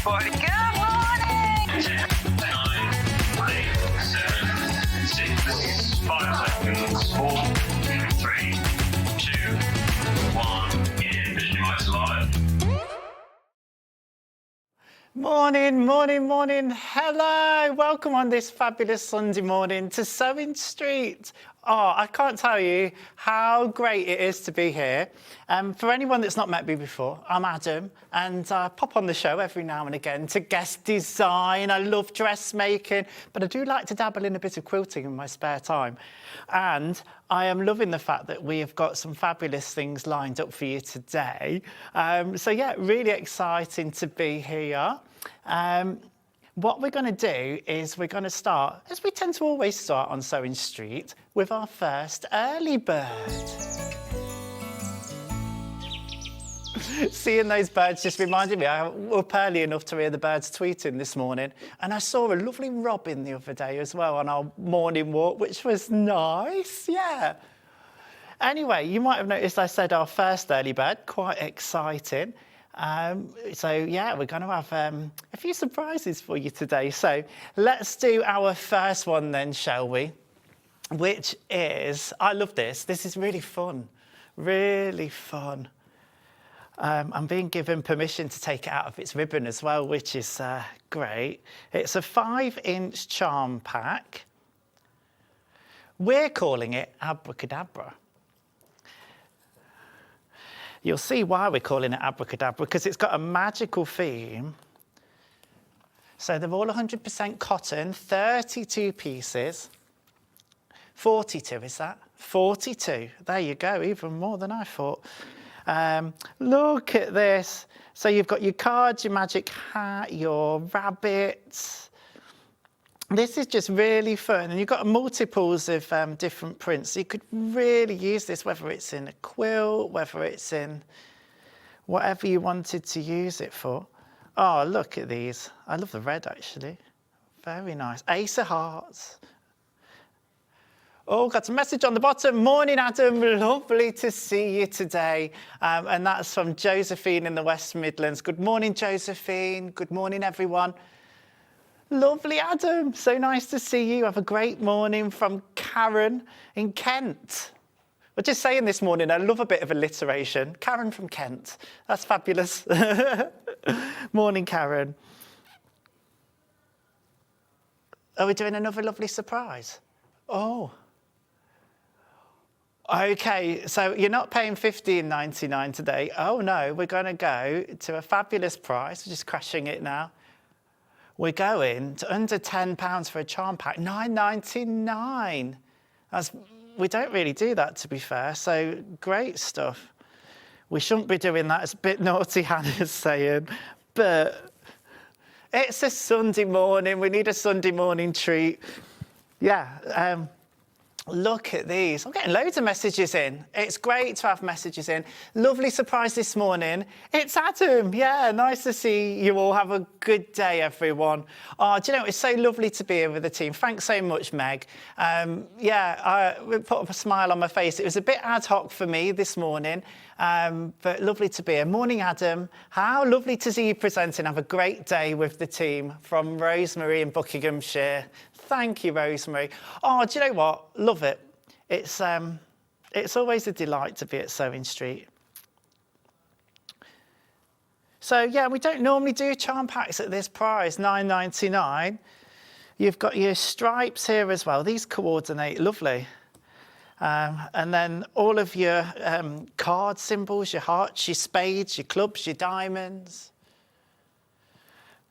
Good morning! 10, 9, 8, 7, 6, 5 seconds, 4, 3, 2, 1, in Visualize Live. Morning, morning, morning. Hello, welcome on this fabulous Sunday morning to SewingStreet. Oh, I can't tell you how great it is to be here. For anyone that's not met me before, I'm Adam, and I pop on the show every now and again to guest design. I love dressmaking, but I do like to dabble in a bit of quilting in my spare time. And I am loving the fact that we have got some fabulous things lined up for you today. So yeah, really exciting to be here. What we're going to do is we're going to start, as we tend to always start on SewingStreet, with our first early bird. Seeing those birds just reminded me, I was up early enough to hear the birds tweeting this morning, and I saw a lovely robin the other day as well on our morning walk, which was nice, yeah. Anyway, you might have noticed I said our first early bird, quite exciting. So yeah, we're going to have a few surprises for you today. So let's do our first one then, shall we? Which is, I love this. This is really fun, really fun. I'm being given permission to take it out of its ribbon as well, which is great. It's a 5-inch charm pack. We're calling it Abracadabra. You'll see why we're calling it Abracadabra, because it's got a magical theme. So they're all 100% cotton, 32 pieces. 42, is that? 42. There you go, even more than I thought. Look at this. So you've got your cards, your magic hat, your rabbits. This is just really fun, and you've got multiples of different prints. So you could really use this, whether it's in a quilt, whether it's in whatever you wanted to use it for. Oh, look at these. I love the red, actually. Very nice. Ace of Hearts. Oh, got a message on the bottom. Morning, Adam. Lovely to see you today. And that's from Josephine in the West Midlands. Good morning, Josephine. Good morning, everyone. Lovely, Adam. So nice to see you. Have a great morning from Karen in Kent. We're just saying this morning, I love a bit of alliteration. Karen from Kent. That's fabulous. Morning, Karen. Are we doing another lovely surprise? Oh. Okay, so you're not paying $15.99 today. Oh, no, we're going to go to a fabulous price. We're just crashing it now. We're going to under £10 for a charm pack, $9.99. We don't really do that, to be fair, so great stuff. We shouldn't be doing that. It's a bit naughty, Hannah's saying, but it's a Sunday morning. We need a Sunday morning treat. Yeah, look at these. I'm getting loads of messages in. It's great to have messages in. Lovely surprise this morning. It's Adam. Yeah, nice to see you all. Have a good day, everyone. Oh, do you know, it's so lovely to be here with the team. Thanks so much, Meg. Yeah, it put a smile on my face. It was a bit ad hoc for me this morning, but lovely to be here. Morning, Adam. How lovely to see you presenting. Have a great day with the team. From Rosemary in Buckinghamshire. Thank you, Rosemary. Oh, do you know what? Love it. It's always a delight to be at SewingStreet. So, yeah, we don't normally do charm packs at this price, $9.99. You've got your stripes here as well. These coordinate lovely. And then all of your card symbols, your hearts, your spades, your clubs, your diamonds.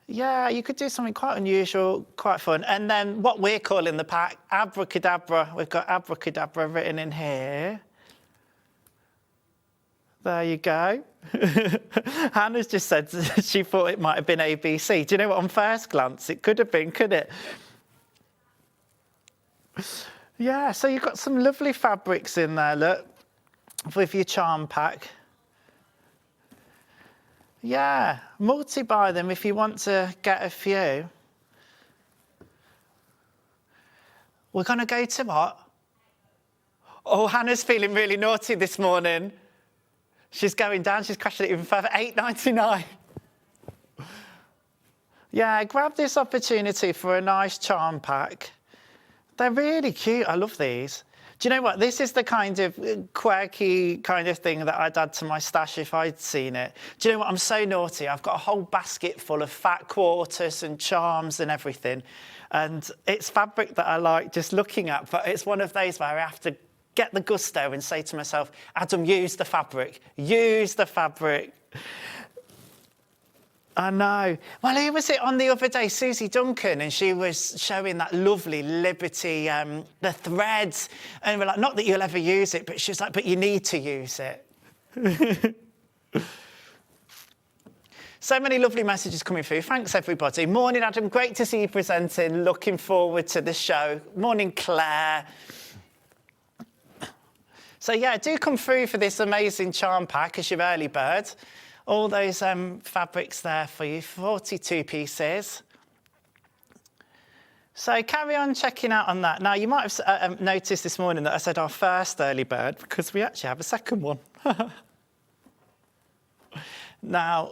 Yeah, you could do something quite unusual, quite fun. And then what we're calling the pack, Abracadabra. We've got Abracadabra written in here. There you go. Hannah's just said she thought it might have been ABC. Do you know what, on first glance, it could have been, couldn't it? Yeah, so you've got some lovely fabrics in there, look, with your charm pack. Yeah, multi-buy them if you want to get a few. We're going to go to what? Oh, Hannah's feeling really naughty this morning. She's going down, she's crashing it even further. $8.99. Yeah, grab this opportunity for a nice charm pack. They're really cute. I love these. Do you know what? This is the kind of quirky kind of thing that I'd add to my stash if I'd seen it. Do you know what? I'm so naughty. I've got a whole basket full of fat quarters and charms and everything. And it's fabric that I like just looking at, but it's one of those where I have to get the gusto and say to myself, Adam, use the fabric. Use the fabric. I know. Well, who was it on the other day? Susie Duncan, and she was showing that lovely Liberty, the threads. And we're like, not that you'll ever use it, but she was like, but you need to use it. So many lovely messages coming through. Thanks, everybody. Morning, Adam. Great to see you presenting. Looking forward to the show. Morning, Claire. So, yeah, do come through for this amazing charm pack as your early bird. All those fabrics there for you, 42 pieces. So carry on checking out on that. Now, you might have noticed this morning that I said our first early bird because we actually have a second one. Now,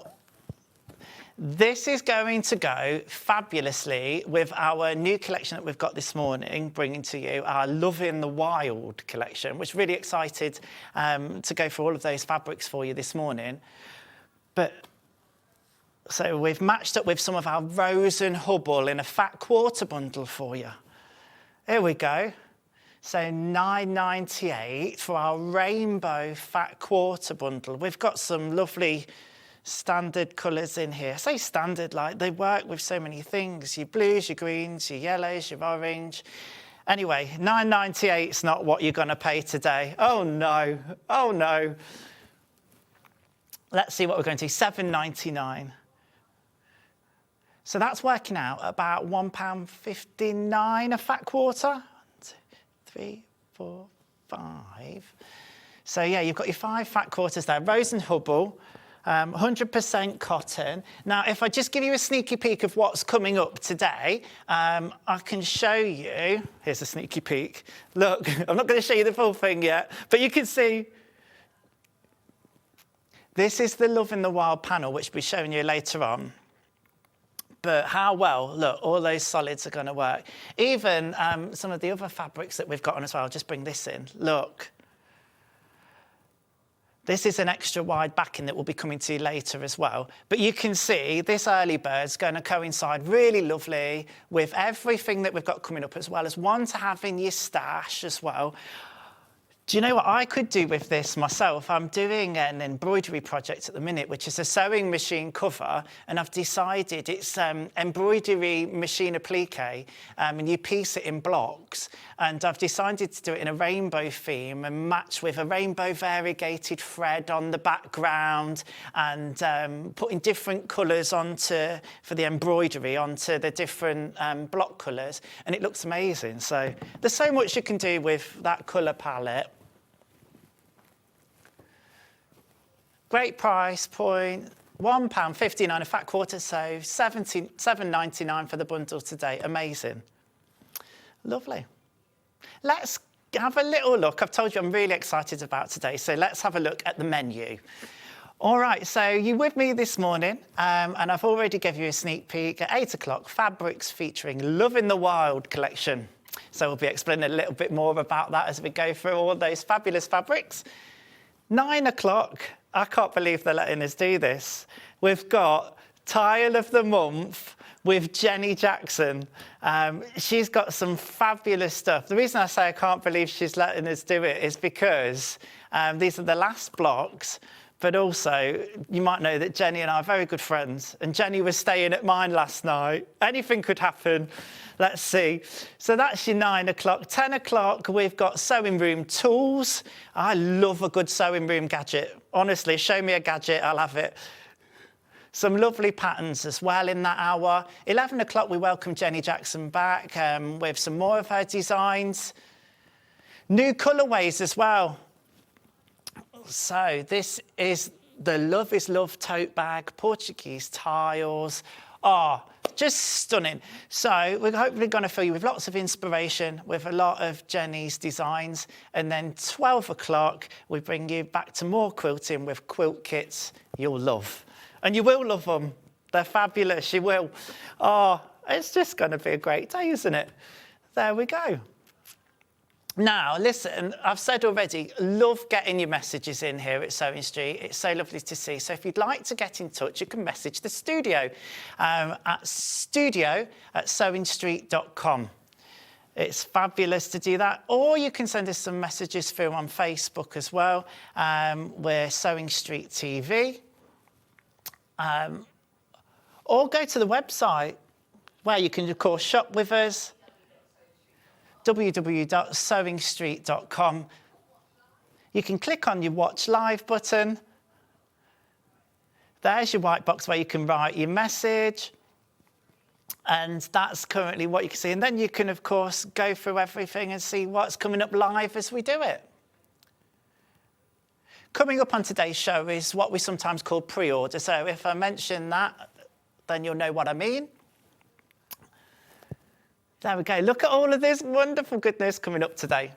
this is going to go fabulously with our new collection that we've got this morning, bringing to you our Loving the Wild collection, which really excited to go through all of those fabrics for you this morning. But so we've matched up with some of our Rose and Hubble in a fat quarter bundle for you. Here we go. So £9.98 for our rainbow fat quarter bundle. We've got some lovely standard colours in here. I say standard, like they work with so many things. Your blues, your greens, your yellows, your orange. Anyway, £9.98 is not what you're going to pay today. Oh, no. Oh, no. Let's see what we're going to do. £7.99. So that's working out about £1.59 a fat quarter. 1, 2, 3, 4, 5. So yeah, you've got your 5 fat quarters there. Rose and Hubble, 100% cotton. Now, if I just give you a sneaky peek of what's coming up today, I can show you. Here's a sneaky peek. Look, I'm not going to show you the full thing yet, but you can see. This is the Love in the Wild panel, which we'll be showing you later on. But how well, look, all those solids are going to work. Even some of the other fabrics that we've got on as well. I'll just bring this in. Look. This is an extra wide backing that will be coming to you later as well. But you can see this early bird's going to coincide really lovely with everything that we've got coming up, as well as one to have in your stash as well. Do you know what I could do with this myself? I'm doing an embroidery project at the minute, which is a sewing machine cover, and I've decided it's embroidery machine applique, and you piece it in blocks, and I've decided to do it in a rainbow theme and match with a rainbow variegated thread on the background, and putting different colours for the embroidery onto the different block colours, and it looks amazing. So there's so much you can do with that colour palette. Great price point, £1.59 a fat quarter, so £7.99 for the bundle today. Amazing. Lovely. Let's have a little look. I've told you I'm really excited about today, so let's have a look at the menu. All right, so you're with me this morning, and I've already given you a sneak peek. At 8 o'clock, fabrics featuring Love in the Wild collection. So we'll be explaining a little bit more about that as we go through all those fabulous fabrics. 9 o'clock, I can't believe they're letting us do this. We've got Tile of the Month with Jenny Jackson. She's got some fabulous stuff. The reason I say I can't believe she's letting us do it is because these are the last blocks, but also you might know that Jenny and I are very good friends, and Jenny was staying at mine last night. Anything could happen. Let's see. So that's your 9 o'clock. 10 o'clock, we've got sewing room tools. I love a good sewing room gadget. Honestly, show me a gadget, I'll have it. Some lovely patterns as well in that hour. 11 o'clock, we welcome Jenny Jackson back with some more of her designs. New colourways as well. So this is the Love is Love tote bag, Portuguese tiles. Oh, just stunning. So we're hopefully going to fill you with lots of inspiration, with a lot of Jenny's designs. And then 12 o'clock, we bring you back to more quilting with quilt kits you'll love. And you will love them. They're fabulous. You will. Oh, it's just going to be a great day, isn't it? There we go. Now, listen, I've said already, love getting your messages in here at SewingStreet. It's so lovely to see. So if you'd like to get in touch, you can message the studio at studio@sewingstreet.com. It's fabulous to do that. Or you can send us some messages through on Facebook as well. We're SewingStreet TV. Or go to the website where you can, of course, shop with us. www.sewingstreet.com. You can click on your Watch Live button. There's your white box where you can write your message. And that's currently what you can see. And then you can, of course, go through everything and see what's coming up live as we do it. Coming up on today's show is what we sometimes call pre-order. So if I mention that, then you'll know what I mean. There we go. Look at all of this wonderful goodness coming up today.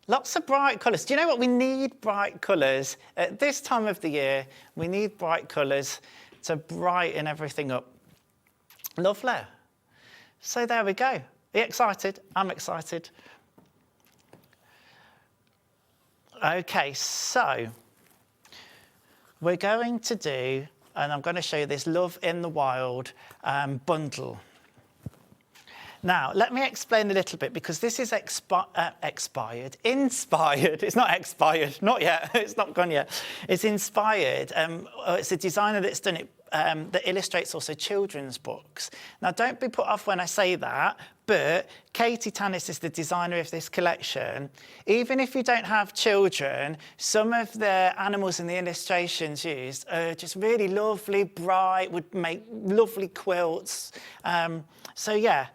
Lots of bright colours. Do you know what? We need bright colours. At this time of the year, we need bright colours to brighten everything up. Lovely. So there we go. Are you excited? I'm excited. OK, so we're going to do, and I'm going to show you this Love in the Wild bundle. Now, let me explain a little bit, because this is inspired. It's not expired, not yet. It's not gone yet. It's inspired. It's a designer that's done it, that illustrates also children's books. Now, don't be put off when I say that, but Katie Tannis is the designer of this collection. Even if you don't have children, some of the animals in the illustrations used are just really lovely, bright, would make lovely quilts. So, yeah.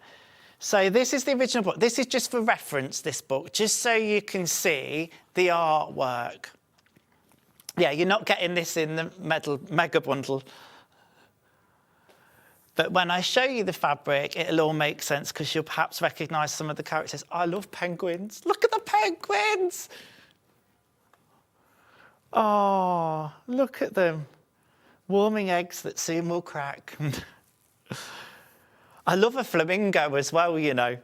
So this is the original book. This is just for reference, this book, just so you can see the artwork. Yeah, you're not getting this in the mega bundle. But when I show you the fabric, it'll all make sense, because you'll perhaps recognise some of the characters. I love penguins. Look at the penguins. Oh, look at them. Warming eggs that soon will crack. I love a flamingo as well, you know.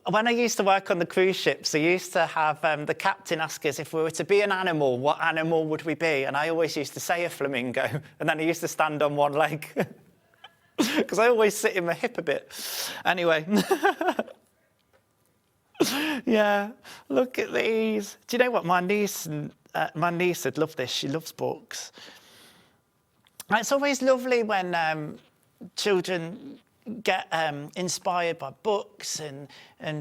When I used to work on the cruise ships, I used to have the captain ask us if we were to be an animal, what animal would we be? And I always used to say a flamingo. And then I used to stand on one leg, because I always sit in my hip a bit. Anyway. Yeah, look at these. Do you know what? My niece would love this. She loves books. And it's always lovely when children get inspired by books and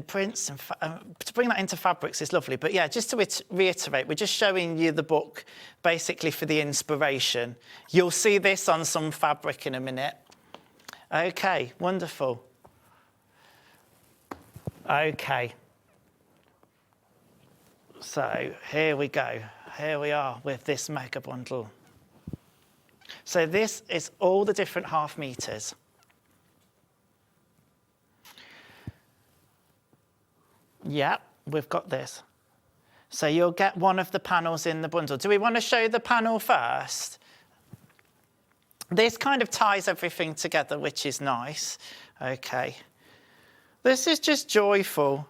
prints, and to bring that into fabrics is lovely. But yeah, just to reiterate, we're just showing you the book basically for the inspiration. You'll see this on some fabric in a minute. Okay, wonderful. Okay. So here we go. Here we are with this mega bundle. So this is all the different half meters. Yeah, we've got this. So you'll get one of the panels in the bundle. Do we want to show the panel first? This kind of ties everything together, which is nice. Okay. This is just joyful.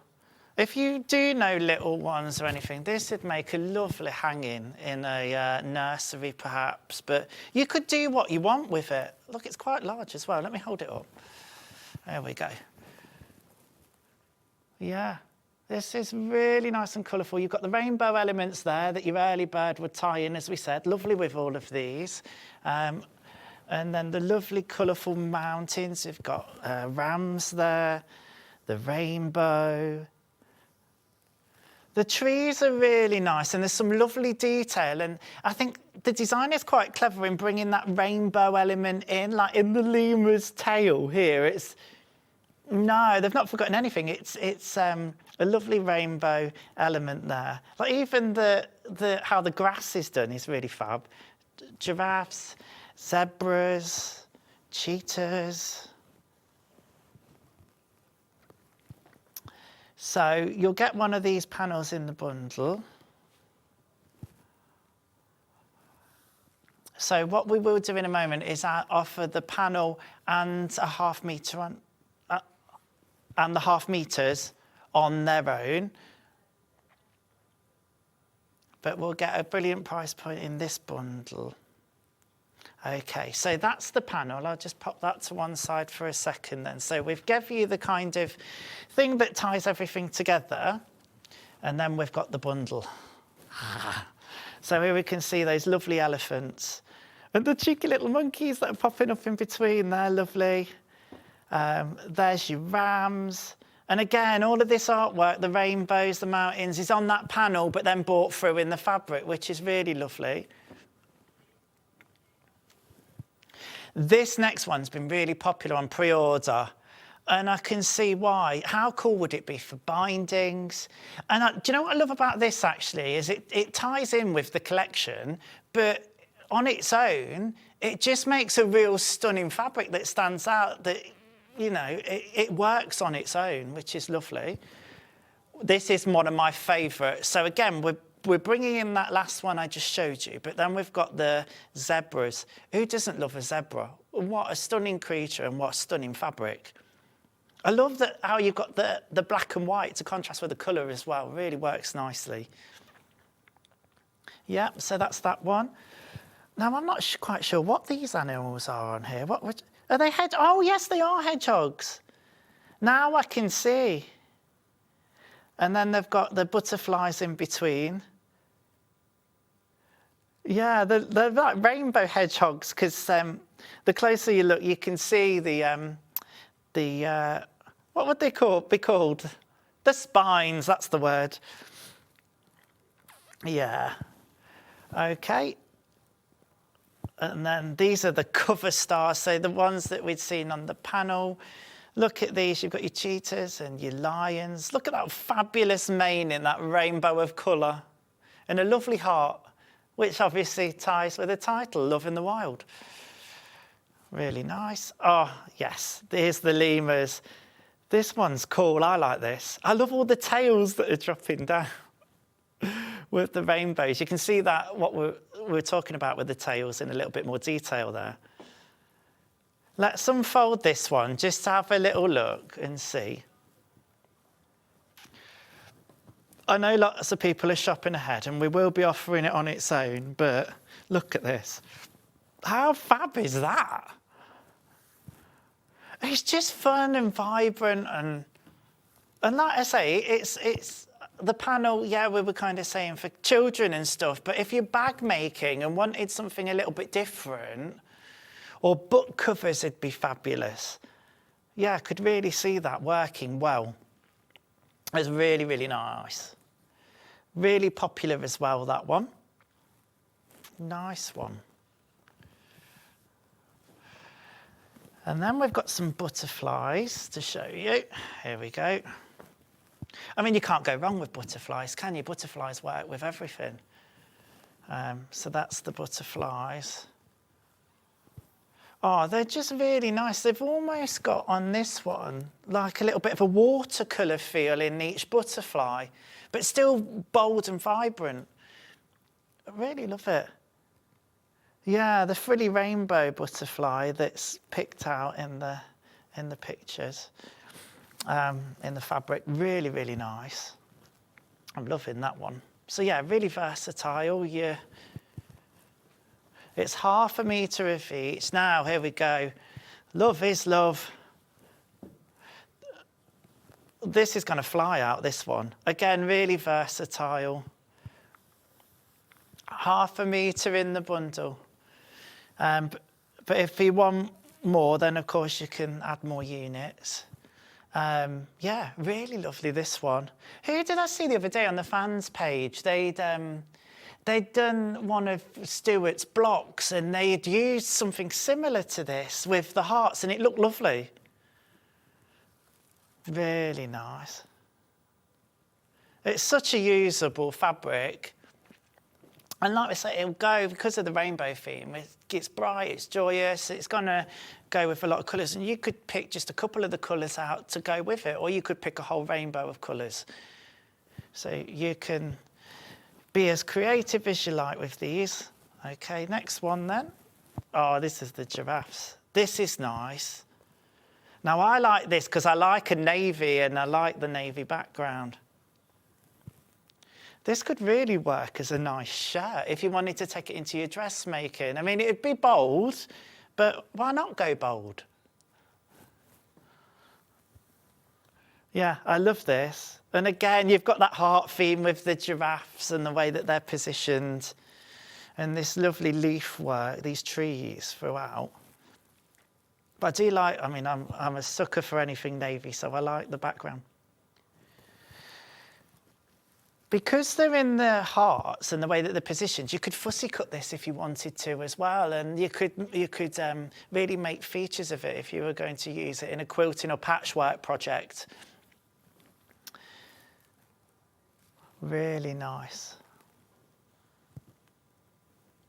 If you do know little ones or anything, this would make a lovely hanging in a nursery, perhaps. But you could do what you want with it. Look, it's quite large as well. Let me hold it up. There we go. Yeah. This is really nice and colourful. You've got the rainbow elements there that your early bird would tie in, as we said. Lovely with all of these. And then the lovely colourful mountains. You've got rams there, the rainbow. The trees are really nice, and there's some lovely detail. And I think the design is quite clever in bringing that rainbow element in, like in the lemur's tail here. No, they've not forgotten anything. It's a lovely rainbow element there. Like even how the grass is done is really fab. Giraffes, zebras, cheetahs. So you'll get one of these panels in the bundle. So what we will do in a moment is offer the panel and a half metre on, and the half meters on their own. But we'll get a brilliant price point in this bundle. Okay, so that's the panel. I'll just pop that to one side for a second then. So we've given you the kind of thing that ties everything together, and then we've got the bundle. So here we can see those lovely elephants and the cheeky little monkeys that are popping up in between. They're lovely. There's your rams. And again, all of this artwork, the rainbows, the mountains, is on that panel, but then brought through in the fabric, which is really lovely. This next one's been really popular on pre-order, and I can see why. How cool would it be for bindings? And do you know what I love about this, actually, is it ties in with the collection, but on its own, it just makes a real stunning fabric that stands out, that, you know, it works on its own, which is lovely. This is one of my favourites. So again, we're bringing in that last one I just showed you, but then we've got the zebras. Who doesn't love a zebra? What a stunning creature and what a stunning fabric. I love that how you've got the black and white to contrast with the colour as well. Really works nicely. Yeah, so that's that one. Now, I'm not quite sure what these animals are on here. Are they Oh, yes, they are hedgehogs. Now I can see. And then they've got the butterflies in between. Yeah, they're like rainbow hedgehogs, because the closer you look, you can see what would they be called? The spines, that's the word. Yeah. Okay. And then these are the cover stars, so the ones that we'd seen on the panel. Look at these, you've got your cheetahs and your lions. Look at that fabulous mane in that rainbow of colour. And a lovely heart, which obviously ties with the title, Love in the Wild. Really nice. Oh, yes, there's the lemurs. This one's cool, I like this. I love all the tails that are dropping down with the rainbows. You can see that, what we're talking about with the tails, in a little bit more detail there. Let's unfold this one, just to have a little look and see. I know lots of people are shopping ahead, and we will be offering it on its own, but look at this. How fab is that? It's just fun and vibrant, and like I say, it's the panel, yeah, we were kind of saying for children and stuff, but if you're bag making and wanted something a little bit different, or book covers, it'd be fabulous. Yeah, I could really see that working well. It's really, really nice. Really popular as well, that one. Nice one. And then we've got some butterflies to show you. Here we go. I mean, you can't go wrong with butterflies, can you? Butterflies work with everything. So that's the butterflies. Oh, they're just really nice. They've almost got on this one like a little bit of a watercolour feel in each butterfly, but still bold and vibrant. I really love it. Yeah, the frilly rainbow butterfly that's picked out in the pictures, in the fabric. Really, really nice. I'm loving that one. So yeah, really versatile. Yeah. It's 1/2 metre of each. Now, here we go. Love is love. This is going to fly out, this one. Again, really versatile. 1/2 metre in the bundle. But if you want more, then of course you can add more units. Yeah, really lovely, this one. Who did I see the other day on the fans page? They'd done one of Stuart's blocks, and they'd used something similar to this with the hearts, and it looked lovely. Really nice. It's such a usable fabric. And like I say, it'll go, because of the rainbow theme, it's bright, it's joyous, it's going to go with a lot of colours. And you could pick just a couple of the colours out to go with it, or you could pick a whole rainbow of colours. So you can be as creative as you like with these. Okay, next one then. Oh, this is the giraffes. This is nice. Now I like this because I like a navy and I like the navy background. This could really work as a nice shirt if you wanted to take it into your dressmaking. I mean, it'd be bold, but why not go bold? Yeah, I love this. And again, you've got that heart theme with the giraffes and the way that they're positioned. And this lovely leaf work, these trees throughout. But I do like, I mean, I'm a sucker for anything navy, so I like the background. Because they're in the hearts and the way that they're positioned, you could fussy cut this if you wanted to as well. And you could really make features of it if you were going to use it in a quilting or patchwork project. Really nice.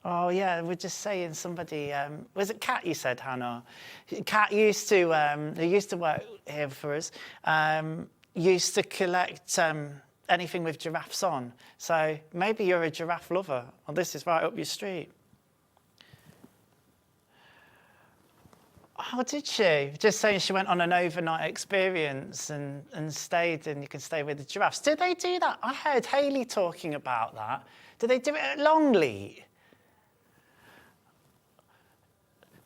Oh yeah, we're just saying somebody, was it Kat you said, Hannah? Kat used to, who used to work here for us, used to collect anything with giraffes on. So maybe you're a giraffe lover. Well, this is right up your street. Oh, did she? Just saying she went on an overnight experience and stayed, and you can stay with the giraffes. Did they do that? I heard Hayley talking about that. Did they do it at Longleat?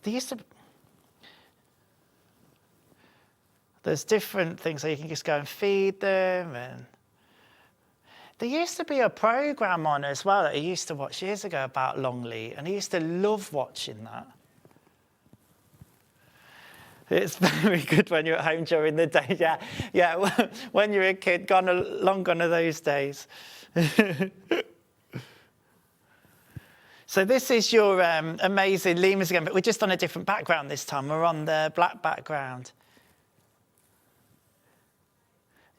They used to... There's different things, so you can just go and feed them. And there used to be a programme on as well that I used to watch years ago about Longleat, and I used to love watching that. It's very good when you're at home during the day. Yeah. When you're a kid, long gone are those days. So this is your amazing lemurs again, but we're just on a different background this time. We're on the black background.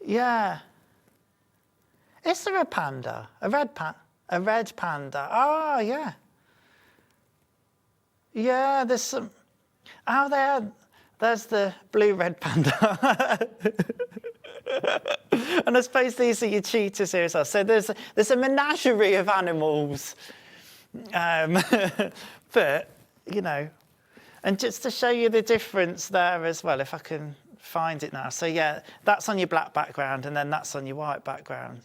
Yeah. Is there a panda? A red panda? Oh, yeah. Yeah, there's some... Oh, there's the blue-red panda. And I suppose these are your cheetahs here as well. So there's a menagerie of animals. But, you know, and just to show you the difference there as well, if I can find it now. So, yeah, that's on your black background, and then that's on your white background.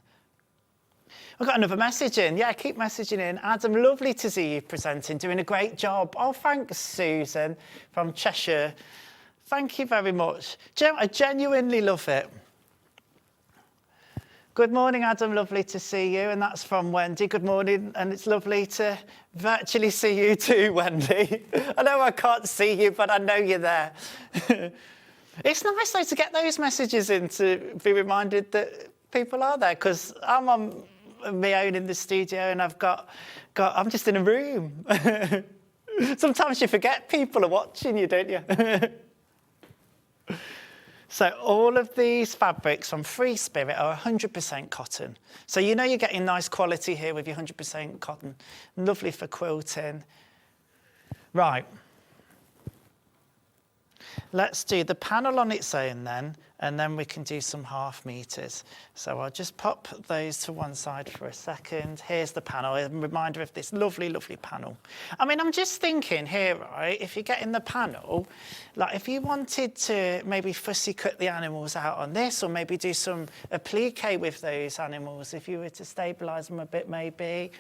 We've got another message in. Yeah, keep messaging in. Adam, lovely to see you presenting, doing a great job. Oh, thanks, Susan from Cheshire. Thank you very much. I genuinely love it. Good morning, Adam. Lovely to see you. And that's from Wendy. Good morning. And it's lovely to virtually see you too, Wendy. I know I can't see you, but I know you're there. It's nice, though, to get those messages in, to be reminded that people are there, because I'm on my own in the studio and I'm just in a room. Sometimes you forget people are watching you, don't you? So all of these fabrics from Free Spirit are 100% cotton. So you know you're getting nice quality here with your 100% cotton. Lovely for quilting. Right. Let's do the panel on its own then, and then we can do some half meters. So I'll just pop those to one side for a second. Here's the panel, a reminder of this lovely, lovely panel. I mean, I'm just thinking here, right, if you're getting the panel, like if you wanted to maybe fussy cut the animals out on this, or maybe do some applique with those animals, if you were to stabilise them a bit maybe.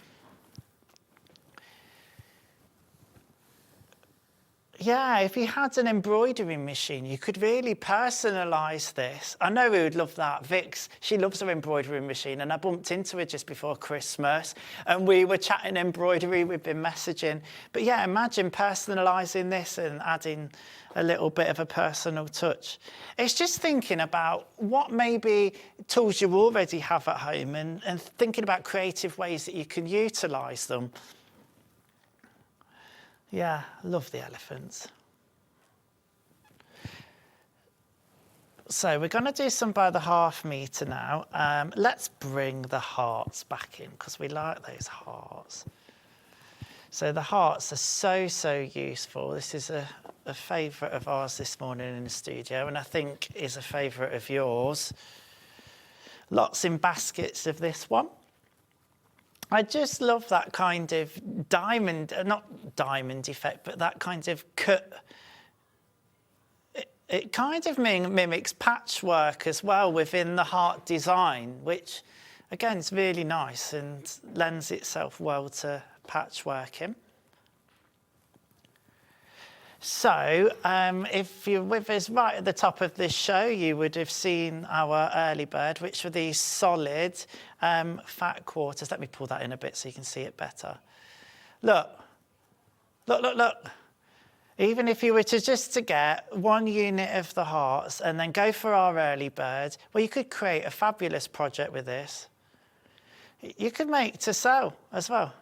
Yeah, if you had an embroidery machine, you could really personalise this. I know we would love that. Vix, she loves her embroidery machine, and I bumped into her just before Christmas, and we were chatting embroidery, we've been messaging. But yeah, imagine personalising this and adding a little bit of a personal touch. It's just thinking about what maybe tools you already have at home and thinking about creative ways that you can utilise them. Yeah, love the elephants. So we're going to do some by the half metre now. Let's bring the hearts back in because we like those hearts. So the hearts are so useful. This is a favourite of ours this morning in the studio, and I think is a favourite of yours. Lots in baskets of this one. I just love that kind of diamond, not diamond effect, but that kind of cut. It kind of mimics patchwork as well within the heart design, which again is really nice and lends itself well to patchworking. So if you're with us right at the top of this show, you would have seen our early bird, which were these solid fat quarters. Let me pull that in a bit so you can see it better. Look, look, look, look. Even if you were to get 1 unit of the hearts and then go for our early bird, well, you could create a fabulous project with this. You could make to sell as well.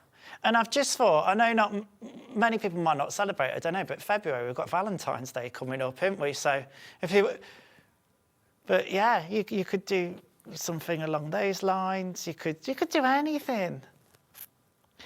And I've just thought, I know not many people might not celebrate, I don't know, but February, we've got Valentine's Day coming up, haven't we? So but yeah, you could do something along those lines. You could do anything.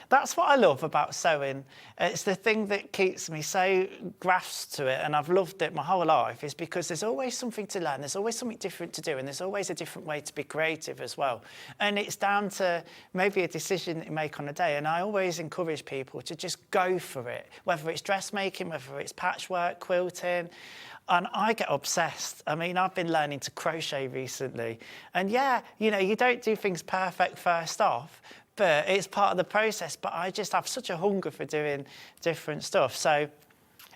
That's what I love about sewing. It's the thing that keeps me so grasped to it, and I've loved it my whole life, is because there's always something to learn, there's always something different to do, and there's always a different way to be creative as well. And it's down to maybe a decision that you make on a day, and I always encourage people to just go for it, whether it's dressmaking, whether it's patchwork, quilting. And I get obsessed. I mean, I've been learning to crochet recently. And yeah, you know, you don't do things perfect first off, but it's part of the process. But I just have such a hunger for doing different stuff. So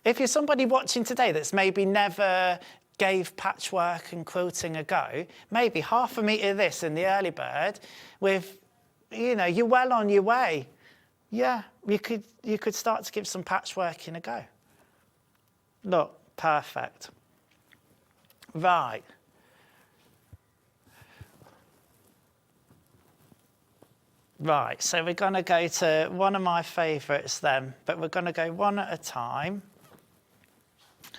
if you're somebody watching today that's maybe never gave patchwork and quilting a go, maybe half a metre of this in the early bird with, you know, you're well on your way. Yeah, you could start to give some patchworking a go. Look, perfect. Right. Right, so we're going to go to one of my favourites then, but we're going to go one at a time.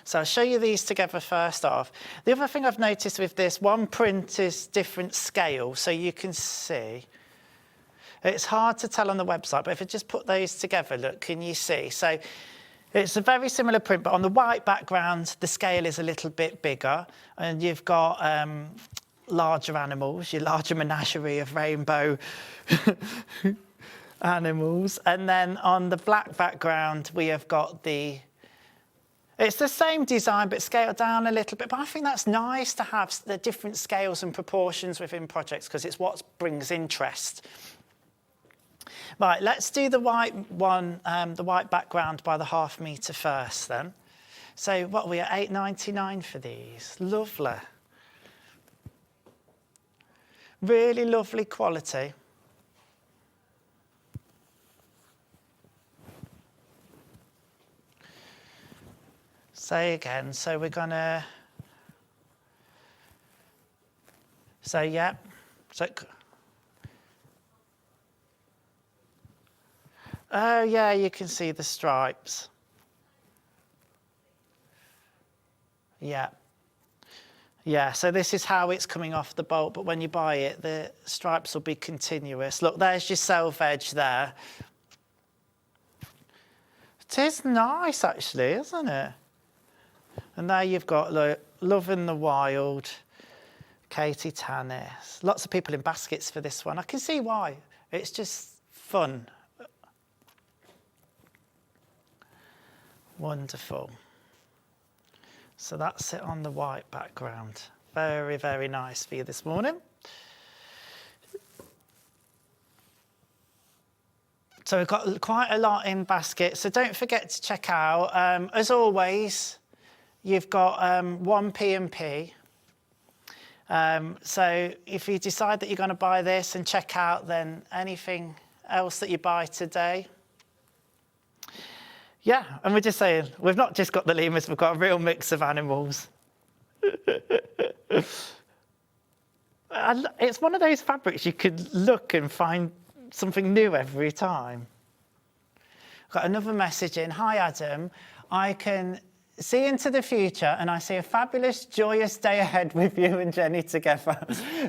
So I'll show you these together first off. The other thing I've noticed with this, one print is different scale, so you can see. It's hard to tell on the website, but if I just put those together, look, can you see? So it's a very similar print, but on the white background, the scale is a little bit bigger, and you've got larger animals, your larger menagerie of rainbow animals. And then on the black background, we have got it's the same design, but scaled down a little bit. But I think that's nice to have the different scales and proportions within projects, because it's what brings interest. Right, let's do the white one, the white background by the half metre first then. So what are we at, £8.99 for these? Lovely. Really lovely quality. Say again, so we're gonna, so yeah, so, oh yeah, you can see the stripes. Yeah. Yeah, so this is how it's coming off the bolt, but when you buy it, the stripes will be continuous. Look, there's your self edge there. It is nice, actually, isn't it? And there you've got, look, Love in the Wild, Katie Tannis. Lots of people in baskets for this one. I can see why. It's just fun. Wonderful. So that's it on the white background. Very, very nice for you this morning. So we've got quite a lot in basket. So don't forget to check out, as always, you've got 1P&P. So if you decide that you're going to buy this and check out then anything else that you buy today. Yeah, and we're just saying, we've not just got the lemurs, we've got a real mix of animals. It's one of those fabrics you could look and find something new every time. Got another message in. Hi, Adam. I can see into the future and I see a fabulous, joyous day ahead with you and Jenny together.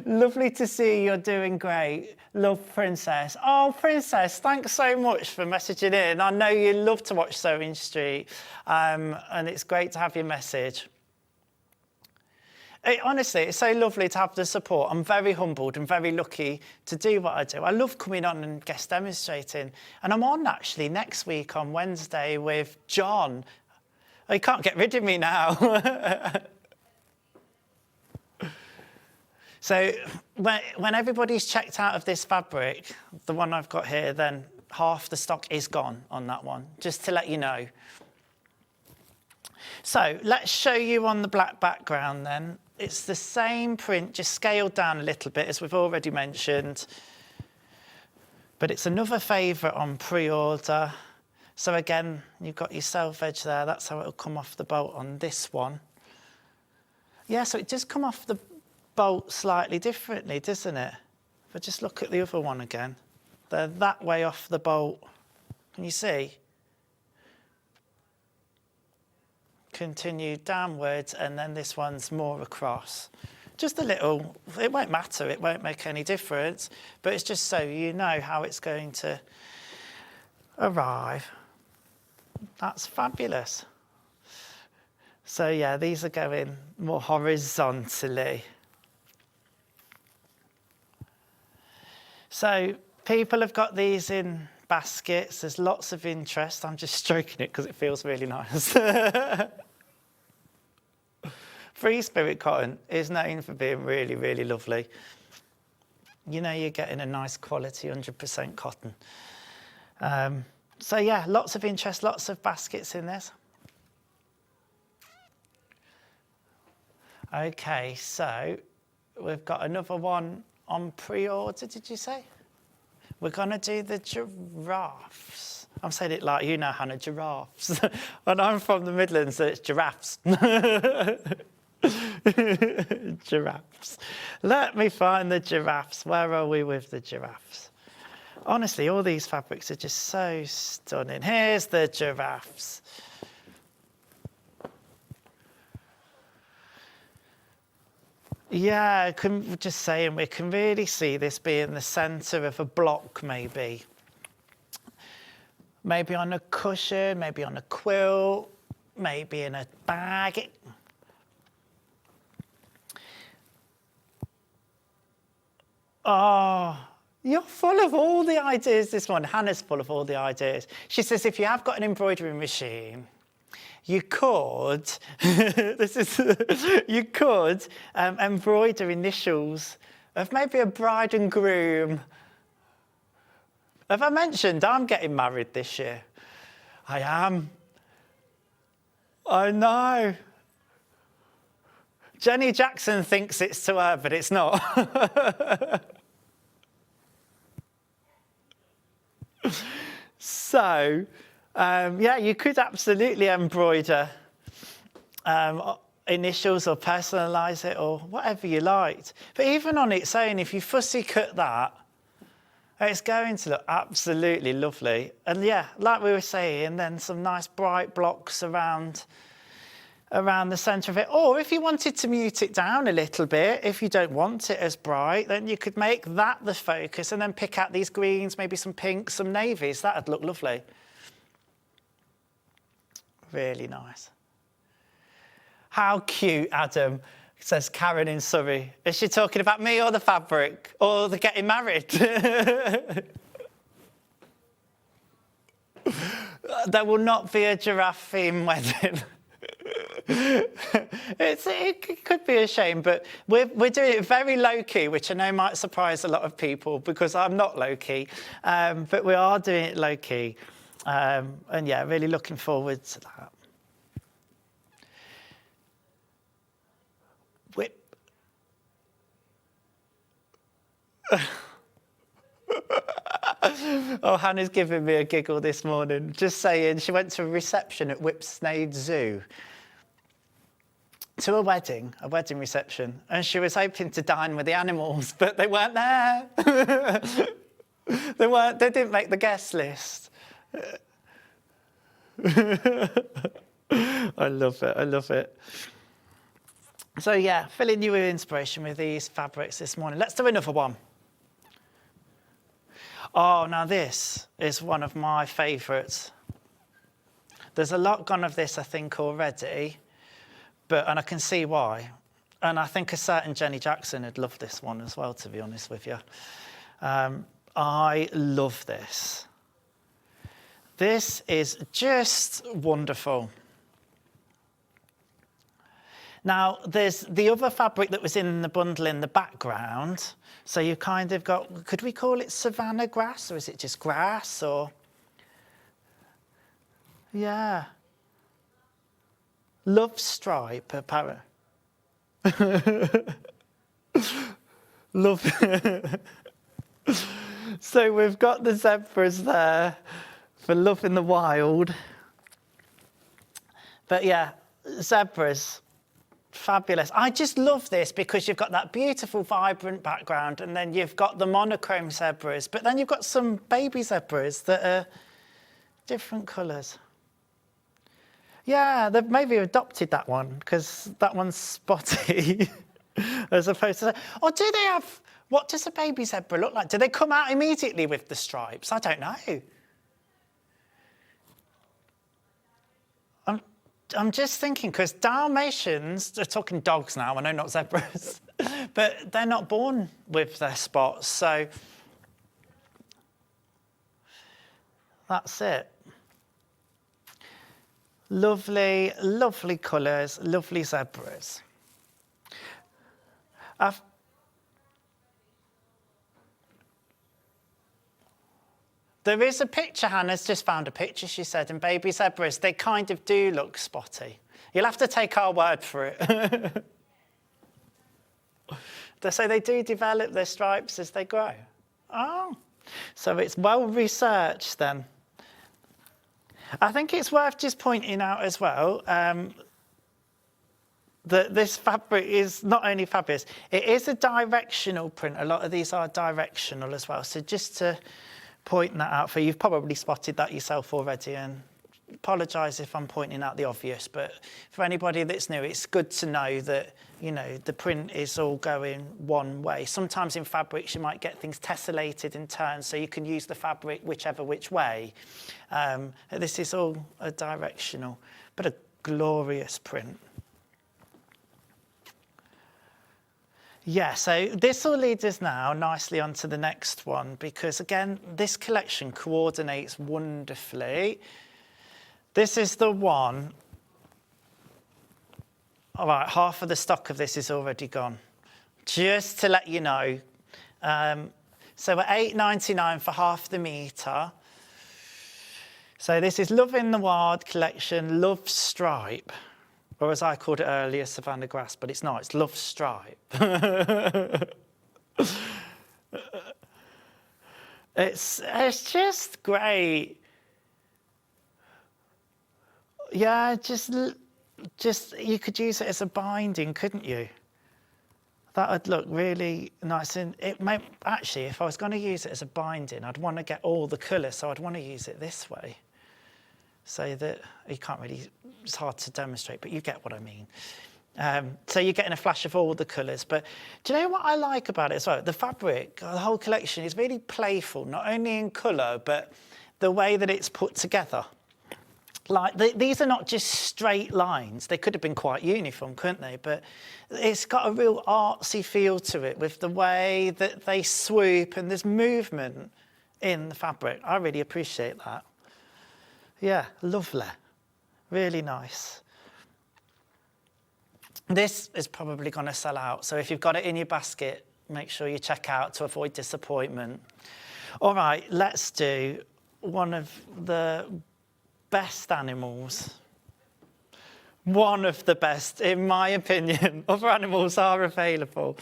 Lovely to see you're doing great. Love, Princess. Oh, Princess, thanks so much for messaging in. I know you love to watch SewingStreet, and it's great to have your message. Honestly, it's so lovely to have the support. I'm very humbled and very lucky to do what I do. I love coming on and guest demonstrating. And I'm on actually next week on Wednesday with John. Oh, you can't get rid of me now. So when everybody's checked out of this fabric, the one I've got here, then half the stock is gone on that one, just to let you know. So let's show you on the black background then. It's the same print, just scaled down a little bit, as we've already mentioned. But it's another favourite on pre-order. So again, you've got your self-edge there. That's how it'll come off the bolt on this one. Yeah, so it does come off the bolt slightly differently, doesn't it? If I just look at the other one again, they're that way off the bolt. Can you see? Continue downwards, and then this one's more across. Just a little, it won't matter, it won't make any difference, but it's just so you know how it's going to arrive. That's fabulous. So yeah, these are going more horizontally. So people have got these in baskets. There's lots of interest. I'm just stroking it because it feels really nice. Free Spirit cotton is known for being really, really lovely. You know you're getting a nice quality 100% cotton. So yeah, lots of interest, lots of baskets in this. Okay, so we've got another one on pre-order, did you say? We're going to do the giraffes. I'm saying it like you know, Hannah, giraffes. And I'm from the Midlands, so it's giraffes. Giraffes. Let me find the giraffes. Where are we with the giraffes? Honestly, all these fabrics are just so stunning. Here's the giraffes. Yeah, just saying, we can really see this being the centre of a block, maybe. Maybe on a cushion, maybe on a quilt, maybe in a bag. Oh, you're full of all the ideas this morning. Hannah's full of all the ideas. She says, if you have got an embroidery machine, you could, you could embroider initials of maybe a bride and groom. Have I mentioned I'm getting married this year? I am. I know. Jenny Jackson thinks it's to her, but it's not. So, yeah, you could absolutely embroider initials or personalise it or whatever you liked. But even on its own, if you fussy cut that, it's going to look absolutely lovely. And yeah, like we were saying, then some nice bright blocks around the centre of it. Or if you wanted to mute it down a little bit, if you don't want it as bright, then you could make that the focus and then pick out these greens, maybe some pinks, some navies. That'd look lovely. Really nice. How cute, Adam, says Karen in Surrey. Is she talking about me or the fabric or the getting married? There will not be a giraffe theme wedding. It could be a shame, but we're doing it very low-key, which I know might surprise a lot of people because I'm not low-key, but we are doing it low-key. And yeah, really looking forward to that. Oh, Hannah's giving me a giggle this morning, just saying she went to a reception at Whipsnade Zoo. To a wedding reception, and she was hoping to dine with the animals, but they weren't there. They didn't make the guest list. I love it. So yeah, filling you with inspiration with these fabrics this morning. Let's do another one. Oh, now this is one of my favourites. There's a lot gone of this, I think, already. And I can see why. And I think a certain Jenny Jackson would love this one as well, to be honest with you. I love this. This is just wonderful. Now, there's the other fabric that was in the bundle in the background. So you kind of got, could we call it savannah grass, or is it just grass, or? Yeah. Love stripe, apparently. Love. So we've got the zebras there for love in the wild. But yeah, zebras, fabulous. I just love this because you've got that beautiful, vibrant background, and then you've got the monochrome zebras, but then you've got some baby zebras that are different colours. Yeah, they've maybe adopted that one because that one's spotty as opposed to... Or do they have... What does a baby zebra look like? Do they come out immediately with the stripes? I don't know. I'm just thinking, because Dalmatians, they're talking dogs now, I know not zebras, but they're not born with their spots, so that's it. Lovely, lovely colours, lovely zebras. There is a picture, Hannah's just found a picture, she said, and baby zebras, they kind of do look spotty. You'll have to take our word for it. So they do develop their stripes as they grow. Oh, so it's well researched then. I think it's worth just pointing out as well that this fabric is not only fabulous, it is a directional print. A lot of these are directional as well. So just to point that out for you, you've probably spotted that yourself already, and apologise if I'm pointing out the obvious, but for anybody that's new, it's good to know that, you know, the print is all going one way. Sometimes in fabrics you might get things tessellated in turns, so you can use the fabric which way. This is all a directional, but a glorious print. Yeah, so this will lead us now nicely onto the next one, because again, this collection coordinates wonderfully. This is the one. All right, half of the stock of this is already gone. Just to let you know. So we're £8.99 for half the metre. So this is Love in the Wild collection, Love Stripe. Or as I called it earlier, Savannah Grass, but it's not, it's Love Stripe. It's just great. Yeah, just you could use it as a binding, couldn't you? That would look really nice. And it may, actually, if I was going to use it as a binding, I'd want to get all the colour, so I'd want to use it this way. So that you can't really, it's hard to demonstrate, but you get what I mean. So you're getting a flash of all the colours. But do you know what I like about it as well? The fabric, the whole collection is really playful, not only in colour, but the way that it's put together. Like, these are not just straight lines. They could have been quite uniform, couldn't they? But it's got a real artsy feel to it with the way that they swoop, and there's movement in the fabric. I really appreciate that. Yeah, lovely. Really nice. This is probably going to sell out, so if you've got it in your basket, make sure you check out to avoid disappointment. All right, let's do one of the best animals. One of the best, in my opinion. Other animals are available.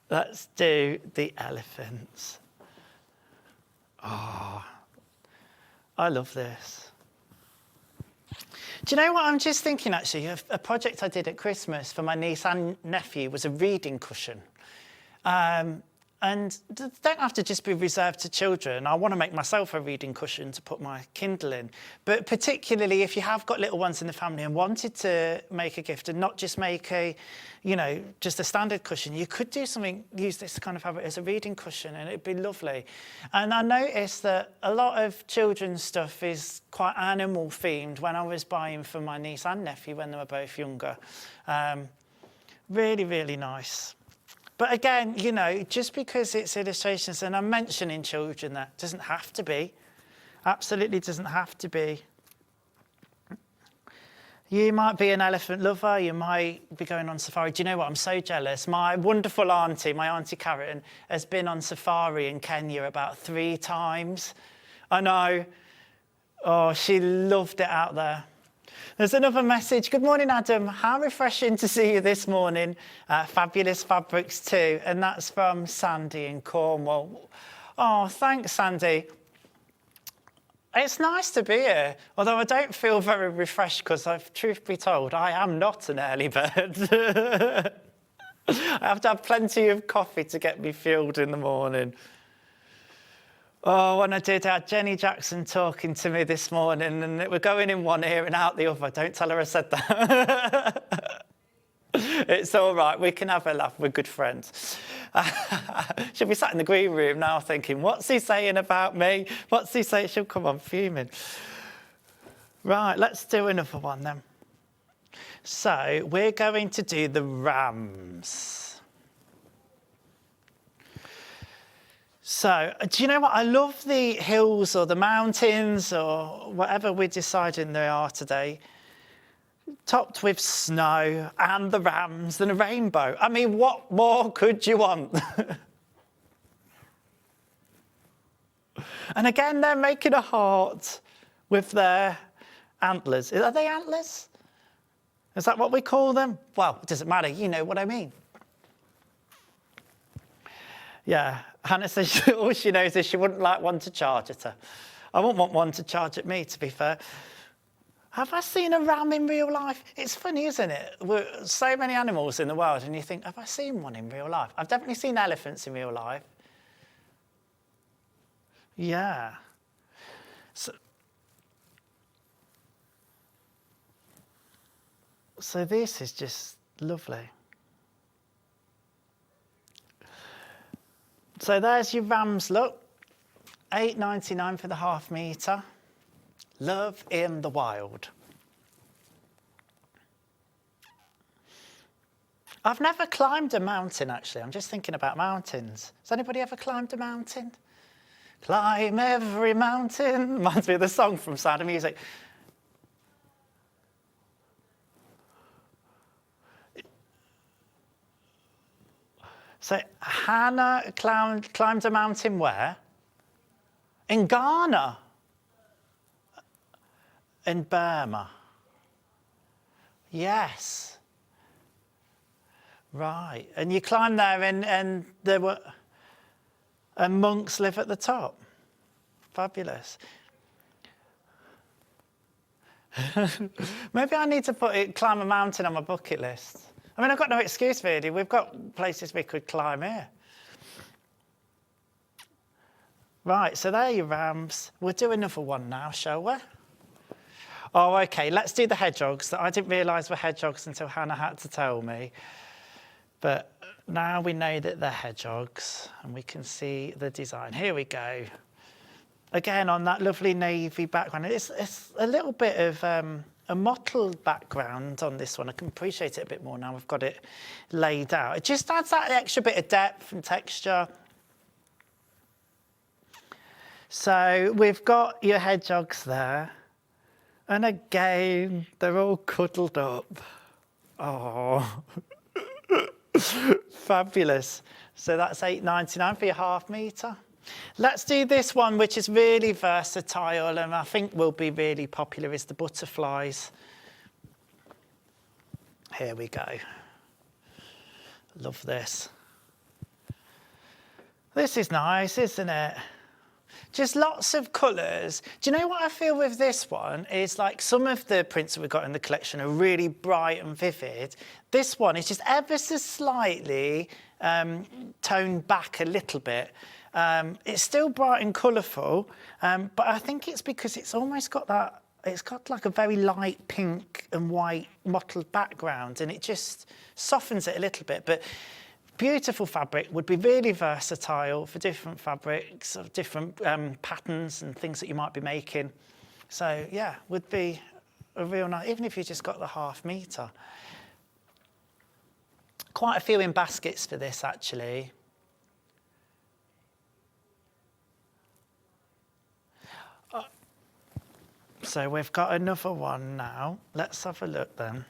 Let's do the elephants. Oh, I love this. Do you know what I'm just thinking, actually? A project I did at Christmas for my niece and nephew was a reading cushion. And And they don't have to just be reserved to children. I want to make myself a reading cushion to put my Kindle in. But particularly if you have got little ones in the family and wanted to make a gift and not just make a, just a standard cushion, you could do something, use this kind of fabric as a reading cushion, and it'd be lovely. And I noticed that a lot of children's stuff is quite animal themed when I was buying for my niece and nephew when they were both younger. Really, really nice. But again, just because it's illustrations, and I'm mentioning children, that doesn't have to be. Absolutely doesn't have to be. You might be an elephant lover. You might be going on safari. Do you know what? I'm so jealous. My wonderful auntie, my Auntie Karen, has been on safari in Kenya about 3 times. I know. Oh, she loved it out there. There's another message. Good morning, Adam. How refreshing to see you this morning. Fabulous fabrics too. And that's from Sandy in Cornwall. Oh, thanks, Sandy. It's nice to be here, although I don't feel very refreshed because, truth be told, I am not an early bird. I have to have plenty of coffee to get me fueled in the morning. Oh, when I had Jenny Jackson talking to me this morning, and we're going in one ear and out the other. Don't tell her I said that. It's all right. We can have a laugh. We're good friends. She'll be sat in the green room now thinking, what's he saying about me? What's he saying? She'll come on fuming. Right, let's do another one then. So we're going to do the rams. So, do you know what? I love the hills or the mountains or whatever we're deciding they are today, topped with snow and the rams and a rainbow. I mean, what more could you want? And again, they're making a heart with their antlers. Are they antlers? Is that what we call them? Well, it doesn't matter. You know what I mean. Yeah, Hannah says all she knows is she wouldn't like one to charge at her. I wouldn't want one to charge at me, to be fair. Have I seen a ram in real life? It's funny, isn't it? There's so many animals in the world, and you think, have I seen one in real life? I've definitely seen elephants in real life. Yeah. So this is just lovely. So there's your rams look. £8.99 for the ½ metre. Love in the wild. I've never climbed a mountain, actually. I'm just thinking about mountains. Has anybody ever climbed a mountain? Climb every mountain. Reminds me of the song from Sound of Music. So Hannah climbed a mountain where? In Ghana. In Burma. Yes. Right. And you climbed there and there were... And monks live at the top. Fabulous. Maybe I need to climb a mountain on my bucket list. I mean, I've got no excuse, really. We've got places we could climb here. Right, so there are your rams. We'll do another one now, shall we? Oh, OK, let's do the hedgehogs. I didn't realise were hedgehogs until Hannah had to tell me. But now we know that they're hedgehogs, and we can see the design. Here we go. Again, on that lovely navy background. It's a little bit of... a mottled background on this one. I can appreciate it a bit more now we've got it laid out. It just adds that extra bit of depth and texture. So we've got your hedgehogs there. And again, they're all cuddled up. Oh, fabulous. So that's £8.99 for your ½ metre. Let's do this one, which is really versatile and I think will be really popular, is the butterflies. Here we go. Love this. This is nice, isn't it? Just lots of colours. Do you know what I feel with this one is like some of the prints that we've got in the collection are really bright and vivid. This one is just ever so slightly toned back a little bit. It's still bright and colourful, but I think it's because it's almost got that, it's got like a very light pink and white mottled background, and it just softens it a little bit. But beautiful fabric, would be really versatile for different fabrics, of different patterns and things that you might be making. So yeah, would be a real nice, even if you just got the ½ metre. Quite a few in baskets for this actually. So we've got another one now. Let's have a look then.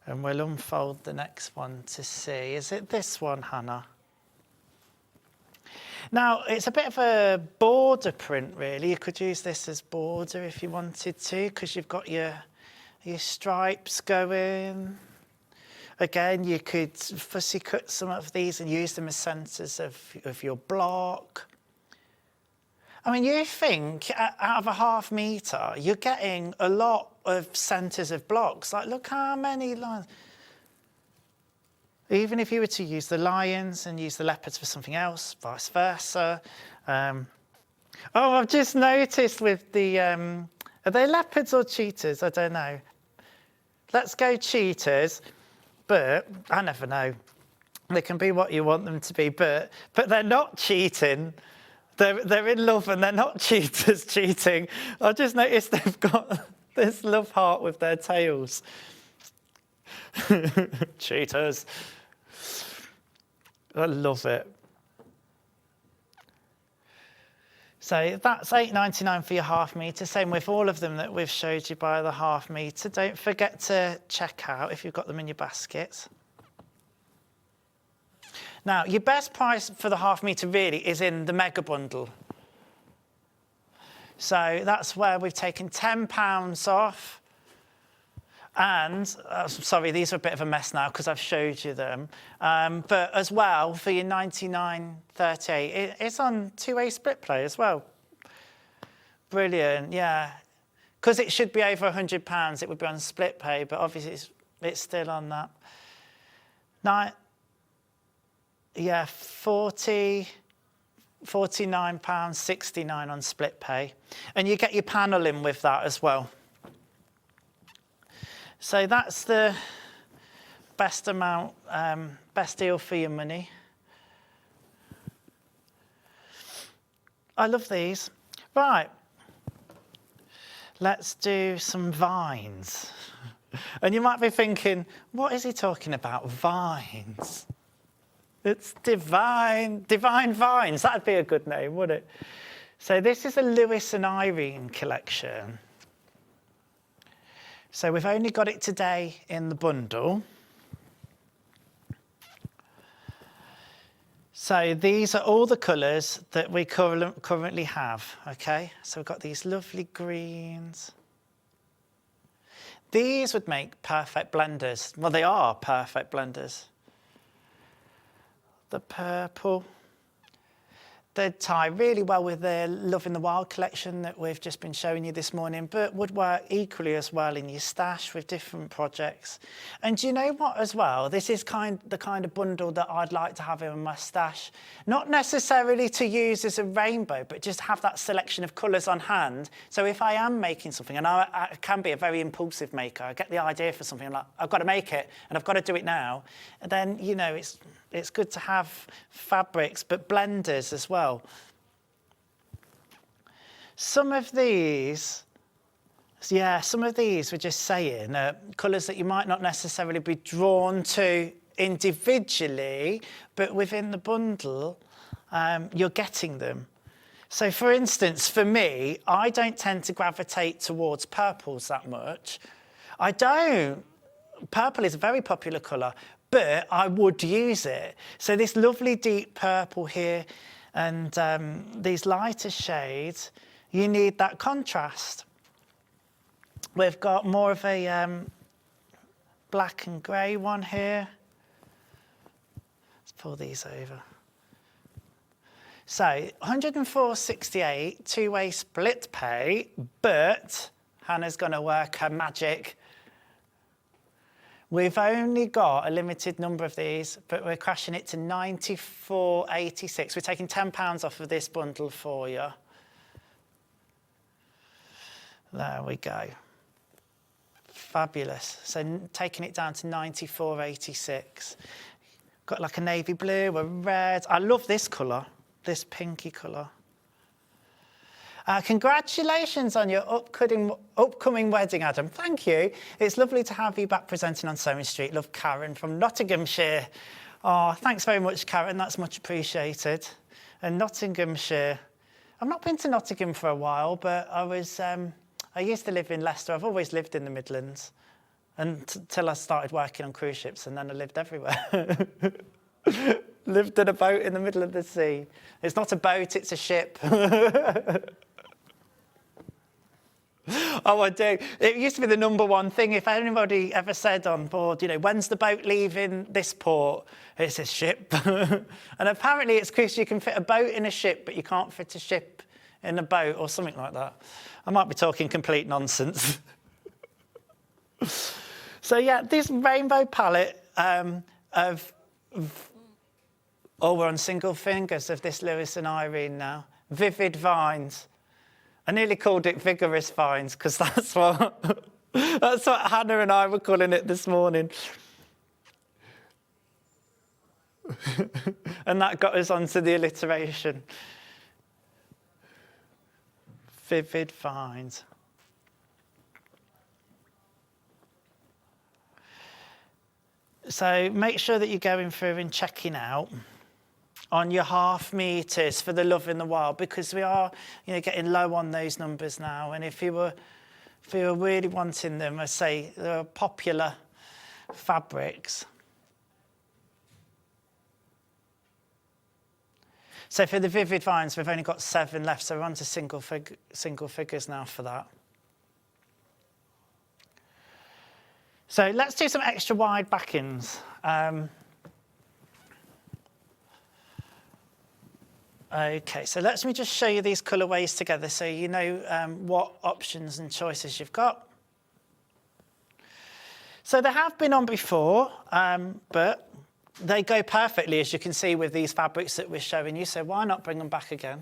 And we'll unfold the next one to see. Is it this one, Hannah? Now, it's a bit of a border print, really. You could use this as border if you wanted to, because you've got your stripes going. Again, you could fussy cut some of these and use them as centres of your block. I mean, you think out of a ½ metre, you're getting a lot of centres of blocks. Like, look how many lines. Even if you were to use the lions and use the leopards for something else, vice versa. Oh, I've just noticed with the, are they leopards or cheetahs? I don't know. Let's go cheetahs, but I never know. They can be what you want them to be, but they're not cheating. They're in love and they're not cheaters cheating. I just noticed they've got this love heart with their tails. Cheaters. I love it. So that's £8.99 for your ½ metre. Same with all of them that we've showed you by the ½ metre. Don't forget to check out if you've got them in your baskets. Now, your best price for the ½ metre really is in the mega bundle. So that's where we've taken £10 off. And, sorry, these are a bit of a mess now because I've showed you them. But as well, for your £99.38, it's on 2-way split play as well. Brilliant, yeah. Because it should be over £100, it would be on split pay, but obviously it's still on that. Yeah, £49.69 on split pay. And you get your panel in with that as well. So that's the best amount, best deal for your money. I love these. Right, let's do some vines. And you might be thinking, what is he talking about, vines? It's divine vines. That'd be a good name, wouldn't it? So this is a Lewis and Irene collection. So we've only got it today in the bundle. So these are all the colours that we currently have, okay? So we've got these lovely greens. These would make perfect blenders. Well, they are perfect blenders. The purple. They'd tie really well with the Love in the Wild collection that we've just been showing you this morning, but would work equally as well in your stash with different projects. And do you know what as well? This is the kind of bundle that I'd like to have in my stash. Not necessarily to use as a rainbow, but just have that selection of colours on hand. So if I am making something, and I can be a very impulsive maker, I get the idea for something, I'm like, I've got to make it, and I've got to do it now. And then, you know, it's good to have fabrics, but blenders as well. Some of these we're just saying, colours that you might not necessarily be drawn to individually, but within the bundle, you're getting them. So for instance, for me, I don't tend to gravitate towards purples that much. I don't. Purple is a very popular colour, but I would use it. So this lovely deep purple here and these lighter shades, you need that contrast. We've got more of a black and grey one here. Let's pull these over. So 104.68, two-way split pay, but Hannah's going to work her magic. We've only got a limited number of these, but we're crashing it to 94.86. We're taking £10 off of this bundle for you. There we go. Fabulous. So taking it down to 94.86. Got like a navy blue, a red. I love this colour, this pinky colour. Congratulations on your upcoming wedding, Adam. Thank you. It's lovely to have you back presenting on SewingStreet. Love, Karen from Nottinghamshire. Oh, thanks very much, Karen. That's much appreciated. And Nottinghamshire. I've not been to Nottingham for a while, but I used to live in Leicester. I've always lived in the Midlands until I started working on cruise ships, and then I lived everywhere. Lived in a boat in the middle of the sea. It's not a boat, it's a ship. Oh, I do. It used to be the number one thing. If anybody ever said on board, you know, when's the boat leaving this port? It's a ship. And apparently it's because you can fit a boat in a ship, but you can't fit a ship in a boat or something like that. I might be talking complete nonsense. So yeah, this rainbow palette of we're on single fingers of this Lewis and Irene now. Vivid Vines. I nearly called it Vigorous Vines because that's what Hannah and I were calling it this morning. And that got us onto the alliteration. Vivid Vines. So make sure that you're going through and checking out on your half meters for the Love in the Wild, because we are, you know, getting low on those numbers now. And if you were really wanting them, I say they're popular fabrics. So for the Vivid Vines, we've only got 7 left, so we're on to single figures now for that. So let's do some extra wide backings. Okay, so let me just show you these colourways together so you know what options and choices you've got. So they have been on before, but they go perfectly, as you can see, with these fabrics that we're showing you, so why not bring them back again?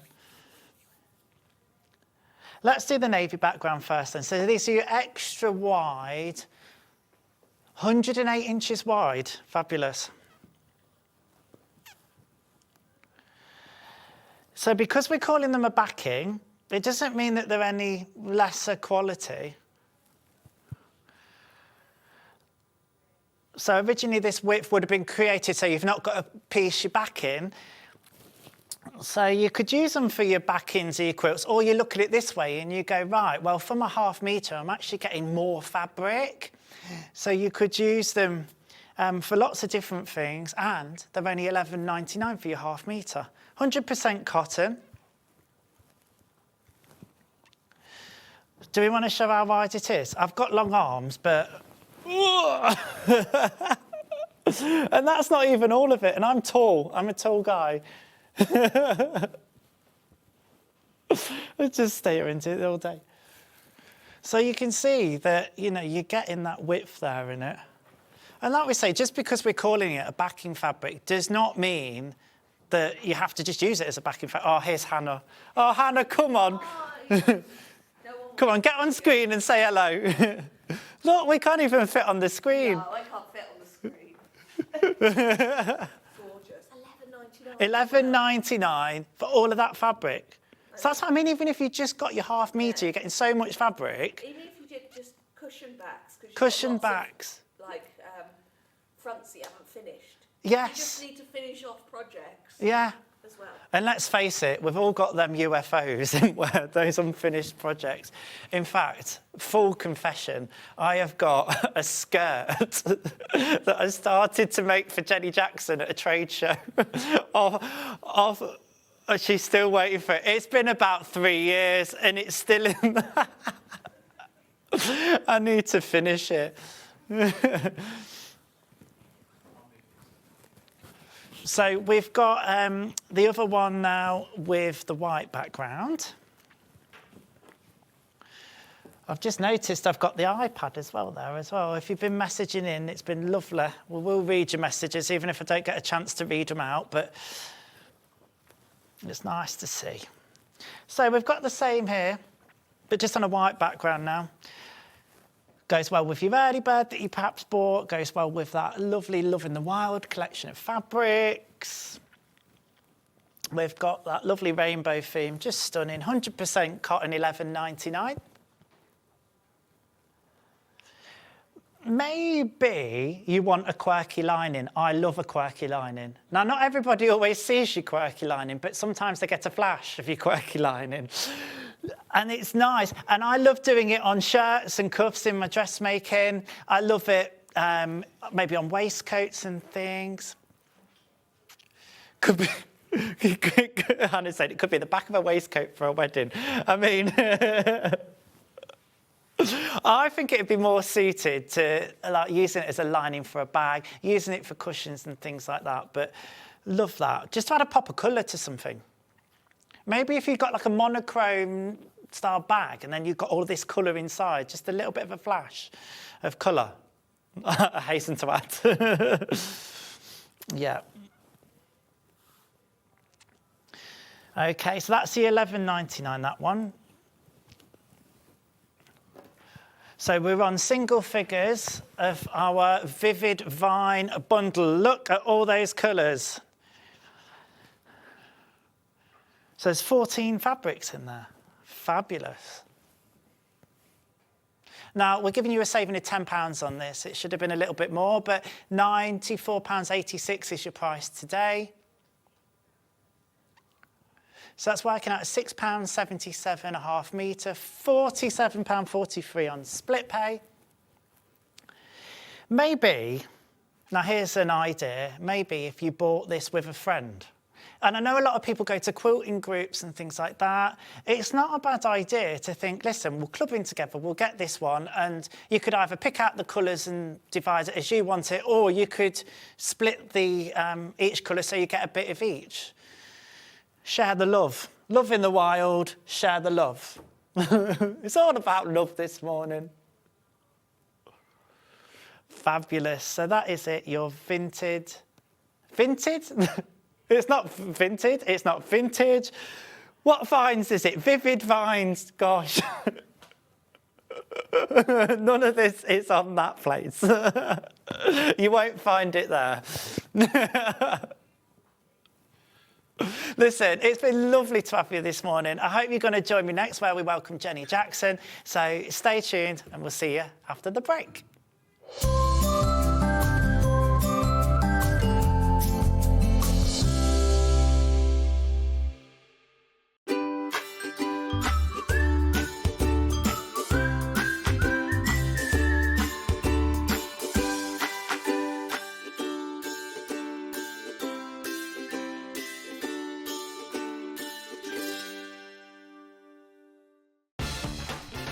Let's do the navy background first then. So these are your extra wide, 108 inches wide, fabulous. So because we're calling them a backing, it doesn't mean that they're any lesser quality. So originally this width would have been created so you've not got a piece you're backing. So you could use them for your backings or your quilts, or you look at it this way and you go, right, well, for my half metre, I'm actually getting more fabric. So you could use them for lots of different things, and they're only £11.99 for your half metre. 100% cotton. Do we want to show how wide it is? I've got long arms, but... And that's not even all of it, and I'm tall. I'm a tall guy. I just stare into it all day. So you can see that, you know, you're getting that width there in it. And like we say, just because we're calling it a backing fabric does not mean that you have to just use it as a backing fabric. Oh, here's Hannah. Oh, Hannah, come on. Come on, get on screen and say hello. Look, we can't even fit on the screen. No, I can't fit on the screen. Gorgeous. £11.99 for all of that fabric. So that's what I mean, even if you just got your half metre, you're getting so much fabric. Even if you did just cushion backs. Cushion backs. Like fronts that you haven't finished. Yes. You just need to finish off projects. Yeah. As well. And let's face it, we've all got them UFOs, haven't we? Those unfinished projects. In fact, full confession, I have got a skirt that I started to make for Jenny Jackson at a trade show. She's still waiting for it. It's been about 3 years and it's still in there. I need to finish it. So we've got the other one now with the white background. I've just noticed I've got the iPad as well there as well. If you've been messaging in, it's been lovely. We'll read your messages, even if I don't get a chance to read them out, but it's nice to see. So we've got the same here, but just on a white background now. Goes well with your early bird that you perhaps bought, goes well with that lovely Love in the Wild collection of fabrics. We've got that lovely rainbow theme, just stunning, 100% cotton, $11.99. Maybe you want a quirky lining. I love a quirky lining. Now, not everybody always sees your quirky lining, but sometimes they get a flash of your quirky lining. And it's nice. And I love doing it on shirts and cuffs in my dressmaking. I love it maybe on waistcoats and things. Could be, Hannah said it could be the back of a waistcoat for a wedding. I mean, I think it would be more suited to like using it as a lining for a bag, using it for cushions and things like that. But love that. Just to add a pop of colour to something. Maybe if you've got like a monochrome style bag and then you've got all this colour inside, just a little bit of a flash of colour. I hasten to add. Yeah. Okay, so that's the $11.99, that one. So we're on single figures of our Vivid Vine bundle. Look at all those colours. So there's 14 fabrics in there. Fabulous. Now, we're giving you a saving of £10 on this. It should have been a little bit more, but £94.86 is your price today. So that's working out at £6.77 a half metre, £47.43 on split pay. Maybe, now here's an idea, maybe if you bought this with a friend. And I know a lot of people go to quilting groups and things like that. It's not a bad idea to think, listen, we'll club in together, we'll get this one, and you could either pick out the colours and divide it as you want it, or you could split the each colour so you get a bit of each. Share the love. Love in the wild, share the love. It's all about love this morning. Fabulous. So that is it, your vintage. Vintage? It's not vintage, it's not vintage. What vines is it? Vivid Vines, gosh. None of this is on that place. You won't find it there. Listen, it's been lovely to have you this morning. I hope you're going to join me next where we welcome Jenny Jackson. So stay tuned and we'll see you after the break.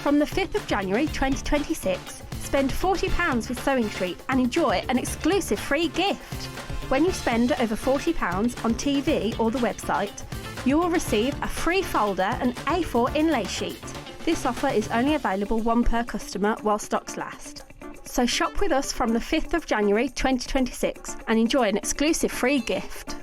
From the 5th of January 2026, spend £40 with SewingStreet and enjoy an exclusive free gift. When you spend over £40 on TV or the website, you will receive a free folder and A4 inlay sheet. This offer is only available one per customer while stocks last. So shop with us from the 5th of January 2026 and enjoy an exclusive free gift.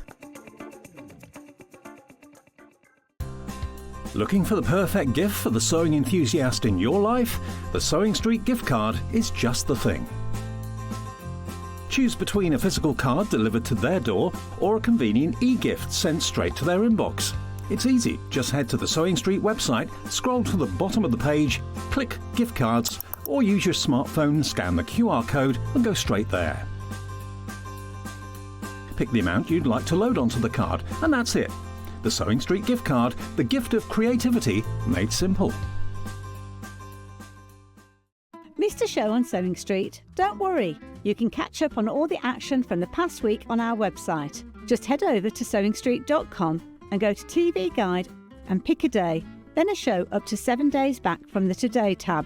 Looking for the perfect gift for the sewing enthusiast in your life? The SewingStreet gift card is just the thing. Choose between a physical card delivered to their door or a convenient e-gift sent straight to their inbox. It's easy. Just head to the SewingStreet website, scroll to the bottom of the page, click Gift Cards, or use your smartphone, scan the QR code and go straight there. Pick the amount you'd like to load onto the card, and that's it. The SewingStreet gift card, the gift of creativity made simple. Missed a show on SewingStreet? Don't worry, you can catch up on all the action from the past week on our website. Just head over to SewingStreet.com and go to TV Guide and pick a day, then a show up to 7 days back from the Today tab.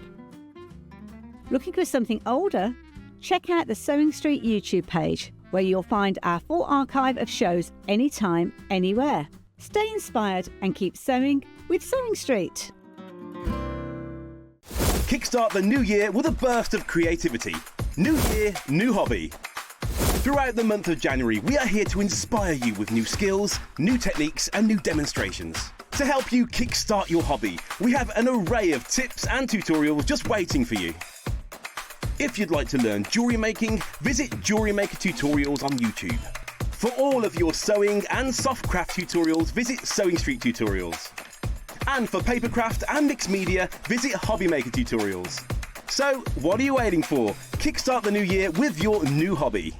Looking for something older? Check out the SewingStreet YouTube page. where you'll find our full archive of shows anytime, anywhere. Stay inspired and keep sewing with Sewing Street. Kickstart the new year with a burst of creativity. New year, new hobby. Throughout the month of January, we are here to inspire you with new skills, new techniques and new demonstrations. To help you kickstart your hobby, we have an array of tips and tutorials just waiting for you. If you'd like to learn jewellery making, visit Jewellery Maker Tutorials on YouTube. For all of your sewing and soft craft tutorials, visit SewingStreet Tutorials. And for papercraft and mixed media, visit Hobby Maker Tutorials. So, what are you waiting for? Kickstart the new year with your new hobby.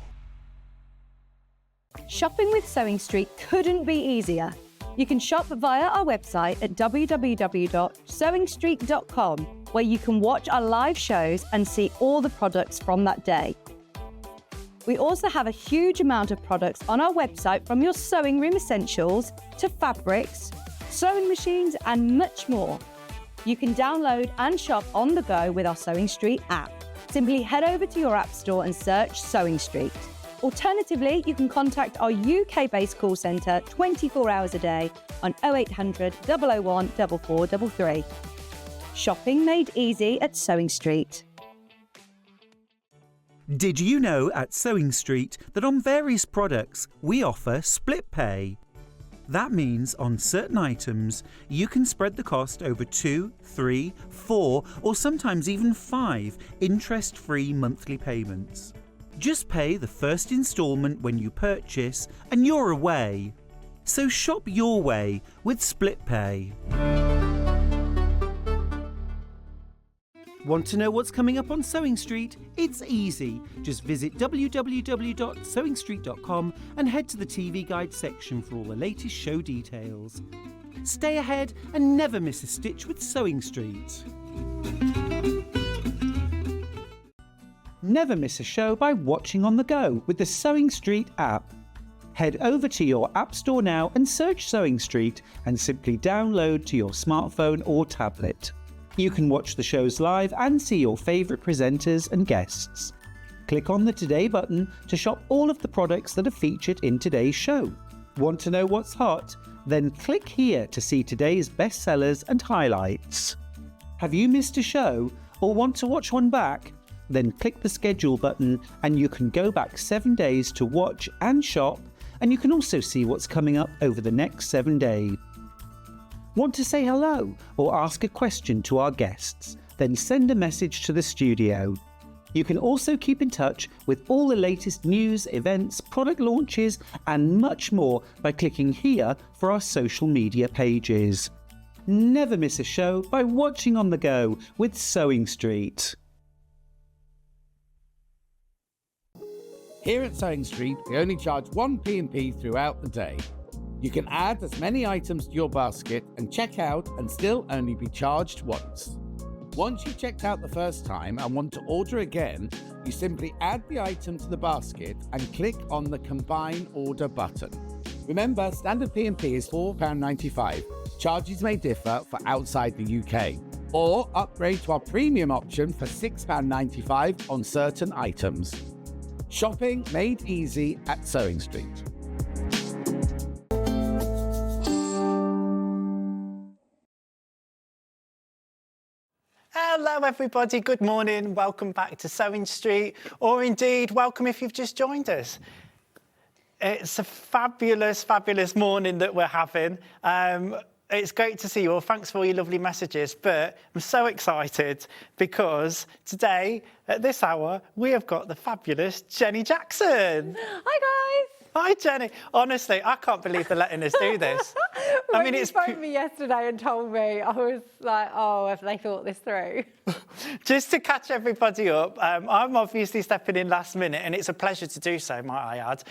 Shopping with Sewing Street couldn't be easier. You can shop via our website at www.sewingstreet.com, where you can watch our live shows and see all the products from that day. We also have a huge amount of products on our website, from your sewing room essentials to fabrics, sewing machines and much more. You can download and shop on the go with our Sewing Street app. Simply head over to your app store and search Sewing Street. Alternatively, you can contact our UK-based call centre 24 hours a day on 0800 001 4433. Shopping made easy at Sewing Street. Did you know at Sewing Street that on various products we offer split pay? That means on certain items you can spread the cost over 2, 3, 4 or sometimes even 5 interest-free monthly payments. Just pay the first instalment when you purchase and you're away. So shop your way with split pay. Want to know what's coming up on Sewing Street? It's easy. Just visit www.sewingstreet.com and head to the TV Guide section for all the latest show details. Stay ahead and never miss a stitch with Sewing Street. Never miss a show by watching on the go with the Sewing Street app. Head over to your app store now and search Sewing Street and simply download to your smartphone or tablet. You can watch the shows live and see your favourite presenters and guests. Click on the Today button to shop all of the products that are featured in today's show. Want to know what's hot? Then click here to see today's bestsellers and highlights. Have you missed a show or want to watch one back? Then click the schedule button and you can go back 7 days to watch and shop, and you can also see what's coming up over the next 7 days. Want to say hello or ask a question to our guests? Then send a message to the studio. You can also keep in touch with all the latest news, events, product launches and much more by clicking here for our social media pages. Never miss a show by watching on the go with Sewing Street. Here at Sewing Street, we only charge one P&P throughout the day. You can add as many items to your basket and check out and still only be charged once. Once you've checked out the first time and want to order again, you simply add the item to the basket and click on the Combine Order button. Remember, standard P&P is £4.95. Charges may differ for outside the UK. Or upgrade to our premium option for £6.95 on certain items. Shopping made easy at Sewing Street. Hello everybody, good morning, welcome back to Sewing Street, or indeed welcome if you've just joined us. It's a fabulous, fabulous morning that we're having. It's great to see you all, thanks for all your lovely messages, but I'm so excited because today at this hour we have got the fabulous Jenny Jackson. Hi guys. Hi Jenny. Honestly, I can't believe they're letting us do this. When you phoned me yesterday and told me, I was like, oh, have they thought this through? Just to catch everybody up, I'm obviously stepping in last minute and it's a pleasure to do so, might I add.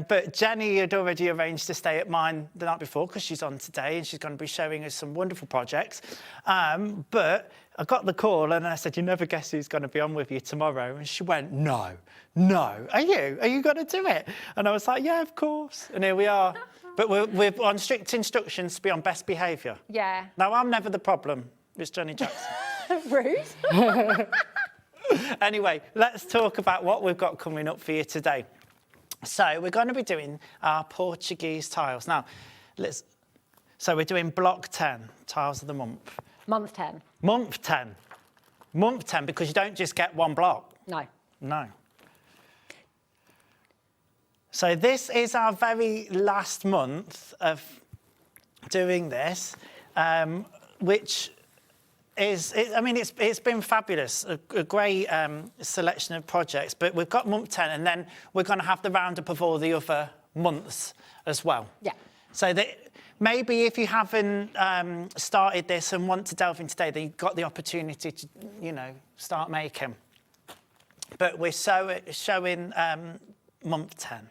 But Jenny had already arranged to stay at mine the night before because she's on today and she's going to be showing us some wonderful projects. But I got the call and I said, you never guess who's going to be on with you tomorrow. And she went, no, are you going to do it? And I was like, yeah, of course. And here we are. But we're on strict instructions to be on best behaviour. Yeah. Now, I'm never the problem. It's Jenny Jackson. Rude. Anyway, let's talk about what we've got coming up for you today. So we're going to be doing our Portuguese tiles. Now, so we're doing block 10, tiles of the month. Month 10. Month 10. Month 10, because you don't just get one block. No. No. So this is our very last month of doing this, which is, it's been fabulous, a great selection of projects, but we've got month 10 and then we're going to have the roundup of all the other months as well. Yeah. So that maybe if you haven't started this and want to delve in today, then you've got the opportunity to, start making. But we're showing month 10.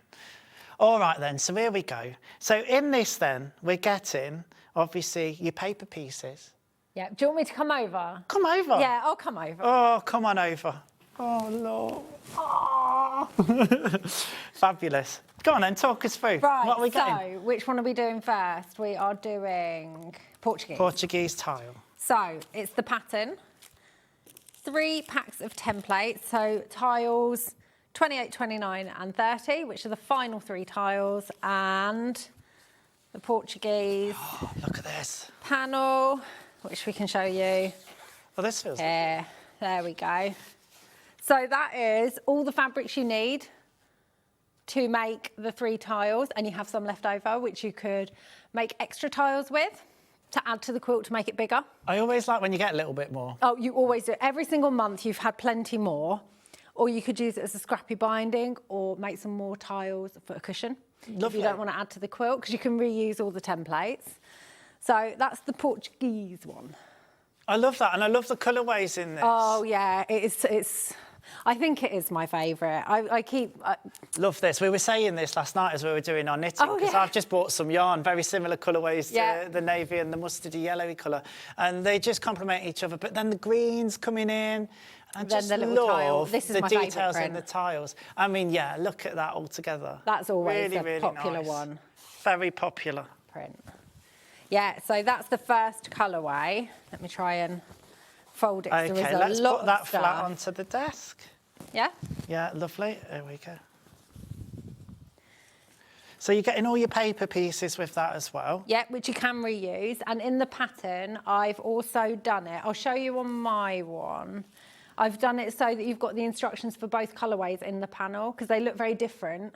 All right then, so here we go. So in this then, we're getting, obviously, your paper pieces. Yeah, do you want me to come over? Come over. Yeah, I'll come over. Oh, come on over. Oh, Lord. Oh. Fabulous. Go on then, talk us through. Right, what are we getting? So which one are we doing first? We are doing Portuguese. Portuguese tile. So it's the pattern, 3 packs of templates, so tiles 28, 29 and 30, which are the final 3 tiles, and the Portuguese look at this. Panel, which we can show you. Oh, this feels there we go. So that is all the fabrics you need to make the 3 tiles, and you have some left over, which you could make extra tiles with to add to the quilt to make it bigger. I always like when you get a little bit more. Oh, you always do. Every single month you've had plenty more, or you could use it as a scrappy binding or make some more tiles for a cushion. Lovely. If you don't want to add to the quilt, because you can reuse all the templates. So that's the Portuguese one. I love that, and I love the colourways in this. Oh yeah, it's. I think it is my favourite. I love this. We were saying this last night as we were doing our knitting, because I've just bought some yarn, very similar colourways to the navy and the mustardy yellowy colour, and they just complement each other. But then the greens coming in, and then just the little love tile. This is the my details favourite in the tiles. I mean, yeah, look at that all together. That's always really, a really popular nice. one. Very popular. Print. Yeah, so that's the first colourway. Let me try and fold it. Okay, there is let's a lot put that of flat stuff. onto the desk. Yeah? Yeah, lovely. There we go. So you're getting all your paper pieces with that as well? Yeah, which you can reuse. And in the pattern, I've also done it. I'll show you on my one. I've done it so that you've got the instructions for both colourways in the panel, because they look very different.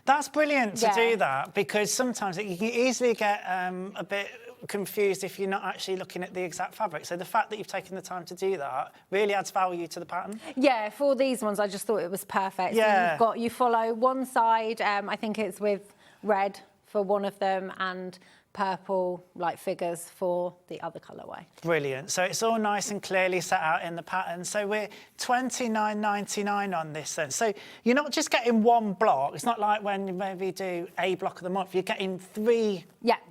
That's brilliant to do that, because sometimes you can easily get a bit confused if you're not actually looking at the exact fabric. So the fact that you've taken the time to do that really adds value to the pattern. Yeah, for these ones, I just thought it was perfect. Yeah. So you follow one side, I think it's with red for one of them and purple like figures for the other colourway. Brilliant. So it's all nice and clearly set out in the pattern. So we're $29.99 on this then. So you're not just getting one block. It's not like when you maybe do a block of the month. You're getting 3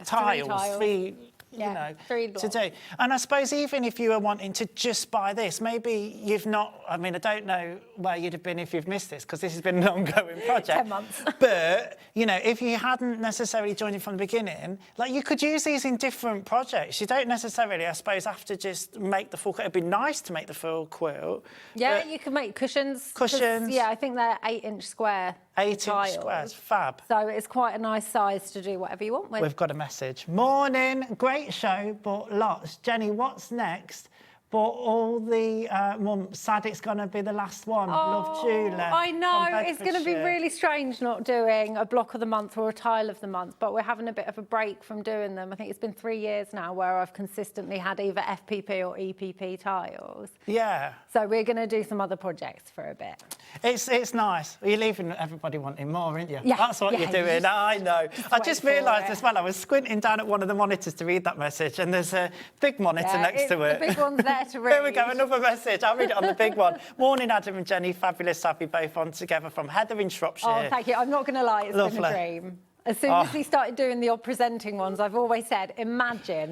tiles, three to do. And I suppose even if you were wanting to just buy this, maybe you've not, I mean, I don't know where you'd have been if you've missed this, because this has been an ongoing project. 10 months. But, if you hadn't necessarily joined in from the beginning, like you could use these in different projects. You don't necessarily, I suppose, have to just make the full quilt. It'd be nice to make the full quilt. Yeah, you can make cushions. Cushions. Yeah, I think they're 8-inch square. 8-inch squares, fab. So it's quite a nice size to do whatever you want with. We've got a message. Morning, great show, but lots. Jenny, what's next? But all the months, sad it's going to be the last one. Love, Julia. I know, it's going to be really strange not doing a block of the month or a tile of the month, but we're having a bit of a break from doing them. I think it's been 3 years now where I've consistently had either FPP or EPP tiles. Yeah. So we're going to do some other projects for a bit. It's nice. You're leaving everybody wanting more, aren't you? Yeah. That's what you're doing. I know. I just realised as well, I was squinting down at one of the monitors to read that message, and there's a big monitor next to it. The big one's there to read. There we go, another message. I'll read it on the big one. Morning, Adam and Jenny. Fabulous to have you both on together from Heather in Shropshire. Oh, thank you. I'm not going to lie, it's been a dream. As soon as he started doing the odd presenting ones, I've always said,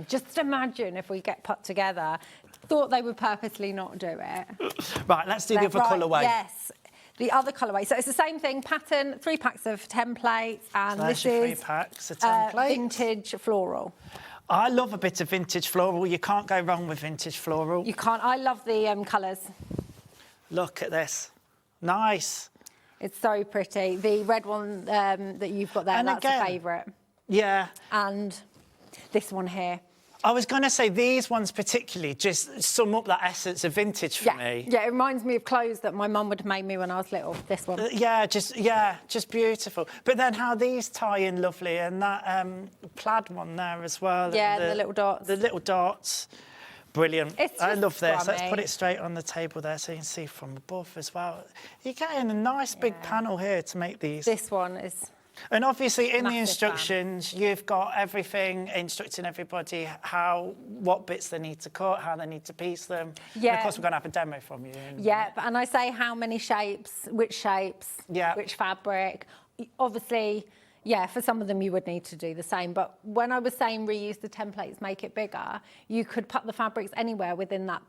just imagine if we get put together. Thought they would purposely not do it. Right, let's do the other colourway. Yes, the other colourway. So it's the same thing, pattern, 3 packs of templates, and so this 3 is packs of templates. Vintage floral. I love a bit of vintage floral. You can't go wrong with vintage floral. You can't. I love the colours. Look at this. Nice. It's so pretty. The red one that you've got there, And that's again- a favourite. Yeah. And this one here. I was going to say these ones particularly just sum up that essence of vintage for me. Yeah, it reminds me of clothes that my mum would have made me when I was little, this one. Just beautiful. But then how these tie in lovely, and that plaid one there as well. Yeah, and the little dots. The little dots. Brilliant. It's I just love this. scrummy. Let's put it straight on the table there so you can see from above as well. You're getting a nice big panel here to make these. This one is... And obviously in the Massive instructions, you've got everything instructing everybody what bits they need to cut, how they need to piece them. Yeah. And of course, we're going to have a demo from you. Yeah, and I say how many shapes, which fabric. Obviously, yeah, for some of them you would need to do the same. But when I was saying reuse the templates, make it bigger, you could put the fabrics anywhere within that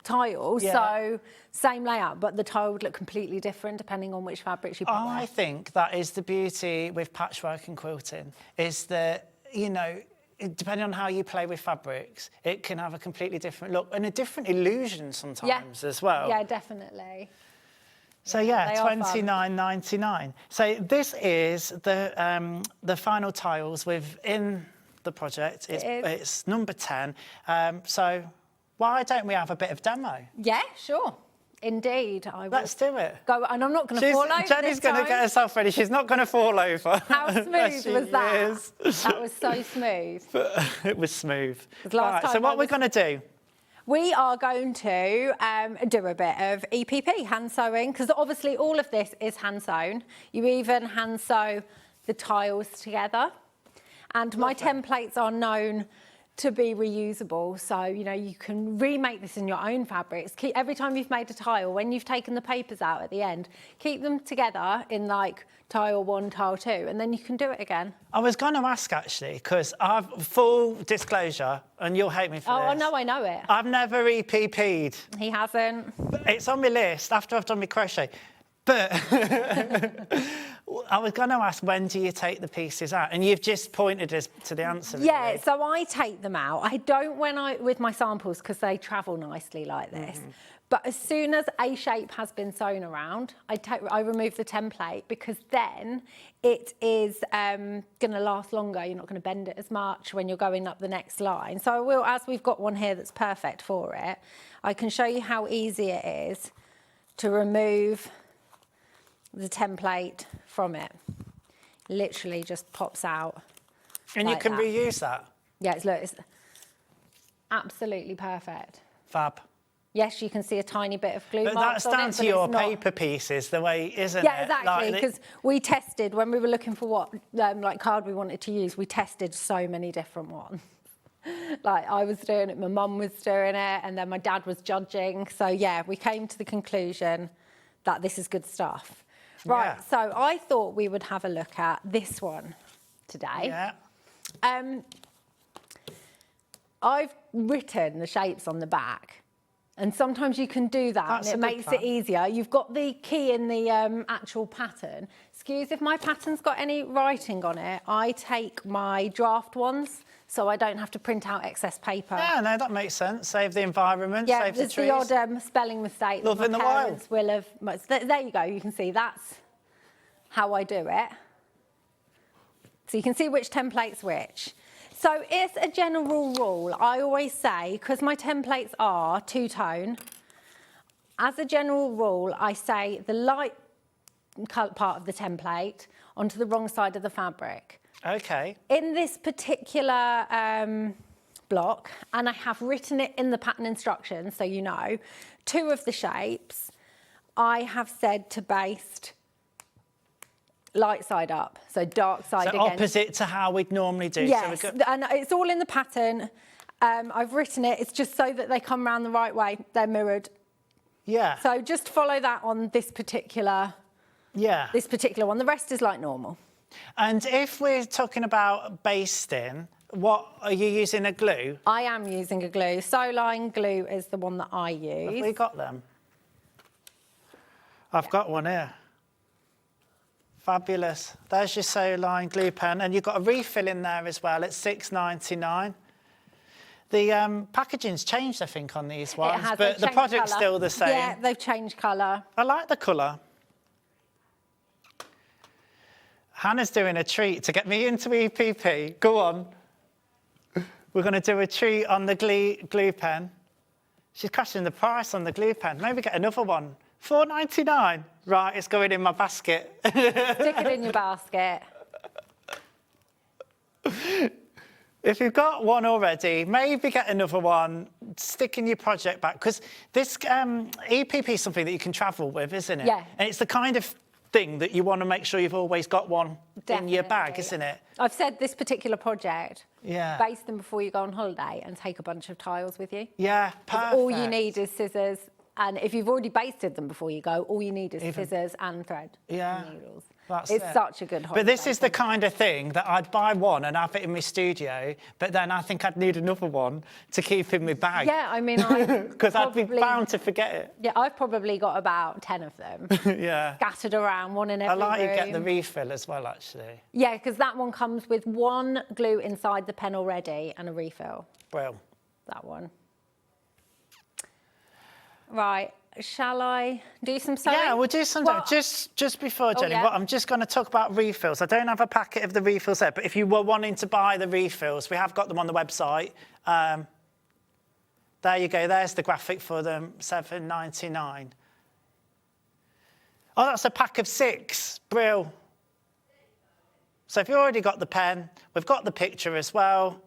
tile. Yeah. So same layout, but the tile would look completely different depending on which fabrics you put I there. think that is the beauty with patchwork and quilting, is that, you know, depending on how you play with fabrics, it can have a completely different look and a different illusion sometimes as well. Yeah, definitely. So they yeah, are fun. $29.99. So this is the final tiles within the project. It's number 10. So why don't we have a bit of demo? Yeah, sure. Indeed, I will. Let's do it. Go, and I'm not going to fall over. Jenny's going to get herself ready. She's not going to fall over. How smooth was that? Is. That was so smooth. It was smooth. Last time so what we're going to do? We are going to do a bit of EPP, hand sewing, because obviously all of this is hand sewn. You even hand sew the tiles together. And my templates are known to be reusable, so you know you can remake this in your own fabrics. Every time you've made a tile, when you've taken the papers out at the end, keep them together in like tile 1, tile 2, and then you can do it again. I was going to ask actually, because I've full disclosure, and you'll hate me for this. Oh no, I know it. I've never EPP'd. He hasn't. It's on my list after I've done my crochet. But I was going to ask, when do you take the pieces out? And you've just pointed us to the answer. Yeah, really. so I take them out. I don't with my samples because they travel nicely like this. But as soon as a shape has been sewn around, I remove the template, because then it is going to last longer. You're not going to bend it as much when you're going up the next line. So I will, as we've got one here that's perfect for it, I can show you how easy it is to remove the template from it. Literally just pops out. And like you can that. reuse that? Yeah, it's absolutely perfect. Fab. Yes, you can see a tiny bit of glue But marks that's on down it, to but your it's not. paper pieces, the way, isn't it? Yeah, exactly, Like, because we tested, when we were looking for what like card we wanted to use, we tested so many different ones. Like I was doing it, my mum was doing it, and then my dad was judging. So yeah, we came to the conclusion that this is good stuff. Right, Yeah. so I thought we would have a look at this one today. Yeah. I've written the shapes on the back, and sometimes you can do that That's and a it good makes plan. it easier. You've got the key in the actual pattern. Excuse if my pattern's got any writing on it. I take my draft ones so I don't have to print out excess paper. Yeah, no, that makes sense. Save the environment, Yeah, save the there's trees. the odd spelling mistake that Love my in the wild. parents will have. There you go, you can see that's how I do it. So you can see which template's which. So it's a general rule. I always say, because my templates are two-tone, as a general rule, I say the light part of the template onto the wrong side of the fabric. Okay. In this particular block, and I have written it in the pattern instructions, so you know, 2 of the shapes, I have said to baste light side up, so dark side So again. opposite to how we'd normally do. Yes, So we've got... and it's all in the pattern. I've written it, it's just so that they come around the right way, they're mirrored. Yeah. So just follow that on this particular one. The rest is like normal. And if we're talking about basting, what are you using, a glue? I am using a glue. Sewline glue is the one that I use. Have we got them? I've got one here. Fabulous. There's your Sewline glue pen, and you've got a refill in there as well at $6.99. The packaging's changed, I think, on these ones, It has, but they've the changed product's colour. still the same. Yeah, they've changed colour. I like the colour. Hannah's doing a treat to get me into EPP. Go on. We're going to do a treat on the glue pen. She's crashing the price on the glue pen. Maybe get another one. $4.99. Right, it's going in my basket. Stick it in your basket. If you've got one already, maybe get another one, stick in your project bag, because this EPP is something that you can travel with, isn't it? Yeah. And it's the kind of thing that you want to make sure you've always got one in your bag, Definitely. isn't it? I've said this particular project, Yeah. base them before you go on holiday and take a bunch of tiles with you. Yeah, 'Cause perfect. all you need is scissors, and if you've already basted them before you go, all you need is scissors and thread. Yeah. And needles. That's It's it. such a good holiday. But this is the present. kind of thing that I'd buy one and have it in my studio, but then I think I'd need another one to keep in my bag. Yeah, I mean, Because I'd be bound to forget it. Yeah, I've probably got about 10 of them Yeah. scattered around, one in I every like you room. get the refill as well, actually. Yeah, because that one comes with one glue inside the pen already and a refill. Well, That one. Right, shall I do some sewing? yeah, we'll do some. Well, Just before, Jenny, yeah. well, I'm just going to talk about refills. I don't have a packet of the refills there, but if you were wanting to buy the refills, we have got them on the website. There you go. There's the graphic for them, $7.99. Oh, that's a pack of 6. Brill. So if you've already got the pen, we've got the picture as well.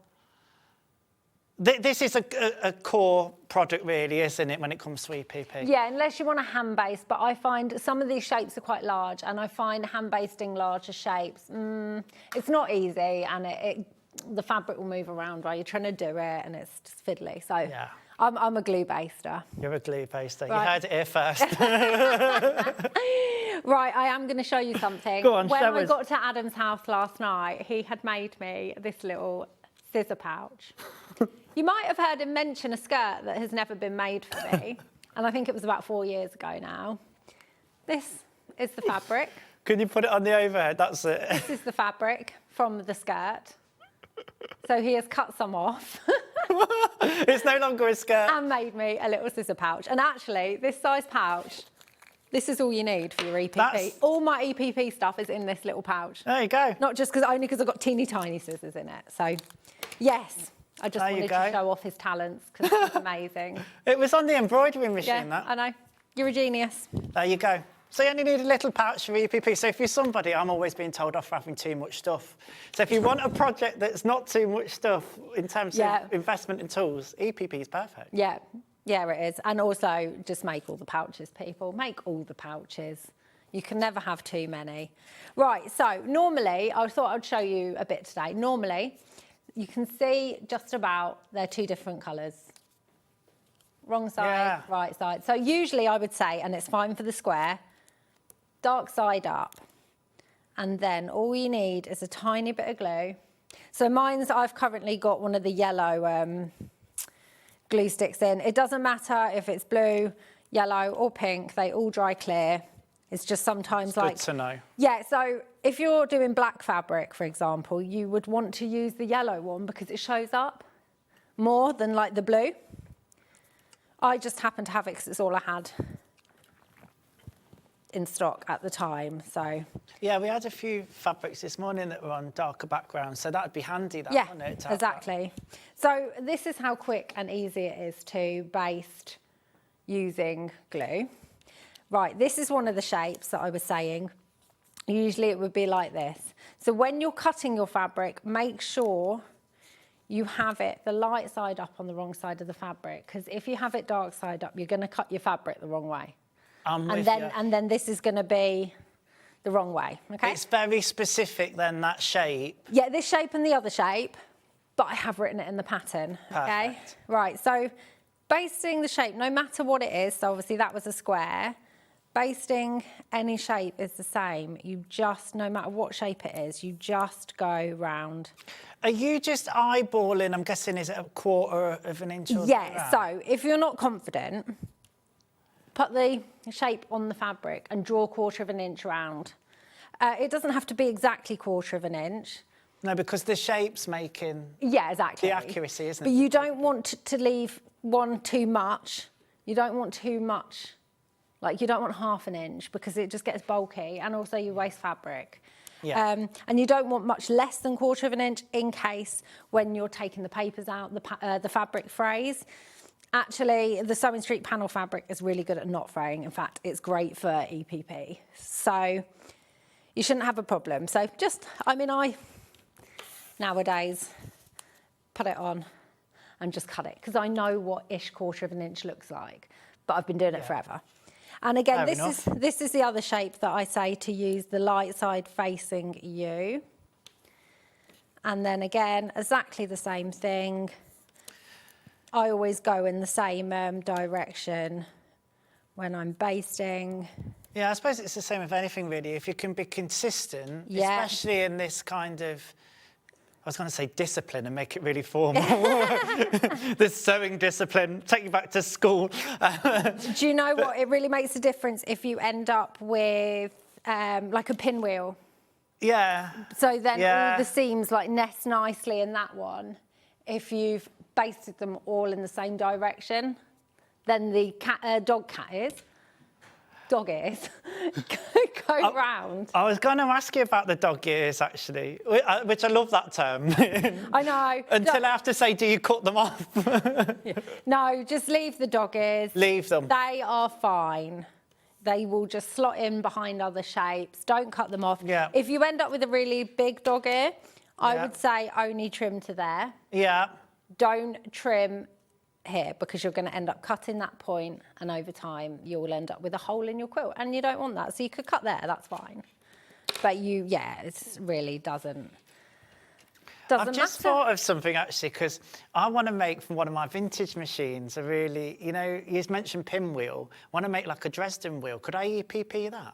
This is a core product, really, isn't it, when it comes to EPP? Yeah, unless you want a hand base, but I find some of these shapes are quite large, and I find hand basting larger shapes, it's not easy, and the fabric will move around while you're trying to do it, and it's just fiddly. So Yeah. I'm a glue baster. You're a glue baster. Right. You heard it here first. Right, I am going to show you something. Go on, when show I us. got to Adam's house last night, he had made me this little scissor pouch. You might have heard him mention a skirt that has never been made for me, and I think it was about 4 years ago now. This is the fabric. Can you put it on the overhead? That's it. This is the fabric from the skirt. So he has cut some off It's no longer a skirt. and made me a little scissor pouch. And actually, this size pouch, this is all you need for your EPP. That's- All my EPP stuff is in this little pouch. There you go. Not just only because I've got teeny tiny scissors in it. So, yes, I just There you wanted go. to show off his talents because it's amazing. It was on the embroidery machine, Yeah, that. I know. You're a genius. There you go. So you only need a little pouch for EPP. So if you're somebody, I'm always being told off for having too much stuff. So if you want a project that's not too much stuff in terms Yeah. of investment in tools, EPP is perfect. Yeah, yeah, it is. And also, just make all the pouches, people. Make all the pouches. You can never have too many. Right, so normally, I thought I'd show you a bit today. Normally, you can see just about they're 2 different colours. Wrong side, Yeah. right side. So usually I would say, and it's fine for the square, dark side up. And then all you need is a tiny bit of glue. So I've currently got one of the yellow glue sticks in. It doesn't matter if it's blue, yellow or pink, they all dry clear. It's just sometimes Good to know. Yeah, so if you're doing black fabric, for example, you would want to use the yellow one because it shows up more than like the blue. I just happened to have it because it's all I had in stock at the time, so. Yeah, we had a few fabrics this morning that were on darker backgrounds, so that'd be handy, that, Yeah, wouldn't it? to have exactly. So this is how quick and easy it is to baste using glue. Right, this is one of the shapes that I was saying. Usually it would be like this. So when you're cutting your fabric, make sure you have it the light side up on the wrong side of the fabric, because if you have it dark side up, you're going to cut your fabric the wrong way. I'm with And then this is going to be the wrong way, okay? It's very specific then, that shape. Yeah, this shape and the other shape, but I have written it in the pattern, okay? Perfect. Right, so basting the shape, no matter what it is, so obviously that was a square, basting any shape is the same. You just, no matter what shape it is, you just go round. Are you just eyeballing, I'm guessing, is it a quarter of an inch or Yeah, something? so if you're not confident, put the shape on the fabric and draw 1/4 of an inch round. It doesn't have to be exactly 1/4 of an inch. No, because the shape's making Yeah, exactly. the accuracy, isn't But it? you don't want to leave one too much. You don't want too much. Like, you don't want 1/2 an inch because it just gets bulky and also you waste fabric. Yeah. And you don't want much less than 1/4 of an inch in case when you're taking the papers out, the fabric frays. Actually, the SewingStreet panel fabric is really good at not fraying. In fact, it's great for EPP. So you shouldn't have a problem. So just, I nowadays, put it on and just cut it because I know what ish 1/4 of an inch looks like, but I've been doing it forever. And again, this is the other shape that I say to use, the light side facing you. And then again, exactly the same thing. I always go in the same direction when I'm basting. Yeah, I suppose it's the same with anything really. If you can be consistent, especially in this kind of, I was going to say discipline and make it really formal. This sewing discipline, take you back to school. Do you know what? It really makes a difference if you end up with like a pinwheel. Yeah. So then all the seams like nest nicely in that one. If you've basted them all in the same direction, then the dog ears go round. I was going to ask you about the dog ears, actually, which I love that term. I know. Until I have to say, do you cut them off? No, just leave the dog ears. Leave them. They are fine. They will just slot in behind other shapes. Don't cut them off. Yeah. If you end up with a really big dog ear, I would say only trim to there. Yeah. Don't trim here because you're going to end up cutting that point, and over time you'll end up with a hole in your quilt, and you don't want that. So you could cut there, that's fine. But it really doesn't I've just matter. thought of something actually, because I want to make from one of my vintage machines a really, you mentioned pinwheel. I want to make like a Dresden wheel. Could I EPP that?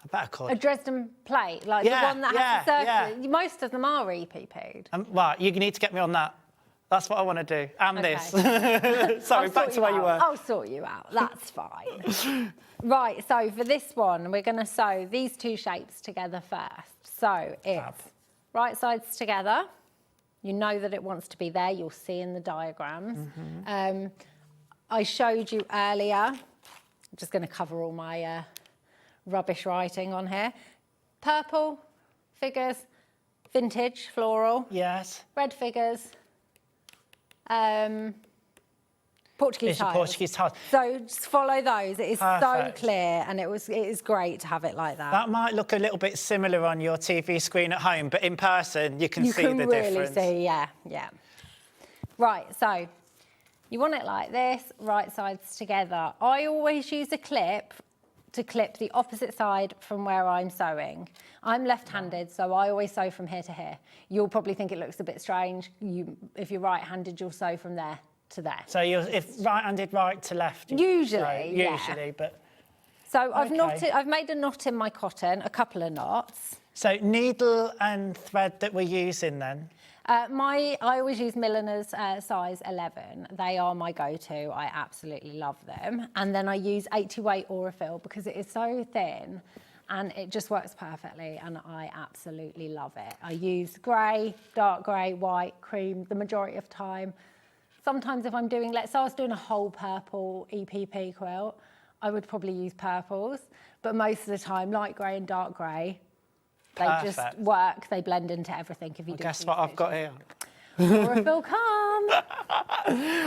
I better call a it. Dresden plate, like the one that has the circle. Yeah. Most of them are EPP'd. Right, you need to get me on that. That's what I want to do. And this. Sorry, back to where you were. I'll sort you out. That's fine. Right, so for this one, we're going to sew these two shapes together first. So it's right sides together. You know that it wants to be there. You'll see in the diagrams. Mm-hmm. I showed you earlier. I'm just going to cover all my rubbish writing on here. Purple figures, vintage floral. Yes. Red figures. Portuguese tiles. Portuguese tiles. So just follow those. It is Perfect. so clear, and it is great to have it like that. That might look a little bit similar on your TV screen at home, but in person you can see the difference. You can really see, yeah. Right, so you want it like this, right sides together. I always use a clip to clip the opposite side from where I'm sewing. I'm left-handed, so I always sew from here to here. You'll probably think it looks a bit strange. If you're right-handed, you'll sew from there to there. So if right-handed, right to left? Usually, but... So I've made a knot in my cotton, a couple of knots. So needle and thread that we're using then? I always use Milliner's size 11. They are my go-to. I absolutely love them. And then I use 80 weight Aurifil because it is so thin and it just works perfectly, and I absolutely love it. I use grey, dark grey, white, cream the majority of time. Sometimes if I'm doing, let's say I was doing a whole purple EPP quilt, I would probably use purples, but most of the time light grey and dark grey, they just work, they blend into everything if you do. Guess what I've got here? Aurifil Calm.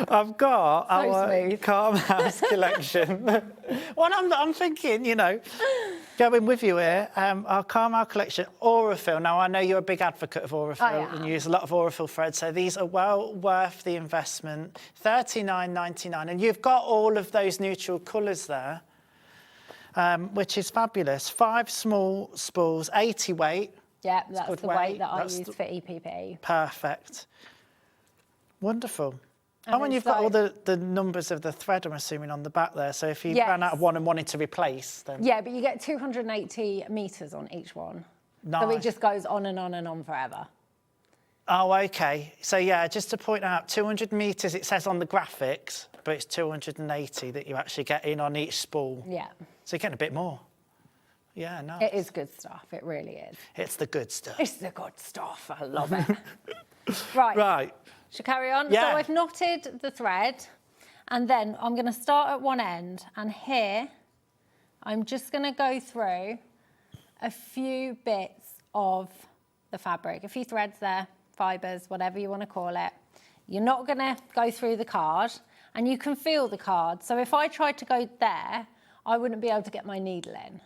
I've got our Calm House collection. Well, I'm thinking, going with you here, our Calm House collection, Aurifil. Now, I know you're a big advocate of Aurifil and you use a lot of Aurifil thread, so these are well worth the investment. $39.99, and you've got all of those neutral colours there. Which is fabulous. 5 small spools, 80 weight. Yeah, that's the weight that I use for EPP. Perfect. Wonderful. And you've got all the numbers of the thread, I'm assuming, on the back there. So if you ran out of one and wanted to replace, then... Yeah, but you get 280 metres on each one. Nice. So it just goes on and on and on forever. Oh, OK. So, yeah, just to point out, 200 metres, it says on the graphics, but it's 280 that you actually get in on each spool. Yeah. So you're getting a bit more. Yeah, nice. It is good stuff. It really is. It's the good stuff. It's the good stuff. I love it. Right. Should I carry on? Yeah. So I've knotted the thread, and then I'm going to start at one end, and here I'm just going to go through a few bits of the fabric, a few threads there, fibres, whatever you want to call it. You're not going to go through the card, and you can feel the card. So if I tried to go there, I wouldn't be able to get my needle in.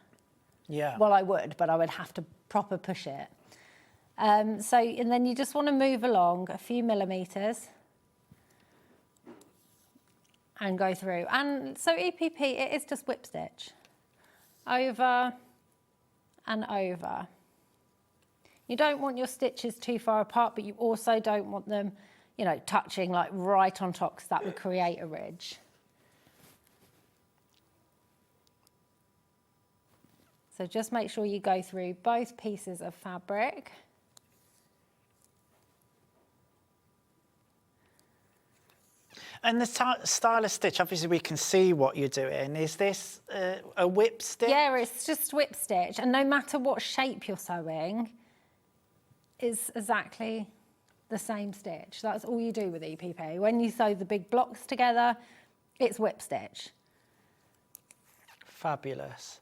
Yeah. Well, I would, but I would have to proper push it. And then you just want to move along a few millimetres and go through. And so EPP, it is just whip stitch. Over and over. You don't want your stitches too far apart, but you also don't want them, you know, touching like right on top, because that would create a ridge. So just make sure you go through both pieces of fabric. And the style of stitch, obviously we can see what you're doing. Is this a whip stitch? Yeah, it's just whip stitch. And no matter what shape you're sewing, is exactly the same stitch. That's all you do with EPP. When you sew the big blocks together, it's whip stitch. Fabulous.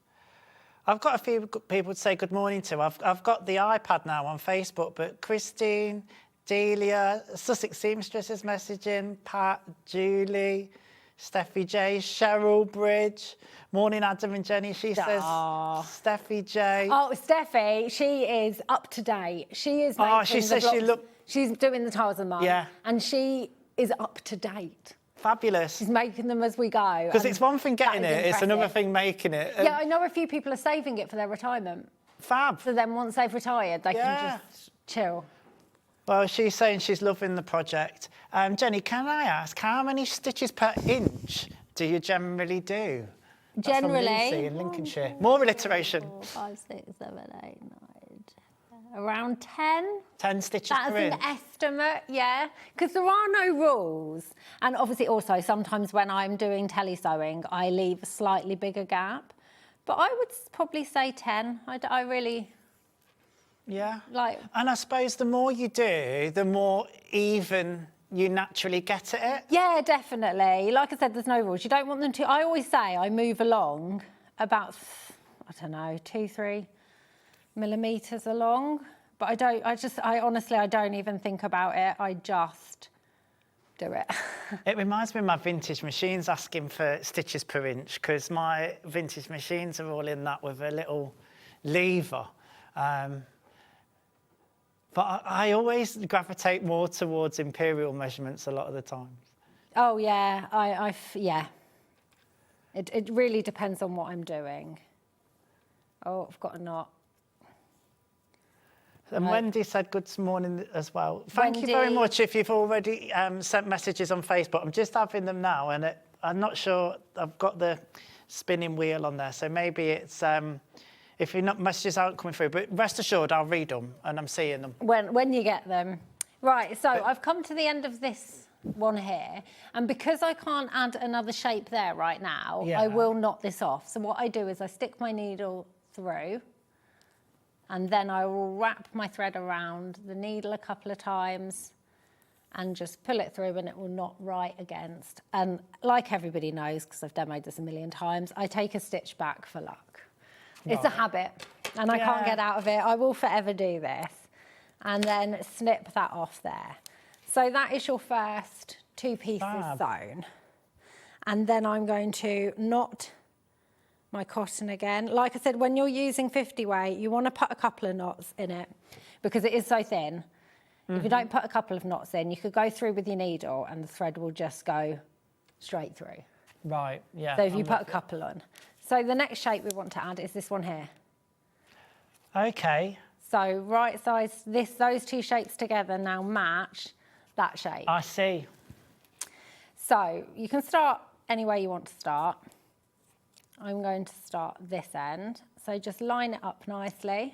I've got a few people to say good morning to. I've got the iPad now on Facebook, but Christine, Delia, Sussex Seamstress is messaging, Pat, Julie, Steffi J, Cheryl Bridge. Morning, Adam and Jenny. She says, Steffi J. Oh, Steffi, she is up to date. She is making she says she look. She's doing the tiles and mine. Yeah. And she is up to date. Fabulous. She's making them as we go. Because it's one thing getting it, it's another impressive. thing making it. Yeah, I know a few people are saving it for their retirement. Fab. So then once they've retired, they can just chill. Well, she's saying she's loving the project. Jenny, can I ask, how many stitches per inch do you generally do? That's from Generally? Lucy in Lincolnshire. More alliteration. 4, 5, 6, 7, 8, 9, 10. Around 10. 10 stitches That's per an inch. estimate, yeah. Because there are no rules. And obviously also sometimes when I'm doing tele-sewing, I leave a slightly bigger gap. But I would probably say 10. I really... Yeah. Like... And I suppose the more you do, the more even you naturally get at it. Yeah, definitely. Like I said, there's no rules. You don't want them to... I always say I move along about, I don't know, 2-3 millimetres along. But I honestly, I don't even think about it. I just do it. It reminds me of my vintage machines asking for stitches per inch, because my vintage machines are all in that with a little lever. But I always gravitate more towards imperial measurements a lot of the time. Oh, yeah. Yeah. It really depends on what I'm doing. Oh, I've got a knot. And Wendy said good morning as well. Thank you very much if you've already sent messages on Facebook. I'm just having them now, and I'm not sure I've got the spinning wheel on there, so maybe it's... if your messages aren't coming through, but rest assured, I'll read them and I'm seeing them. When you get them. Right, so I've come to the end of this one here, and because I can't add another shape there right now, I will knot this off. So what I do is I stick my needle through, and then I will wrap my thread around the needle a couple of times and just pull it through, and it will knot right against. And like everybody knows, because I've demoed this a million times, I take a stitch back for luck. It's a habit, and I can't get out of it. I will forever do this. And then snip that off there. So that is your first 2 pieces sewn. And then I'm going to knot my cotton again. Like I said, when you're using 50 weight, you want to put a couple of knots in it because it is so thin. If you don't put a couple of knots in, you could go through with your needle and the thread will just go straight through. Right, yeah. So if you put a couple on. So the next shape we want to add is this one here. Okay. So right size, those 2 shapes together now match that shape. I see. So you can start any way you want to start. I'm going to start this end. So just line it up nicely.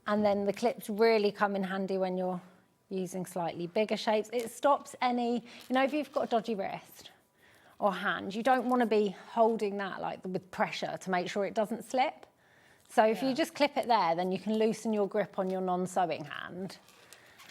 And then the clips really come in handy when you're using slightly bigger shapes. It stops any, if you've got a dodgy wrist or hand, you don't want to be holding that like with pressure to make sure it doesn't slip. So if you just clip it there, then you can loosen your grip on your non-sewing hand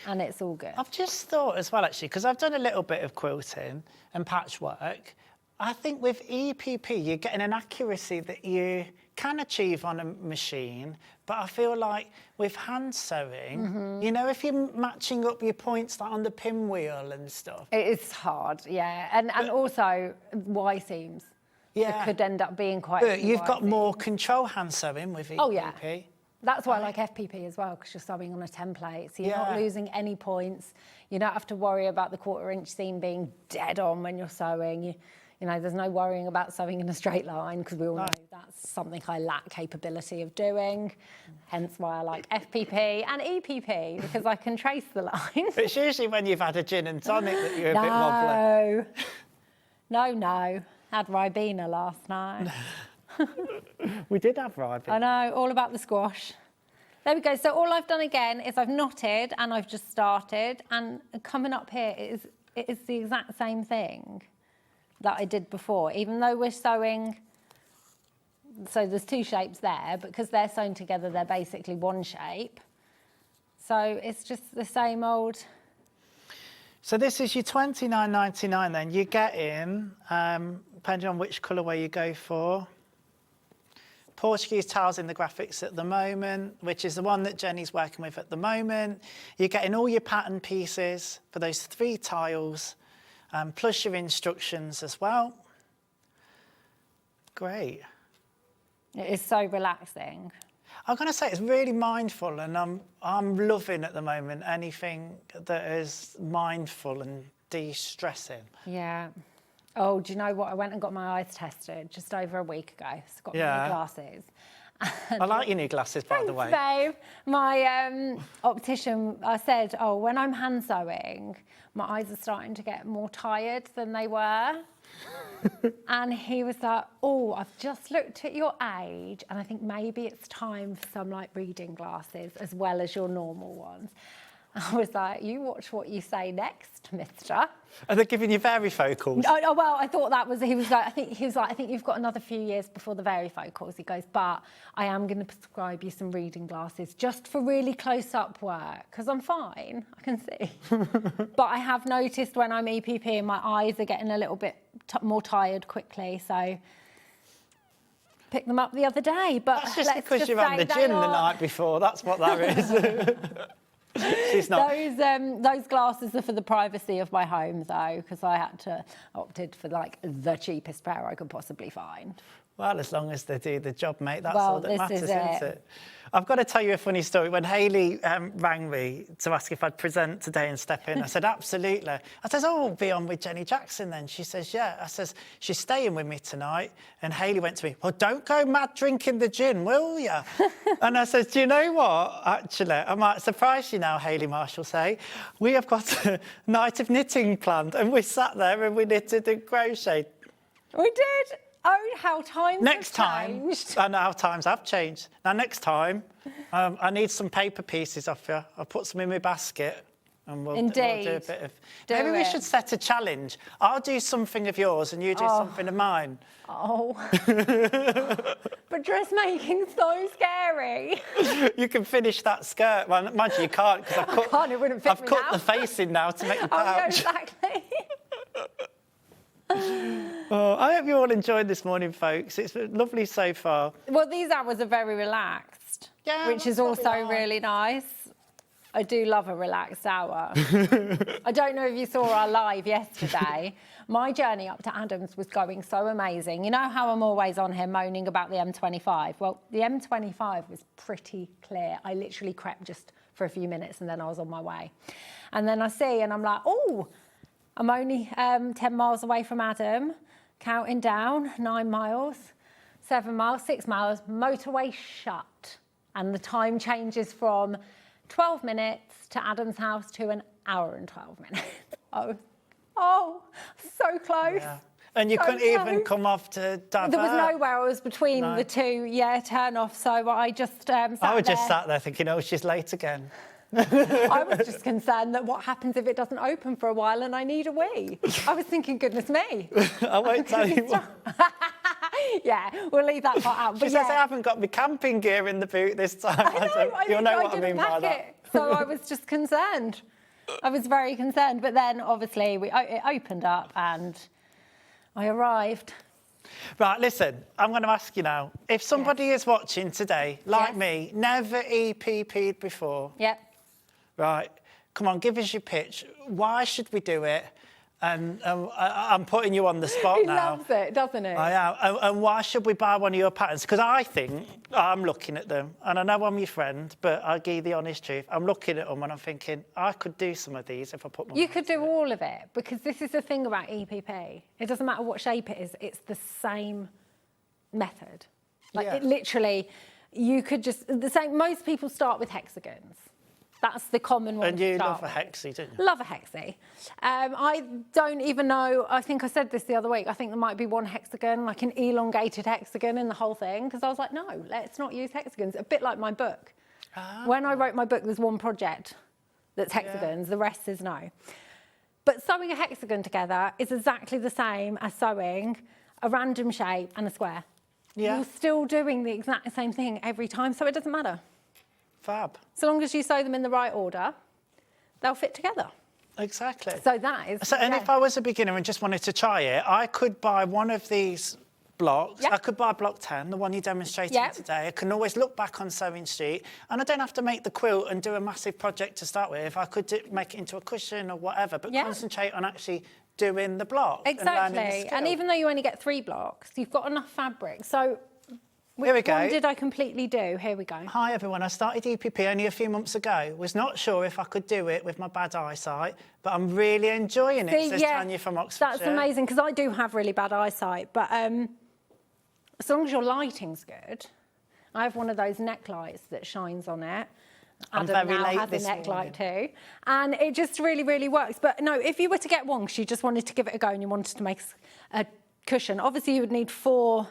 and it's all good. I've just thought as well, actually, because I've done a little bit of quilting and patchwork, I think with EPP, you're getting an accuracy that you can achieve on a machine, but I feel like with hand sewing, you know, if you're matching up your points like on the pinwheel and stuff. It is hard, yeah. And also Y seams. Yeah. It could end up being quite. But you've got more control hand sewing with EPP. Oh, yeah. That's why I like FPP as well, because you're sewing on a template, so you're not losing any points. You don't have to worry about the 1/4 inch seam being dead on when you're sewing. You know, there's no worrying about sewing in a straight line, because we all know that's something I lack capability of doing. Hence why I like FPP and EPP, because I can trace the lines. It's usually when you've had a gin and tonic that you're a bit wobbly. No. Had Ribena last night. We did have Ribena. I know, all about the squash. There we go. So all I've done again is I've knotted and I've just started, and coming up here it is the exact same thing that I did before, even though we're sewing. So there's 2 shapes there, but because they're sewn together, they're basically one shape. So it's just the same old. So this is your $29.99 then. You get in, depending on which colourway you go for. Portuguese tiles in the graphics at the moment, which is the one that Jenny's working with at the moment. You're getting all your pattern pieces for those 3 tiles, plus your instructions as well. Great. It is so relaxing. I'm going to say it's really mindful, and I'm loving at the moment anything that is mindful and de-stressing. Yeah. Oh, do you know what? I went and got my eyes tested just over a week ago. So got my new glasses. I like your new glasses, by the way. Babe, my optician said, oh, when I'm hand sewing, my eyes are starting to get more tired than they were. And he was like, oh, I've just looked at your age, and I think maybe it's time for some like reading glasses as well as your normal ones. I was like, you watch what you say next, mister. Are they giving you varifocals? Oh, well, I thought that was, I think you've got another few years before the varifocals. He goes, but I am going to prescribe you some reading glasses just for really close-up work, because I'm fine, I can see. But I have noticed when I'm EPP, my eyes are getting a little bit more tired quickly, so picked them up the other day. But that's just because you've had the gin the night before, that's what that is. She's not. Those glasses are for the privacy of my home, though, because I opted for like the cheapest pair I could possibly find. Well, as long as they do the job, mate, that's all that matters, isn't it? I've got to tell you a funny story. When Hayley rang me to ask if I'd present today and step in, I said, absolutely. I says, oh, I'll be on with Jenny Jackson then. She says, yeah. I says, she's staying with me tonight. And Hayley went to me, well, don't go mad drinking the gin, will you? And I said, do you know what? Actually, I might surprise you now, Hayley Marshall say. We have got a night of knitting planned, and we sat there and we knitted and crocheted. We did. Oh, how times have changed. I know how times have changed. Now, next time, I need some paper pieces off you. I'll put some in my basket, and we'll do a bit of... Maybe we should set a challenge. I'll do something of yours, and you do something of mine. Oh. But dressmaking's so scary. You can finish that skirt. Well, mind you can't, because it wouldn't fit I've cut the face in now to make the pouch. Oh, yeah, exactly. Oh, I hope you all enjoyed this morning, folks. It's lovely so far. Well, these hours are very relaxed, which is also really nice. I do love a relaxed hour. I don't know if you saw our live yesterday. My journey up to Adams was going so amazing. You know how I'm always on here moaning about the M25? Well, the M25 was pretty clear. I literally crept just for a few minutes and then I was on my way. And then I see and I'm like, oh, I'm only 10 miles away from Adam, counting down, 9 miles, 7 miles, 6 miles, motorway shut. And the time changes from 12 minutes to Adam's house to an hour and 12 minutes. Oh, so close. Yeah. And you couldn't even come off to divert. There was nowhere. I was between the two, turn off. So I just sat there. I was just sat there thinking, oh, she's late again. I was just concerned that what happens if it doesn't open for a while and I need a wee. I was thinking, goodness me. I won't tell you what. Yeah, we'll leave that part out. She says I haven't got my camping gear in the boot this time. You'll know what I mean by that. So I was just concerned. I was very concerned. But then, obviously, it opened up and I arrived. Right, listen, I'm going to ask you now. If somebody is watching today, like me, never EPP'd before. Yep. Right, come on, give us your pitch. Why should we do it? And I'm putting you on the spot now. He loves it, doesn't he? I am. And why should we buy one of your patterns? Because I think, I'm looking at them, and I know I'm your friend, but I'll give you the honest truth. I'm looking at them and I'm thinking, I could do some of these if I put my You could do all of it, because this is the thing about EPP. It doesn't matter what shape it is, it's the same method. Like, it literally, you could just, the same, most people start with hexagons. That's the common one. And to you start love a with. hexie, don't you? Love a hexie. I don't even know, I think I said this the other week, I think there might be one hexagon, like an elongated hexagon in the whole thing, because I was like, no, let's not use hexagons. A bit like my book. When I wrote my book, there's one project that's hexagons, the rest is no. But sewing a hexagon together is exactly the same as sewing a random shape and a square. You're still doing the exact same thing every time, so it doesn't matter. Fab. So long as you sew them in the right order, they'll fit together. Exactly. So that is... So, and if I was a beginner and just wanted to try it, I could buy one of these blocks. I could buy block 10, the one you demonstrated today. I can always look back on SewingStreet, and I don't have to make the quilt and do a massive project to start with. I could make it into a cushion or whatever, but concentrate on actually doing the block. Exactly. And even though you only get 3 blocks, you've got enough fabric. So... Here we go. What did I completely do? Here we go. Hi everyone, I started EPP only a few months ago. Was not sure if I could do it with my bad eyesight, but I'm really enjoying it, says Tanya from Oxfordshire. That's amazing, because I do have really bad eyesight, but as long as your lighting's good, I have one of those neck lights that shines on it. Adam now has a neck light too, and it just really, really works. But no, if you were to get one, because you just wanted to give it a go and you wanted to make a cushion, obviously you would need 4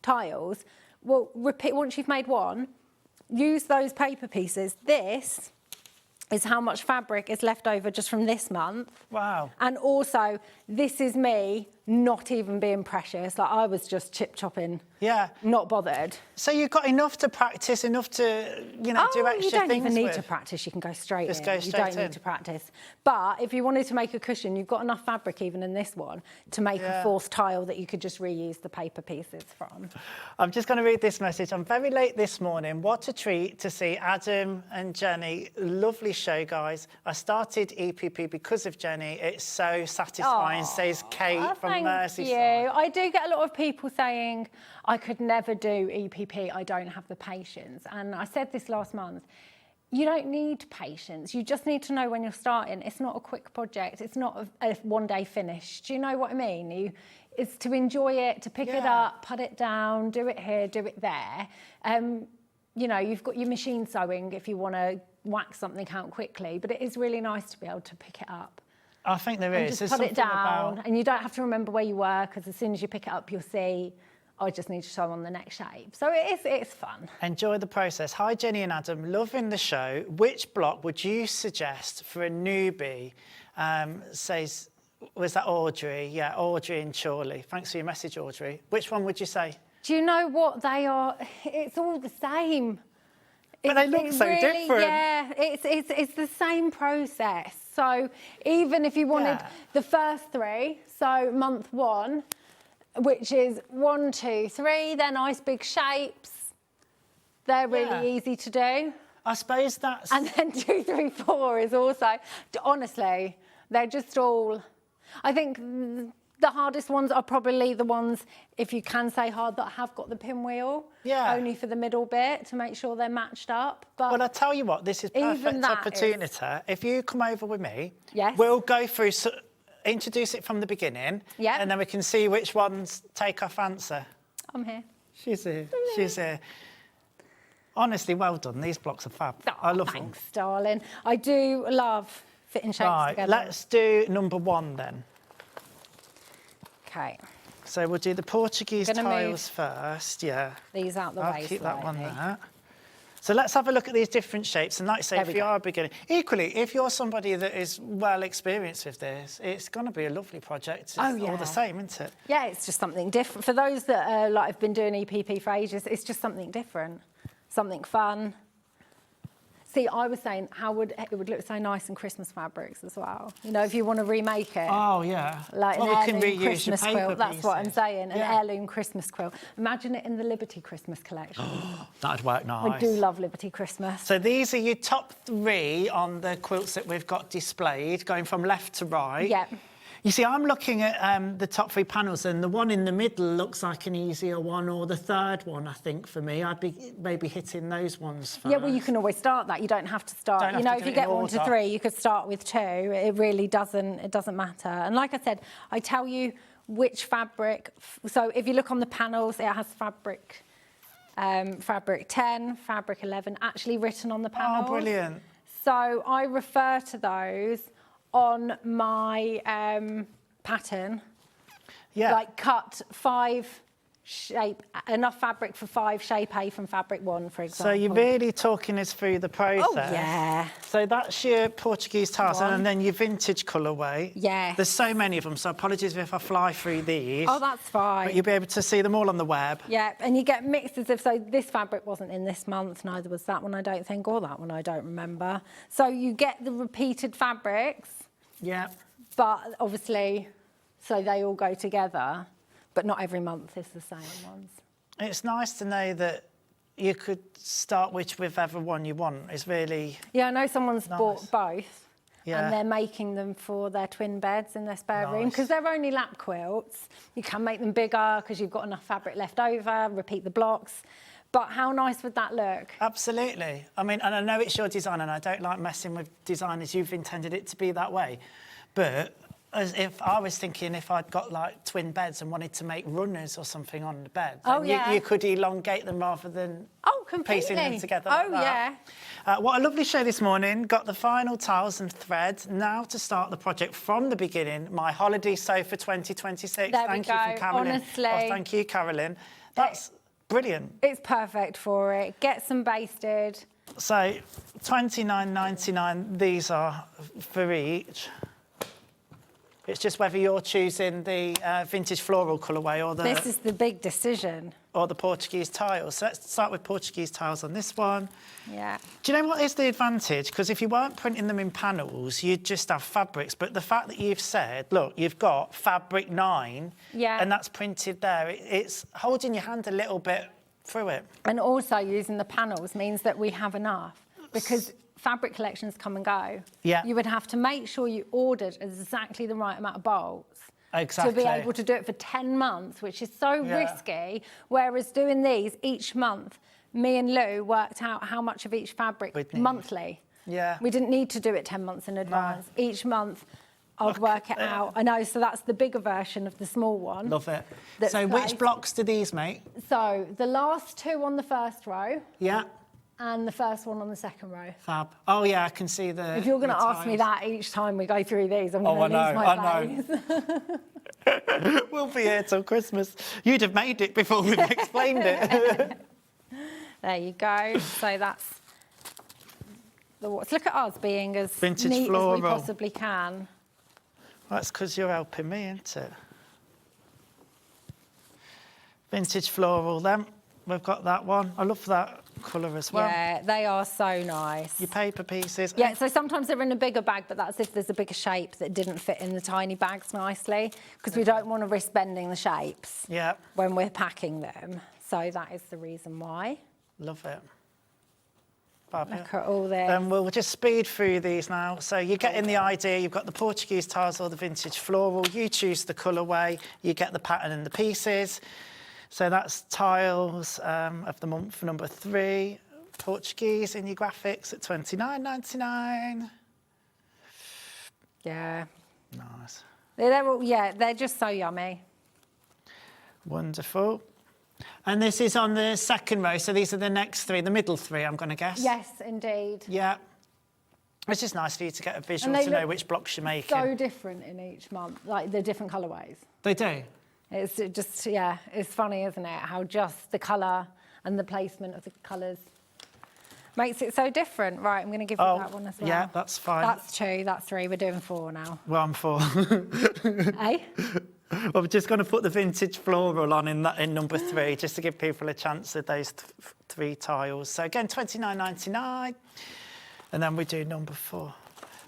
tiles. Well, repeat, once you've made one, use those paper pieces. This is how much fabric is left over just from this month. Wow. And also, this is me not even being precious. Like, I was just chip-chopping. Yeah. Not bothered. So you've got enough to practice, enough to, you know, do extra things. You don't even need to practice. You can go straight in. Just go straight in. You don't need to practice. But if you wanted to make a cushion, you've got enough fabric, even in this one, to make a 4th tile that you could just reuse the paper pieces from. I'm just going to read this message. I'm very late this morning. What a treat to see Adam and Jenny. Lovely show, guys. I started EPP because of Jenny. It's so satisfying, says Kate from Merseyside. Thank you. I do get a lot of people saying, I could never do EPP, I don't have the patience. And I said this last month, you don't need patience, you just need to know when you're starting. It's not a quick project, it's not a one-day finish. Do you know what I mean? It's to enjoy it, to pick it up, put it down, do it here, do it there. You know, you've got your machine sewing if you want to whack something out quickly, but it is really nice to be able to pick it up. I think there is. Just put it down, and you don't have to remember where you were, because as soon as you pick it up, you'll see, I just need to sew on the next shape. So it's fun. Enjoy the process. Hi, Jenny and Adam. Loving the show. Which block would you suggest for a newbie? Says, was that Audrey? Yeah, Audrey and Chorley. Thanks for your message, Audrey. Which one would you say? Do you know what they are? It's all the same. But they look so different. Yeah, it's the same process. So even if you wanted the first 3, so month 1, which is 1, 2, 3, they're nice big shapes. They're really easy to do. I suppose that's... And then 2, 3, 4 is also, honestly, they're just all, I think the hardest ones are probably the ones, if you can say hard, that have got the pinwheel. Yeah. Only for the middle bit to make sure they're matched up. But well, I tell you what, this is perfect opportunity. If you come over with me, we'll go through, introduce it from the beginning, and then we can see which ones take our fancy. I'm here. She's here. She's here. Honestly, well done. These blocks are fab. I love them. Thanks, darling. I do love fitting shapes together. Let's do number 1 then. Okay. So we'll do the Portuguese tiles first, These out the way. I'll keep that one there. So let's have a look at these different shapes. And like I say, if you are a beginner, equally, if you're somebody that is well experienced with this, it's going to be a lovely project. It's all the same, isn't it? Yeah, it's just something different. For those that have been doing EPP for ages, it's just something different, something fun. See, I was saying it would look so nice in Christmas fabrics as well. You know, if you want to remake it. Oh, yeah. Like well, an we can heirloom reuse Christmas your paper quilt. That's what I'm pieces. saying. An Yeah. heirloom Christmas quilt. Imagine it in the Liberty Christmas collection. That'd work nice. I do love Liberty Christmas. So these are your top 3 on the quilts that we've got displayed, going from left to right. Yeah. You see, I'm looking at the top 3 panels, and the one in the middle looks like an easier one, or the third one, I think, for me. I'd be maybe hitting those ones first. Yeah, well, you can always start that. You don't have to start. Don't have You know, to if do you it in get 1 to order. 3, you could start with 2. It really doesn't. It doesn't matter. And like I said, I tell you which fabric. So if you look on the panels, it has fabric 10, fabric 11, actually written on the panels. Oh, brilliant. So I refer to those on my pattern. Yeah. Like cut 5 enough fabric for 5 shape A from fabric 1, for example. So you're really talking us through the process. Oh, yeah. So that's your Portuguese tiles, One. and then your vintage colourway. Yes. There's so many of them, so apologies if I fly through these. Oh, that's fine. But you'll be able to see them all on the web. Yeah, and you get mixes of, so this fabric wasn't in this month, neither was that one, I don't think, or that one, I don't remember. So you get the repeated fabrics, Yeah. but obviously, so they all go together, but not every month is the same ones. It's nice to know that you could start whichever one you want. It's really... Yeah, I know someone's Nice. bought both. Yeah. And they're making them for their twin beds in their spare room. Nice. Because they're only lap quilts. You can make them bigger because you've got enough fabric left over, repeat the blocks. But how nice would that look? Absolutely. I mean, and I know it's your design, and I don't like messing with design as you've intended it to be that way. But as if I was thinking if I'd got like twin beds and wanted to make runners or something on the bed, Oh, then yeah. you could elongate them rather than piecing them together like Oh, that. yeah. What a lovely show this morning. Got the final tiles and thread. Now to start the project from the beginning, my holiday sofa 2026. There we Thank you go, from Carolyn. honestly. Oh, thank you, Carolyn. That's brilliant. It's perfect for it. Get some basted. So $29.99, these are for each. It's just whether you're choosing the vintage floral colourway or This is the big decision. or the Portuguese tiles. So let's start with Portuguese tiles on this one. Yeah. Do you know what is the advantage? Because if you weren't printing them in panels, you'd just have fabrics. But the fact that you've said, look, you've got fabric 9, Yeah. and that's printed there, it's holding your hand a little bit through it. And also using the panels means that we have enough because fabric collections come and go. Yeah. You would have to make sure you ordered exactly the right amount of bolts. Exactly. To be able to do it for 10 months, which is so Yeah. risky. Whereas doing these each month, me and Lou worked out how much of each fabric We'd need. monthly. Yeah. We didn't need to do it 10 months in advance. Each month, I'd work it out. I know, so that's the bigger version of the small one. Love it. That's So which placed. blocks do these make? So the last 2 on the first row Yeah. and the first one on the second row. Fab. Oh, yeah, I can see the... If you're going to the ask me tiles. that each time we go through these, I'm Oh, going to I lose know, my I face. We'll be here till Christmas. You'd have made it before we've explained it. There you go. So that's the what. Look at us being as Vintage neat as floral. we possibly can. That's because you're helping me, isn't it? Vintage floral, then. We've got that one. I love that colour as well. Yeah, they are so nice. Your paper pieces. Yeah, so sometimes they're in a bigger bag, but that's if there's a bigger shape that didn't fit in the tiny bags nicely, because we don't want to risk bending the shapes Yeah, when we're packing them. So that is the reason why. love it. Fabulous. Look at all this. Then we'll just speed through these now. So you're getting the idea. You've got the Portuguese tiles or the vintage floral. You choose the colourway. You get the pattern and the pieces. So that's tiles of the month for number 3. Portuguese in your graphics at $29.99. Yeah. Nice. They're all, yeah, they're just so yummy. Wonderful. And this is on the second row, so these are the next 3, the middle 3, I'm going to guess. Yes, indeed. Yeah. It's just nice for you to get a visual And they to know look which blocks you're making. So different in each month, like the different colourways. They do? It's just, yeah, it's funny, isn't it? How just the colour and the placement of the colours makes it so different. Right, I'm going to give you that one as well. Yeah, that's fine. That's 2, that's 3. We're doing 4 now. Well, I'm 4. Eh? Well, we're just going to put the vintage floral on in number 3, just to give people a chance at those 3 tiles. So again, $29.99. And then we do number 4.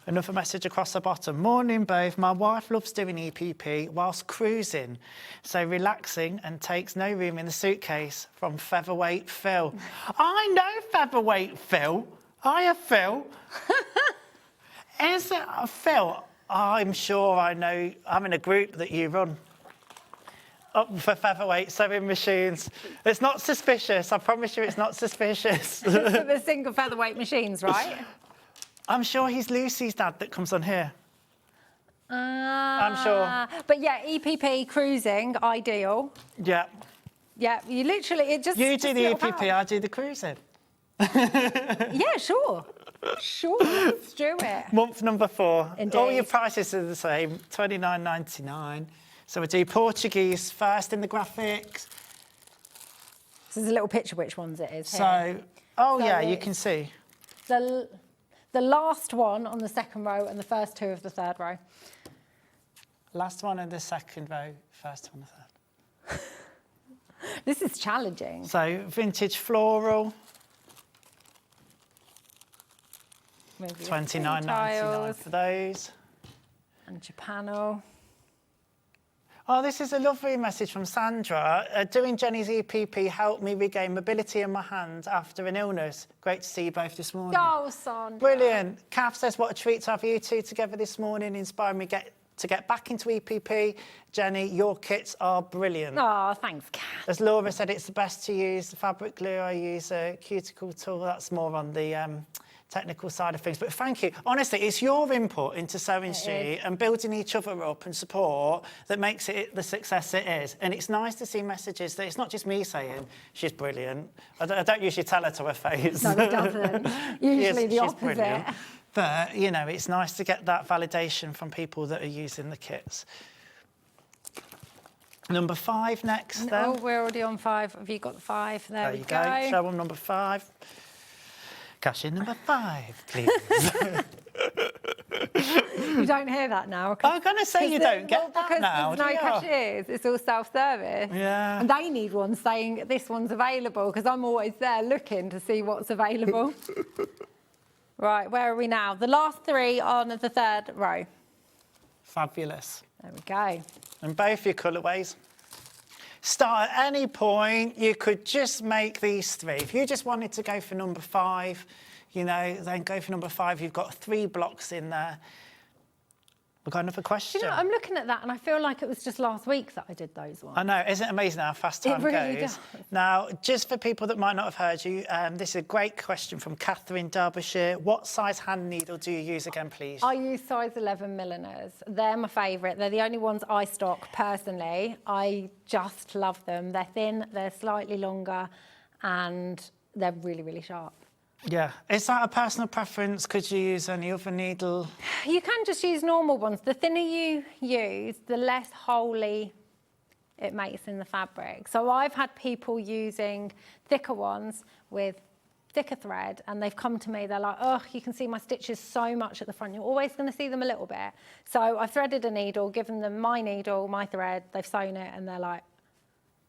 Another message across the bottom. Morning both. My wife loves doing EPP whilst cruising, so relaxing and takes no room in the suitcase. From Featherweight Phil. I know Featherweight Phil. Hiya, Phil. Is it Phil? I'm sure I know. I'm in a group that you run. Up for Featherweight sewing machines. It's not suspicious. I promise you, it's not suspicious. The single featherweight machines, right? I'm sure he's Lucy's dad that comes on here. I'm sure. But yeah, EPP cruising, ideal. Yeah. Yeah, you literally, it just... You do just the little EPP, power. I do the cruising. Yeah, sure. Sure, let's do it. Month number 4. Indeed. All your prices are the same, $29.99. So we do Portuguese first in the graphics. So there's a little picture which ones it is here. So, oh So yeah, you it's- can see. The last one on the second row and the first 2 of the third row. Last one in the second row, first one the third. This is challenging. So vintage floral, Maybe your $29.99 tiles for those. and Japano. Oh, this is a lovely message from Sandra. Doing Jenny's EPP helped me regain mobility in my hand after an illness. Great to see you both this morning. Oh, Sandra. Brilliant. Kath says, what a treat to have you two together this morning. Inspiring me to get back into EPP. Jenny, your kits are brilliant. Oh, thanks, Kat. As Laura said, it's the best to use. The fabric glue, I use a cuticle tool. That's more on the technical side of things. But thank you. Honestly, it's your input into SewingStreet and building each other up and support that makes it the success it is. And it's nice to see messages that it's not just me saying, she's brilliant. I don't usually tell her to her face. No, it doesn't. Usually the opposite. Brilliant. But, you know, it's nice to get that validation from people that are using the kits. Number 5 next, then. Oh, we're already on 5. Have you got the 5? There we you go. Show them number 5. Cash in number 5, please. You don't hear that now. I'm going to say you don't get that because now, there's no do you? cashiers. It's all self-service. Yeah. And they need one saying this one's available because I'm always there looking to see what's available. Right, where are we now? The last 3 on the third row. Fabulous. There we go. And both your colourways. Start at any point. You could just make these 3. If you just wanted to go for number 5, you know, then go for number 5. You've got 3 blocks in there. We've got another question. Do you know, I'm looking at that and I feel like it was just last week that I did those ones. I know, isn't it amazing how fast time really goes? does. Now, just for people that might not have heard you, this is a great question from Catherine, Derbyshire. What size hand needle do you use again, please? I use size 11 milliners. They're my favourite. They're the only ones I stock personally. I just love them. They're thin, they're slightly longer, and they're really, really sharp. Yeah. Is that a personal preference? Could you use any other needle? You can just use normal ones. The thinner you use, the less holy it makes in the fabric. So I've had people using thicker ones with thicker thread and they've come to me, they're like, oh, you can see my stitches so much at the front. You're always going to see them a little bit. So I've threaded a needle, given them my needle, my thread, they've sewn it and they're like,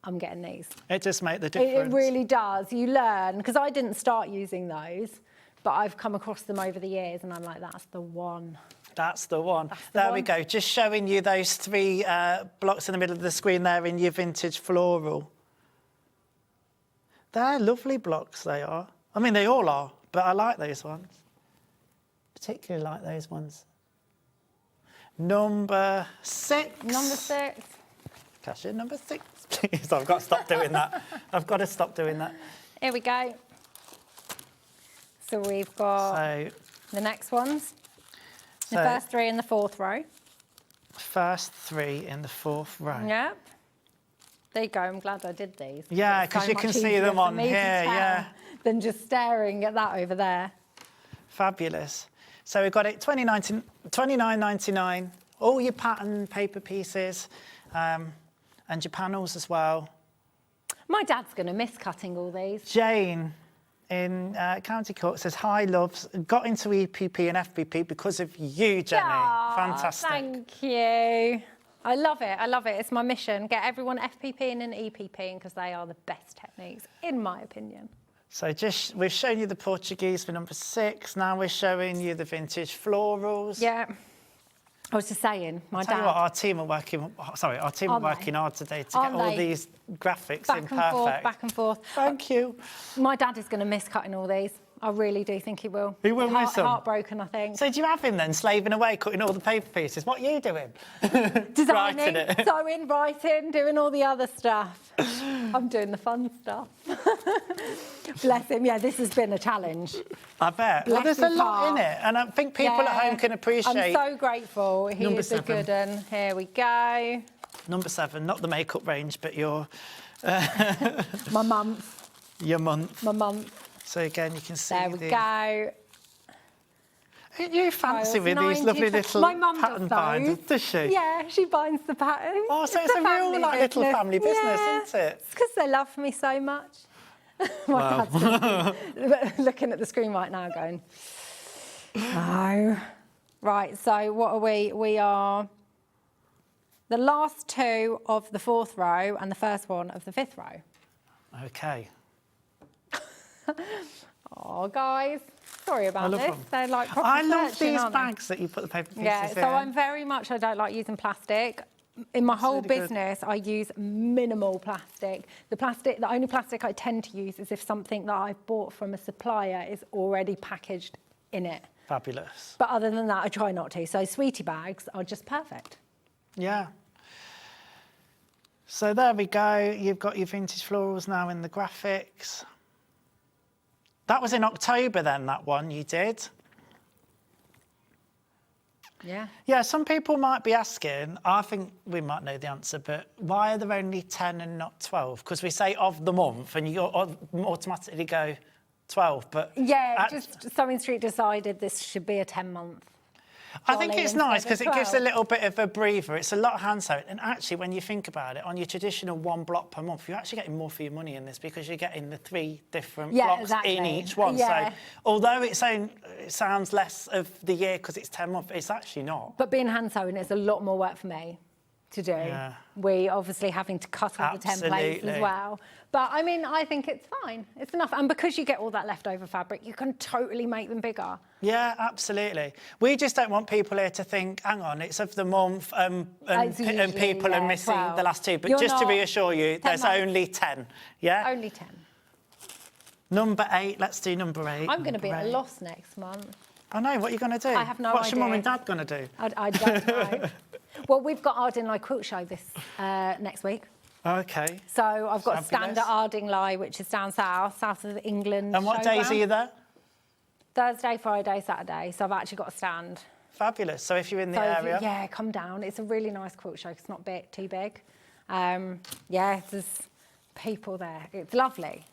I'm getting these. It does make the difference. It really does. You learn, because I didn't start using those, but I've come across them over the years and I'm like, that's the one. That's the one. That's the there one. we go. Just showing you those 3 blocks in the middle of the screen there in your vintage floral. They're lovely blocks, they are. I mean, they all are, but I like those ones. Particularly like those ones. Number 6. Number 6. Cash in number 6, please. I've got to stop doing that. I've got to stop doing that. Here we go. So we've got So, the next ones. The So- first 3 in the 4th row. first 3 in the 4th row. Yep. There you go. I'm glad I did these. Yeah, It's 'cause so you much can see easier them for on me to here, tell yeah. Than just staring at that over there. Fabulous. So we've got it $29.99. All your pattern paper pieces and your panels as well. My dad's going to miss cutting all these. Jane in County Cork says, hi, loves. Got into EPP and FBP because of you, Jenny. Aw, Fantastic. Thank you. I love it. I love it. It's my mission. Get everyone FPP and EPP because they are the best techniques, in my opinion. So we've shown you the Portuguese for number 6. Now we're showing you the vintage florals. Yeah. I was just saying, my Tell dad. you what, our team are working hard today to get Aren't all they? these graphics Back in and perfect. forth, back and forth. Thank you. My dad is going to miss cutting all these. I really do think he will. He will miss them. Heartbroken, I think. So do you have him then slaving away, cutting all the paper pieces? What are you doing? Designing, Writing it. sewing, writing, doing all the other stuff. I'm doing the fun stuff. Bless him. Yeah, this has been a challenge. I bet. Bless Well, there's a his lot heart. in it, and I think people at home can appreciate. I'm so grateful. He Number is a 7. good one. Here we go. Number 7, not the makeup range, but your My month. your month. My month. So again, you can see. There we go. You fancy with these 90 lovely to- little My mum pattern does binders, those. does she? Yeah, she binds the patterns. Oh, so it's a real family little business. family business, Yeah. isn't it? It's because they love me so much. My dad's looking at the screen right now going, no. Right, so what are we? We are the last 2 of the 4th row and the first one of the 5th row. Okay. Oh, guys, sorry about love this. them. They're like proper I love searching, these aren't they? bags that you put the paper pieces Yeah, in. so I don't like using plastic. In my whole really good. business, I use minimal plastic. The only plastic I tend to use is if something that I've bought from a supplier is already packaged in it. Fabulous. But other than that, I try not to. So sweetie bags are just perfect. Yeah. So there we go. You've got your vintage florals now in the graphics. That was in October then, that one you did. Yeah. Yeah, some people might be asking, I think we might know the answer, but why are there only 10 and not 12? Because we say of the month and you automatically go 12, but... Yeah, just SewingStreet decided this should be a 10-month. I think it's nice because it gives a 12. little bit of a breather. It's a lot of hand sewing. And actually, when you think about it, on your traditional 1 block per month, you're actually getting more for your money in this because you're getting the 3 different blocks in each one. Yeah. So although it sounds less of the year because it's 10 months, it's actually not. But being hand sewing is a lot more work for me to do. Yeah. We obviously having to cut all the templates Absolutely. as well. But I mean, I think it's fine. It's enough. And because you get all that leftover fabric, you can totally make them bigger. Yeah, absolutely. We just don't want people here to think, hang on, it's of the month and people are missing 12. the last 2. But You're just to not- reassure you, 10 there's months. only 10. Yeah? Only 10. Number 8, let's do number 8. I'm going to be at a Number 8. loss next month. I know, what are you going to do? I have no What's your mum idea. and dad going to do? I don't know. Well, we've got Ardingly Quilt Show this next week. Okay. So I've got a stand Fabulous. at Ardingly, which is down south of England. And what days are you there? Thursday, Friday, Saturday. So I've actually got a stand. Fabulous. So if you're in the So if you- area. yeah, come down. It's a really nice quilt show. It's not too big. Yeah, there's people there. It's lovely.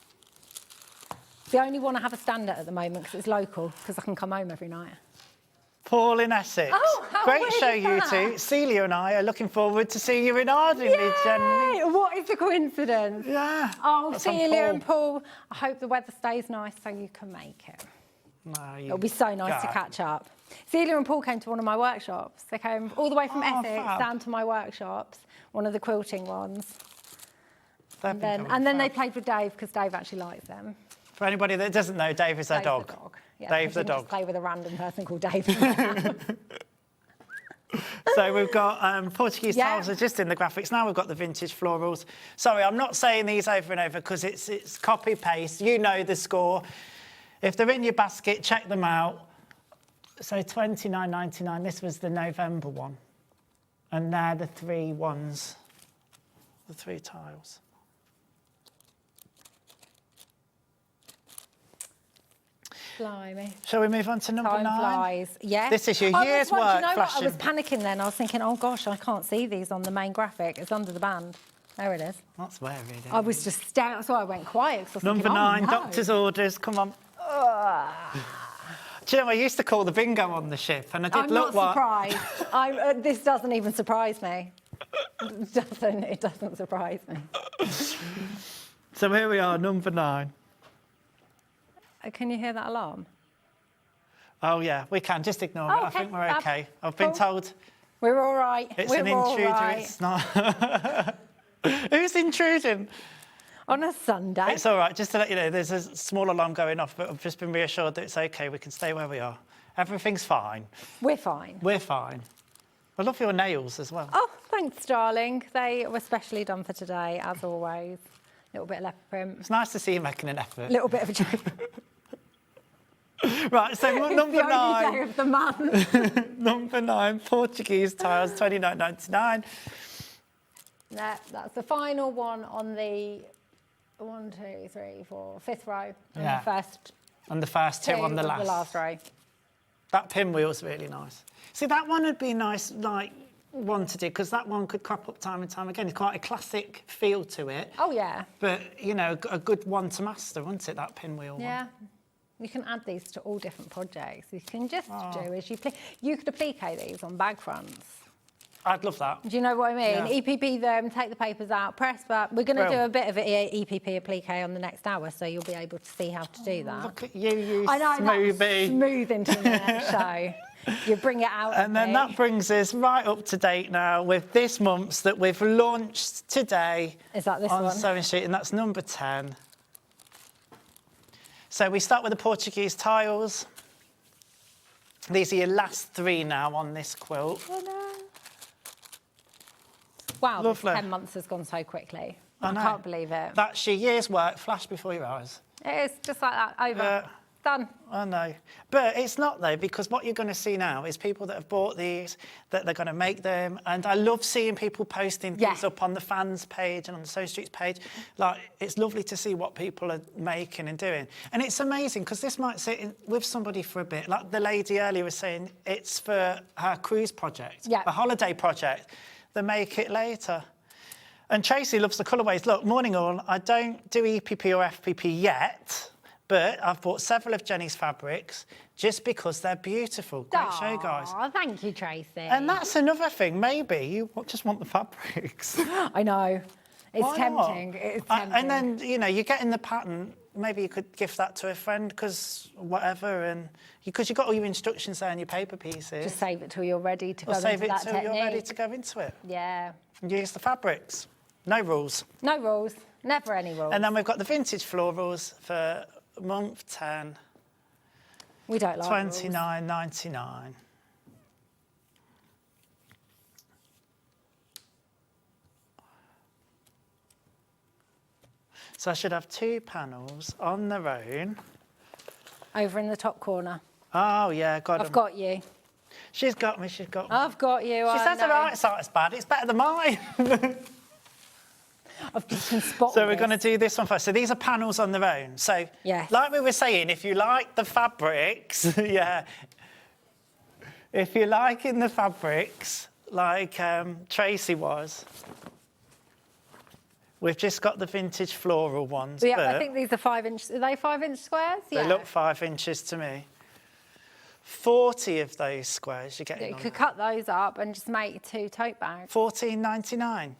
It's the only one I have a stand at the moment because it's local, because I can come home every night. Paul in Essex. Oh, how Great weird show, is you that? two. Celia and I are looking forward to seeing you in Ardingly, Jenny. Yay! What is the coincidence? Yeah. Oh, That's on Celia and Paul, I hope the weather stays nice so you can make it. No, It'll be so nice to catch up. Celia and Paul came to one of my workshops. They came all the way from Essex fab. down to my workshops, one of the quilting ones. They've And been then, coming and then they fab. played with Dave because Dave actually likes them. For anybody that doesn't know, Dave is their Dave's dog. the dog. Yeah, Dave's they the didn't dog. just play with a random person called Dave. So we've got Portuguese Yeah. tiles are just in the graphics. Now we've got the vintage florals. Sorry, I'm not saying these over and over because it's copy paste. You know the score. If they're in your basket, check them out. So £29.99. This was the November one, and they're the 3 ones, the 3 tiles. Blimey. Shall we move on to number Time 9? flies. Yeah. This is your year's Do work you know what? flashing. I was panicking then. I was thinking, oh gosh, I can't see these on the main graphic. It's under the band. There it is. That's where it is. I was just staring. That's why I went quiet. 'cause I was Number thinking, 9, oh, no. doctor's orders. Come on. Do you know, I used to call the bingo on the ship, and I did I'm look not surprised. This doesn't even surprise me. It doesn't surprise me. So here we are, number 9. Can you hear that alarm? Oh yeah, we can. Just ignore it. I Okay, think we're fab. okay. I've been Cool. told We're all right. it's We're an all intruder. right. It's not. Who's intruding? On a Sunday. It's all right, just to let you know, there's a small alarm going off, but I've just been reassured that it's okay, we can stay where we are. Everything's fine. We're fine. We're fine. I love your nails as well. Oh, thanks, darling. They were specially done for today, as always. A little bit of leopard print. It's nice to see you making an effort. A little bit of a joke. Right, so number 9. The only day of the month. Number 9, Portuguese tiles, $29.99. That's the final one on the 1, 2, 3, 4, 5th row. And Yeah. the first And the first 2 on the of last. the last row. That pinwheel's really nice. See, that one would be nice, like, one to do, because that one could crop up time and time again. It's quite a classic feel to it. Oh, yeah. But, you know, a good one to master, wouldn't it, that pinwheel one? Yeah. You can add these to all different projects. You can just do as you please. You could applique these on bag fronts. I'd love that. Do you know what I mean? Yeah. EPP them, take the papers out, press back. We're going to do Well. a bit of EPP applique on the next hour, so you'll be able to see how to do that. Look at you, you I know, smoothie. that's smooth into the next show. You bring it out. And then that brings us right up to date now with this month's that we've launched today. Is that this on one? SewingStreet, and that's number 10. So we start with the Portuguese tiles. These are your last 3 now on this quilt. Oh, no. Wow, this Lovely. 10 months has gone so quickly. I know. Can't believe it. That's your year's work flashed before your eyes. It is just like that, over. Done. I know. But it's not, though, because what you're going to see now is people that have bought these, that they're going to make them. And I love seeing people posting things up on the fans page and on the SewingStreet's page. Like, it's lovely to see what people are making and doing. And it's amazing, because this might sit with somebody for a bit. Like the lady earlier was saying, it's for her cruise project, a holiday project. They make it later. And Tracy loves the colourways. Look, morning all, I don't do EPP or FPP yet, but I've bought several of Jenny's fabrics just because they're beautiful. Great show, guys. Oh, thank you, Tracy. And that's another thing. Maybe you just want the fabrics. I know. It's Why not? tempting. It's tempting. And then, you know, you get in the pattern, maybe you could gift that to a friend, because whatever, and because you've got all your instructions there and your paper pieces. Just save it till you're ready to go or into save it that till technique. you're ready to go into it. Yeah. And use the fabrics. No rules. No rules. Never any rules. And then we've got the vintage florals for month 10. We don't like rules. $29.99. So I should have 2 panels on their own. Over in the top corner. Oh, yeah, got 'em. I've got you. She's got me, she's got me. I've got you. She says her eyesight's bad. It's better than mine. I've just been spotted. So we're going to do this one first. So these are panels on their own. So, like we were saying, if you like the fabrics, if you're liking the fabrics, like Tracy was, we've just got the vintage floral ones. Yeah, but I think these are 5-inch. Are they 5-inch squares? they look 5 inches to me. 40 of those squares you're getting You on could there. cut those up and just make 2 tote bags. $14.99.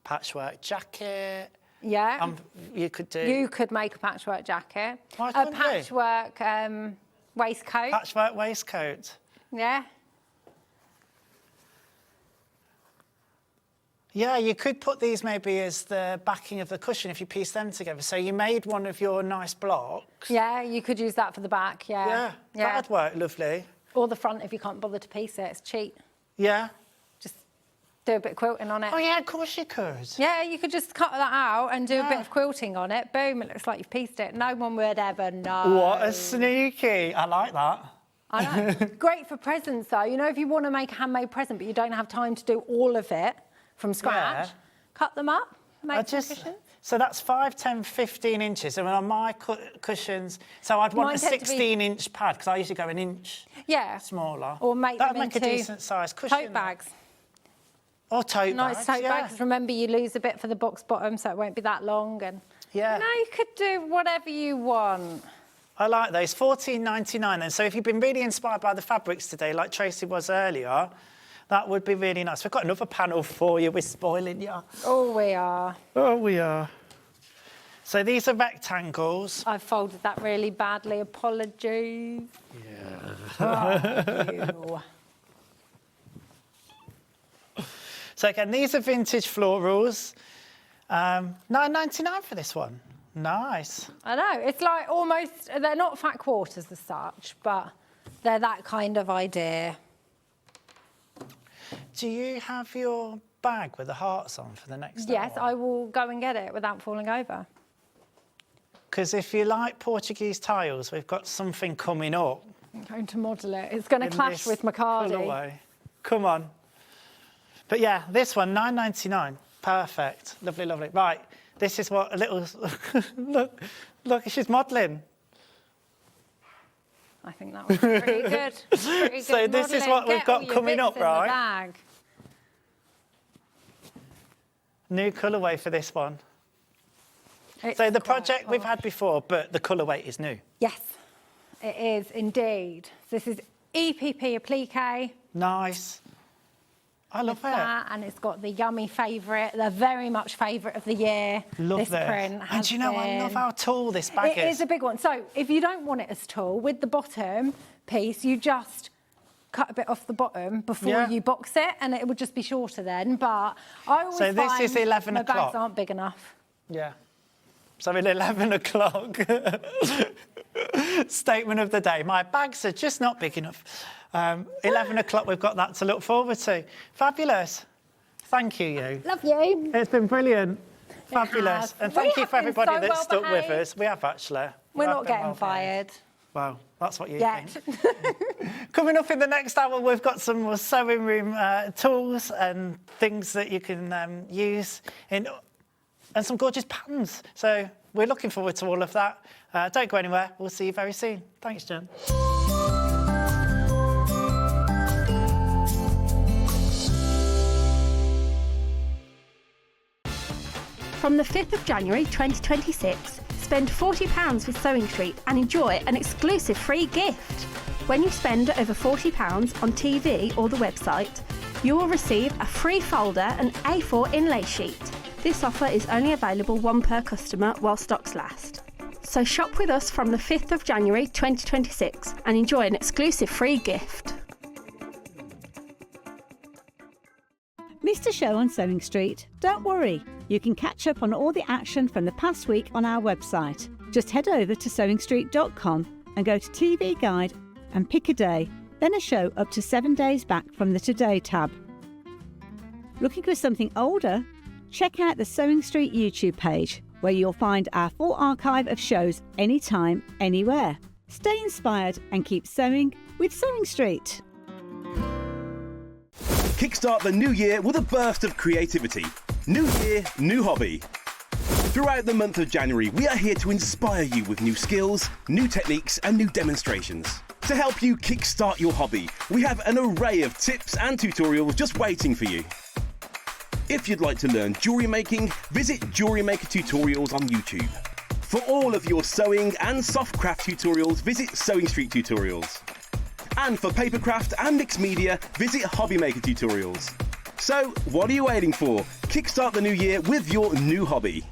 Patchwork jacket. Yeah. You could do. You could make a patchwork jacket. Why A couldn't you? patchwork waistcoat. Patchwork waistcoat. Yeah. Yeah, you could put these maybe as the backing of the cushion if you piece them together. So you made one of your nice blocks. Yeah, you could use that for the back, Yeah, that'd work lovely. Or the front if you can't bother to piece it, it's cheap. Yeah. Just do a bit of quilting on it. Oh, yeah, of course you could. Yeah, you could just cut that out and do a bit of quilting on it. Boom, it looks like you've pieced it. No one would ever know. What a sneaky. I like that. I know. Great for presents, though. You know, if you want to make a handmade present, but you don't have time to do all of it from scratch, cut them up, make some cushions. So that's 5, 10, 15 inches. And on my cushions, so I'd want Mine a tend to be- 16-inch pad, because I usually go an inch smaller. Or make That'd them make a into decent size cushion. tote bags. Or tote Nice bags, tote bags. Remember, you lose a bit for the box bottom, so it won't be that long. And Yeah. no, you could do whatever you want. I like those. $14.99 then. So if you've been really inspired by the fabrics today, like Tracy was earlier, that would be really nice. We've got another panel for you. We're spoiling you. Oh, we are. Oh, we are. So these are rectangles. I folded that really badly. Apologies. Yeah. So again, these are vintage florals. £9.99 for this one. Nice. I know, it's like almost, they're not fat quarters as such, but they're that kind of idea. Do you have your bag with the hearts on for the next Yes, hour? I will go and get it without falling over. Because if you like Portuguese tiles, we've got something coming up. I'm going to model it. It's going to in clash this with McCarty. colourway. Come on. But yeah, this one, £9.99. Perfect. Lovely, lovely. Right, this is what a little... look, she's modelling. I think that was pretty good. Pretty good So this is what we've got coming up, right? Bag. New colourway for this one. It's So the quite project we've posh. had before, but the colourway is new. Yes, it is indeed. This is EPP applique. Nice. I love it. That, and it's got the yummy favourite, the very much favourite of the year. Love this this. print And has do you know, I love been. how tall this bag It is a big one. So if you don't want it as tall, with the bottom piece, you just cut a bit off the bottom before you box it, and it would just be shorter then. But I always So this find is 11 my o'clock. bags aren't big enough. Yeah. So at 11 o'clock, statement of the day. My bags are just not big enough. 11 o'clock, we've got that to look forward to. Fabulous. Thank you. Love you. It's been brilliant. Fabulous. has. And We thank you have for been everybody so that well stuck with behaved. us. We have actually. We're We have not been getting well behaved. fired Well, that's what you yet. think. Coming up in the next hour, we've got some more sewing room tools and things that you can use and some gorgeous patterns. So we're looking forward to all of that. Don't go anywhere. We'll see you very soon. Thanks, Jen. From the 5th of January 2026, spend £40 with SewingStreet and enjoy an exclusive free gift. When you spend over £40 on TV or the website, you will receive a free folder and A4 inlay sheet. This offer is only available one per customer while stocks last. So shop with us from the 5th of January 2026 and enjoy an exclusive free gift. Missed a show on Sewing Street? Don't worry, you can catch up on all the action from the past week on our website. Just head over to SewingStreet.com and go to TV Guide and pick a day, then a show up to 7 days back from the Today tab. Looking for something older? Check out the Sewing Street YouTube page, where you'll find our full archive of shows anytime, anywhere. Stay inspired and keep sewing with Sewing Street. Kickstart the new year with a burst of creativity. New year, new hobby. Throughout the month of January, we are here to inspire you with new skills, new techniques and new demonstrations. To help you kickstart your hobby, we have an array of tips and tutorials just waiting for you. If you'd like to learn jewellery making, visit Jewellery Maker Tutorials on YouTube. For all of your sewing and soft craft tutorials, visit Sewing Street Tutorials. And for papercraft and mixed media, visit Hobby Maker Tutorials. So, what are you waiting for? Kickstart the new year with your new hobby.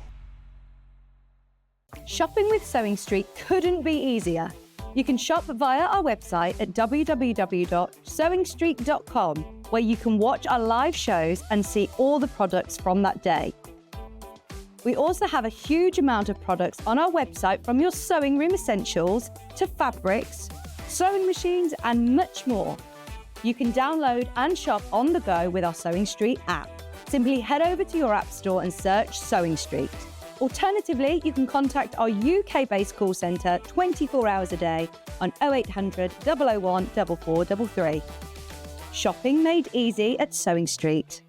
Shopping with Sewing Street couldn't be easier. You can shop via our website at www.sewingstreet.com, where you can watch our live shows and see all the products from that day. We also have a huge amount of products on our website, from your sewing room essentials to fabrics, sewing machines and much more. You can download and shop on the go with our Sewing Street app. Simply head over to your app store and search Sewing Street. Alternatively, you can contact our UK-based call centre 24 hours a day on 0800 001 4433. Shopping made easy at Sewing Street.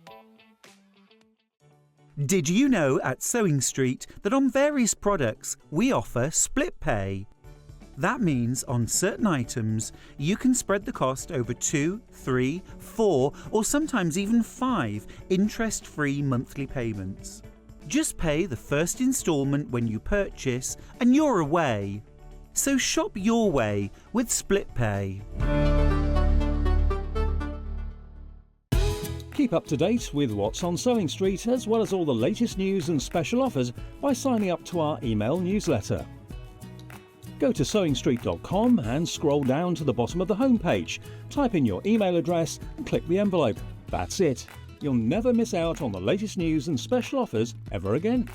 Did you know at Sewing Street that on various products we offer split pay? That means on certain items you can spread the cost over 2, 3, 4 or sometimes even 5 interest-free monthly payments. Just pay the first instalment when you purchase and you're away. So shop your way with split pay. Keep up to date with what's on Sewing Street, as well as all the latest news and special offers, by signing up to our email newsletter. Go to SewingStreet.com and scroll down to the bottom of the homepage. Type in your email address and click the envelope. That's it. you'll never miss out on the latest news and special offers ever again.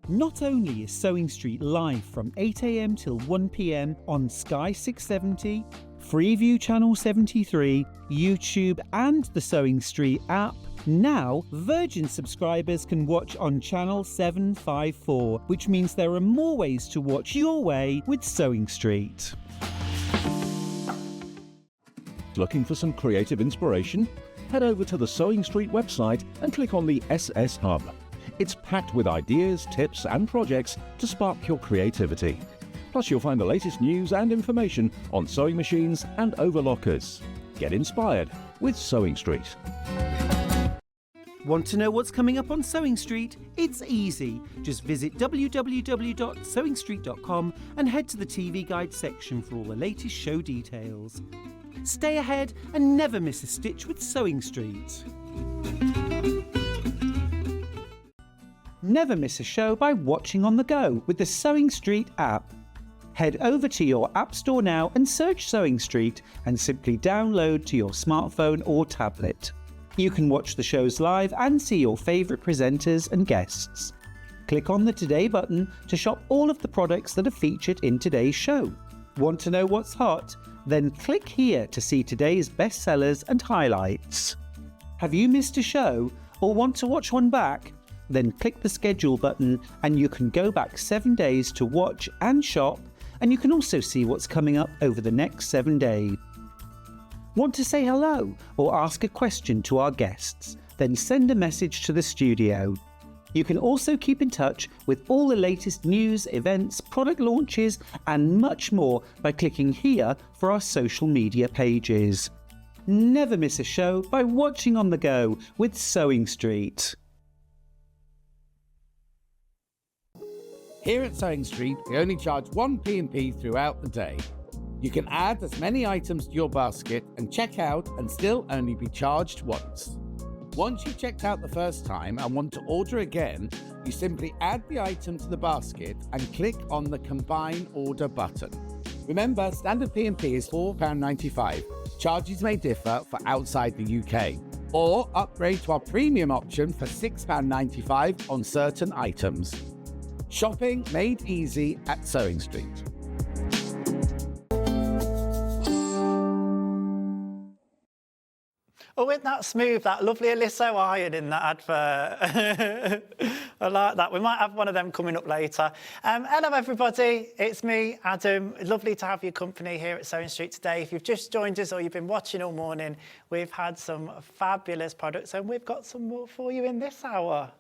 Not only is Sewing Street live from 8 AM till 1 PM on Sky 670, Freeview Channel 73, YouTube and the Sewing Street app, now Virgin subscribers can watch on Channel 754, which means there are more ways to watch your way with Sewing Street. Looking for some creative inspiration? Head over to the Sewing Street website and click on the SS Hub. It's packed with ideas, tips and projects to spark your creativity. Plus you'll find the latest news and information on sewing machines and overlockers. Get inspired with Sewing Street. Want to know what's coming up on Sewing Street? It's easy. Just visit www.sewingstreet.com and head to the TV Guide section for all the latest show details. Stay ahead and never miss a stitch with Sewing Street. Never miss a show by watching on the go with the Sewing Street app. Head over to your App Store now and search Sewing Street and simply download to your smartphone or tablet. You can watch the shows live and see your favourite presenters and guests. Click on the Today button to shop all of the products that are featured in today's show. Want to know what's hot? Then click here to see today's bestsellers and highlights. Have you missed a show or want to watch one back? Then click the schedule button and you can go back 7 days to watch and shop, and you can also see what's coming up over the next 7 days. Want to say hello or ask a question to our guests? Then send a message to the studio. You can also keep in touch with all the latest news, events, product launches and much more by clicking here for our social media pages. Never miss a show by watching on the go with Sewing Street. Here at Sewing Street, we only charge 1 P&P throughout the day. You can add as many items to your basket and check out and still only be charged once. Once you've checked out the first time and want to order again, you simply add the item to the basket and click on the Combine Order button. Remember, standard P&P is £4.95. Charges may differ for outside the UK. Or upgrade to our premium option for £6.95 on certain items. Shopping made easy at Sewing Street. Oh, isn't that smooth? That lovely Aliso iron in that advert. I like that. We might have one of them coming up later. Hello, everybody. It's me, Adam. Lovely to have your company here at Sewing Street today. If you've just joined us or you've been watching all morning, we've had some fabulous products and we've got some more for you in this hour.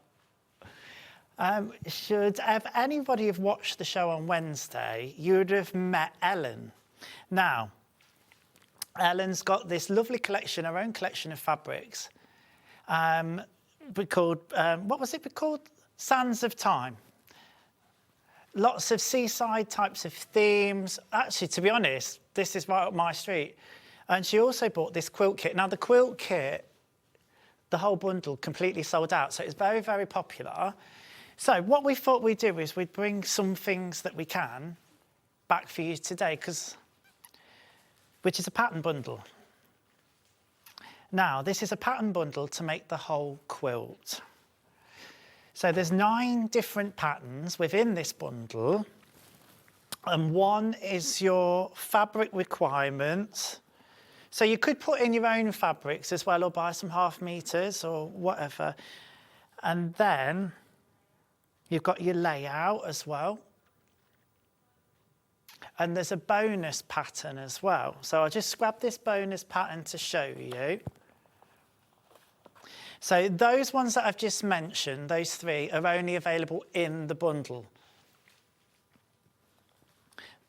Should anybody have watched the show on Wednesday, you would have met Ellen. Now, Ellen's got this lovely collection, her own collection of fabrics, called, what was it called? Sands of Time. Lots of seaside types of themes. Actually, to be honest, this is right up my street. And she also bought this quilt kit. Now, the quilt kit, the whole bundle completely sold out, so it's very, very popular. So what we thought we'd do is we'd bring some things that we can back for you today, which is a pattern bundle. Now, this is a pattern bundle to make the whole quilt. So there's 9 different patterns within this bundle, and one is your fabric requirements. So you could put in your own fabrics as well, or buy some half meters or whatever. And then you've got your layout as well. And there's a bonus pattern as well. So I'll just grab this bonus pattern to show you. So those ones that I've just mentioned, those 3, are only available in the bundle.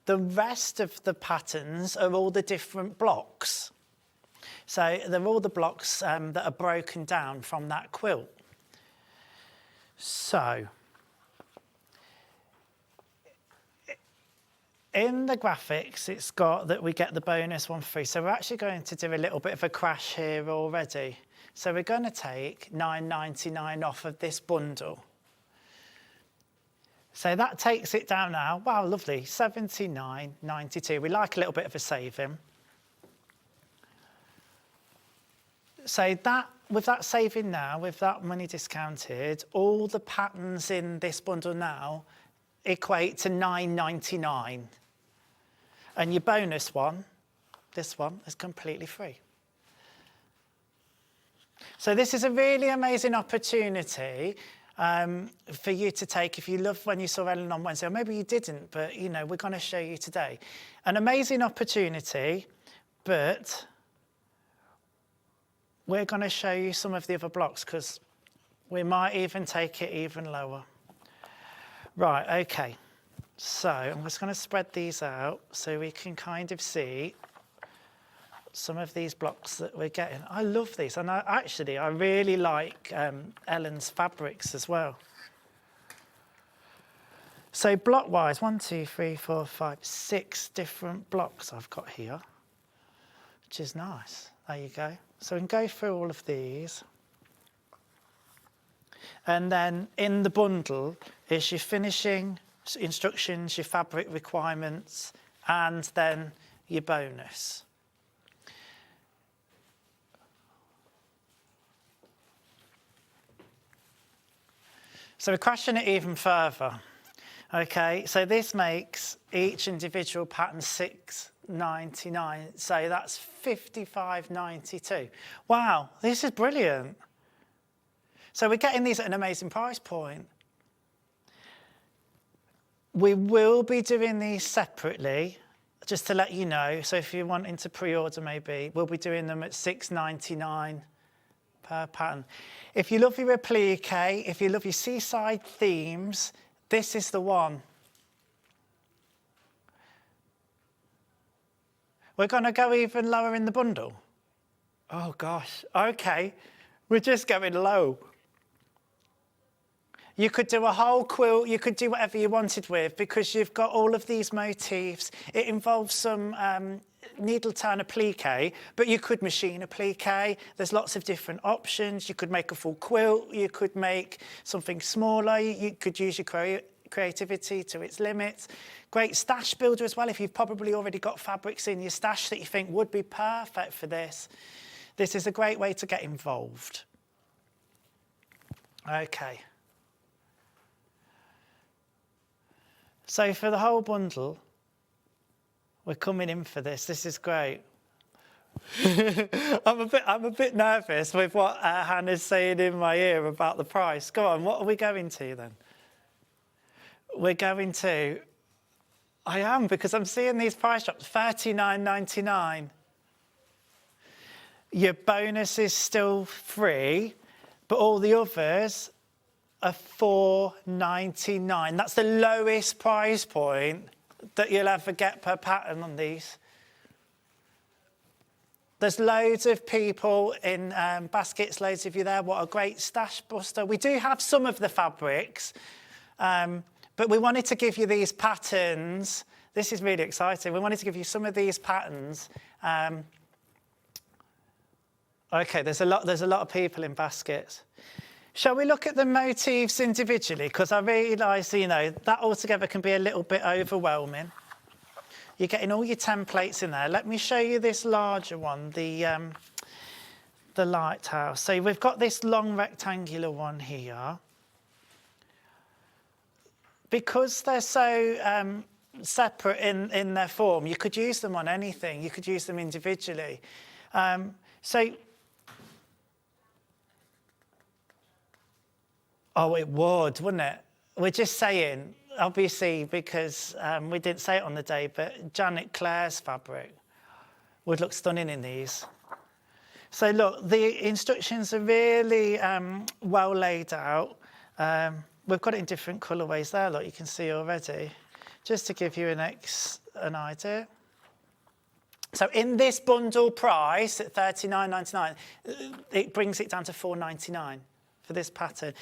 The rest of the patterns are all the different blocks. So they're all the blocks that are broken down from that quilt. So in the graphics, it's got that we get the bonus one free. So we're actually going to do a little bit of a crash here already. So we're going to take £9.99 off of this bundle. So that takes it down now. Wow, lovely, £79.92. We like a little bit of a saving. So that, with that saving now, with that money discounted, all the patterns in this bundle now equate to £9.99. And your bonus one, this one, is completely free. So this is a really amazing opportunity for you to take if you loved when you saw Ellen on Wednesday, or maybe you didn't, but you know, we're going to show you today. An amazing opportunity, but we're going to show you some of the other blocks because we might even take it even lower. Right, okay. So I'm just going to spread these out so we can kind of see some of these blocks that we're getting. I love these, and I really like Ellen's fabrics as well. So block-wise, 1, 2, 3, 4, 5, 6 different blocks I've got here, which is nice. There you go. So we can go through all of these. And then in the bundle is your finishing instructions, your fabric requirements, and then your bonus. So we're crashing it even further. Okay, so this makes each individual pattern £6.99. So that's £55.92. Wow, this is brilliant. So we're getting these at an amazing price point. We will be doing these separately, just to let you know. So if you're wanting to pre-order maybe, we'll be doing them at £6.99 per pattern. If you love your applique, if you love your seaside themes, this is the one. We're going to go even lower in the bundle. Oh gosh, okay. We're just going low. You could do a whole quilt, you could do whatever you wanted with, because you've got all of these motifs. It involves some needle turn applique, but you could machine applique. There's lots of different options. You could make a full quilt, you could make something smaller, you could use your creativity to its limits. Great stash builder as well, if you've probably already got fabrics in your stash that you think would be perfect for this. This is a great way to get involved. Okay. So for the whole bundle, we're coming in for this. This is great. I'm a bit nervous with what Hannah's saying in my ear about the price. Go on, what are we going to then? We're going to, I am, because I'm seeing these price drops, $39.99. Your bonus is still free, but all the others are $4.99. That's the lowest price point that you'll ever get per pattern on these. There's loads of people in baskets, loads of you there. What a great stash buster. We do have some of the fabrics, but we wanted to give you these patterns. This is really exciting. We wanted to give you some of these patterns. Okay, there's a lot of people in baskets. Shall we look at the motifs individually? Because I realise, you know, that altogether can be a little bit overwhelming. You're getting all your templates in there. Let me show you this larger one, the lighthouse. So we've got this long rectangular one here. Because they're so separate in their form, you could use them on anything. You could use them individually. Oh, it would, wouldn't it? We're just saying, obviously, because we didn't say it on the day, but Janet Clare's fabric would look stunning in these. So look, the instructions are really well laid out. We've got it in different colourways there, look, you can see already. Just to give you an idea. So in this bundle price at $39.99, it brings it down to $4.99 for this pattern.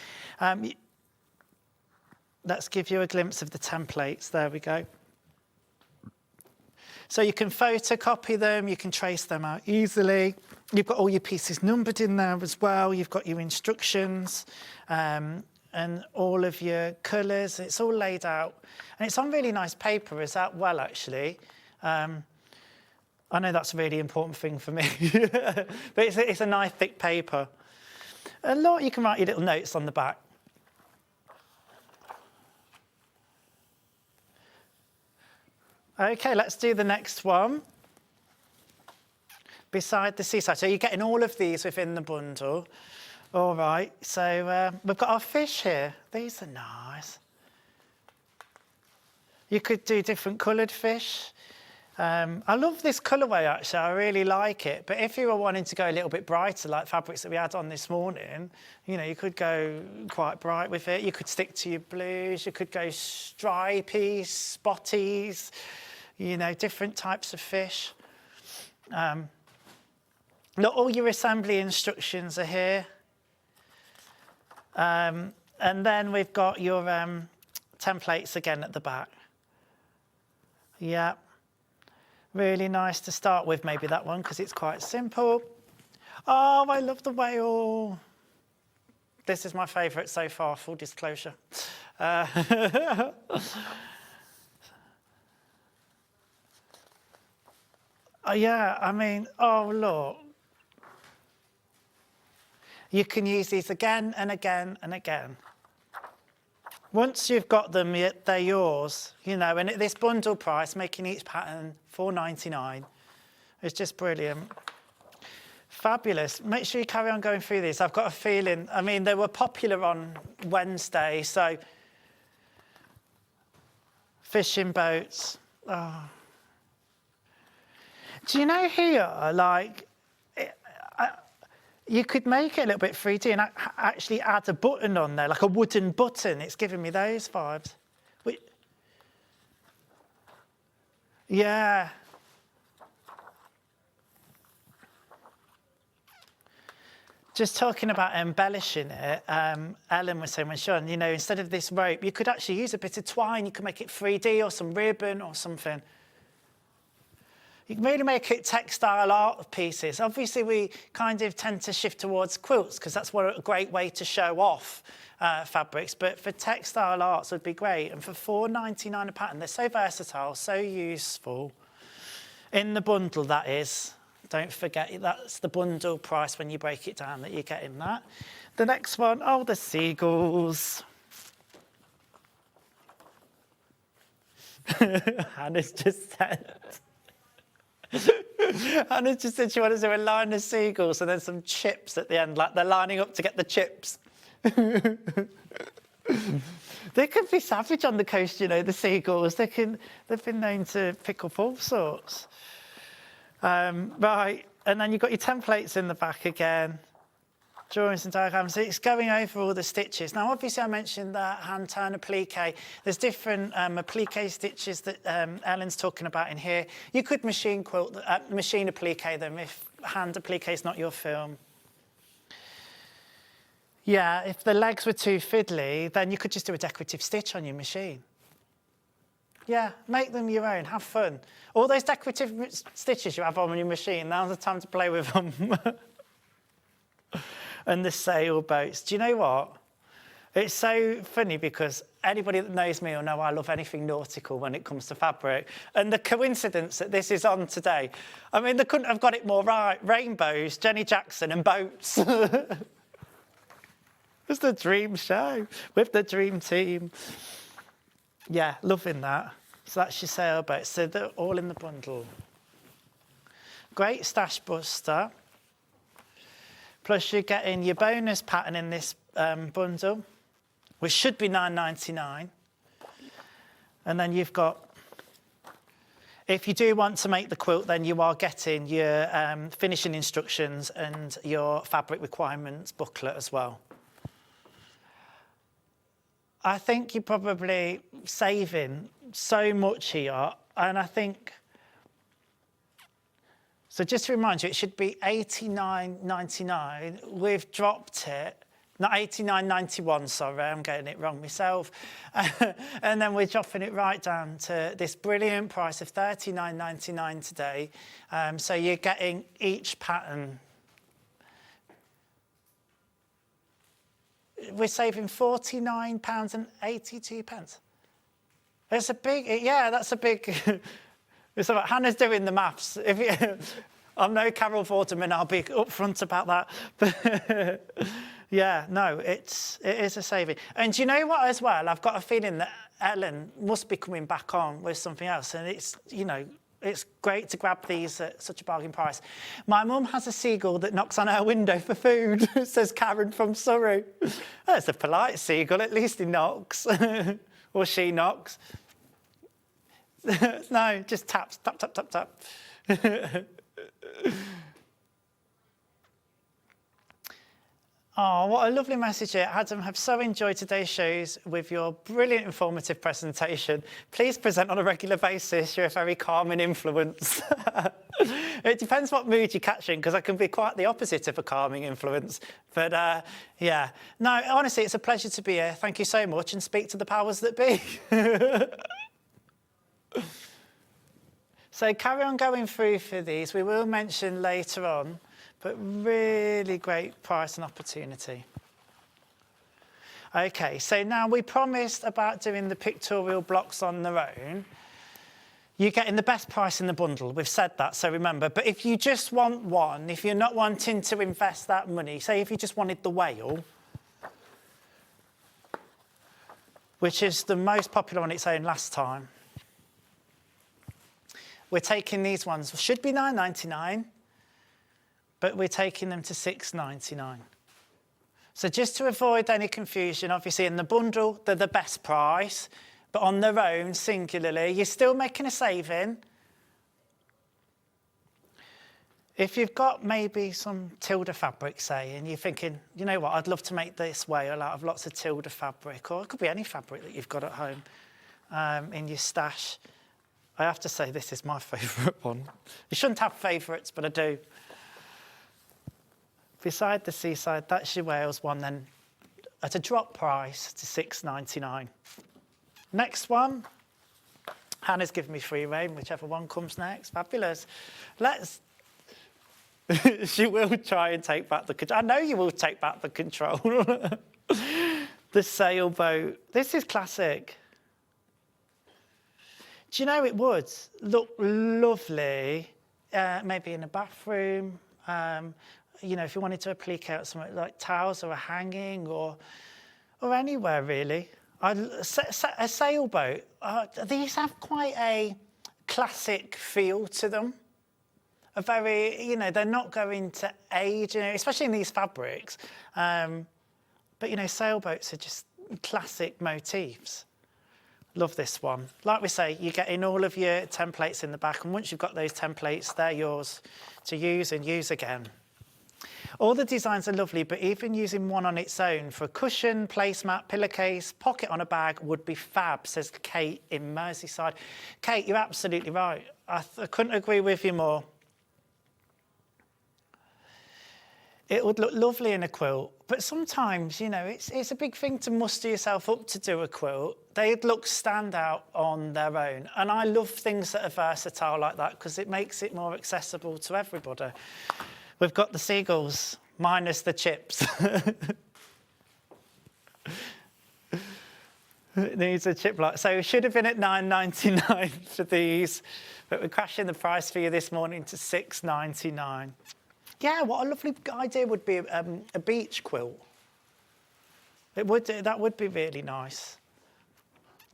Let's give you a glimpse of the templates. There we go. So you can photocopy them, you can trace them out easily. You've got all your pieces numbered in there as well. You've got your instructions and all of your colours. It's all laid out. And it's on really nice paper as well, actually. I I know that's a really important thing for me, but it's a nice thick paper. A lot, you can write your little notes on the back. Okay, let's do the next one. Beside the seaside. So you're getting all of these within the bundle. All right, so we've got our fish here. These are nice. You could do different coloured fish. I love this colourway, actually. I really like it. But if you were wanting to go a little bit brighter, like fabrics that we had on this morning, you know, you could go quite bright with it. You could stick to your blues. You could go stripy, spotties, you know, different types of fish. Look, all your assembly instructions are here. And then we've got your templates again at the back. Yeah. Really nice to start with, maybe that one, because it's quite simple. Oh, I love the whale. This is my favourite so far, full disclosure. Yeah, I mean, oh, look. You can use these again and again and again. Once you've got them, they're yours, you know, and at this bundle price, making each pattern $4.99 is just brilliant. Fabulous. Make sure you carry on going through these. I've got a feeling, I mean, they were popular on Wednesday, so fishing boats. Oh. Do you know here, like, you could make it a little bit 3D and actually add a button on there, like a wooden button. It's giving me those vibes. Yeah. Just talking about embellishing it, Ellen was saying when Sean, you know, instead of this rope, you could actually use a bit of twine. You could make it 3D or some ribbon or something. You can really make it textile art pieces. Obviously, we kind of tend to shift towards quilts because that's a great way to show off fabrics. But for textile arts would be great. And for $4.99 a pattern, they're so versatile, so useful. In the bundle, that is. Don't forget, that's the bundle price when you break it down that you're getting that. The next one, oh, the seagulls. Hannah's just said... Hannah just said she wanted to do a line of seagulls and then some chips at the end, like they're lining up to get the chips. They can be savage on the coast, you know, the seagulls. They've been known to pick up all sorts. Right, and then you've got your templates in the back again. Drawings and diagrams. It's going over all the stitches. Now, obviously, I mentioned that hand turn applique. There's different applique stitches that Ellen's talking about in here. You could machine applique them if hand applique is not your film. Yeah, if the legs were too fiddly, then you could just do a decorative stitch on your machine. Yeah, make them your own. Have fun. All those decorative stitches you have on your machine, now's the time to play with them. And the sailboats. Do you know what? It's so funny because anybody that knows me will know I love anything nautical when it comes to fabric. And the coincidence that this is on today, I mean, they couldn't have got it more right. Rainbows, Jenny Jackson and boats. It's the dream show with the dream team. Yeah, loving that. So that's your sailboat. So they're all in the bundle. Great stash buster. Plus you're getting your bonus pattern in this bundle, which should be $9.99. And then you've got, if you do want to make the quilt, then you are getting your finishing instructions and your fabric requirements booklet as well. I think you're probably saving so much here, and I think, so just to remind you, it should be $89.99. We've dropped it, not $89.91, sorry, I'm getting it wrong myself. And then we're dropping it right down to this brilliant price of $39.99 today. So you're getting each pattern. We're saving £49.82. It's a big, yeah, that's a big... It's all right. Hannah's doing the maths. If you, I'm no Carol Vorderman, I'll be upfront about that. But yeah, no, it is a saving. And do you know what as well? I've got a feeling that Ellen must be coming back on with something else. And it's, you know, it's great to grab these at such a bargain price. My mum has a seagull that knocks on her window for food, says Karen from Surrey. That's a polite seagull, at least he knocks. Or she knocks. No, just taps, tap, tap, tap, tap. Oh, what a lovely message here. Adam, have so enjoyed today's shows with your brilliant informative presentation. Please present on a regular basis. You're a very calming influence. It depends what mood you're catching, because I can be quite the opposite of a calming influence. But yeah, no, honestly, it's a pleasure to be here. Thank you so much, and speak to the powers that be. So carry on going through for these. We will mention later on, but really great price and opportunity. Okay, so now we promised about doing the pictorial blocks on their own. You're getting the best price in the bundle. We've said that, so remember. But if you just want one, if you're not wanting to invest that money, say if you just wanted the whale, which is the most popular on its own last time, we're taking these ones, should be $9.99, but we're taking them to $6.99. So just to avoid any confusion, obviously in the bundle, they're the best price, but on their own, singularly, you're still making a saving. If you've got maybe some Tilda fabric, say, and you're thinking, you know what, I'd love to make this whale out of lots of Tilda fabric, or it could be any fabric that you've got at home in your stash. I have to say this is my favourite one. You shouldn't have favourites, but I do. Beside the seaside, that's your Wales one then, at a drop price to $6.99. Next one, Hannah's given me free rein, whichever one comes next. Fabulous. She will try and take back the control. I know you will take back the control. The sailboat. This is classic. Do you know, it would look lovely, maybe in a bathroom, you know, if you wanted to applique out something like towels or a hanging or anywhere really. A sailboat, these have quite a classic feel to them. A very, you know, they're not going to age, you know, especially in these fabrics. But, you know, sailboats are just classic motifs. Love this one. Like we say, you're getting all of your templates in the back, and once you've got those templates, they're yours to use and use again. All the designs are lovely, but even using one on its own for a cushion, placemat, pillowcase, pocket on a bag would be fab, says Kate in Merseyside. Kate, you're absolutely right. I couldn't agree with you more. It would look lovely in a quilt, but sometimes, you know, it's a big thing to muster yourself up to do a quilt. They'd look standout on their own, and I love things that are versatile like that because it makes it more accessible to everybody. We've got the seagulls, minus the chips. It needs a chip block. So it should have been at $9.99 for these, but we're crashing the price for you this morning to $6.99. Yeah, what a lovely idea would be a beach quilt. It would, that would be really nice.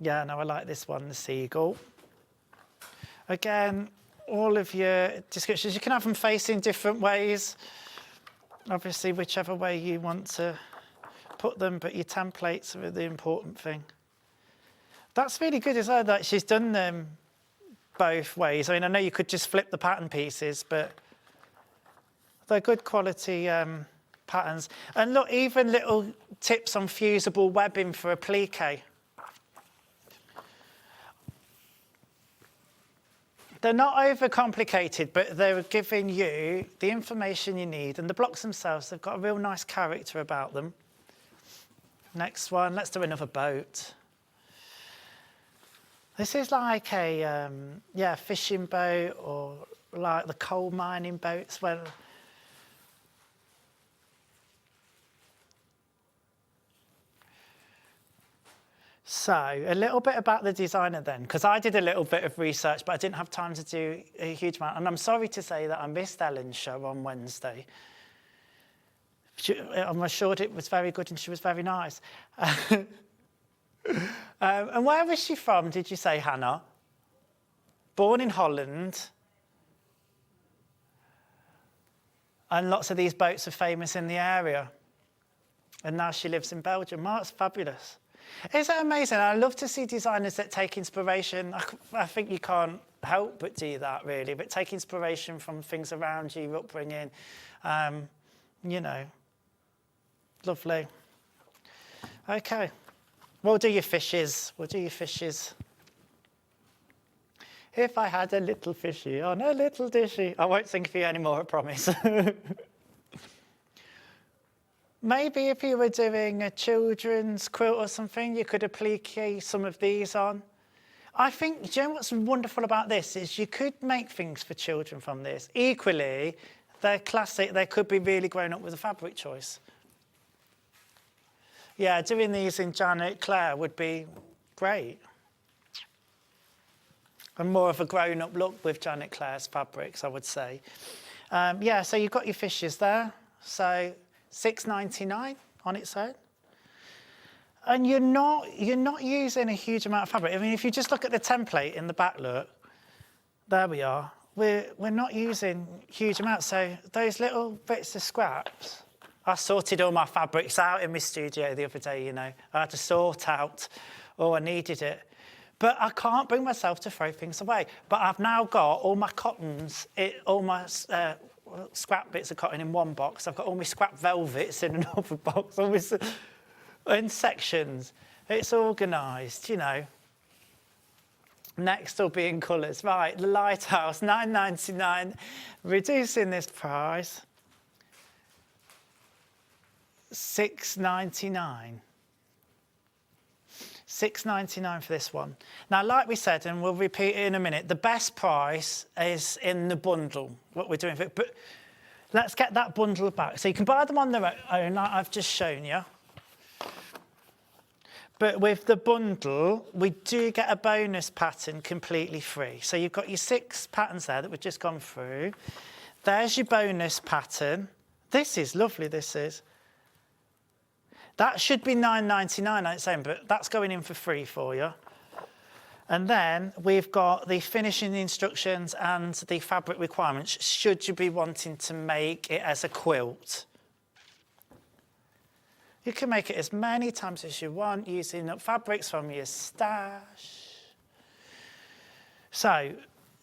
Yeah, no, I like this one, the seagull. Again, all of your descriptions, you can have them facing different ways. Obviously, whichever way you want to put them, but your templates are the important thing. That's really good as well, that she's done them both ways. I mean, I know you could just flip the pattern pieces, but they're good quality patterns. And look, even little tips on fusible webbing for applique. They're not overcomplicated, but they're giving you the information you need. And the blocks themselves, they've got a real nice character about them. Next one, let's do another boat. This is like a fishing boat, or like the coal mining boats. Well, So a little bit about the designer then, because I did a little bit of research, but I didn't have time to do a huge amount. And I'm sorry to say that I missed Ellen's show on Wednesday. I'm assured it was very good and she was very nice. And where was she from, did you say, Hannah? Born in Holland. And lots of these boats are famous in the area. And now she lives in Belgium. Oh, that's fabulous. Isn't it amazing? I love to see designers that take inspiration. I think you can't help but do that, really, but take inspiration from things around you, your upbringing, you know. Lovely. Okay. We'll do your fishes. We'll do your fishes. If I had a little fishy on a little dishy. I won't sing for you anymore, I promise. Maybe if you were doing a children's quilt or something, you could applique some of these on. I think, do you know what's wonderful about this is you could make things for children from this. Equally, they're classic. They could be really grown up with a fabric choice. Yeah, doing these in Janet Clare would be great. And more of a grown-up look with Janet Clare's fabrics, I would say. Yeah, so you've got your fishes there. So $6.99 on its own. And you're not using a huge amount of fabric. I mean, if you just look at the template in the back, look, there we are. We're not using huge amounts. So those little bits of scraps, I sorted all my fabrics out in my studio the other day, you know. I had to sort out, I needed it. But I can't bring myself to throw things away. But I've now got all my cottons, all my scrap bits of cotton in one box. I've got all my scrap velvets in another box, all my, in sections. It's organised, you know. Next will be in colours. Right, the Lighthouse, $9.99, reducing this price. $6.99. $6.99 for this one. Now, like we said, and we'll repeat it in a minute, the best price is in the bundle, what we're doing. But let's get that bundle back. So you can buy them on their own, like I've just shown you. But with the bundle, we do get a bonus pattern completely free. So you've got your 6 patterns there that we've just gone through. There's your bonus pattern. This is lovely, this is. That should be $9.99 on its own, but that's going in for free for you. And then we've got the finishing instructions and the fabric requirements, should you be wanting to make it as a quilt. You can make it as many times as you want using up fabrics from your stash. So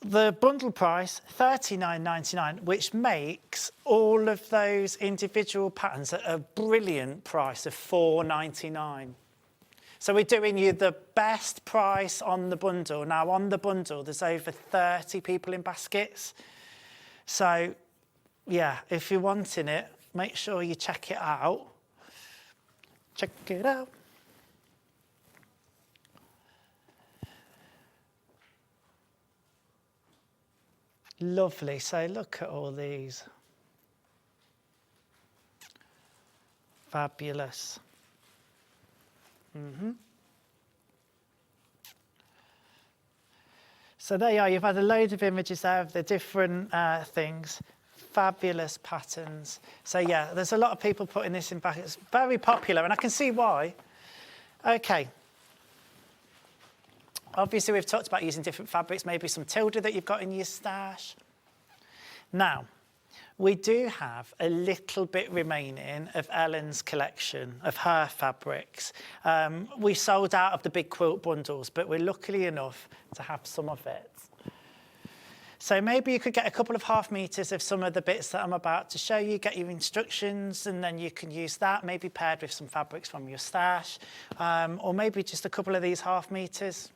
the bundle price, $39.99, which makes all of those individual patterns at a brilliant price of $4.99. So we're doing you the best price on the bundle. Now, on the bundle, there's over 30 people in baskets. So, yeah, if you're wanting it, make sure you check it out. Check it out. Lovely. So look at all these. Fabulous. So there you are. You've had a load of images there of the different things. Fabulous patterns. So yeah, there's a lot of people putting this in back. It's very popular, and I can see why. Okay. Obviously, we've talked about using different fabrics, maybe some Tilda that you've got in your stash. Now, we do have a little bit remaining of Ellen's collection, of her fabrics. We sold out of the big quilt bundles, but we're lucky enough to have some of it. So maybe you could get a couple of half meters of some of the bits that I'm about to show you, get your instructions, and then you can use that, maybe paired with some fabrics from your stash, or maybe just a couple of these half meters.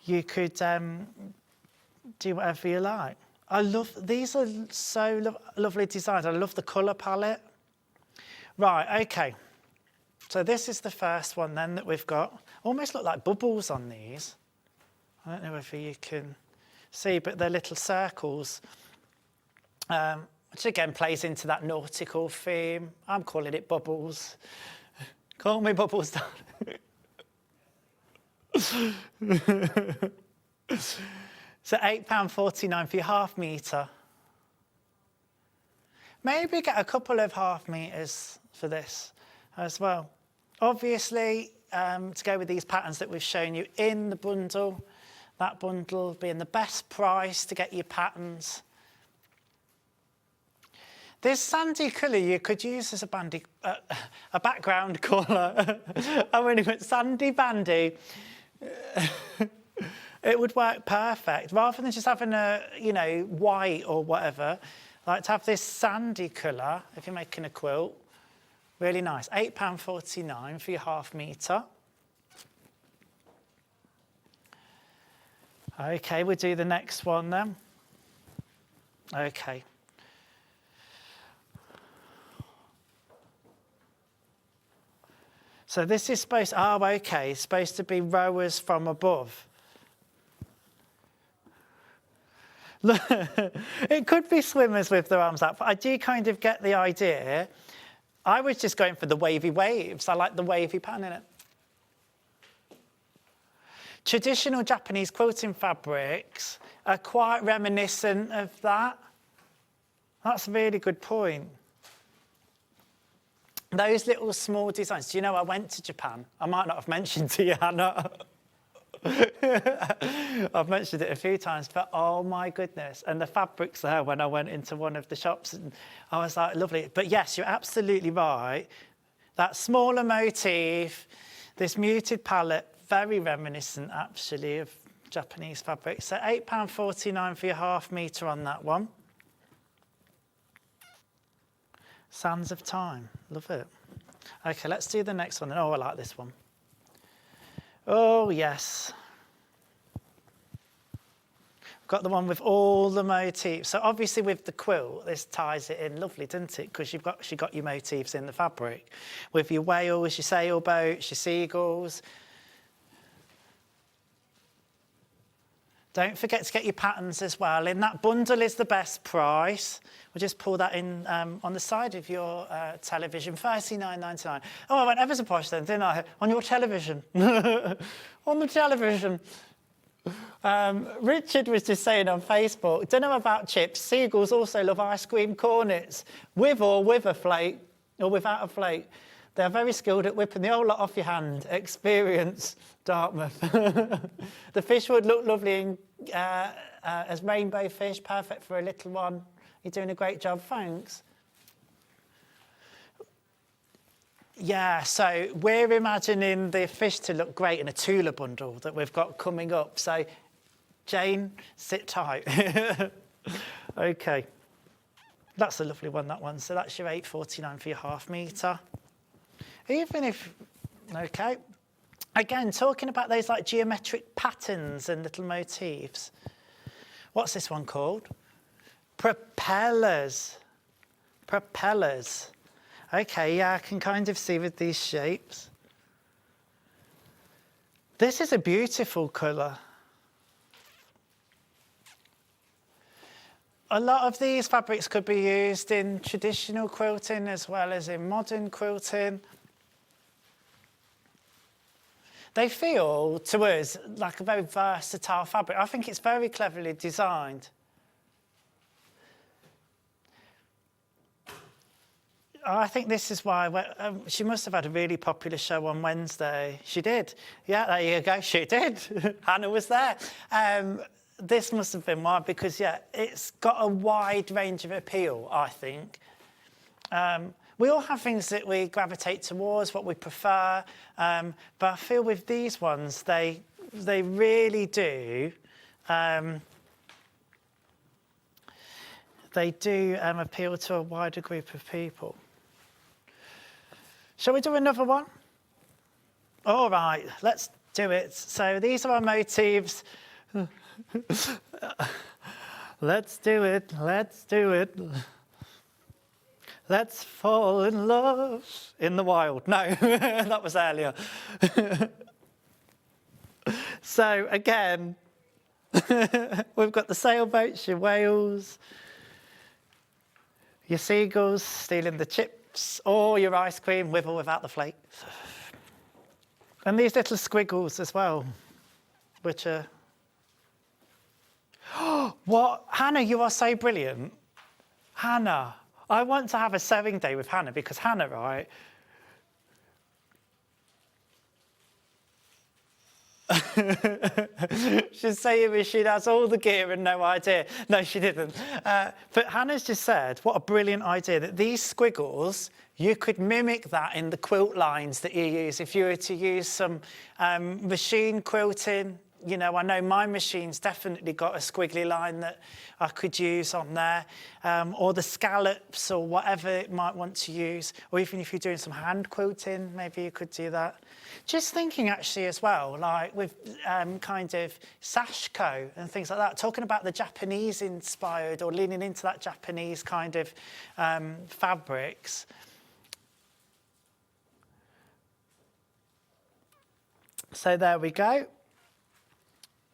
You could do whatever you like. I love, these are so lovely designs. I love the colour palette. Right, okay. So this is the first one then that we've got. Almost look like bubbles on these. I don't know if you can see, but they're little circles, which again plays into that nautical theme. I'm calling it bubbles. Call me Bubbles, darling. So £8.49 for your half metre. Maybe get a couple of half meters for this as well. Obviously, to go with these patterns that we've shown you in the bundle, that bundle being the best price to get your patterns. This sandy colour you could use as a background colour. I mean, if it's sandy bandy, it would work perfect. Rather than just having a, you know, white or whatever, I like to have this sandy colour if you're making a quilt. Really nice. £8.49 for your half metre. Okay, we'll do the next one then. Okay. So this is supposed, oh, okay, it's supposed to be rowers from above. Look, it could be swimmers with their arms up, but I do kind of get the idea. I was just going for the wavy waves. I like the wavy pattern in it. Traditional Japanese quilting fabrics are quite reminiscent of that. That's a really good point. Those little small designs. Do you know I went to Japan? I might not have mentioned to you, Hannah. I've mentioned it a few times, but oh my goodness. And the fabrics there when I went into one of the shops, and I was like, lovely. But yes, you're absolutely right. That smaller motif, this muted palette, very reminiscent actually of Japanese fabric. So £8.49 for your half metre on that one. Sands of Time, love it. Okay, let's do the next one. Oh, I like this one. Oh, yes. We've got the one with all the motifs. So obviously with the quilt, this ties it in lovely, doesn't it? Because you've got your motifs in the fabric. With your whales, your sailboats, your seagulls. Don't forget to get your patterns as well. In that bundle is the best price. We'll just pull that in on the side of your television, $39.99. Oh, I went ever so posh then, didn't I? On your television. On the television. Richard was just saying on Facebook, don't know about chips, seagulls also love ice cream cornets, with or with a flake, or without a flake. They're very skilled at whipping the whole lot off your hand. Experience, Dartmouth. The fish would look lovely as rainbow fish, perfect for a little one. You're doing a great job, thanks. Yeah, so we're imagining the fish to look great in a Tula bundle that we've got coming up. So, Jane, sit tight. Okay. That's a lovely one, that one. So that's your £8.49 for your half metre. Even if, okay. Again, talking about those like geometric patterns and little motifs. What's this one called? Propellers. Propellers. Okay, yeah, I can kind of see with these shapes. This is a beautiful colour. A lot of these fabrics could be used in traditional quilting as well as in modern quilting. They feel, to us, like a very versatile fabric. I think it's very cleverly designed. I think this is why she must have had a really popular show on Wednesday. She did. Yeah, there you go. She did. Hannah was there. This must have been why, because, yeah, it's got a wide range of appeal, I think. We all have things that we gravitate towards, what we prefer, but I feel with these ones, they really do. They do appeal to a wider group of people. Shall we do another one? All right, let's do it. So these are our motifs. Let's do it, let's do it. Let's fall in love in the wild. No, that was earlier. So again, we've got the sailboats, your whales, your seagulls stealing the chips, or your ice cream with or without the flake. And these little squiggles as well. which are... What? Hannah, you are so brilliant. Hannah, I want to have a sewing day with Hannah because Hannah, right? She's saying she has all the gear and no idea. No, she didn't. But Hannah's just said, what a brilliant idea, that these squiggles, you could mimic that in the quilt lines that you use. If you were to use some machine quilting, you know, I know my machine's definitely got a squiggly line that I could use on there, or the scallops or whatever it might want to use, or even if you're doing some hand quilting, maybe you could do that. Just thinking actually as well, like with kind of sashiko and things like that, talking about the Japanese inspired or leaning into that Japanese kind of fabrics. So there we go.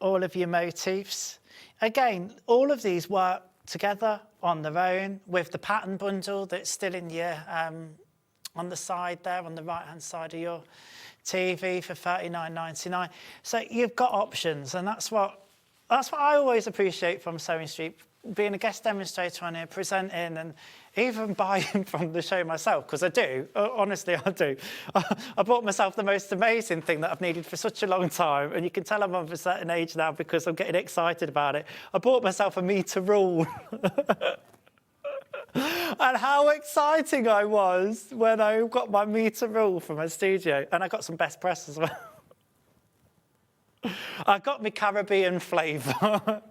All of your motifs. Again, all of these work together on their own with the pattern bundle that's still in your, on the side there, on the right-hand side of your TV for $39.99. So you've got options, and that's what I always appreciate from SewingStreet, being a guest demonstrator on here, presenting, and even buying from the show myself, because I do, honestly I do. I bought myself the most amazing thing that I've needed for such a long time, and you can tell I'm of a certain age now because I'm getting excited about it. I bought myself a metre rule. And how exciting I was when I got my metre rule for my studio, and I got some best press as well. I got my Caribbean flavour,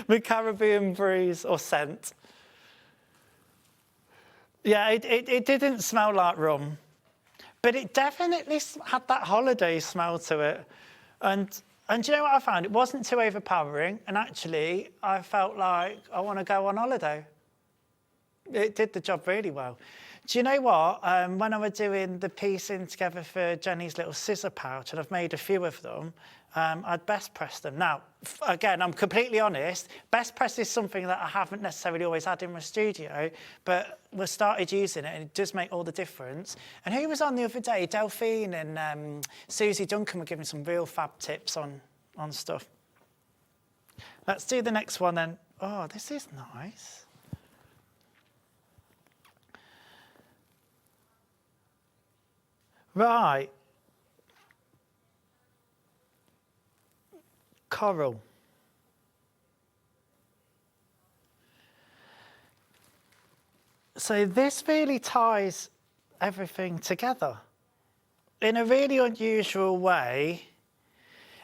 my Caribbean breeze or scent. Yeah, it didn't smell like rum, but it definitely had that holiday smell to it. And do you know what I found? It wasn't too overpowering, and actually I felt like I want to go on holiday. It did the job really well. Do you know what? When I was doing the piecing together for Jenny's little scissor pouch, and I've made a few of them, I'd best press them. Now, again, I'm completely honest, best press is something that I haven't necessarily always had in my studio, but we started using it and it does make all the difference. And who was on the other day? Delphine and Susie Duncan were giving some real fab tips on stuff. Let's do the next one then. Oh, this is nice. Right. Coral. So this really ties everything together in a really unusual way.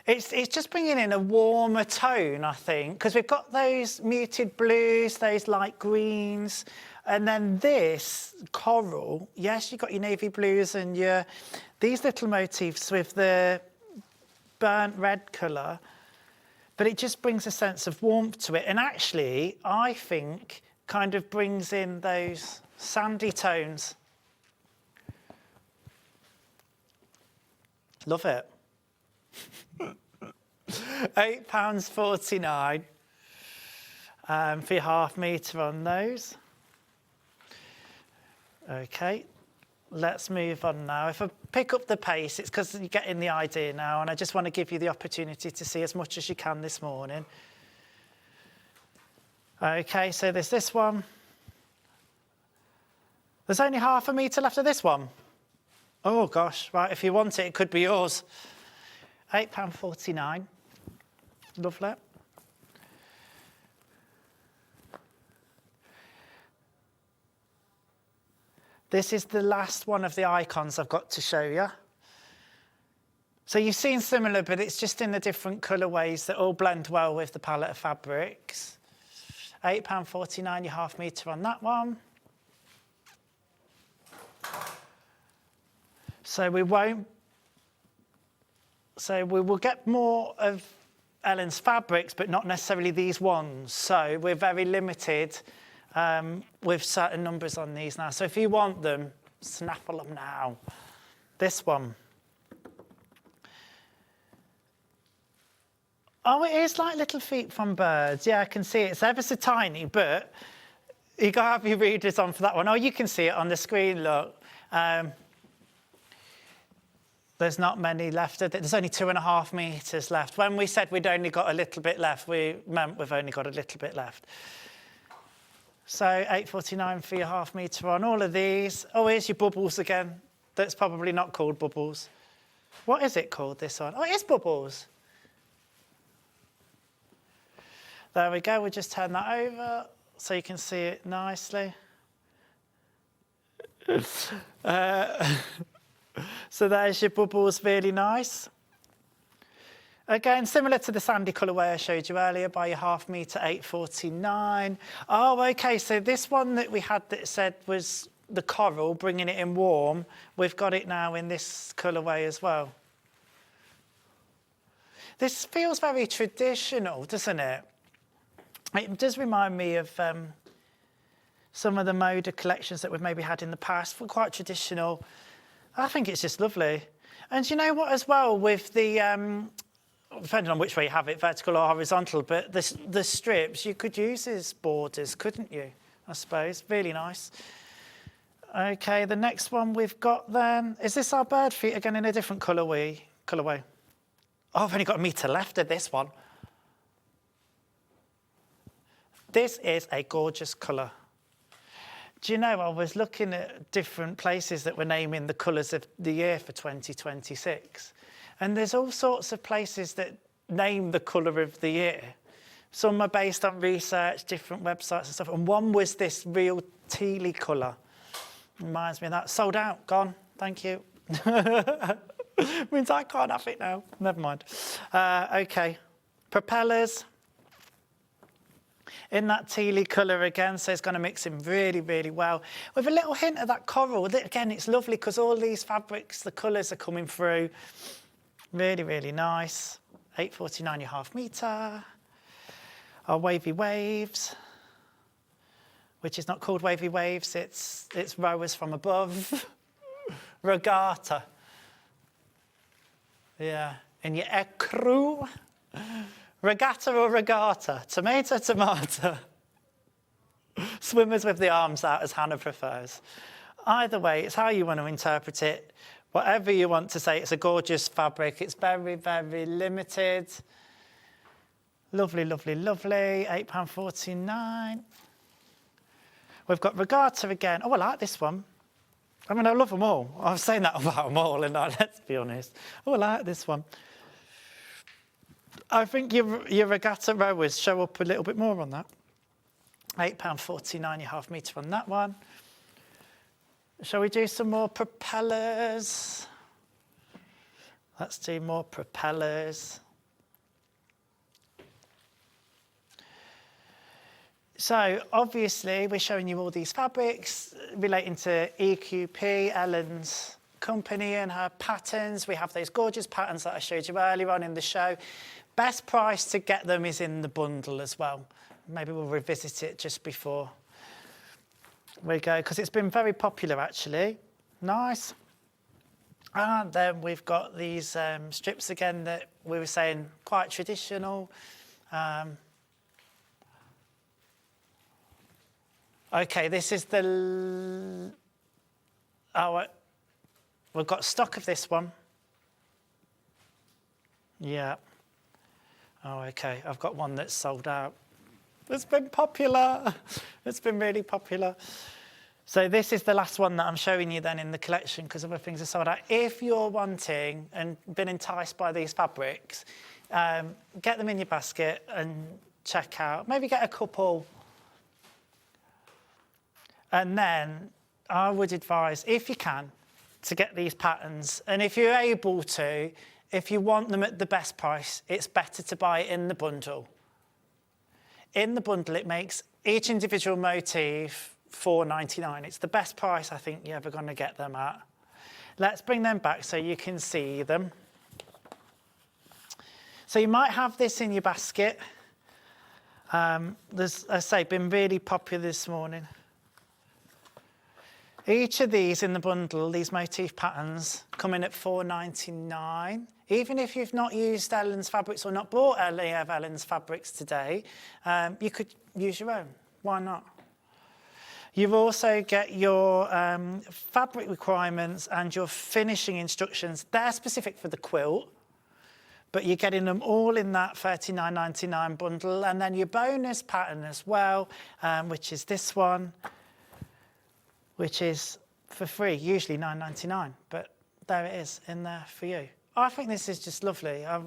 It's just bringing in a warmer tone, I think, because we've got those muted blues, those light greens, and then this coral. Yes, you've got your navy blues and these little motifs with the burnt red colour, but it just brings a sense of warmth to it. And actually, I think, kind of brings in those sandy tones. Love it. £8.49 for your half metre on those. Okay, let's move on now. If I pick up the pace, it's because you're getting the idea now, and I just want to give you the opportunity to see as much as you can this morning. Okay, so there's this one. There's only half a metre left of this one. Oh gosh, right, if you want it, it could be yours. £8.49. Lovely. This is the last one of the icons I've got to show you. So you've seen similar, but it's just in the different colourways that all blend well with the palette of fabrics. £8.49, your half metre on that one. So we will get more of Ellen's fabrics, but not necessarily these ones. So we're very limited with certain numbers on these now. So if you want them, snaffle them now. This one. Oh, it is like little feet from birds. Yeah, I can see it. It's ever so tiny, but you got to have your readers on for that one. Oh, you can see it on the screen, look. There's not many left. There's only 2.5 metres left. When we said we'd only got a little bit left, we meant we've only got a little bit left. So £8.49 for your half metre on all of these. Oh, here's your bubbles again. That's probably not called bubbles. What is it called, this one? Oh, it is bubbles. There we go. We'll just turn that over so you can see it nicely. So there's your bubbles, really nice. Again, similar to the sandy colourway I showed you earlier, by your half metre, £8.49. Oh, okay, so this one that we had that said was the coral, bringing it in warm, we've got it now in this colourway as well. This feels very traditional, doesn't it? It does remind me of some of the Moda collections that we've maybe had in the past. We're quite traditional. I think it's just lovely. And you know what as well, with the, depending on which way you have it, vertical or horizontal, but the strips, you could use as borders, couldn't you? I suppose, really nice. Okay, the next one we've got then, is this our bird feet again in a different colourway? Oh, I've only got a metre left of this one. This is a gorgeous colour. Do you know, I was looking at different places that were naming the colours of the year for 2026. And there's all sorts of places that name the colour of the year. Some are based on research, different websites and stuff. And one was this real tealy colour. Reminds me of that. Sold out, gone. Thank you. Means I can't have it now. Never mind. Okay. Propellers. In that tealy colour again, so it's going to mix in really, really well. With a little hint of that coral. Again, it's lovely because all these fabrics, the colours are coming through. Really, really nice. £8.49 your half metre. Our wavy waves, which is not called wavy waves, it's rowers from above. Regatta. Yeah, in your ecru. Regatta or regatta, tomato, tomato. Swimmers with the arms out, as Hannah prefers. Either way, it's how you want to interpret it. Whatever you want to say, it's a gorgeous fabric. It's very, very limited. Lovely, lovely, lovely. £8.49. We've got regatta again. Oh, I like this one. I mean, I love them all. I was saying that about them all, and let's be honest. Oh, I like this one. I think your regatta rowers show up a little bit more on that. £8.49 your half metre on that one. Shall we do some more propellers? Let's do more propellers. So obviously we're showing you all these fabrics relating to EQP, Ellen's company and her patterns. We have those gorgeous patterns that I showed you earlier on in the show. Best price to get them is in the bundle as well. Maybe we'll revisit it just before we go, because it's been very popular actually. Nice. And then we've got these strips again that we were saying quite traditional. Okay, this is the... we've got stock of this one. Yeah. Oh, okay, I've got one that's sold out. It's been popular. It's been really popular. So this is the last one that I'm showing you then in the collection because other things are sold out. If you're wanting and been enticed by these fabrics, get them in your basket and check out. Maybe get a couple. And then I would advise, if you can, to get these patterns. And if you're able to, if you want them at the best price, it's better to buy it in the bundle. In the bundle, it makes each individual motif $4.99. It's the best price I think you're ever going to get them at. Let's bring them back so you can see them. So you might have this in your basket. There's, as I say, been really popular this morning. Each of these in the bundle, these motif patterns, come in at $4.99. Even if you've not used Ellen's fabrics or not bought any of Ellen's fabrics today, you could use your own. Why not? You also get your fabric requirements and your finishing instructions. They're specific for the quilt, but you're getting them all in that $39.99 bundle. And then your bonus pattern as well, which is this one, which is for free, usually $9.99, but there it is in there for you. I think this is just lovely. I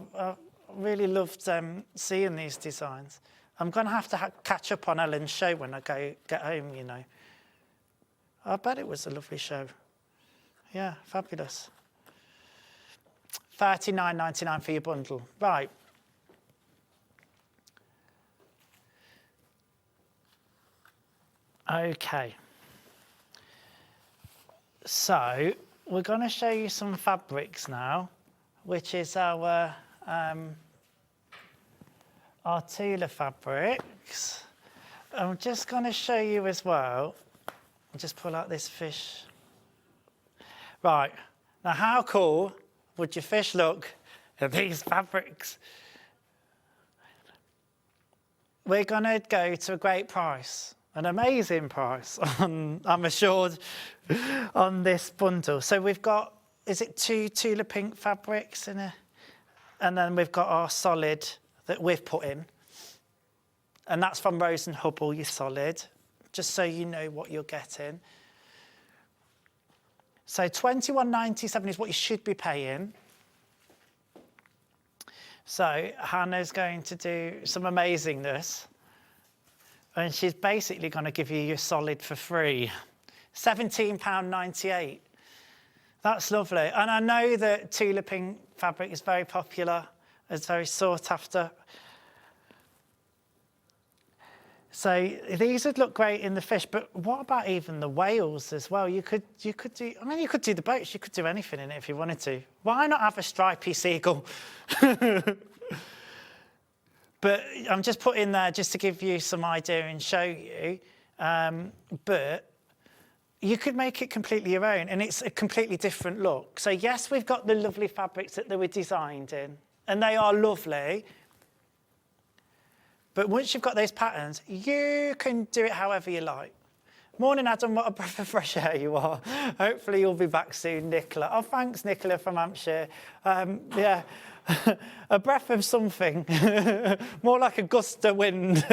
really loved seeing these designs. I'm going to have to catch up on Ellen's show when I get home, you know. I bet it was a lovely show. Yeah, fabulous. $39.99 for your bundle. Right. Okay. So we're going to show you some fabrics now, which is our Tula fabrics. I'm just going to show you as well. I'll just pull out this fish. Right, now how cool would your fish look at these fabrics? We're going to go to a great price, an amazing price, I'm assured, on this bundle. So we've got, is it 2 Tula pink fabrics in it? And then we've got our solid that we've put in. And that's from Rose and Hubble, your solid, just so you know what you're getting. So $21.97 is what you should be paying. So Hannah's going to do some amazingness. And she's basically going to give you your solid for free. £17.98. That's lovely. And I know that Tula pink fabric is very popular. It's very sought after. So these would look great in the fish, but what about even the whales as well? You could do the boats, you could do anything in it if you wanted to. Why not have a stripy seagull? But I'm just putting there just to give you some idea and show you. But you could make it completely your own, and it's a completely different look. So yes, we've got the lovely fabrics that they were designed in, and they are lovely. But once you've got those patterns, you can do it however you like. Morning, Adam. What a breath of fresh air you are. Hopefully you'll be back soon, Nicola. Oh, thanks, Nicola from Hampshire. Yeah, a breath of something. More like a gust of wind.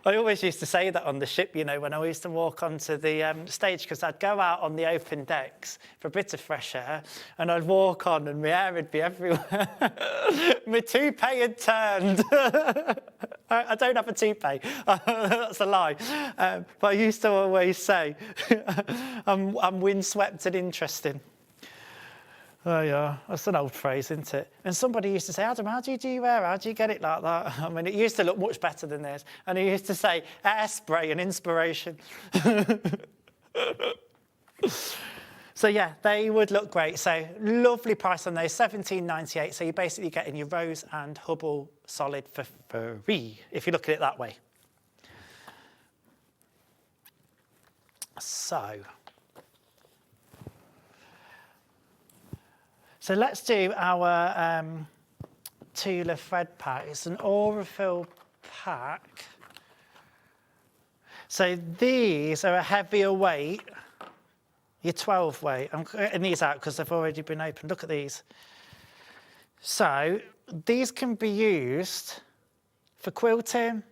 I always used to say that on the ship, you know, when I used to walk onto the stage, because I'd go out on the open decks for a bit of fresh air, and I'd walk on and my hair would be everywhere. My toupee had turned. I don't have a toupee. That's a lie. But I used to always say, I'm windswept and interesting. Oh, yeah, that's an old phrase, isn't it? And somebody used to say, Adam, how do you do your hair? How do you get it like that? I mean, it used to look much better than this. And he used to say, hairspray and inspiration. So, yeah, they would look great. So, lovely price on those, $17.98. So, you're basically getting your Rose and Hubble solid for free, if you look at it that way. So let's do our Tula thread pack. It's an Aurifil pack. So these are a heavier weight. Your 12 weight. I'm getting these out because they've already been opened. Look at these. So these can be used for quilting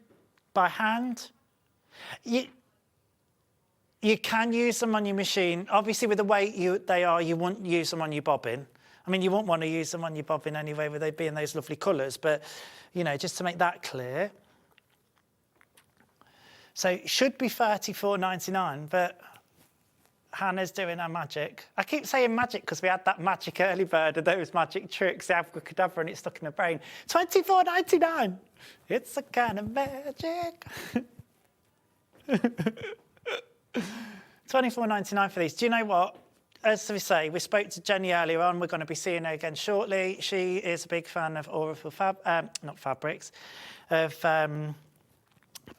by hand. You can use them on your machine. Obviously, with the weight they are, you won't use them on your bobbin. I mean, you won't want to use them on your bobbin anyway, with they being those lovely colours, but, you know, just to make that clear. So it should be $34.99, but Hannah's doing her magic. I keep saying magic because we had that magic early bird of those magic tricks, the abracadabra, and it's stuck in her brain. $24.99. It's a kind of magic. $24.99 for these. Do you know what? As we say, we spoke to Jenny earlier on. We're going to be seeing her again shortly. She is a big fan of Aurifil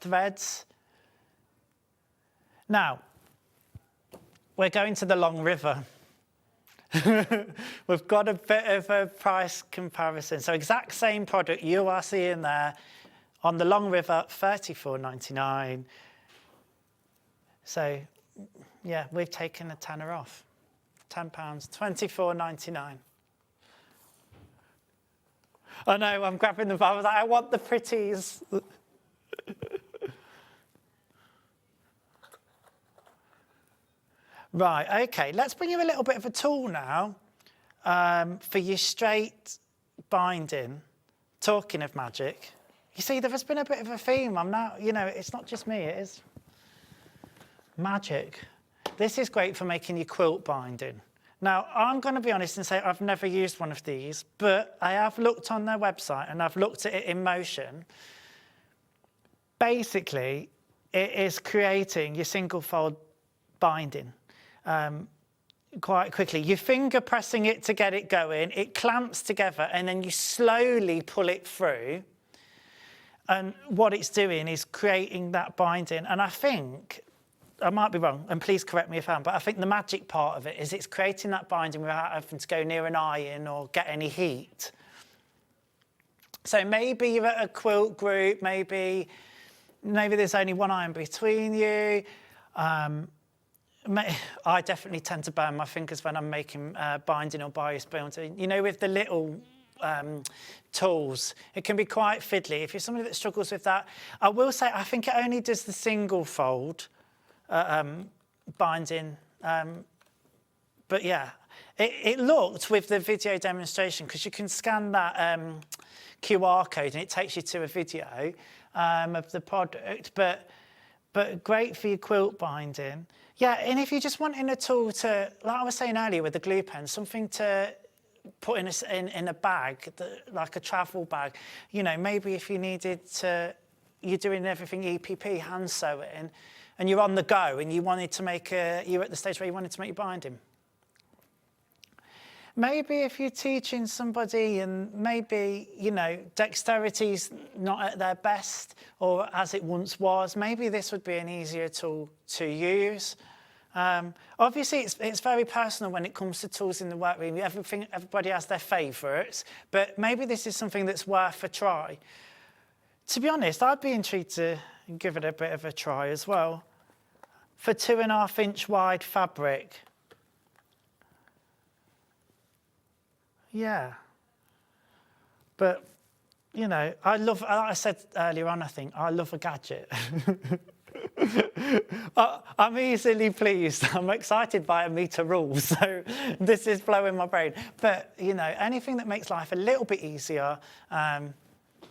threads. Now, we're going to the Long River. We've got a bit of a price comparison. So exact same product you are seeing there On the Long River, £34.99. So, yeah, we've taken a tenner off. £10, £24.99. I know, I'm grabbing the I was like, I want the pretties. Right, okay, let's bring you a little bit of a tool now for your straight binding. Talking of magic, you see, there has been a bit of a theme. I'm now, you know, it's not just me, it is magic. This is great for making your quilt binding. Now, I'm going to be honest and say I've never used one of these, but I have looked on their website and I've looked at it in motion. Basically, it is creating your single fold binding quite quickly. You're finger pressing it to get it going, it clamps together, and then you slowly pull it through. And what it's doing is creating that binding. And I think, I might be wrong, and please correct me if I am, but I think the magic part of it is it's creating that binding without having to go near an iron or get any heat. So maybe you're at a quilt group, maybe there's only one iron between you. I definitely tend to burn my fingers when I'm making binding or bias binding. You know, with the little tools, it can be quite fiddly. If you're somebody that struggles with that, I will say I think it only does the single fold binding. But yeah, it looked with the video demonstration, because you can scan that QR code and it takes you to a video of the product, but great for your quilt binding. Yeah, and if you're just wanting a tool to, like I was saying earlier with the glue pen, something to put in a bag, like a travel bag. You know, maybe if you needed to, you're doing everything EPP, hand sewing, and you're on the go and you wanted to make you're at the stage where you wanted to make your binding. Maybe if you're teaching somebody and maybe, you know, dexterity's not at their best or as it once was, maybe this would be an easier tool to use. Obviously, it's very personal when it comes to tools in the workroom. Everybody has their favourites, but maybe this is something that's worth a try. To be honest, I'd be intrigued to give it a bit of a try as well. For 2.5-inch wide fabric. Yeah. But, you know, like I said earlier on, I think, I love a gadget. I'm easily pleased. I'm excited by a metre rule, so this is blowing my brain. But, you know, anything that makes life a little bit easier,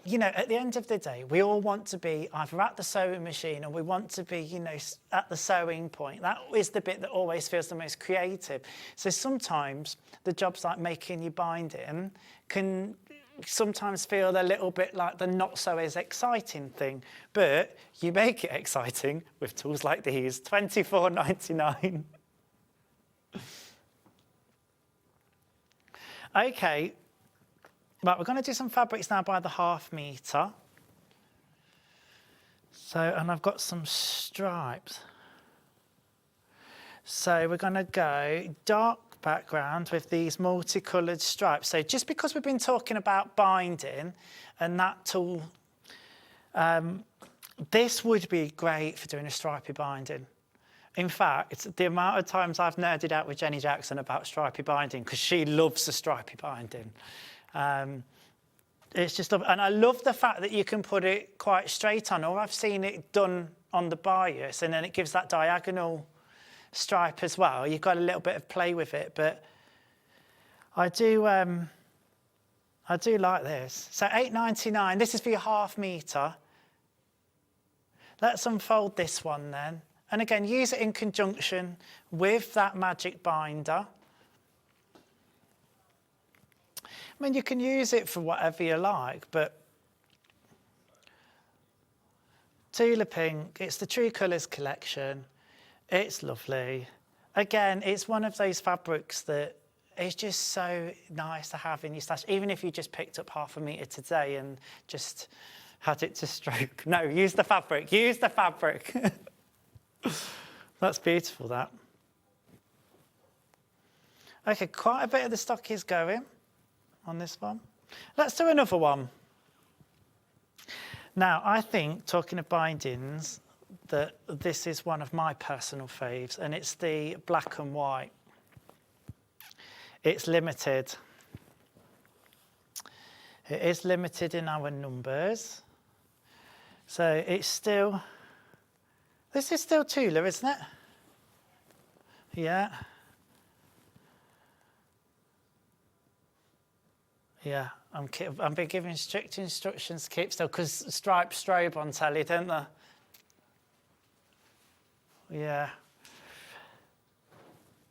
you know, at the end of the day, we all want to be either at the sewing machine or we want to be, you know, at the sewing point. That is the bit that always feels the most creative. So sometimes the jobs like making your binding can sometimes feel a little bit like the not so as exciting thing, but you make it exciting with tools like these, £24.99. Okay. Right, we're going to do some fabrics now by the ½ metre. So, and I've got some stripes. So we're going to go dark background with these multicoloured stripes. So just because we've been talking about binding and that tool, this would be great for doing a stripy binding. In fact, the amount of times I've nerded out with Jenny Jackson about stripy binding, because she loves the stripy binding. It's just, and I love the fact that you can put it quite straight on, or I've seen it done on the bias, and then it gives that diagonal stripe as well. You've got a little bit of play with it, but I do like this. So £8.99. This is for your ½ metre. Let's unfold this one then, and again use it in conjunction with that magic binder. I mean, you can use it for whatever you like, but Tula Pink, it's the True Colours collection. It's lovely. Again, it's one of those fabrics that is just so nice to have in your stash, even if you just picked up ½ metre today and just had it to stroke. No, use the fabric, use the fabric. That's beautiful, that. Okay, quite a bit of the stock is going on this one. Let's do another one. Now, I think, talking of bindings, that this is one of my personal faves, and it's the black and white. It's limited. It is limited in our numbers. So it's still, this is still Tula, isn't it? Yeah. Yeah, I'm being given strict instructions to keep still, because stripes strobe on telly, don't they? Yeah.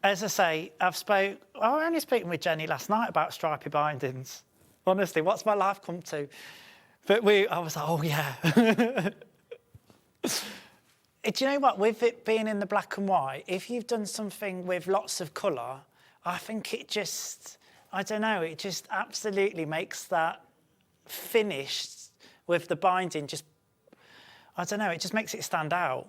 As I say, I was only speaking with Jenny last night about stripy bindings. Honestly, what's my life come to? But I was like, oh yeah. Do you know what? With it being in the black and white, if you've done something with lots of colour, I think it just, I don't know, it just absolutely makes that finish with the binding just, I don't know, it just makes it stand out.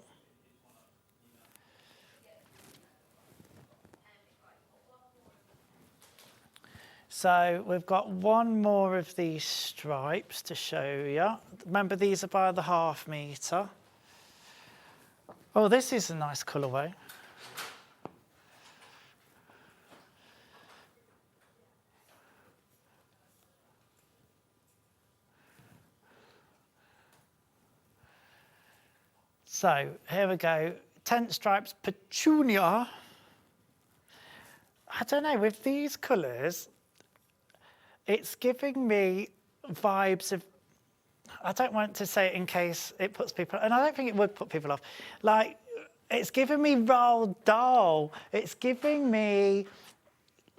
So we've got one more of these stripes to show you. Remember, these are by the ½ metre. Oh, this is a nice colourway. So here we go, tent stripes petunia. I don't know, with these colours, it's giving me vibes of, I don't want to say it in case it puts people, and I don't think it would put people off. Like, it's giving me Roald Dahl. It's giving me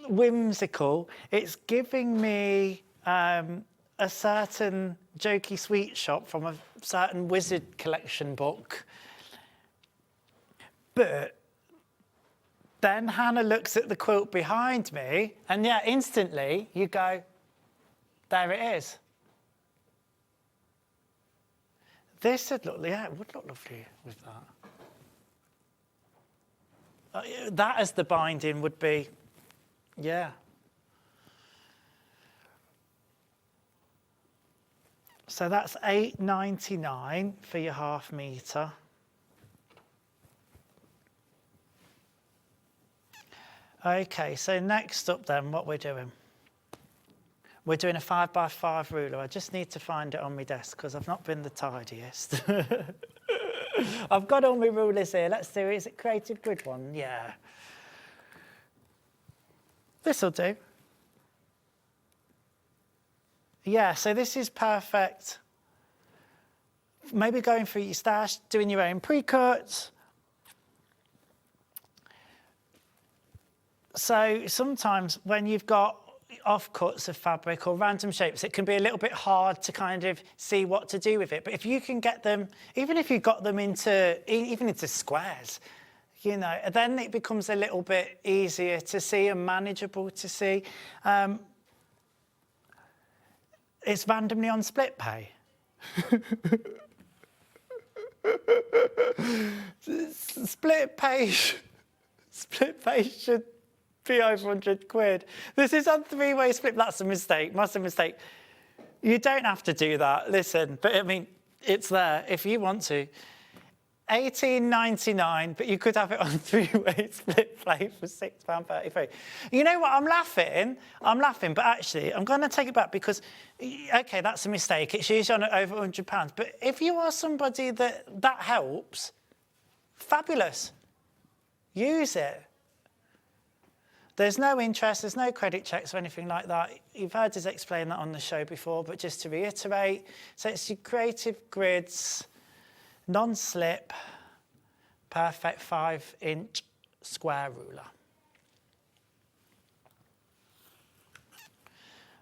whimsical. It's giving me a certain jokey sweet shop from a certain wizard collection book. But then Hannah looks at the quilt behind me, and yeah, instantly you go, there it is. This would look, yeah, it would look lovely with that. That as the binding would be, yeah. So that's £8.99 for your ½ metre. Okay, so next up then, what we're doing? We're doing a 5x5 ruler. I just need to find it on my desk because I've not been the tidiest. I've got all my rulers here. Let's do it. Is it Creative Grid one? Yeah. This'll do. Yeah, so this is perfect. Maybe going through your stash, doing your own pre-cuts. So sometimes when you've got offcuts of fabric or random shapes, it can be a little bit hard to kind of see what to do with it. But if you can get them, even if you got them into squares, you know, then it becomes a little bit easier to see and manageable to see. It's randomly on split pay. Split pay should be over 100 quid. This is on three-way split. That's a mistake, massive mistake. You don't have to do that, listen, but I mean, it's there if you want to. £18.99, but you could have it on three-way split plate for £6.33. You know what, I'm laughing, but actually, I'm gonna take it back because, okay, that's a mistake. It's usually on over £100, but if you are somebody that helps, fabulous, use it. There's no interest, there's no credit checks or anything like that. You've heard us explain that on the show before, but just to reiterate, so it's your Creative Grids, non-slip, perfect 5-inch square ruler.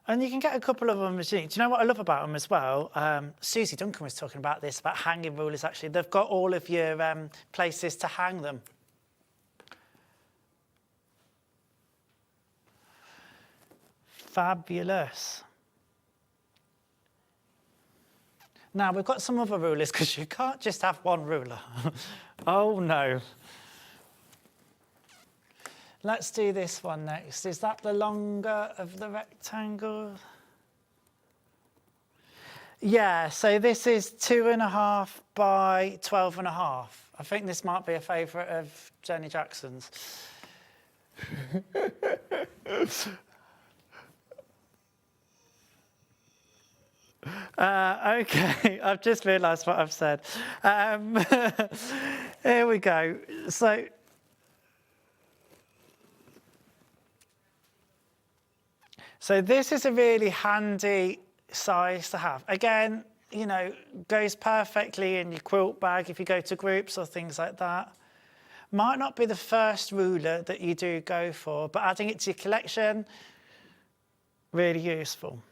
And you can get a couple of them. Do you know what I love about them as well? Susie Duncan was talking about this, about hanging rulers actually. They've got all of your places to hang them. Fabulous. Now, we've got some other rulers because you can't just have one ruler. Oh, no. Let's do this one next. Is that the longer of the rectangle? Yeah, so this is 2.5 by 12.5. I think this might be a favourite of Jenny Jackson's. Okay, I've just realised what I've said. Here we go. So this is a really handy size to have. Again, you know, goes perfectly in your quilt bag if you go to groups or things like that. Might not be the first ruler that you do go for, but adding it to your collection, really useful.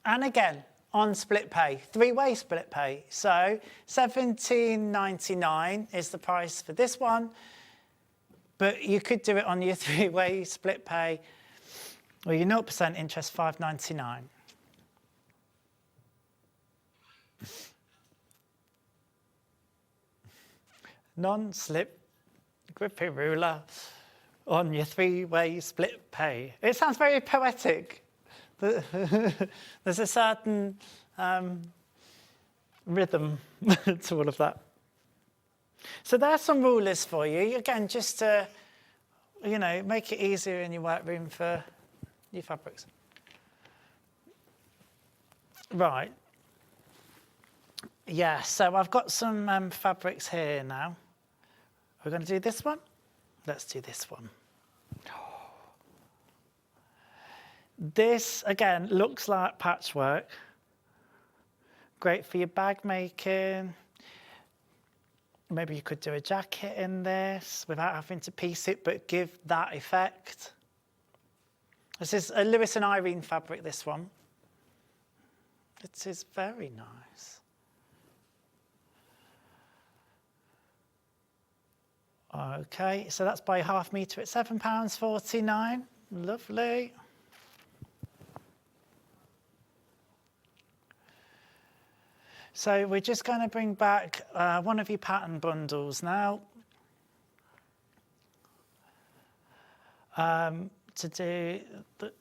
And again, on split pay, three-way split pay. So £17.99 is the price for this one, but you could do it on your three-way split pay or your 0% interest, £5.99. Non-slip grippy ruler on your three-way split pay. It sounds very poetic. There's a certain rhythm to all of that. So there's some rulers for you. Again, just to, you know, make it easier in your workroom for your fabrics. Right. Yeah, so I've got some fabrics here now. We're going to do this one. Let's do this one. This, again, looks like patchwork. Great for your bag making. Maybe you could do a jacket in this without having to piece it, but give that effect. This is a Lewis and Irene fabric, this one. It is very nice. Okay, so that's by ½ metre at £7.49. Lovely. So we're just going to bring back one of your pattern bundles now to do the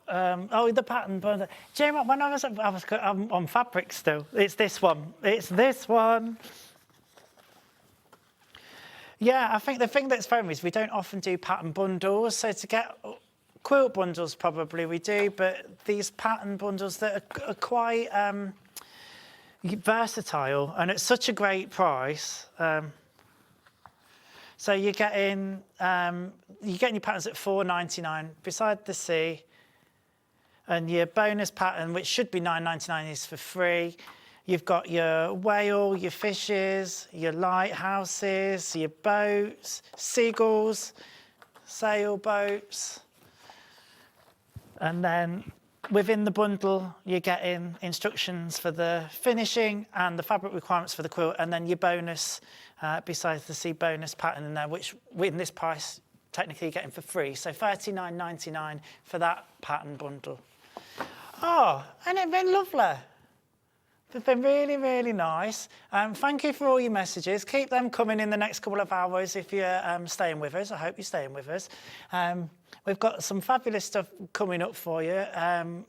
the pattern bundle. Do you know what, when I'm on fabric still, it's this one. It's this one. Yeah, I think the thing that's very is we don't often do pattern bundles. So to get quilt bundles, probably we do, but these pattern bundles that are quite versatile and at such a great price. So you're getting your patterns at £4.99 beside the sea, and your bonus pattern, which should be £9.99, is for free. You've got your whale, your fishes, your lighthouses, your boats, seagulls, sailboats. And then within the bundle, you're getting instructions for the finishing and the fabric requirements for the quilt, and then your bonus, besides the sea bonus pattern in there, which in this price, technically you're getting for free. So £39.99 for that pattern bundle. Oh, and it's been lovely. It's been really, really nice. Thank you for all your messages. Keep them coming in the next couple of hours if you're staying with us. I hope you're staying with us. We've got some fabulous stuff coming up for you.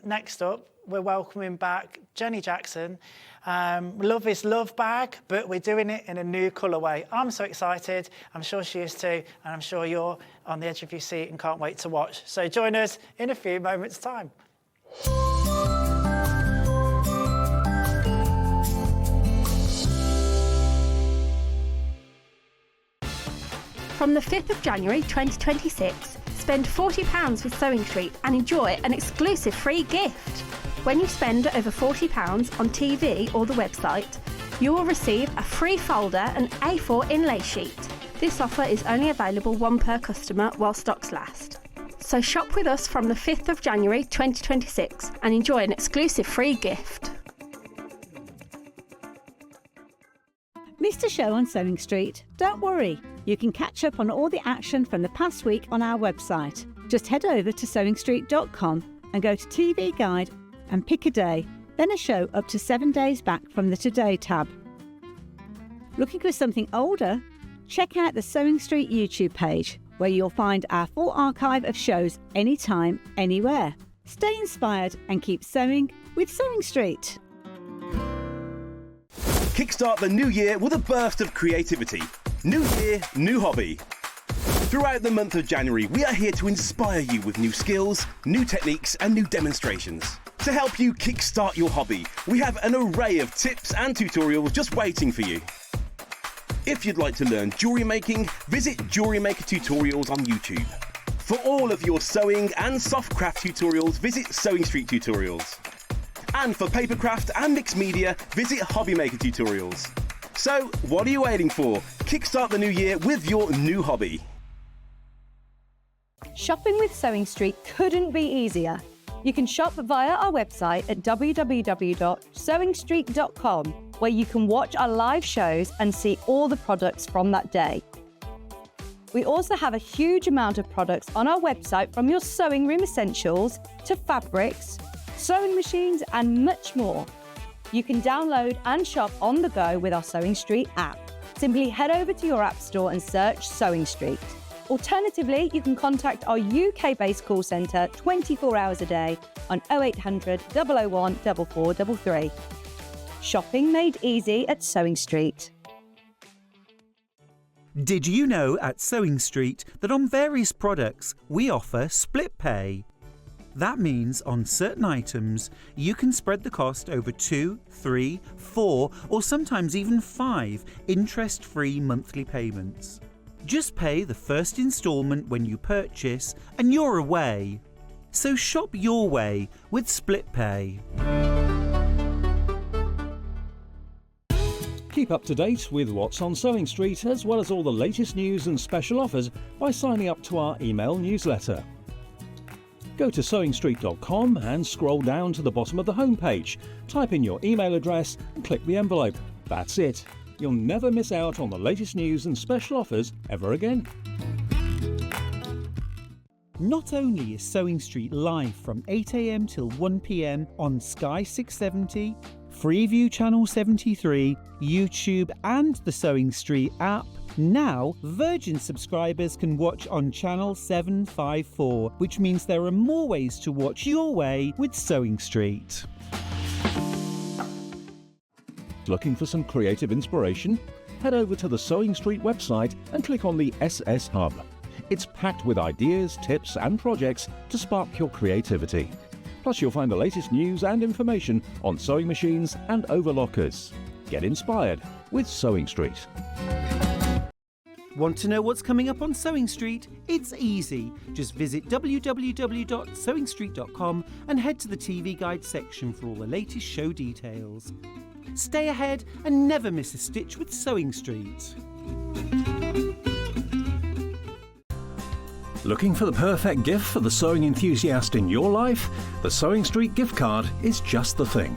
Next up, we're welcoming back Jenny Jackson. Love is Love bag, but we're doing it in a new colourway. I'm so excited. I'm sure she is too. And I'm sure you're on the edge of your seat and can't wait to watch. So join us in a few moments' time. From the 5th of January 2026, spend £40 with SewingStreet and enjoy an exclusive free gift. When you spend over £40 on TV or the website, you will receive a free folder and A4 inlay sheet. This offer is only available one per customer while stocks last. So shop with us from the 5th of January 2026 and enjoy an exclusive free gift. Missed a show on Sewing Street? Don't worry, you can catch up on all the action from the past week on our website. Just head over to SewingStreet.com and go to TV Guide and pick a day, then a show up to 7 days back from the Today tab. Looking for something older? Check out the Sewing Street YouTube page, where you'll find our full archive of shows anytime, anywhere. Stay inspired and keep sewing with Sewing Street. Kickstart the new year with a burst of creativity. New year, new hobby. Throughout the month of January, we are here to inspire you with new skills, new techniques and new demonstrations. To help you kickstart your hobby, we have an array of tips and tutorials just waiting for you. If you'd like to learn jewellery making, visit Jewellery Maker Tutorials on YouTube. For all of your sewing and soft craft tutorials, visit SewingStreet Tutorials. And for papercraft and mixed media, visit Hobby Maker Tutorials. So, what are you waiting for? Kickstart the new year with your new hobby. Shopping with Sewing Street couldn't be easier. You can shop via our website at www.sewingstreet.com, where you can watch our live shows and see all the products from that day. We also have a huge amount of products on our website, from your sewing room essentials to fabrics, sewing machines and much more. You can download and shop on the go with our Sewing Street app. Simply head over to your app store and search Sewing Street. Alternatively, you can contact our UK-based call centre 24 hours a day on 0800 001 4433. Shopping made easy at Sewing Street. Did you know at Sewing Street that on various products we offer split pay? That means on certain items you can spread the cost over 2, 3, 4 or sometimes even 5 interest-free monthly payments. Just pay the first instalment when you purchase and you're away. So shop your way with split pay. Keep up to date with what's on Sewing Street, as well as all the latest news and special offers, by signing up to our email newsletter. Go to SewingStreet.com and scroll down to the bottom of the homepage. Type in your email address and click the envelope. That's it. You'll never miss out on the latest news and special offers ever again. Not only is Sewing Street live from 8 AM till 1 PM on Sky 670, Freeview Channel 73, YouTube and the Sewing Street app, now Virgin subscribers can watch on Channel 754, which means there are more ways to watch your way with Sewing Street. Looking for some creative inspiration? Head over to the Sewing Street website and click on the SS Hub. It's packed with ideas, tips and projects to spark your creativity. Plus you'll find the latest news and information on sewing machines and overlockers. Get inspired with Sewing Street. Want to know what's coming up on Sewing Street? It's easy. Just visit www.sewingstreet.com and head to the TV Guide section for all the latest show details. Stay ahead and never miss a stitch with Sewing Street. Looking for the perfect gift for the sewing enthusiast in your life? The Sewing Street gift card is just the thing.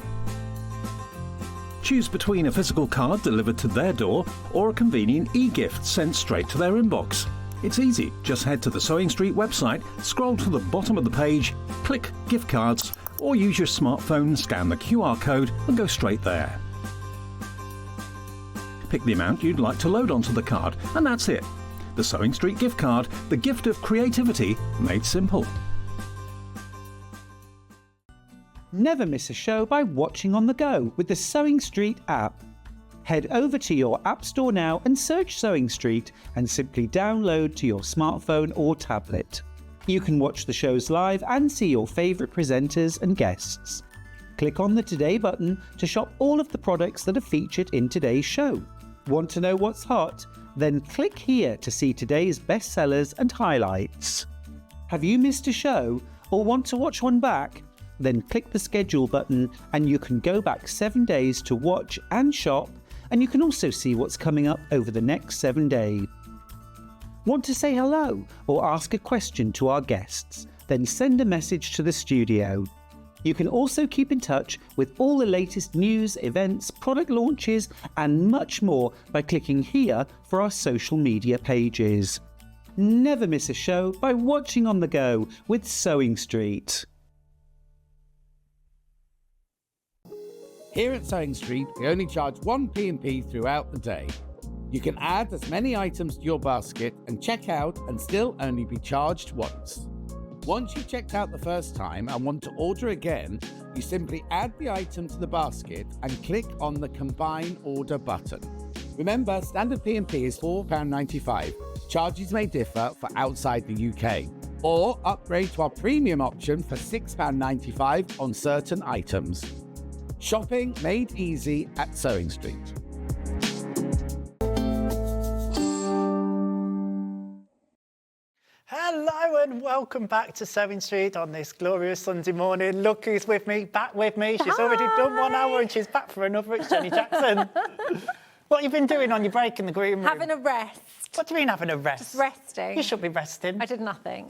Choose between a physical card delivered to their door or a convenient e-gift sent straight to their inbox. It's easy. Just head to the Sewing Street website, scroll to the bottom of the page, click Gift Cards, or use your smartphone, scan the QR code and go straight there. Pick the amount you'd like to load onto the card, and that's it. The Sewing Street gift card, the gift of creativity made simple. Never miss a show by watching on the go with the Sewing Street app. Head over to your app store now and search Sewing Street and simply download to your smartphone or tablet. You can watch the shows live and see your favourite presenters and guests. Click on the Today button to shop all of the products that are featured in today's show. Want to know what's hot? Then click here to see today's bestsellers and highlights. Have you missed a show or want to watch one back? Then click the schedule button and you can go back 7 days to watch and shop, and you can also see what's coming up over the next 7 days. Want to say hello or ask a question to our guests? Then send a message to the studio. You can also keep in touch with all the latest news, events, product launches and much more by clicking here for our social media pages. Never miss a show by watching on the go with Sewing Street. Here at Sewing Street, we only charge one P&P throughout the day. You can add as many items to your basket and check out and still only be charged once. Once you've checked out the first time and want to order again, you simply add the item to the basket and click on the Combine Order button. Remember, standard P&P is £4.95. Charges may differ for outside the UK. Or upgrade to our premium option for £6.95 on certain items. Shopping made easy at Sewing Street. Hello and welcome back to Sewing Street on this glorious Sunday morning. Look who's with me, back with me. She's already done 1 hour and she's back for another. It's Jenny Jackson. What have you been doing on your break in the green room? Having a rest. What do you mean having a rest? Just resting. You should be resting. I did nothing.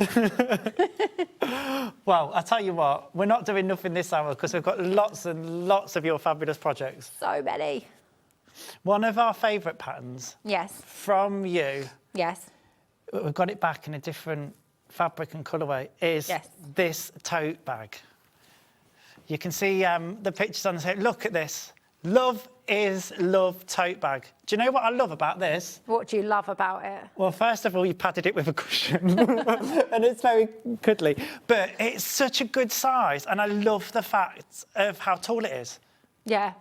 Well, I'll tell you what, we're not doing nothing this hour because we've got lots and lots of your fabulous projects. So many. One of our favourite patterns. Yes. From you. Yes. We've got it back in a different fabric and colourway, is this tote bag. You can see the pictures on the side. Look at this. Love is love tote bag. Do you know what I love about this? What do you love about it? Well, first of all, you padded it with a cushion and it's very cuddly. But it's such a good size and I love the fact of how tall it is. Yeah.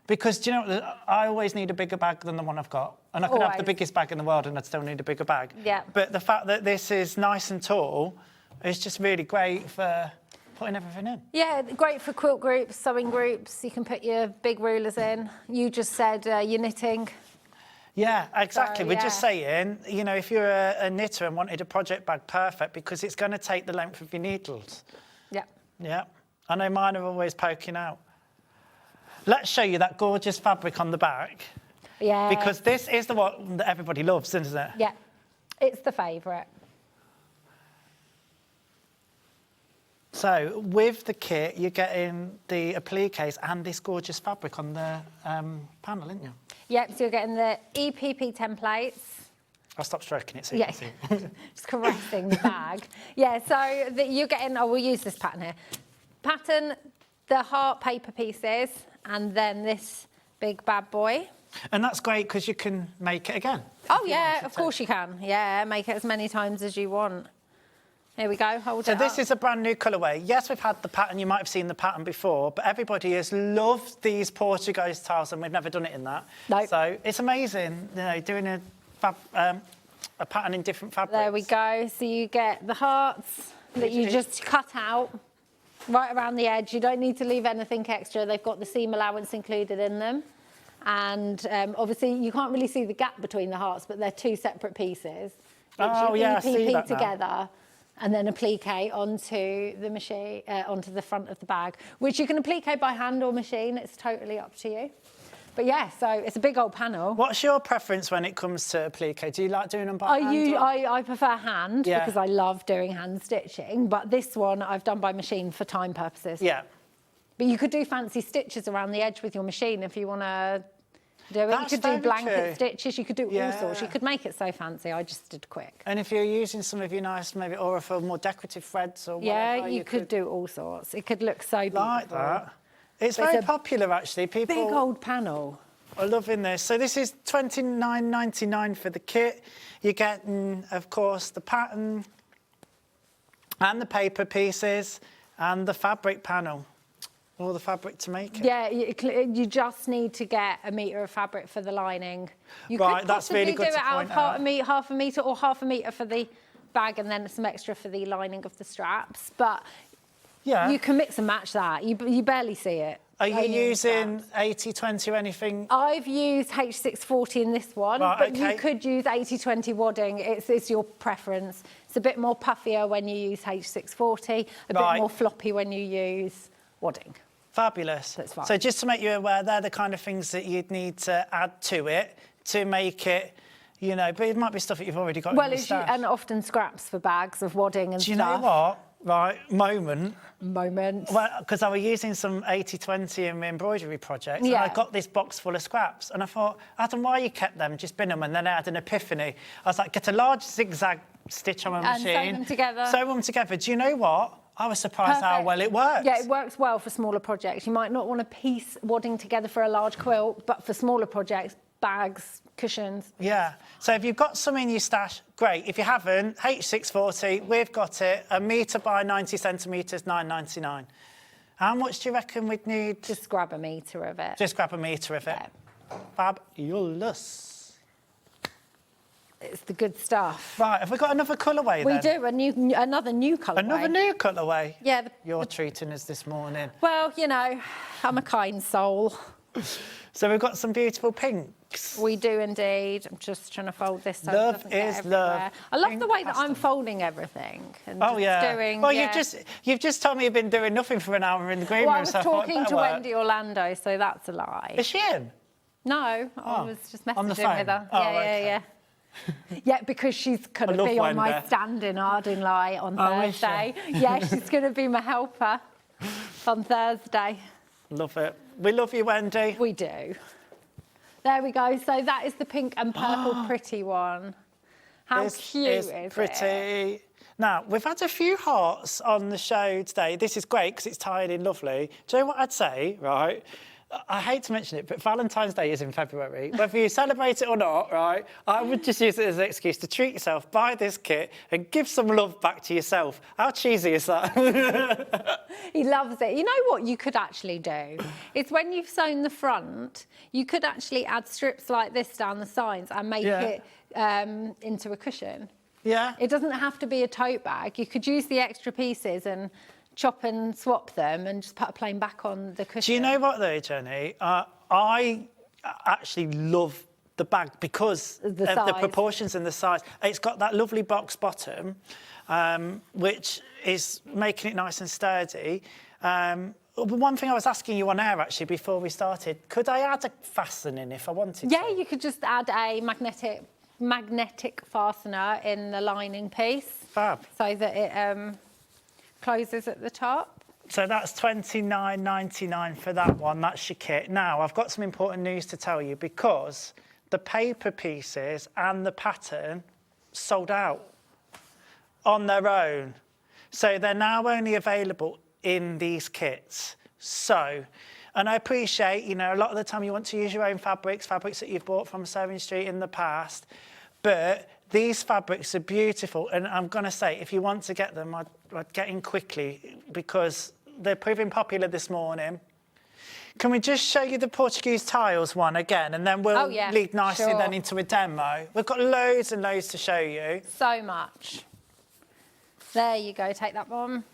Because, do you know what? I always need a bigger bag than the one I've got. And I could have the biggest bag in the world and I'd still need a bigger bag. Yeah. But the fact that this is nice and tall is just really great for putting everything in. Yeah, great for quilt groups, sewing groups. You can put your big rulers in. You just said you're knitting. Yeah, exactly. So, We're just saying, you know, if you're a knitter and wanted a project bag, perfect, because it's going to take the length of your needles. Yeah. Yeah. I know mine are always poking out. Let's show you that gorgeous fabric on the back. Yeah. Because this is the one that everybody loves, isn't it? Yeah. It's the favourite. So, with the kit, you're getting the appliques and this gorgeous fabric on the panel, aren't you? Yep, so you're getting the EPP templates. I'll stop stroking it so you can see. Just caressing the bag. Yeah, so you're getting, we'll use this pattern here. Pattern, the heart paper pieces, and then this big bad boy. And that's great because you can make it again. Oh, yeah, of course you can. Yeah, make it as many times as you want. Here we go, hold it So up. this is a brand new colourway. Yes, we've had the pattern, you might have seen the pattern before, but everybody has loved these Portuguese tiles and we've never done it in that. No. So it's amazing, you know, doing a pattern in different fabrics. There we go. So you get the hearts that you just cut out right around the edge. You don't need to leave anything extra. They've got the seam allowance included in them. And obviously you can't really see the gap between the hearts, but they're two separate pieces. Oh, yeah, I see that together. now. And then applique onto the machine, onto the front of the bag, which you can applique by hand or machine. It's totally up to you. But yeah, so it's a big old panel. What's your preference when it comes to applique? Do you like doing them by hand? I prefer hand because I love doing hand stitching. But this one I've done by machine for time purposes. Yeah. But you could do fancy stitches around the edge with your machine if you want to do it. You could do blanket stitches. You could do all sorts. You could make it so fancy. I just did quick. And if you're using some of your nice, maybe Aurifil more decorative threads or whatever. Yeah, you could do all sorts. It could look so beautiful. Like that. It's very popular, actually. People. Big old panel. are loving this. So this is $29.99 for the kit. You're getting, of course, the pattern and the paper pieces and the fabric panel. All the fabric to make it. Yeah, you just need to get a metre of fabric for the lining. You right, could that's really good do it to out of point out. half a metre or half a metre for the bag and then some extra for the lining of the straps. But yeah, you can mix and match that. You barely see it. Are you using 80-20 or anything? I've used H640 in this one, right, but okay. you could use 80-20 wadding. It's your preference. It's a bit more puffier when you use H640, a bit more floppy when you use wadding. Fabulous. That's fine. So just to make you aware, they're the kind of things that you'd need to add to it to make it, you know, but it might be stuff that you've already got in your stash. And often scraps for bags of wadding and stuff. Do you know what? Right, moment. Well, because I was using some 80-20 in my embroidery project, and yeah. I got this box full of scraps, and I thought, Adam, why you kept them? Just bin them, and then I had an epiphany. I was like, get a large zigzag stitch on my machine. And sew them together. Sew them together. Do you know what? I was surprised how well it works. Yeah, it works well for smaller projects. You might not want to piece wadding together for a large quilt, but for smaller projects, bags, cushions. Yeah. So if you've got some in your stash, great. If you haven't, H640, we've got it. 1 metre by 90 centimetres, £9.99. How much do you reckon we'd need? Just grab a metre of it. Just grab a metre of it. Yeah. Fabulous. It's the good stuff. Right, have we got another colourway We then? do, another new colourway. Another new colourway? Yeah. You're treating us this morning. Well, you know, I'm a kind soul. So we've got some beautiful pinks. We do indeed. I'm just trying to fold this so Love it doesn't get is everywhere. love. I love Pink the way that I'm pastel. folding everything. And Oh, just yeah. Doing, well, yeah. you've just told me you've been doing nothing for an hour in the green Well, I room, was so I thought talking that'd to work. Wendy Orlando, so that's a lie. Is she in? No, I was just On the messaging phone? with her. Oh, yeah, okay. yeah. Yeah, because she's going I to love be on my Wendy. stand in Ardingly on Oh, is she? Thursday. Yeah, she's going to be my helper on Thursday. Love it. We love you, Wendy. We do. There we go. So that is the pink and purple pretty one. How This cute is is pretty. it? Now, we've had a few hearts on the show today. This is great because it's tied in lovely. Do you know what I'd say, right? I hate to mention it, but Valentine's Day is in February. Whether you celebrate it or not, right, I would just use it as an excuse to treat yourself, buy this kit and give some love back to yourself. How cheesy is that? He loves it. You know what you could actually do? It's when you've sewn the front, you could actually add strips like this down the sides and make it into a cushion. Yeah. It doesn't have to be a tote bag. You could use the extra pieces and chop and swap them and just put a plain back on the cushion. Do you know what though, Jenny? I actually love the bag because of the size. proportions and the size. It's got that lovely box bottom, which is making it nice and sturdy. One thing I was asking you on air actually before we started, could I add a fastening if I wanted to? Yeah, you could just add a magnetic fastener in the lining piece. Fab. So that it closes at the top. So that's $29.99 for that one. That's your kit. Now, I've got some important news to tell you because the paper pieces and the pattern sold out on their own. So they're now only available in these kits. So, and I appreciate, you know, a lot of the time you want to use your own fabrics that you've bought from SewingStreet in the past, but these fabrics are beautiful, and I'm going to say, if you want to get them, I'd get in quickly because they're proving popular this morning. Can we just show you the Portuguese tiles one again, and then we'll lead nicely then into a demo. We've got loads and loads to show you. So much. There you go, take that one.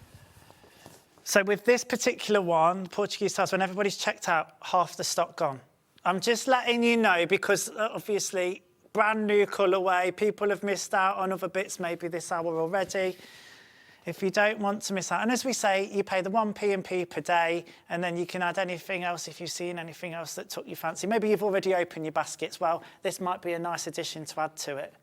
So with this particular one, Portuguese tiles, when everybody's checked out, half the stock gone. I'm just letting you know because obviously brand new colourway, people have missed out on other bits maybe this hour already. If you don't want to miss out, and as we say, you pay the 1 P&P per day, and then you can add anything else if you've seen anything else that took your fancy. Maybe you've already opened your baskets. Well, this might be a nice addition to add to it.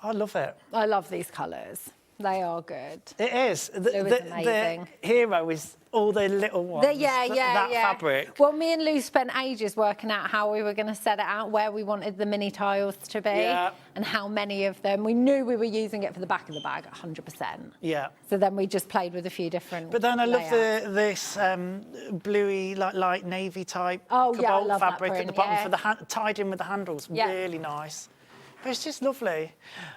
I love it. I love these colours. They are good. It is. Amazing. The hero is all the little ones. That fabric. Well, me and Lou spent ages working out how we were going to set it out, where we wanted the mini tiles to be, and how many of them. We knew we were using it for the back of the bag, 100%. Yeah. So then we just played with a few different. But then I love layouts. this bluey, like light navy type I cobalt love that fabric print, at the bottom for the tied in with the handles. Really nice. But it's just lovely.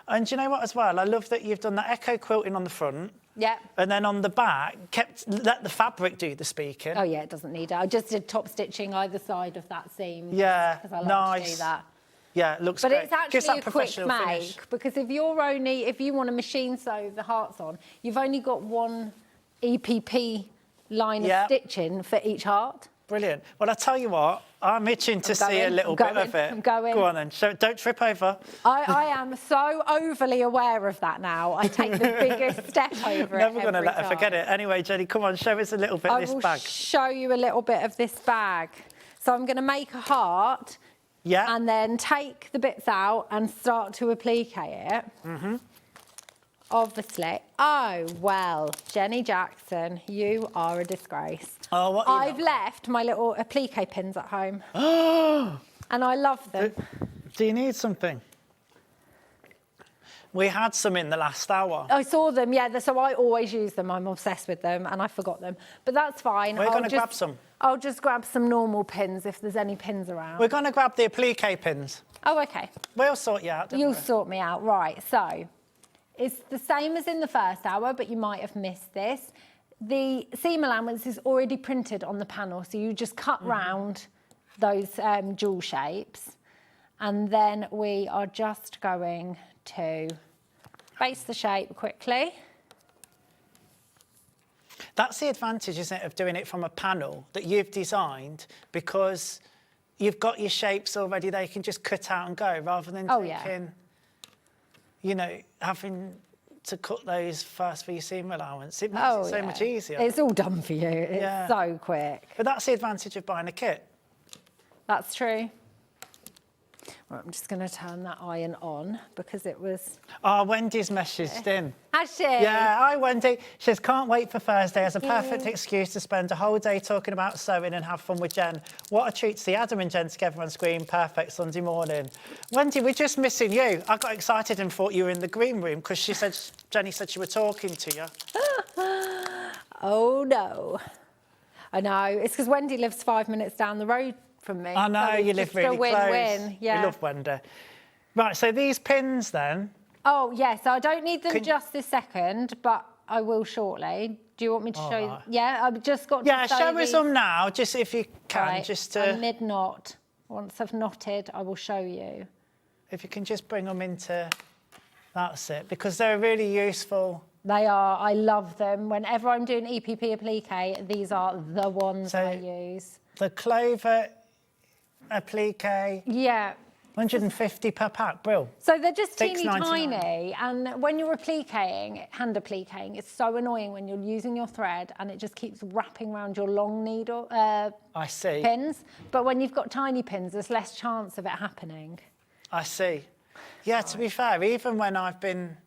And do you know what as well? I love that you've done that echo quilting on the front. Yeah. And then on the back, let the fabric do the speaking. Oh yeah, it doesn't need it. I just did top stitching either side of that seam. Yeah, because I like to do that. Yeah, it looks But great. it's Gives actually that a quick professional make finish. because if you want to machine sew the hearts on, you've only got one EPP line of stitching for each heart. Brilliant. Well, I tell you what, I'm itching to see a little bit of it. I'm going. Go on then. So don't trip over. I am so overly aware of that now. I take the biggest step over it. Never going to every let her time. forget it. Anyway, Jenny, come on, show us a little bit of this bag. I will show you a little bit of this bag. So I'm going to make a heart. Yeah. And then take the bits out and start to applique it. Mm-hmm. Obviously. Oh, well, Jenny Jackson, you are a disgrace. Oh, what? I've left my little applique pins at home. And I love them. Do you need something? We had some in the last hour. I saw them, yeah, so I always use them. I'm obsessed with them and I forgot them. But that's fine. We're going to grab some. I'll just grab some normal pins if there's any pins around. We're going to grab the applique pins. Oh, OK. We'll sort you out, don't You'll we? sort me out. Right, so it's the same as in the first hour, but you might have missed this. The seam allowance is already printed on the panel, so you just cut round those jewel shapes. And then we are just going to base the shape quickly. That's the advantage, isn't it, of doing it from a panel that you've designed, because you've got your shapes already. They can just cut out and go rather than taking, you know, having to cut those first for your seam allowance. It makes it so much easier. It's all done for you. It's so quick. But that's the advantage of buying a kit. That's true. Right, I'm just going to turn that iron on because it was... Oh, Wendy's messaged in. Has she? Yeah, hi Wendy. She says, can't wait for Thursday as a perfect excuse to spend a whole day talking about sewing and have fun with Jen. What a treat to see Adam and Jen together on screen. Perfect Sunday morning. Wendy, we're just missing you. I got excited and thought you were in the green room because Jenny said she were talking to you. Oh, no. I know. It's because Wendy lives 5 minutes down the road from me. I know, so you live really close. Win-win. Yeah. We love Wendy. Right, so these pins then. Oh, yes, I don't need them just this second, but I will shortly. Do you want me to show you? Yeah, I've just got to show us them now, just if you can, right. just to... mid-knot. Once I've knotted, I will show you. If you can just bring them into... That's it, because they're really useful. They are. I love them. Whenever I'm doing EPP applique, these are the ones I use. The clover applique. Yeah. 150 per pack, brill. So they're just teeny $6.99. tiny, and when you're appliquing, hand appliquing, it's so annoying when you're using your thread and it just keeps wrapping around your long needle I see. pins. But when you've got tiny pins, there's less chance of it happening. I see. Yeah, to be fair, even when I've been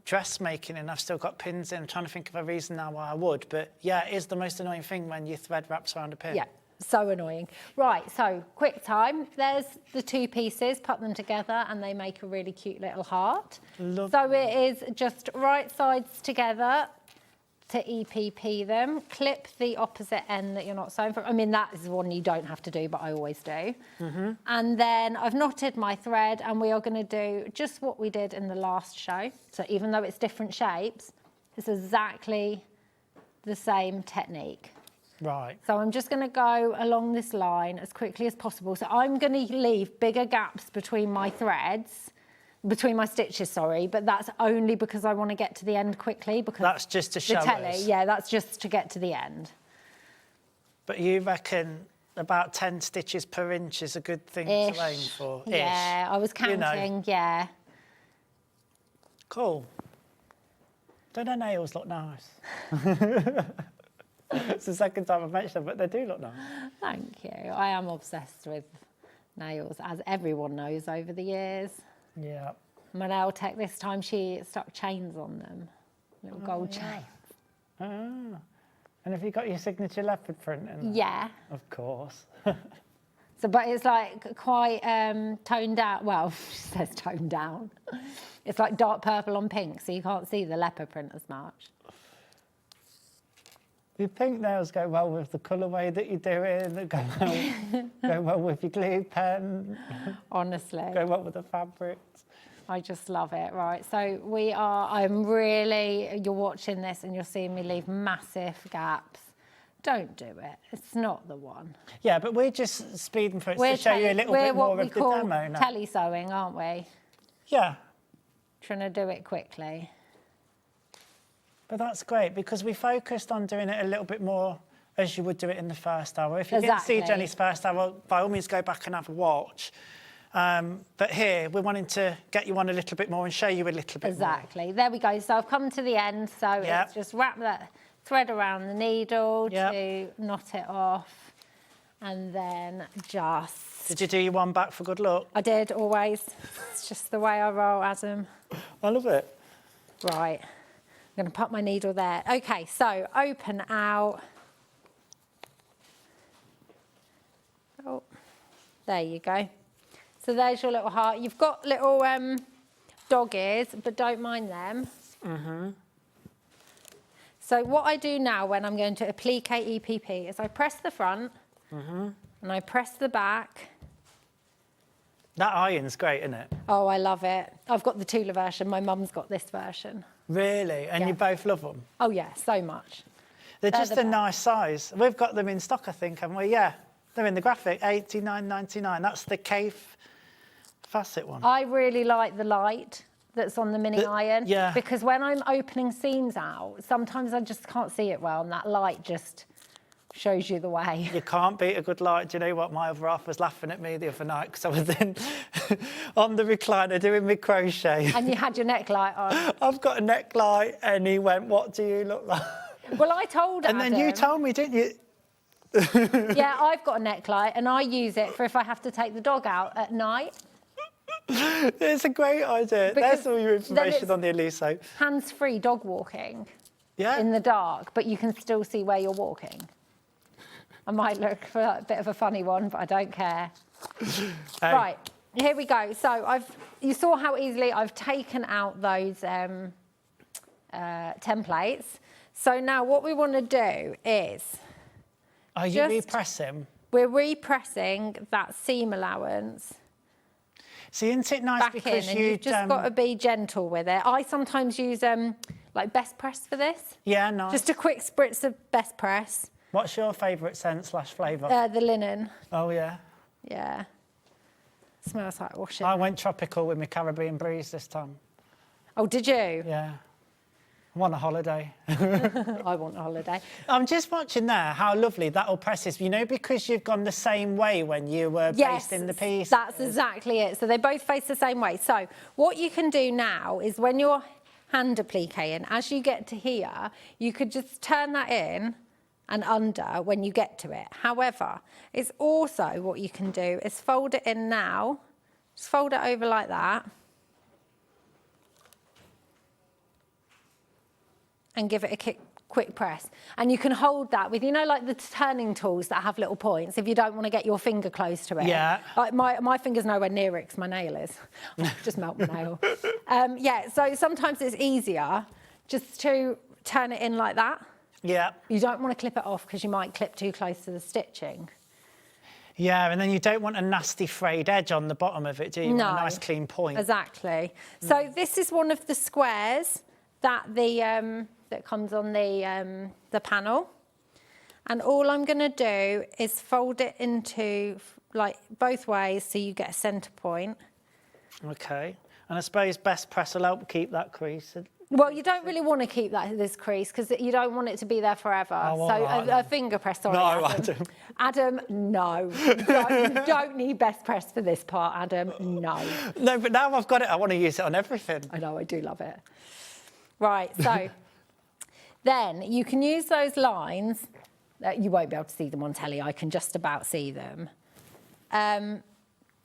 dressmaking and I've still got pins in, I'm trying to think of a reason now why I would, but yeah, it is the most annoying thing when your thread wraps around a pin. Yeah. So annoying. Right, so quick time. There's the two pieces, put them together and they make a really cute little heart. Lovely. So it is just right sides together to EPP them. Clip the opposite end that you're not sewing from. I mean, that is one you don't have to do, but I always do. And then I've knotted my thread and we are going to do just what we did in the last show. So even though it's different shapes, it's exactly the same technique. Right. So I'm just going to go along this line as quickly as possible. So I'm going to leave bigger gaps between my threads, between my stitches, sorry, but that's only because I want to get to the end quickly. Because that's just to show us. Yeah, that's just to get to the end. But you reckon about 10 stitches per inch is a good thing to aim for? Yeah, I was counting, yeah. Cool. Don't their nails look nice? It's the second time I've mentioned them, but they do look nice. Thank you. I am obsessed with nails, as everyone knows over the years. Yeah. My nail tech this time, she stuck chains on them, little gold chains. Ah. And have you got your signature leopard print in there? Yeah. Of course. So, but it's like quite toned down. Well, she says toned down. It's like dark purple on pink, so you can't see the leopard print as much. Your pink nails go well with the colourway that you're doing, that go well with your glue pen. Honestly. Go well with the fabrics. I just love it. Right, so you're watching this and you're seeing me leave massive gaps. Don't do it. It's not the one. Yeah, but we're just speeding through it to show you a little bit more of the demo now. Telly sewing, aren't we? Yeah. Trying to do it quickly. But that's great because we focused on doing it a little bit more as you would do it in the first hour. If you didn't see Jenny's first hour, by all means go back and have a watch. But here, we're wanting to get you on a little bit more and show you a little bit more. Exactly. There we go. So I've come to the end. So it's just wrap that thread around the needle to knot it off. And then just... Did you do your one back for good luck? I did, always. It's just the way I roll, Adam. I love it. Right. I'm going to put my needle there. OK, so open out. Oh, there you go. So there's your little heart. You've got little dog ears, but don't mind them. So what I do now when I'm going to applique EPP is I press the front and I press the back. That iron's great, isn't it? Oh, I love it. I've got the Tula version. My mum's got this version. Really? And you both love them? Oh, yeah, so much. They're just the a nice size. We've got them in stock, I think, haven't we? Yeah. They're in the graphic, $89.99. That's the Cave facet one. I really like the light that's on the mini iron. Yeah. Because when I'm opening seams out, sometimes I just can't see it well, and that light just shows you the way. You can't beat a good light. Do you know what? My other half was laughing at me the other night because I was in on the recliner doing my crochet. And you had your neck light on. I've got a neck light, and he went, "What do you look like?" Well, I told Adam. And then you told me, didn't you? Yeah, I've got a neck light, and I use it for if I have to take the dog out at night. It's a great idea. Because There's all your information on the Eliso. Hands-free dog walking. Yeah. In the dark, but you can still see where you're walking. I might look for a bit of a funny one, but I don't care. Right, here we go. So you saw how easily I've taken out those templates. So now what we want to do is... Are you repressing? We're repressing that seam allowance. See, isn't it nice back because in, and you've just got to be gentle with it. I sometimes use like Best Press for this. Yeah, nice. Just a quick spritz of Best Press. What's your favourite scent / flavour? The linen. Oh, yeah. Yeah. Smells like washing. I went tropical with my Caribbean breeze this time. Oh, did you? Yeah. I want a holiday. I want a holiday. I'm just watching there how lovely that all presses. You know, because you've gone the same way when you were basting the piece. That's exactly it. So they both face the same way. So what you can do now is when you're hand appliquing, as you get to here, you could just turn that in and under when you get to it. However, it's also what you can do is fold it in now. Just fold it over like that. And give it a quick press. And you can hold that with, you know, like the turning tools that have little points, if you don't want to get your finger close to it. Yeah. Like my finger's nowhere near it because my nail is. Just melt my nail. Yeah, so sometimes it's easier just to turn it in like that. Yeah. You don't want to clip it off because you might clip too close to the stitching. Yeah, and then you don't want a nasty frayed edge on the bottom of it, do you? No. Want a nice clean point. Exactly. So this is one of the squares that that comes on the panel, and all I'm going to do is fold it into like both ways so you get a centre point. Okay. And I suppose Best Press will help keep that crease. Well, you don't really want to keep this crease because you don't want it to be there forever. Oh, so right, a finger press, sorry, No, Adam. Adam, no. You don't need Best Press for this part, Adam, no. No, but now I've got it, I want to use it on everything. I know, I do love it. Right, so then you can use those lines. You won't be able to see them on telly. I can just about see them.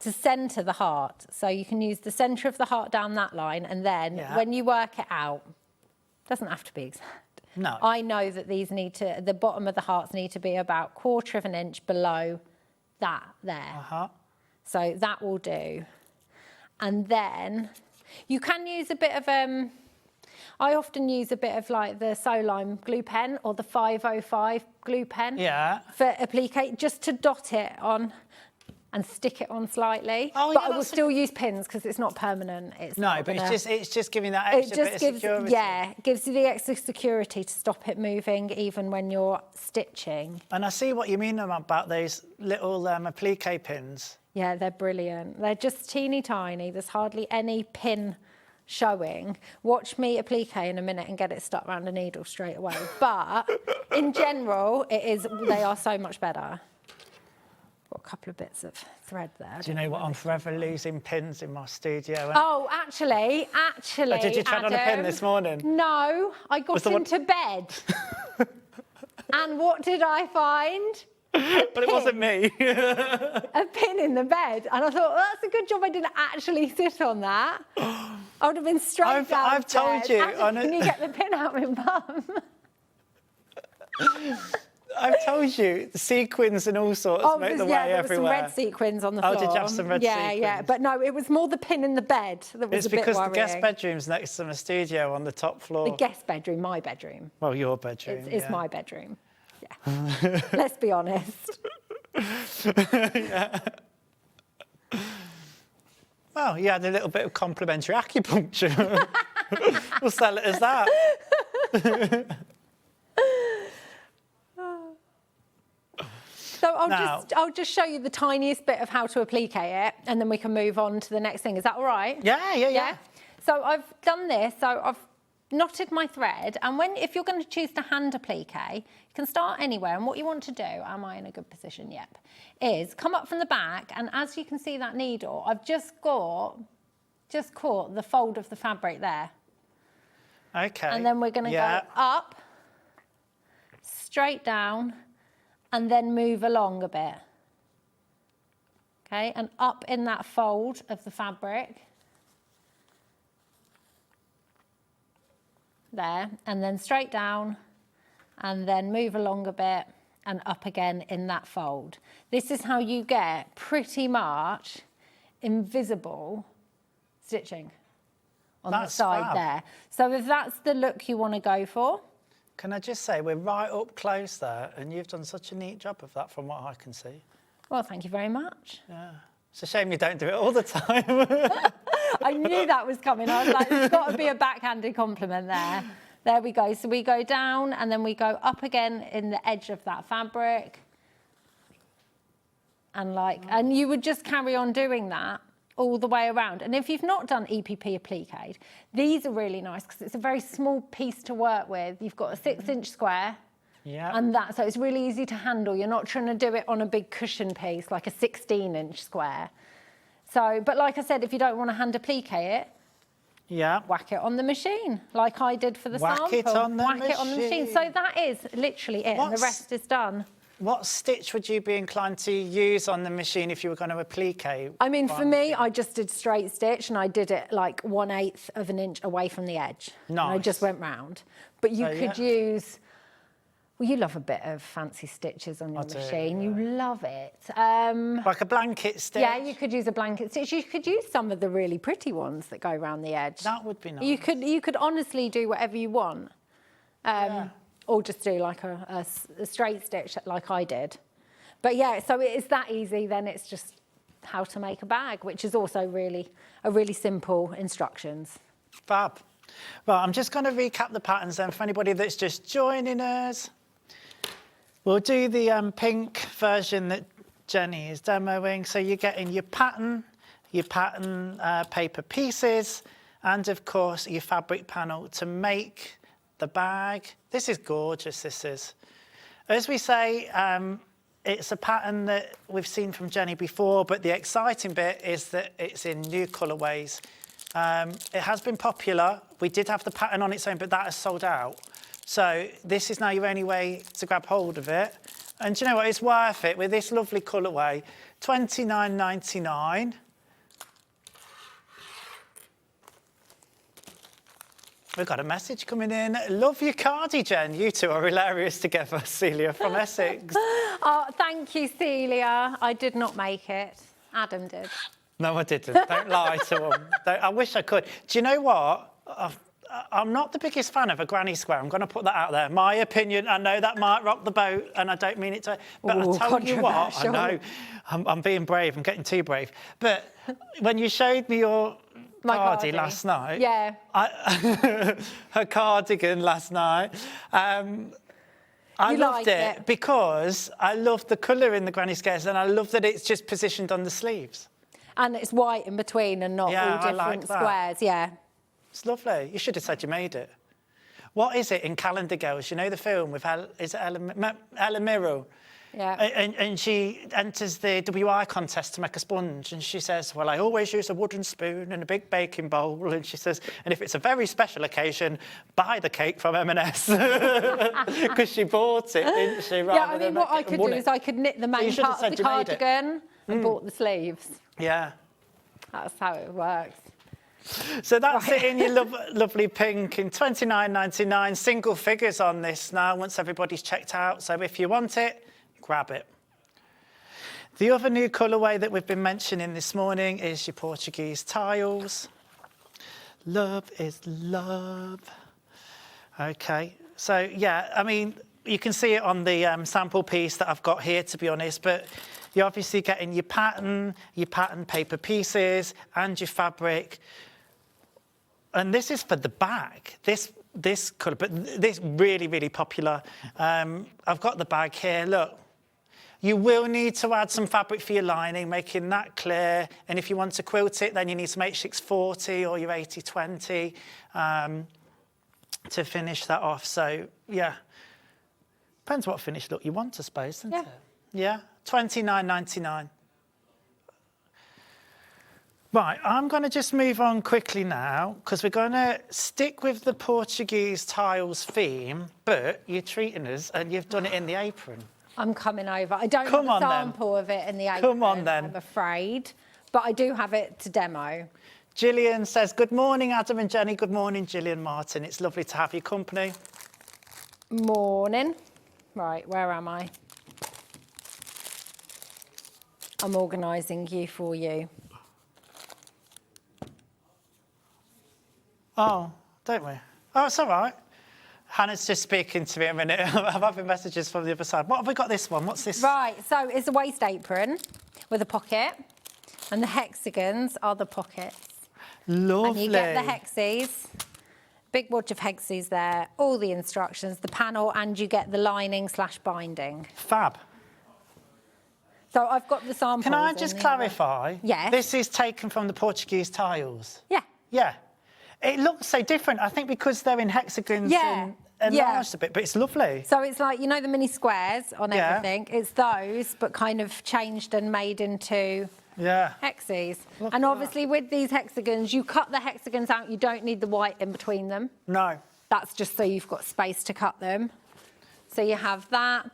To centre the heart. So you can use the centre of the heart down that line, and then when you work it out, doesn't have to be exact. No. I know that these need to, the bottom of the hearts need to be about 1/4 of an inch below that there. So that will do. And then you can use a bit of I often use a bit of like the Solime glue pen or the 505 glue pen for applique, just to dot it on and stick it on slightly. But I will still use pins because it's not permanent. It's just giving that extra bit of security. Yeah, it gives you the extra security to stop it moving even when you're stitching. And I see what you mean about those little applique pins. Yeah, they're brilliant. They're just teeny tiny. There's hardly any pin showing. Watch me applique in a minute and get it stuck around a needle straight away. But in general, they are so much better. Got a couple of bits of thread there. Do you know what? I'm forever losing pins in my studio. Oh, actually, did you tread on a pin this morning? No, I got into bed. And what did I find? But it wasn't me. A pin in the bed. And I thought, well, that's a good job I didn't actually sit on that. I would have been straight down. I've told you. Can you get the pin out, my bum? I've told you, the sequins and all sorts make the way there everywhere. was some red sequins on the floor. Oh, did you have some red sequins? Yeah, but no, it was more the pin in the bed that was It's a bit because worrying. the guest bedroom's next to the studio on the top floor. The guest bedroom, my bedroom. Well, your bedroom. It's my bedroom. Yeah. Let's be honest. Yeah. Well, you had a little bit of complimentary acupuncture. We'll sell it as that. So I'll just show you the tiniest bit of how to applique it, and then we can move on to the next thing. Is that all right? Yeah. So I've done this. So I've knotted my thread, and if you're going to choose to hand applique, you can start anywhere. And what you want to do, am I in a good position? Yep. Is come up from the back, and as you can see that needle, I've just caught the fold of the fabric there. Okay. And then we're going to go up, straight down, and then move along a bit. Okay, and up in that fold of the fabric. There, and then straight down, and then move along a bit, and up again in that fold. This is how you get pretty much invisible stitching on the side there. So if that's the look you want to go for. Can I just say, we're right up close there, and you've done such a neat job of that from what I can see. Well, thank you very much. Yeah. It's a shame you don't do it all the time. I knew that was coming. I was like, there's got to be a backhanded compliment there. There we go. So we go down, and then we go up again in the edge of that fabric. And you would just carry on doing that all the way around. And if you've not done EPP applique, these are really nice because it's a very small piece to work with. You've got a 6-inch square. Yeah. And so it's really easy to handle. You're not trying to do it on a big cushion piece like a 16-inch square. So, but like I said, if you don't want to hand applique it, whack it on the machine, like I did for the sample. Whack it on the machine. So that is literally it, and the rest is done. What stitch would you be inclined to use on the machine if you were going to applique? I mean, for me, I just did straight stitch, and I did it like 1/8 of an inch away from the edge. Nice. And I just went round. But you could use... Well, you love a bit of fancy stitches on your machine. You love it. Like a blanket stitch? Yeah, you could use a blanket stitch. You could use some of the really pretty ones that go around the edge. That would be nice. You could honestly do whatever you want. Or just do like a straight stitch like I did. But yeah, so it is that easy. Then it's just how to make a bag, which is also really simple instructions. Fab. Well, I'm just going to recap the patterns then for anybody that's just joining us. We'll do the pink version that Jenny is demoing. So you're getting your pattern paper pieces, and of course your fabric panel to make the bag. This is gorgeous, this is. As we say, it's a pattern that we've seen from Jenny before, but the exciting bit is that it's in new colourways. It has been popular. We did have the pattern on its own, but that has sold out. So this is now your only way to grab hold of it. And do you know what? It's worth it with this lovely colourway. $29.99. We've got a message coming in. Love your cardigan. You two are hilarious together, Celia from Essex. Oh, thank you, Celia. I did not make it. Adam did. No, I didn't. Don't lie to them. I wish I could. Do you know what? I'm not the biggest fan of a granny square. I'm going to put that out there. My opinion, I know that might rock the boat, and I don't mean it to... But Ooh, I tell you what, I know, I'm being brave. I'm getting too brave. But when you showed me your cardi last night... Yeah. Her cardigan last night... I loved it because I loved the colour in the granny squares, and I love that it's just positioned on the sleeves. And it's white in between and not all different squares, yeah. It's lovely. You should have said you made it. What is it in Calendar Girls? You know the film with Ella Mirror? Yeah. And she enters the WI contest to make a sponge, and she says, well, I always use a wooden spoon and a big baking bowl, and she says, and if it's a very special occasion, buy the cake from M&S. Because she bought it, didn't she? Yeah, I mean, what I could do is I could knit the main part of the cardigan and bought the sleeves. Yeah. That's how it works. So that's it in your lovely pink in $29.99. Single figures on this now once everybody's checked out. So if you want it, grab it. The other new colourway that we've been mentioning this morning is your Portuguese tiles. Love is love. Okay, so yeah, I mean, you can see it on the sample piece that I've got here, to be honest, but you're obviously getting your pattern paper pieces and your fabric. And this is for the bag. This colour, but this really, really popular. I've got the bag here, look. You will need to add some fabric for your lining, making that clear. And if you want to quilt it, then you need some H640 or your 8020 to finish that off. So, yeah. Depends what finished look you want, I suppose, doesn't it? Yeah, $29.99. Right, I'm going to just move on quickly now because we're going to stick with the Portuguese tiles theme, but you're treating us and you've done it in the apron. I'm coming over. I don't have a sample of it in the apron, Come on, then. I'm afraid, but I do have it to demo. Gillian says, good morning, Adam and Jenny. Good morning, Gillian Martin. It's lovely to have your company. Morning. Right, where am I? I'm organising you for you. Oh, don't we? Oh, it's all right. Hannah's just speaking to me a minute. I'm having messages from the other side. What have we got this one? What's this? Right, so it's a waist apron with a pocket, and the hexagons are the pockets. Lovely. And you get the hexes, big wad of hexes there, all the instructions, the panel, and you get the lining / binding. Fab. So I've got the samples. Can I just clarify? Yes. This is taken from the Portuguese tiles. Yeah. Yeah. It looks so different, I think, because they're in hexagons and enlarged a bit, but it's lovely. So it's like, you know, the mini squares on everything? It's those, but kind of changed and made into hexes. And obviously with these hexagons, you cut the hexagons out, you don't need the white in between them. No. That's just so you've got space to cut them. So you have that.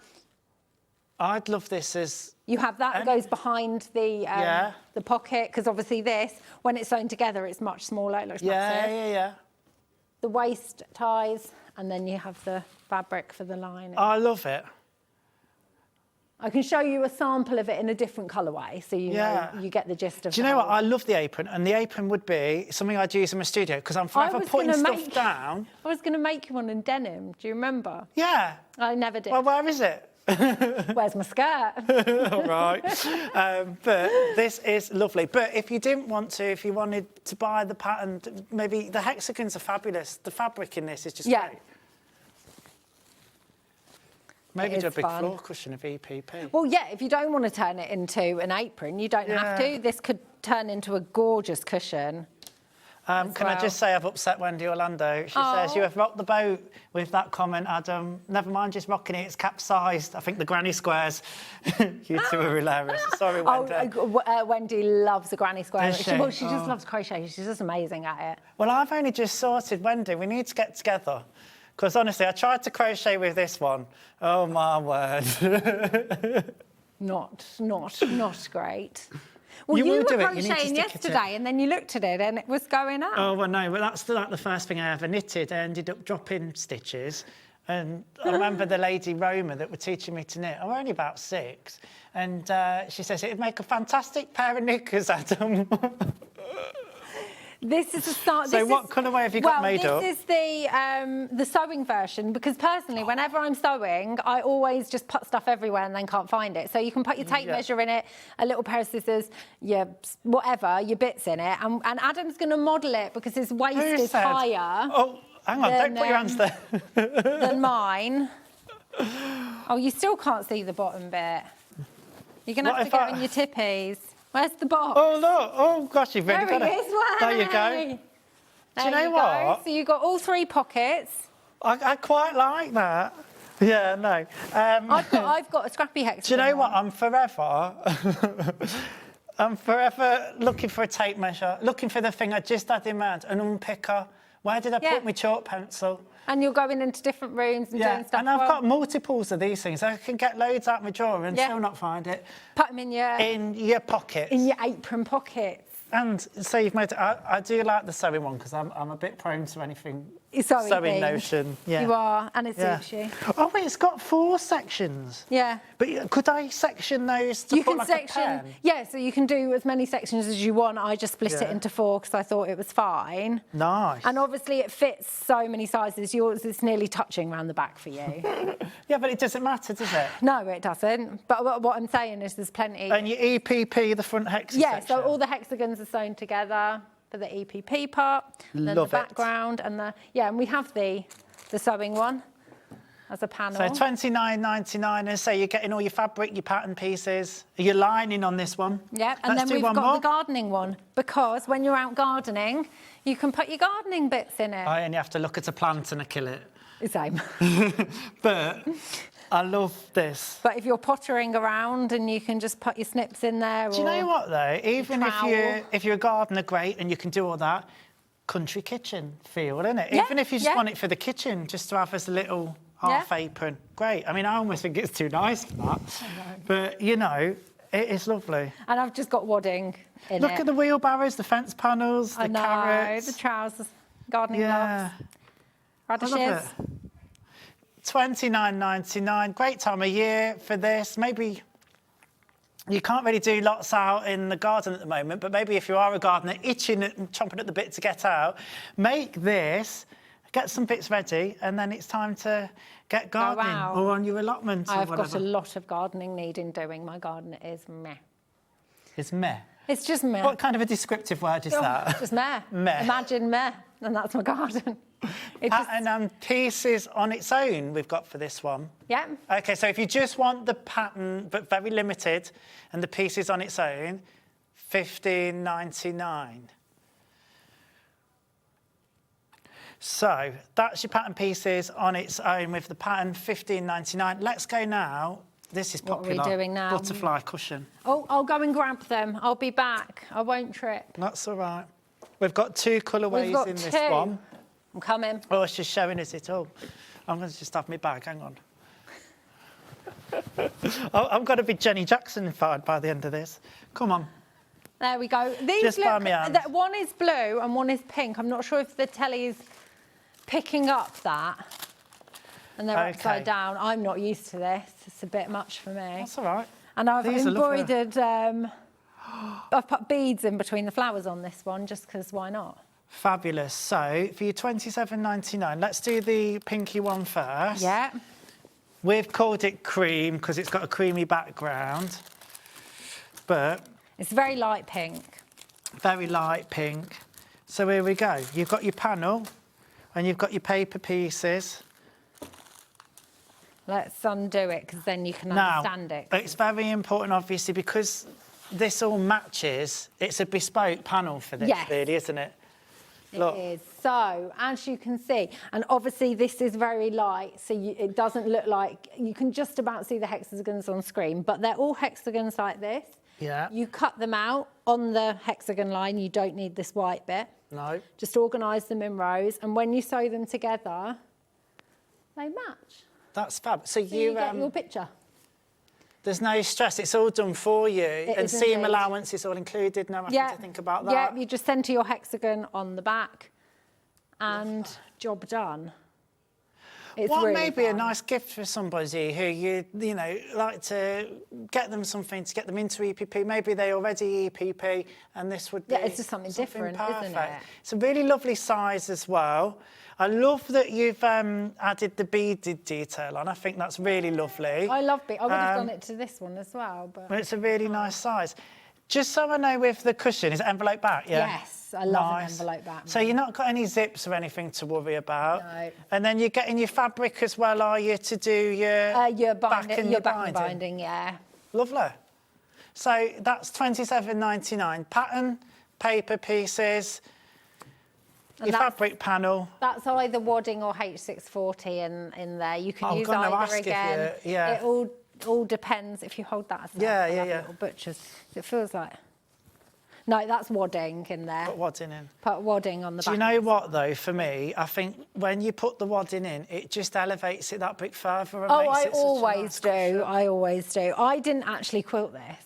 I'd love this as... You have that goes behind the pocket, because obviously this, when it's sewn together, it's much smaller. It looks massive. Yeah. The waist ties, and then you have the fabric for the lining. I love it. I can show you a sample of it in a different colourway, so you know, you get the gist of it. Do you know what? I love the apron, and the apron would be something I'd use in my studio, because I'm forever putting stuff down. I was going to make you one in denim. Do you remember? Yeah. I never did. Well, where is it? Where's my skirt? All right. But this is lovely. But if you didn't want to, if you wanted to buy the pattern, maybe the hexagons are fabulous. The fabric in this is just great. Maybe do a big floor cushion of EPP. Well, yeah, if you don't want to turn it into an apron, you don't have to. This could turn into a gorgeous cushion. Can I just say I've upset Wendy Orlando. She says, you have rocked the boat with that comment, Adam. Never mind just rocking it, it's capsized. I think the granny squares. You two are hilarious. Sorry, Wendy. Wendy loves the granny square. Does she? Well, she just loves crochet. She's just amazing at it. Well, I've only just sorted, Wendy. We need to get together. Because honestly, I tried to crochet with this one. Oh, my word. Not great. Well, you were crocheting yesterday and then you looked at it and it was going up. Oh, well, no, but that's like the first thing I ever knitted. I ended up dropping stitches. And I remember the lady Roma that were teaching me to knit. I was only about 6. And she says, it'd make a fantastic pair of knickers, Adam. This is a start. So what colourway have you got made up? This is the sewing version, because personally, whenever I'm sewing, I always just put stuff everywhere and then can't find it. So you can put your tape measure in it, a little pair of scissors, your whatever, your bits in it. And Adam's going to model it because his waist is higher. Oh, hang on, don't put your hands there. Than mine. Oh, you still can't see the bottom bit. You're going to have to go in your tippies. Where's the box? Oh, look. Oh, gosh, you've really got it. There you go. Do you know what? So you've got all 3 pockets. I quite like that. Yeah, no. I've got a scrappy hexagon. Do you know what? I'm forever looking for a tape measure, looking for the thing I just had in mind, an unpicker. Where did I put my chalk pencil? And you're going into different rooms and doing stuff. And I've got multiples of these things. I can get loads out my drawer and still not find it. Put them in your pockets. In your apron pockets. And so you've made. I do like the sewing one because I'm a bit prone to anything Sewing sewing things. notion. Yeah. You are, and it suits you. Oh wait, it's got 4 sections. Yeah. But could I section those to You put can like section, a pen? yeah, so you can do as many sections as you want. I just split it Yeah. into 4 because I thought it was fine. Nice. And obviously it fits so many sizes. Yours is nearly touching around the back for you. Yeah, but it doesn't matter, does it? No, it doesn't. But what I'm saying is there's plenty. And your EPP, the front hexa Yeah, section. so all the hexagons are sewn together for the EPP part, and then Love the it. background, and and we have the sewing one as a panel. So £29.99, and so you're getting all your fabric, your pattern pieces, your lining on this one. Yeah, and Let's then do we've one got more. the gardening one, because when you're out gardening, you can put your gardening bits in it. I only have to look at a plant and I kill it. Same. But I love this. But if you're pottering around and you can just put your snips in there. Do you know what though? Even trowel. if you're a gardener, great, and you can do all that, country kitchen feel, isn't it? Yeah, Even if you just yeah. want it for the kitchen, just to have as a little half apron, great. I mean, I almost think it's too nice for that. But you know, it is lovely. And I've just got wadding in Look it. at the wheelbarrows, the fence panels, the I know, carrots. the trousers, gardening Yeah. gloves, I love radishes. it. £29.99, great time of year for this. Maybe you can't really do lots out in the garden at the moment, but maybe if you are a gardener itching and chomping at the bit to get out, make this, get some bits ready, and then it's time to get gardening out. or on your allotment or I've whatever. got a lot of gardening needing doing. My garden is meh. It's meh. It's just meh. What kind of a descriptive word is that? Just meh. Meh. Imagine meh, and that's my garden. It just, Pattern and pieces on its own we've got for this one. yeah. OK, so if you just want the pattern, but very limited, and the pieces on its own, $15.99. So that's your pattern pieces on its own with the pattern, $15.99. Let's go now. This is What are we popular. doing now? Butterfly cushion. Oh, I'll go and grab them. I'll be back. I won't trip. That's all right. We've got 2 colourways We've got in this 2. one. I'm coming. Oh, it's just showing us it all. I'm going to just have my bag. Hang on. I'm going to be Jenny Jackson-fied by the end of this. Come on. There we go. These Just by look, my hand. one is blue and one is pink. I'm not sure if the telly is picking up that. And they're upside down. I'm not used to this. It's a bit much for me. That's all right. And I've These are lovely. embroidered, I've put beads in between the flowers on this one just because why not? Fabulous. So for your £27.99, let's do the pinky one first. Yeah. We've called it cream because it's got a creamy background, but It's very light pink. very light pink. So here we go. You've got your panel and you've got your paper pieces. Let's undo it because then you can Now, understand it. it's very important, obviously, because this all matches. It's a bespoke panel for this, Yes. really, isn't it? It Look. is. So, as you can see, and obviously this is very light, so it doesn't look like, you can just about see the hexagons on screen, but they're all hexagons like this. Yeah. You cut them out on the hexagon line, you don't need this white bit. No. Just organise them in rows, and when you sew them together, they match. That's fab. So So you get your picture. there's no stress. It's all done for you. And is seam indeed. allowance is all included. No having to think about that. Yeah, you just centre your hexagon on the back and job done. It's What really may be a fun. nice gift for somebody who you know like to get them something to get them into EPP. Maybe they already EPP, and this would be Yeah, it's just something different, isn't it? It's a really lovely size as well. I love that you've added the beaded detail on. I think that's really lovely. I love it. I would have done it to this one as well, but Well, it's a really nice size. Just so I know, with the cushion, is it envelope back? Yeah. yes, I love Nice. an envelope back. So you're not got any zips or anything to worry about. No. And then you're getting your fabric as well, are you, to do your back and your binding, yeah. Lovely. So that's £27.99. Pattern, paper pieces, And your that's- fabric panel. That's either wadding or H640 in there. You can I'm use gonna either ask if you- again. yeah. It all depends if you hold that aside. Yeah, I yeah, love yeah. Little butchers. It feels like. No, that's wadding in there. Put wadding in. Put wadding on the Do back. you know what, though, for me, I think when you put the wadding in, it just elevates it that bit further and Oh, makes I it such a always nice do. cushion. I always do. I didn't actually quilt this.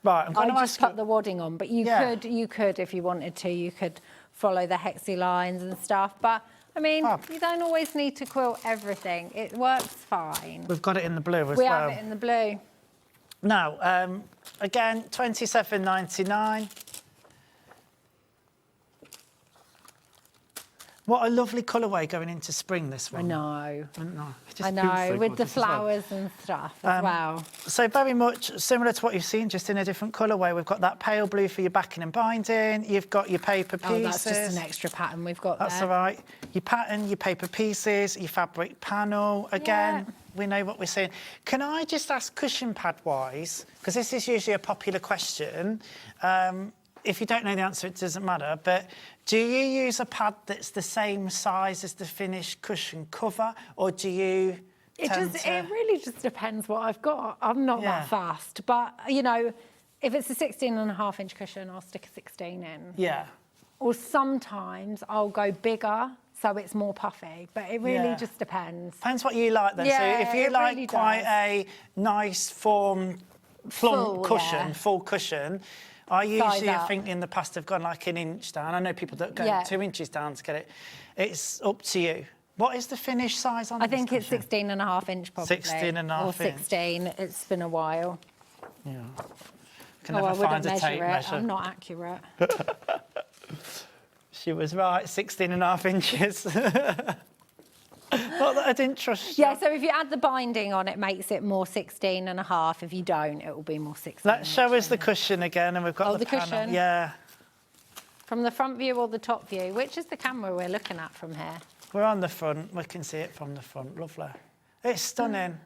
Right, I'm going I to just ask put the wadding on, but you Yeah. could, if you wanted to, you could follow the hexy lines and stuff. But I mean, Fab. you don't always need to quilt everything. It works fine. We've got it in the blue as We well. have it in the blue. Now, again, $27.99. What a lovely colourway going into spring, this one. I know. It just I feels know, so with the gorgeous as well. flowers and stuff as well. So very much similar to what you've seen, just in a different colourway. We've got that pale blue for your backing and binding. You've got your paper pieces. Oh, that's just an extra pattern we've got That's there. all right. Your pattern, your paper pieces, your fabric panel. Again, we know what we're saying. Can I just ask cushion pad-wise, because this is usually a popular question. If you don't know the answer, it doesn't matter. But do you use a pad that's the same size as the finished cushion cover, or do you It really just depends what I've got. I'm not Yeah. that fast, but you know, if it's a 16.5-inch cushion, I'll stick a 16 in. Yeah. Or sometimes I'll go bigger so it's more puffy, but it really Yeah. just depends. Depends what you like then. Yeah, so if you it like really quite does. a nice form, Full, cushion, yeah. full cushion, I usually up. think in the past have gone like an inch down. I know people that go Yeah. 2 inches down to get it. It's up to you. What is the finish size on I this think it's cushion? 16.5-inch probably. 16.5 Or inch. 16. It's been a while. Yeah. Can Oh, I never wouldn't find a measure tape it. measure. I'm not accurate. She was right, 16.5 inches. Not that I didn't trust you. Yeah, so if you add the binding on, it makes it more 16.5. If you don't, it will be more 16. Let's show us the cushion again, and we've got Oh, the the panel. cushion? Yeah, From the front view or the top view? Which is the camera we're looking at from here? we're on the front. We can see it from the front. Lovely. It's stunning.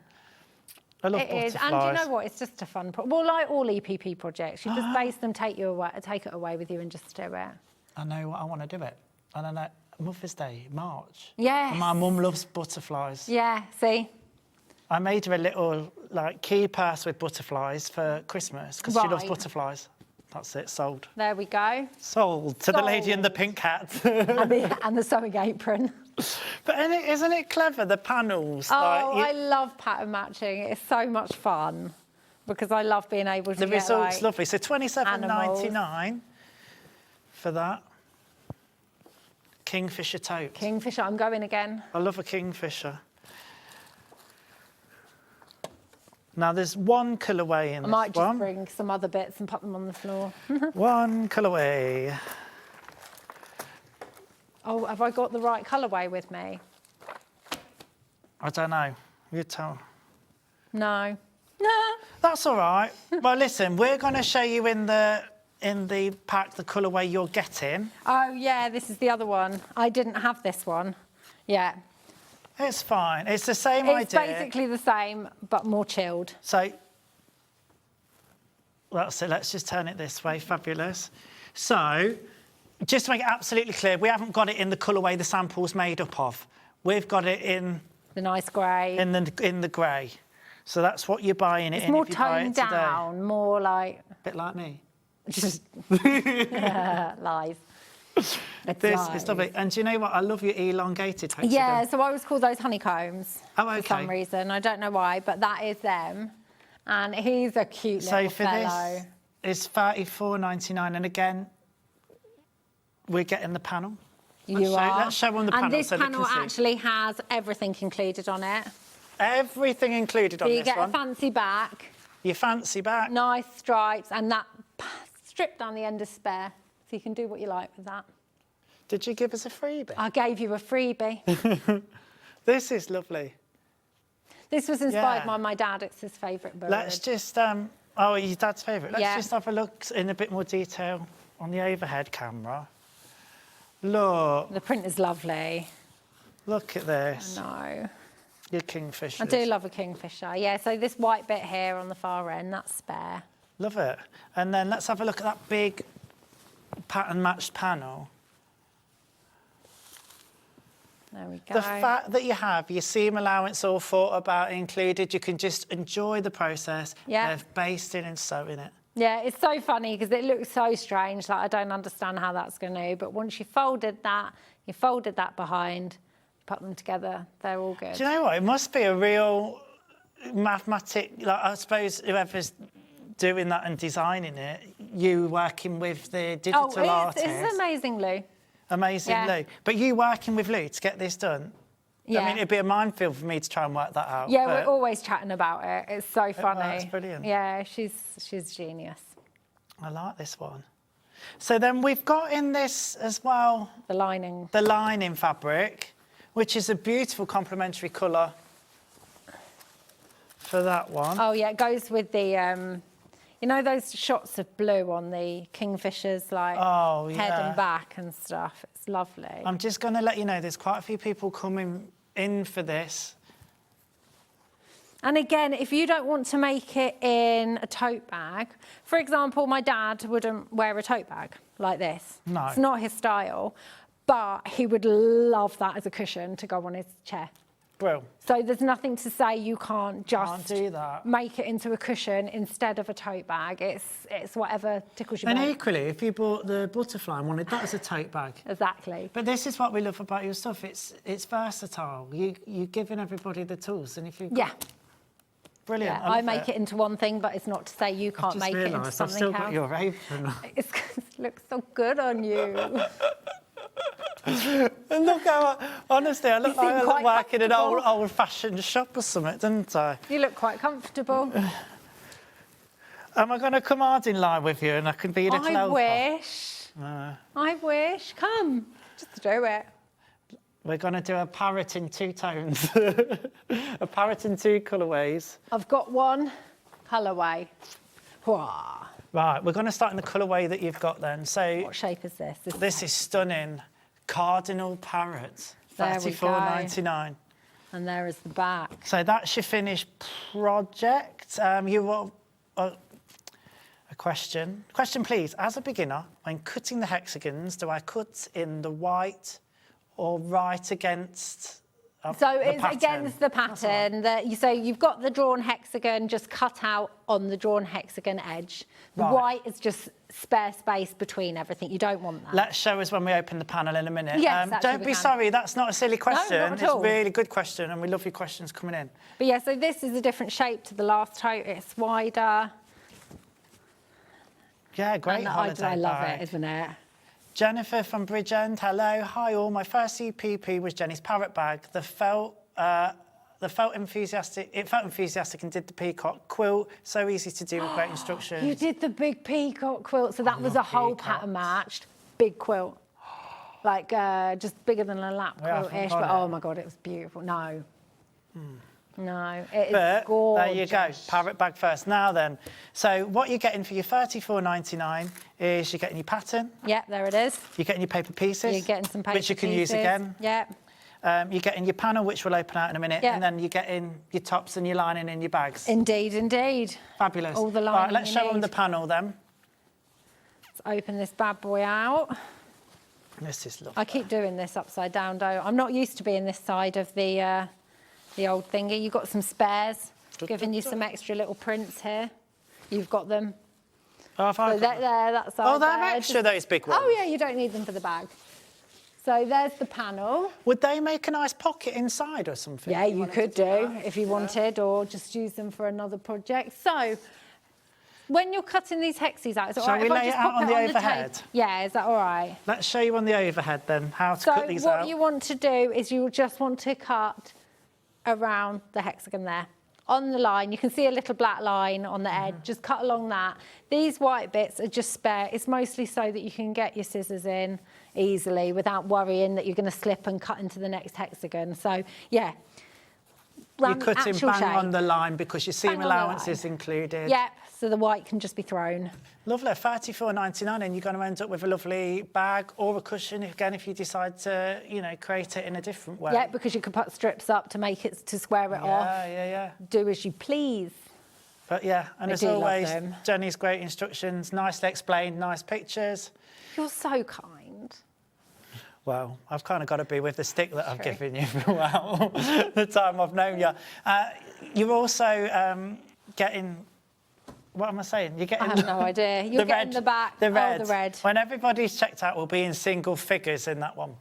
I love It is, butterflies. and you know what? It's just a fun well, like all EPP projects, you just base them, take it away with you, and just do it. I know what I want to do it. And I know Mother's Day, March. Yes. And my mum loves butterflies. Yeah, see? I made her a little like key purse with butterflies for Christmas because she loves Right. butterflies. That's it, sold. There we go. Sold to the lady in the Sold. pink hat. and the sewing apron. But isn't it clever, the panels? Oh, like, I love pattern matching. It's so much fun because I love being able to the get, result's like, lovely. So $27.99 for that. Kingfisher tote. Kingfisher, I'm going again. I love a kingfisher. Now, there's one colourway in I might this just one. bring some other bits and put them on the floor. One colourway. Oh, have I got the right colourway with me? I don't know. You tell. No. That's all right. Well, listen, we're going to show you in the pack the colourway you're getting. Oh, yeah, this is the other one. I didn't have this one. Yeah. It's fine. It's the same It's idea. basically the same, but more chilled. So that's it. Let's just turn it this way. Fabulous. So just to make it absolutely clear, we haven't got it in the colourway the sample's made up of. We've got it in the nice grey. In the grey. So that's what you're buying it It's in. more if you buy toned it today. down, more like... A bit like me. Just lies. It's This lies. is lovely. And do you know what? I love your elongated hexagon. Yeah, so I always call those honeycombs Oh, for some okay. reason. I don't know why, but that is them. And he's a cute So little for fellow. this, it's $34.99. And again, we're getting the panel. Let's show them the panel And this so they panel can see. actually has everything included on it. Everything included on So you this get one. a fancy back, Your fancy back. nice stripes, and that strip down the end is spare. So you can do what you like with that. Did you give us a freebie? I gave you a freebie. This is lovely. This was inspired Yeah. by my dad. It's his favourite bird. Let's just, oh, your dad's favourite. Let's Yeah. just have a look in a bit more detail on the overhead camera. Look. The print is lovely. Look at this. No. Your kingfishers. I do love a kingfisher. Yeah, so this white bit here on the far end, that's spare. Love it. And then let's have a look at that big pattern matched panel. There we go. The fact that you have your seam allowance all thought about included, you can just enjoy the process of basting and sewing it. Yeah, it's so funny because it looks so strange. Like, I don't understand how that's going to, but once you folded that behind, put them together, they're all good. Do you know what? It must be a real mathematic, like, I suppose whoever's doing that and designing it, you working with the digital artist. It's amazing, Lou. Amazing, Yeah. Lou. But you working with Lou to get this done? Yeah. I mean, it'd be a minefield for me to try and work that out. Yeah, but we're always chatting about it. It's so funny. that's brilliant. Yeah, she's genius. I like this one. So then we've got in this as well... The lining. The lining fabric, which is a beautiful complementary colour for that one. Oh, yeah, it goes with the... you know those shots of blue on the kingfishers, like head and back and stuff? It's lovely. I'm just going to let you know there's quite a few people coming in for this. And again, if you don't want to make it in a tote bag, for example, my dad wouldn't wear a tote bag like this. No. It's not his style, but he would love that as a cushion to go on his chair. Brill. So there's nothing to say you can't just do that. make it into a cushion instead of a tote bag. It's whatever tickles your And boat. equally, if you bought the butterfly and wanted that as a tote bag. Exactly. But this is what we love about your stuff. It's versatile. You're giving everybody the tools, and if you brilliant. Yeah, I make it into one thing, but it's not to say you can't make it into something I've still else. got your apron. It looks so good on you. And look how, honestly, I look You seem like I quite look like in an comfortable. old-fashioned shop or something, don't I? You look quite comfortable. Am I going to come hard in line with you and I can be a little I helper? wish. I wish. Come, just do it. We're going to do a parrot in 2 tones. A parrot in 2 colourways. I've got one colourway. Wah. Right, we're going to start in the colourway that you've got then. So What shape is this? this is stunning. Cardinal parrot, There we go. $34.99. And there is the back. So that's your finished project. You want a question? Question, please. As a beginner, when cutting the hexagons, do I cut in the white or right against So the it's pattern? against the pattern. So you've got the drawn hexagon just cut out on the drawn hexagon edge. The Right. white is just spare space between everything. You don't want that. Let's show us when we open the panel in a minute. Yes, actually don't we be can. sorry, that's not a silly question. not at It's all. a really good question, and we love your questions coming in. But yeah, so this is a different shape to the last tote. It's wider. Yeah, great And holiday I love bag. it, isn't it? Jennifer from Bridgend, hello. Hi all, my first CPP was Jenny's parrot bag. It felt enthusiastic and did the peacock quilt. So easy to do with great instructions. You did the big peacock quilt, so that was a whole pattern matched. Big quilt. Like just bigger than a lap We haven't quilt-ish, got but it. oh my God, it was beautiful. No. No, it is But gorgeous. there you go, parrot bag first. Now then, so what you're getting for your $34.99 is you're getting your pattern, Yeah, there it is. you're getting your paper pieces, You're getting some paper which you can pieces. use again. Yeah. You're getting your panel, which we'll open out in a minute, Yeah. and then you're getting your tops and your lining in your bags. Indeed, indeed. Fabulous. All the Right, lining let's you show them need. the panel then. Let's open this bad boy out. This is lovely. I keep doing this upside down, though. I'm not used to being this side of the old thingy. You've got some spares, giving you some extra little prints here. You've got them. Oh, have I So got them? that side Oh, they're there, extra, just- those big ones. Oh, yeah, you don't need them for the bag. So there's the panel. Would they make a nice pocket inside or something? Yeah, you could do if you wanted, or just use them for another project. So when you're cutting these hexes out, is it all Shall right we if I lay it just out pop on it the on overhead? the table? Yeah, is that all right? Let's show you on the overhead then how to So cut these what out. you want to do is you just want to cut around the hexagon there. On the line, you can see a little black line on the edge, just cut along that. These white bits are just spare. It's mostly so that you can get your scissors in easily without worrying that you're going to slip and cut into the next hexagon. So, yeah. You're round the cutting actual bang shape. on the line because your seam Bang on the allowance line. is included. Yep, so the white can just be thrown. Lovely, $34.99, and you're going to end up with a lovely bag or a cushion, again, if you decide to, you know, create it in a different way. Yeah, because you can put strips up to make it, to square it off. Yeah. Do as you please. But yeah, and I as do love always, them. Jenny's great instructions, nicely explained, nice pictures. You're so kind. Well, I've kind of got to be with the stick that I've True. given you for a while, the time I've known you. You're also getting, what am I saying? You're getting I have no idea. You're getting the back. The Oh, red. the red. When everybody's checked out, we'll be in single figures in that one.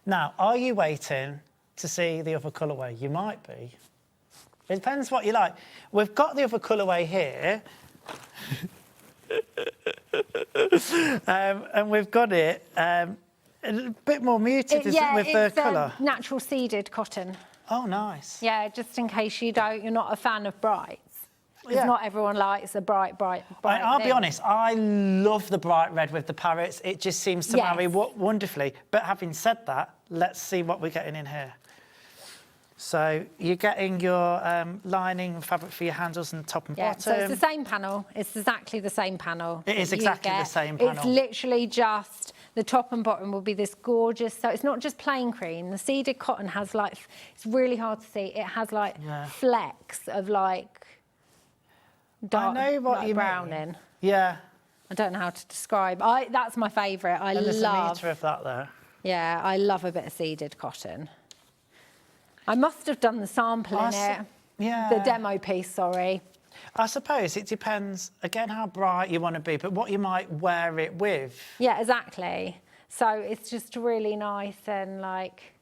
Now, are you waiting to see the other colourway? You might be. It depends what you like. We've got the other colourway here. And we've got it a bit more muted, isn't it, with the colour? Natural seeded cotton. Oh, nice. Yeah, just in case you're not a fan of brights. Because not everyone likes a bright I'll be thing. honest, I love the bright red with the parrots. It just seems to marry wonderfully. But having said that, let's see what we're getting in here. So you're getting your lining fabric for your handles and top and bottom. So it's the same panel. It's exactly the same panel. It is exactly the same panel. It's literally just the top and bottom will be this gorgeous. So it's not just plain cream. The seeded cotton has like, it's really hard to see. It has like flecks of like dark, I know what you brown mean. in. Yeah. I don't know how to describe. That's my favourite. There's a metre of that there. Yeah, I love a bit of seeded cotton. I must have done the sampling the demo piece, sorry. I suppose it depends, again, how bright you want to be, but what you might wear it with. Yeah, exactly. So it's just really nice and, like,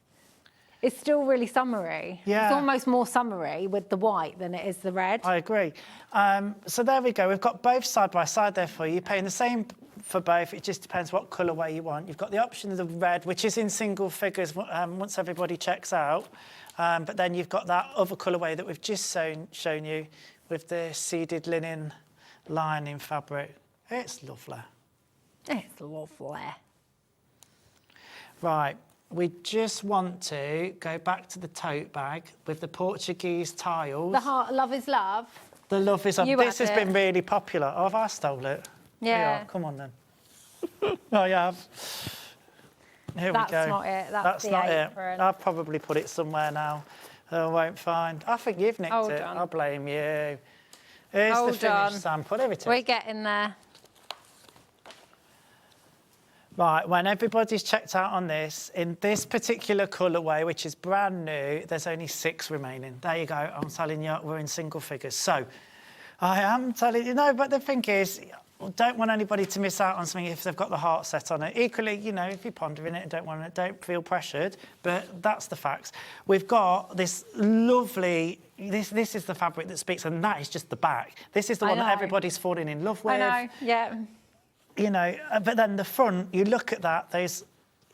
it's still really summery. Yeah. It's almost more summery with the white than it is the red. I agree. So there we go. We've got both side by side there for you. You're paying the same for both. It just depends what colourway you want. You've got the option of the red, which is in single figures once everybody checks out. But then you've got that other colourway that we've just shown you with the seeded linen lining fabric. It's lovely. It's lovely. Right, we just want to go back to the tote bag with the Portuguese tiles. The heart, love is love. The love is love. This has been really popular. Oh, have I stole it? Yeah. Come on then. Oh, you have. Here we go. That's not it. That's the not apron. it. I'll probably put it somewhere now. I won't find. I think you've nicked it. On. I'll blame you. Here's the finished sample. Here it is. We're getting there. Right, when everybody's checked out on this, in this particular colourway, which is brand new, there's only 6 remaining. There you go. I'm telling you, we're in single figures. So, I am telling you, no, but the thing is, don't want anybody to miss out on something if they've got the heart set on it. Equally, you know, if you're pondering it and don't feel pressured, but that's the facts. We've got this lovely, this is the fabric that speaks, and that is just the back. This is the one that everybody's falling in love with. I know, yeah. You know, but then the front, you look at that, there's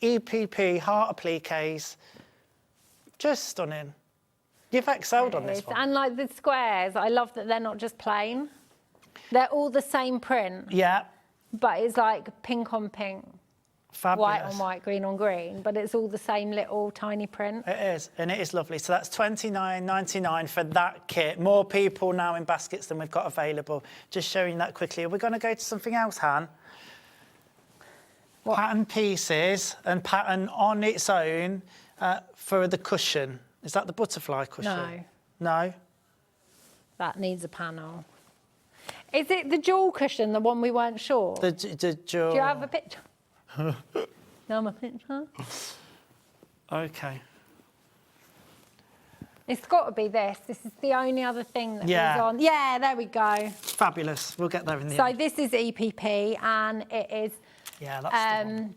EPP, heart appliques, just stunning. You've excelled on this one. And like the squares, I love that they're not just plain. They're all the same print. Yeah. But it's like pink on pink. Fabulous. White on white, green on green, but it's all the same little tiny print. It is, and it is lovely. So that's $29.99 for that kit. More people now in baskets than we've got available. Just showing that quickly. Are we going to go to something else, Han? What? Pattern pieces and pattern on its own for the cushion. Is that the butterfly cushion? No. No? That needs a panel. Is it the jewel cushion, the one we weren't sure? The jewel. Do you have a picture? No, my picture. Okay. It's got to be this. This is the only other thing that was on. Yeah, there we go. Fabulous. We'll get there in the So end. this is EPP, and it is... Yeah, that's the one.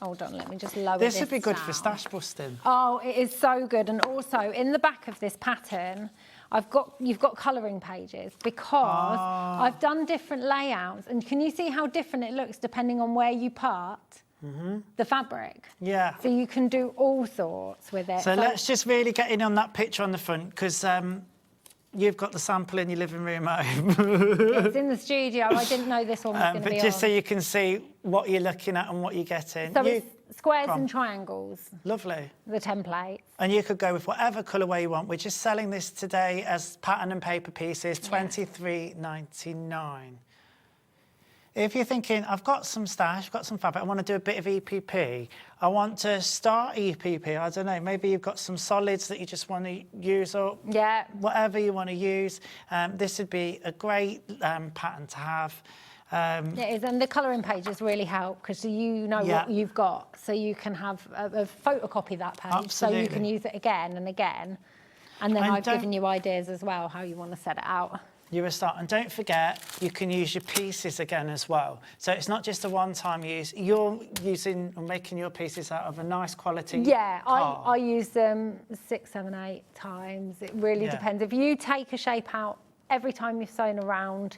Hold on, let me just lower this This would be good down. for stash busting. Oh, it is so good. And also, in the back of this pattern, you've got colouring pages because I've done different layouts. And can you see how different it looks depending on where you part the fabric? Yeah. So you can do all sorts with it. So let's just really get in on that picture on the front, because you've got the sample in your living room at home. It's in the studio. I didn't know this one was going to be But just on. so you can see what you're looking at and what you're getting. So it's squares and triangles. Lovely. The template. And you could go with whatever colourway you want. We're just selling this today as pattern and paper pieces, $23.99. If you're thinking, I've got some stash, I've got some fabric, I want to do a bit of EPP, I want to start EPP, I don't know, maybe you've got some solids that you just want to use or whatever you want to use, this would be a great pattern to have. It is, and the colouring pages really help because you know what you've got, so you can have a photocopy that page, Absolutely. so you can use it again and again. And then I've given you ideas as well how you want to set it out. You're a star. And don't forget, you can use your pieces again as well. So it's not just a one-time use. You're using or making your pieces out of a nice quality card. I use them 6, 7, 8 times. It really depends. If you take a shape out every time you're sewing around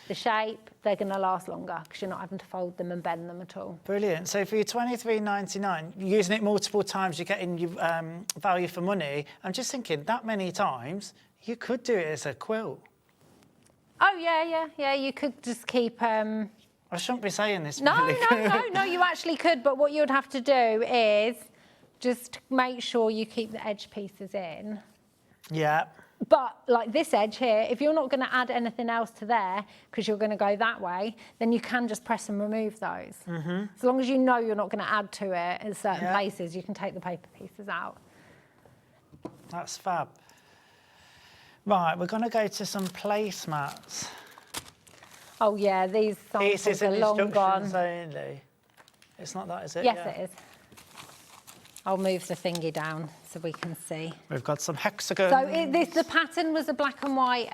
the shape, they're going to last longer because you're not having to fold them and bend them at all. Brilliant. So for your £23.99, using it multiple times, you're getting your value for money. I'm just thinking, that many times, you could do it as a quilt. Oh, yeah. You could just keep... I shouldn't be saying this. No, really. no, you actually could. But what you'd have to do is just make sure you keep the edge pieces in. Yeah. But like this edge here, if you're not going to add anything else to there because you're going to go that way, then you can just press and remove those. As long as you know you're not going to add to it in certain places, you can take the paper pieces out. That's fab. Right, we're going to go to some placemats. Oh yeah, these samples are long gone. Only. It's not that, is it? Yes, it is. I'll move the thingy down so we can see. We've got some hexagons. So the pattern was a black and white.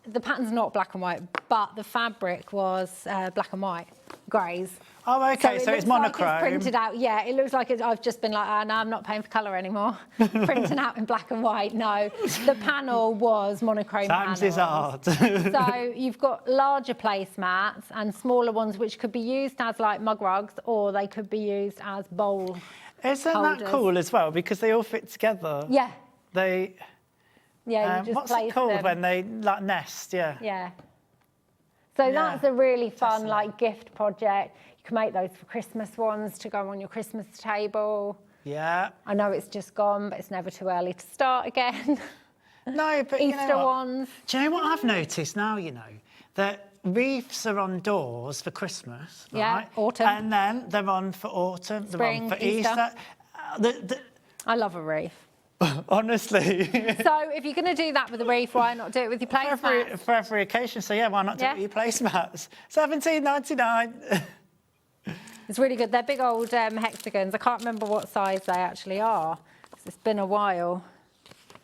The pattern's not black and white, but the fabric was black and white, greys. Oh, okay, so it's monochrome. Like it's printed out, yeah, it looks like I've just been like, oh, no, I'm not paying for colour anymore. Printing out in black and white, no. The panel was monochrome Times is hard. So you've got larger placemats and smaller ones which could be used as like mug rugs or they could be used as bowl Isn't holders. that cool as well? Because they all fit together. Yeah. They... Yeah, you just what's place it called them. when they like nest? Yeah. Yeah. So that's a really fun like gift project. You can make those for Christmas ones to go on your Christmas table. Yeah. I know it's just gone, but it's never too early to start again. No, but Easter you know what? ones. Do you know what I've noticed now, you know? That wreaths are on doors for Christmas, Yeah, right? autumn. And then they're on for autumn, Spring, they're on for Easter. Easter. I love a wreath. Honestly. So if you're going to do that with a wreath, why not do it with your placemats? For every occasion, so yeah, why not do it with your placemats? £17.99. It's really good. They're big old hexagons. I can't remember what size they actually are. It's been a while.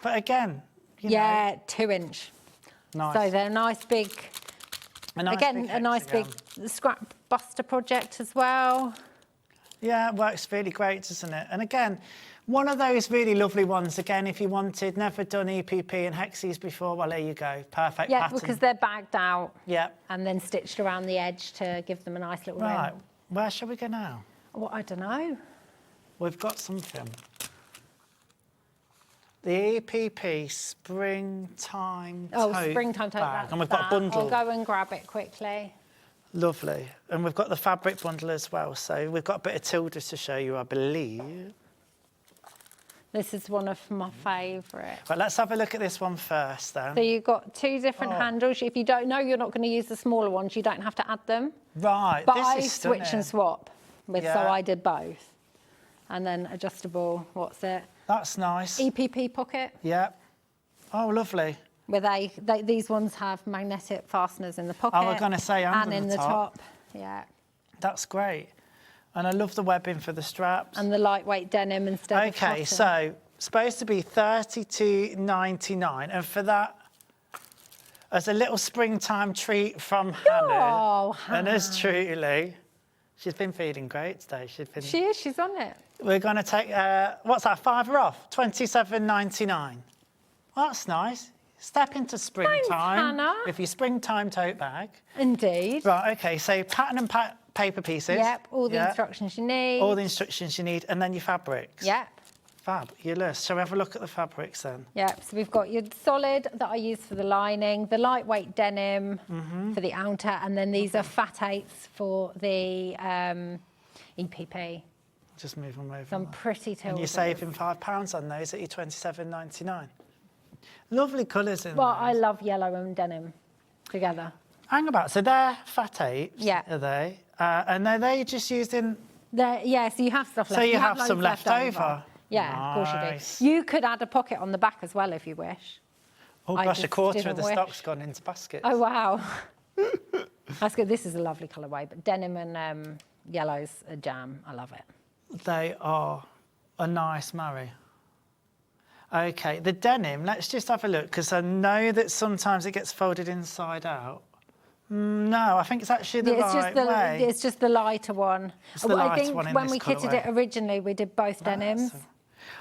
But again, you know. 2-inch. Nice. So they're a nice big... A nice big scrap buster project as well. Yeah, it works really great, doesn't it? And again, one of those really lovely ones, again, if you wanted, never done EPP and hexes before, well, there you go. Perfect Yeah, pattern. because they're bagged out. Yeah. And then stitched around the edge to give them a nice little Right, rim. where shall we go now? Well, I don't know. We've got something. The EPP springtime tote springtime tote bag. bag. And we've got a bundle. I'll go and grab it quickly. Lovely. And we've got the fabric bundle as well. So we've got a bit of Tilda's to show you, I believe. This is one of my favourites. But let's have a look at this one first then. So you've got 2 different handles. If you don't know you're not going to use the smaller ones, you don't have to add them. Right, But this I is switch stunning. and swap with, so Yeah. I did both. And then adjustable, what's it? That's nice. EPP pocket. Yeah. Oh, lovely. Where these ones have magnetic fasteners in the pocket. I was going to say, and in the top. Yeah. That's great. And I love the webbing for the straps. And the lightweight denim instead of cotton. Okay, so supposed to be $32.99, and for that, as a little springtime treat from Hannah, and as truly, she's been feeling great today. She is. She's on it. We're going to take what's that? $5 off, $27.99. Well, that's nice. Step into springtime. Thanks, Hannah. With your springtime tote bag. Indeed. Right. Okay. So pattern and paper pieces. Yep. All the instructions you need. All the instructions you need, and then your fabrics. Yep. Fabulous. Shall we have a look at the fabrics then? Yep. So we've got your solid that I use for the lining, the lightweight denim for the outer, and then these are fat 8s for the EPP. Just move them over. So I'm pretty tilted. And you're saving £5 on those at your $27.99. Lovely colours in Well, those. I love yellow and denim together. Hang about. So they're fat 8s, Yeah. are they? And are they just used in... Yeah, so you have stuff left. So you have loads some left over? Yeah, of course Nice. you do. You could add a pocket on the back as well if you wish. Oh I gosh, a just quarter of didn't the wish. stock's gone into baskets. Oh, wow. That's good. This is a lovely colourway, but denim and yellow's a jam. I love it. They are a nice marry. Okay, the denim, let's just have a look, because I know that sometimes it gets folded inside out. No, I think it's actually the right way. It's just the lighter one. It's the lighter I think one in when this we kitted colourway. it originally, we did both denims.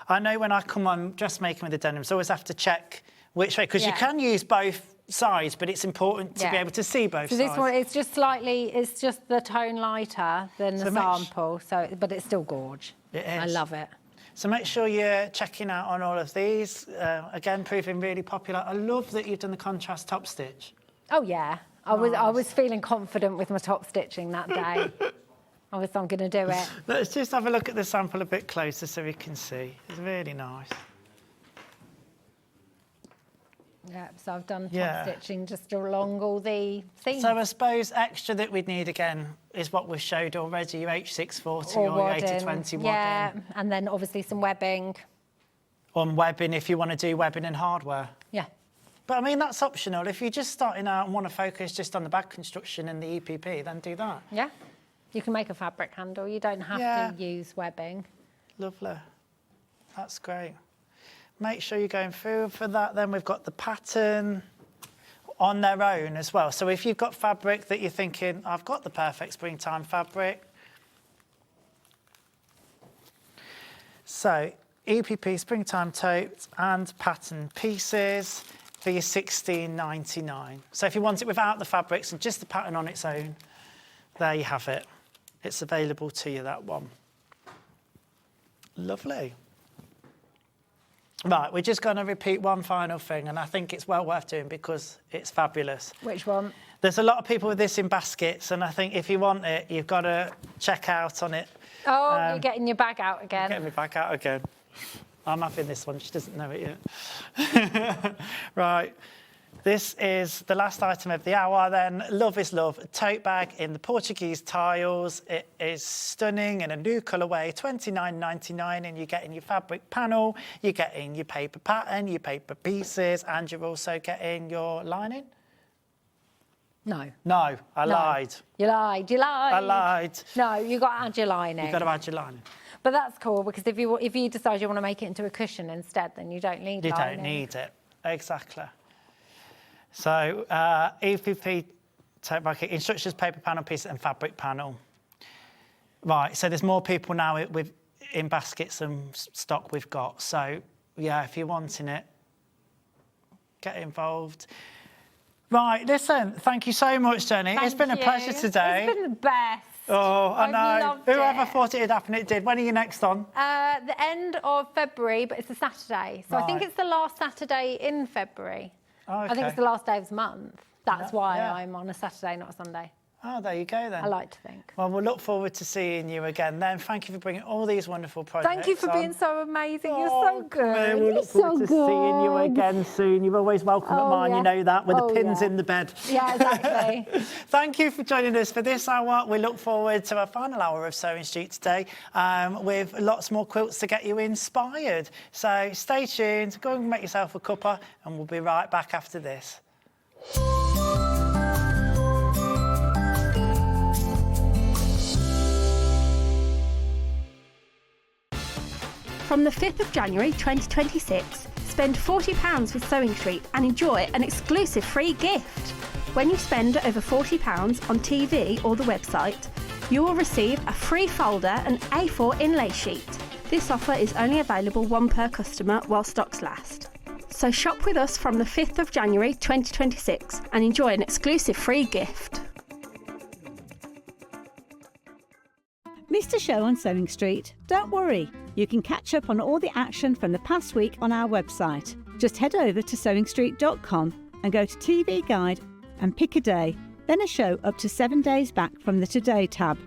I know when I come on dressmaking with the denims, I always have to check which way, because you can use both sides, but it's important to be able to see both sides. So this one, it's just slightly, it's just the tone lighter than the sample, but it's still gorge. It is. I love it. So make sure you're checking out on all of these. Again, proving really popular. I love that you've done the contrast top stitch. Oh yeah, I was feeling confident with my top stitching that day. I'm going to do it. Let's just have a look at the sample a bit closer so we can see. It's really nice. Yeah, so I've done top stitching just along all the themes. So I suppose extra that we'd need again is what we've showed already, your H640 or your 8020 wadding. Yeah, and then obviously some webbing. On webbing if you want to do webbing and hardware. Yeah. But I mean, that's optional. If you're just starting out and want to focus just on the bag construction and the EPP, then do that. Yeah. You can make a fabric handle. You don't have to use webbing. Lovely. That's great. Make sure you're going through for that. Then we've got the pattern on their own as well. So if you've got fabric that you're thinking, I've got the perfect springtime fabric. So EPP springtime totes and pattern pieces for your $16.99. So if you want it without the fabrics and just the pattern on its own, there you have it. It's available to you, that one. Lovely. Right, we're just going to repeat one final thing, and I think it's well worth doing because it's fabulous. Which one? There's a lot of people with this in baskets, and I think if you want it, you've got to check out on it. Oh, you're getting your bag out again. Getting my bag out again. I'm having this one, she doesn't know it yet. Right, this is the last item of the hour then. Love is Love, a tote bag in the Portuguese tiles. It is stunning in a new colourway, $29.99, and you're getting your fabric panel, you're getting your paper pattern, your paper pieces, and you're also getting your lining. No. No, I lied. You lied, you lied. I lied. No, you've got to add your lining. You've got to add your lining. But that's cool, because if you decide you want to make it into a cushion instead, then you don't need lining. You don't need it, exactly. So, EPP tote bag, instructions, paper panel piece and fabric panel. Right, so there's more people now in baskets and stock we've got. So, yeah, if you're wanting it, get involved. Right, listen, thank you so much, Jenny. It's been a pleasure today. It's been the best. Oh, I know. loved Whoever it. thought it'd happen, it did. When are you next on? The end of February, but it's a Saturday. So I think it's the last Saturday in February. Oh, okay. I think it's the last day of the month. That's why I'm on a Saturday, not a Sunday. Oh, there you go then. I like to think. Well, we'll look forward to seeing you again then. Thank you for bringing all these wonderful projects. Thank you for being so amazing. You're so good. We'll look forward to seeing you again soon. You're always welcome at mine, you know that, with the pins in the bed. Yeah, exactly. Thank you for joining us for this hour. We look forward to our final hour of Sewing Street today with lots more quilts to get you inspired. So stay tuned, go and make yourself a cuppa, and we'll be right back after this. From the 5th of January 2026, spend £40 with SewingStreet and enjoy an exclusive free gift. When you spend over £40 on TV or the website, you will receive a free folder and A4 inlay sheet. This offer is only available one per customer while stocks last. So shop with us from the 5th of January 2026 and enjoy an exclusive free gift. Missed a show on Sewing Street? Don't worry, you can catch up on all the action from the past week on our website. Just head over to SewingStreet.com and go to TV Guide and pick a day, then a show up to 7 days back from the Today tab.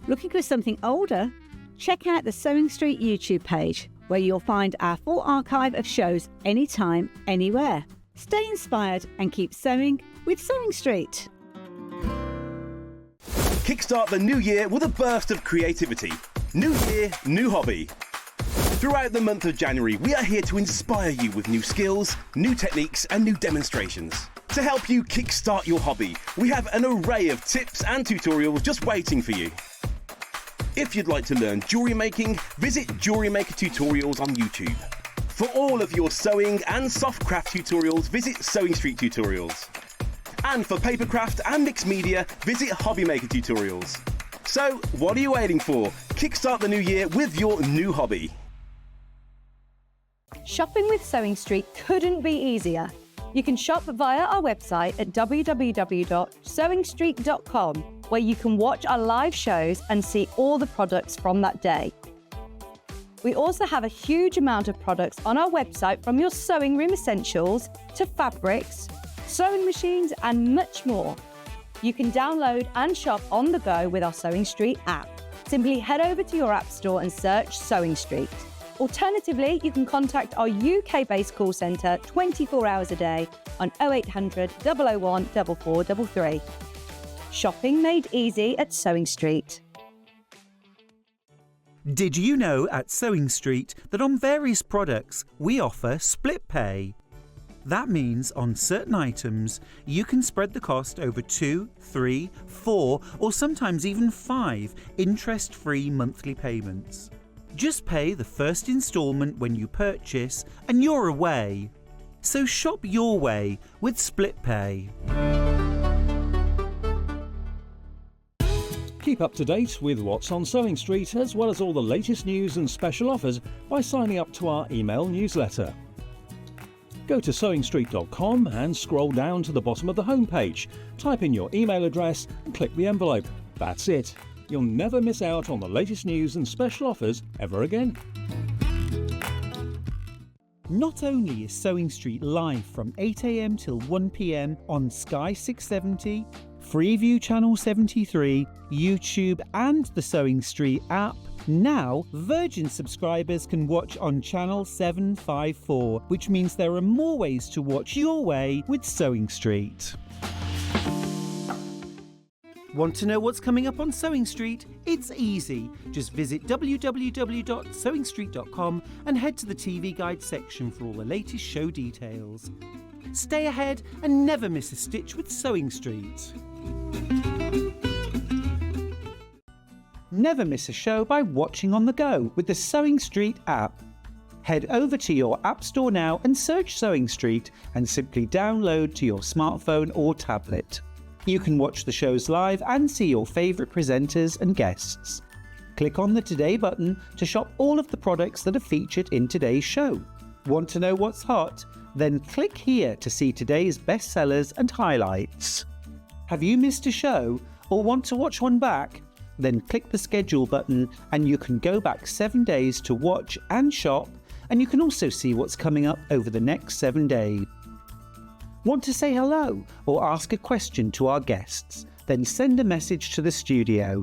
Looking for something older? Check out the Sewing Street YouTube page, where you'll find our full archive of shows anytime, anywhere. Stay inspired and keep sewing with Sewing Street. Kickstart the new year with a burst of creativity. New year, new hobby. Throughout the month of January, we are here to inspire you with new skills, new techniques and new demonstrations. To help you kickstart your hobby, we have an array of tips and tutorials just waiting for you. If you'd like to learn jewellery making, visit Jewellery Maker Tutorials on YouTube. For all of your sewing and soft craft tutorials, visit SewingStreet Tutorials. And for papercraft and mixed media, visit Hobbymaker Tutorials. So, what are you waiting for? Kickstart the new year with your new hobby. Shopping with SewingStreet couldn't be easier. You can shop via our website at www.sewingstreet.com, where you can watch our live shows and see all the products from that day. We also have a huge amount of products on our website, from your sewing room essentials to fabrics, sewing machines and much more. You can download and shop on the go with our SewingStreet app. Simply head over to your app store and search SewingStreet. Alternatively, you can contact our UK-based call centre 24 hours a day on 0800 001 4433. Shopping made easy at SewingStreet. Did you know at SewingStreet that on various products we offer split pay? That means on certain items you can spread the cost over 2, 3, 4 or sometimes even 5 interest-free monthly payments. Just pay the first instalment when you purchase and you're away. So shop your way with split pay. Keep up to date with what's on SewingStreet, as well as all the latest news and special offers, by signing up to our email newsletter. Go to SewingStreet.com and scroll down to the bottom of the homepage. Type in your email address and click the envelope. That's it. You'll never miss out on the latest news and special offers ever again. Not only is SewingStreet live from 8 AM till 1 PM on Sky 670, Freeview Channel 73, YouTube and the SewingStreet app, now Virgin subscribers can watch on Channel 754, which means there are more ways to watch your way with SewingStreet. Want to know what's coming up on SewingStreet? It's easy. Just visit www.sewingstreet.com and head to the TV Guide section for all the latest show details. Stay ahead and never miss a stitch with SewingStreet. Never miss a show by watching on the go with the SewingStreet app. Head over to your app store now and search SewingStreet and simply download to your smartphone or tablet. You can watch the shows live and see your favourite presenters and guests. Click on the Today button to shop all of the products that are featured in today's show. Want to know what's hot? Then click here to see today's bestsellers and highlights. Have you missed a show or want to watch one back? Then click the schedule button and you can go back 7 days to watch and shop, and you can also see what's coming up over the next 7 days. Want to say hello or ask a question to our guests? Then send a message to the studio.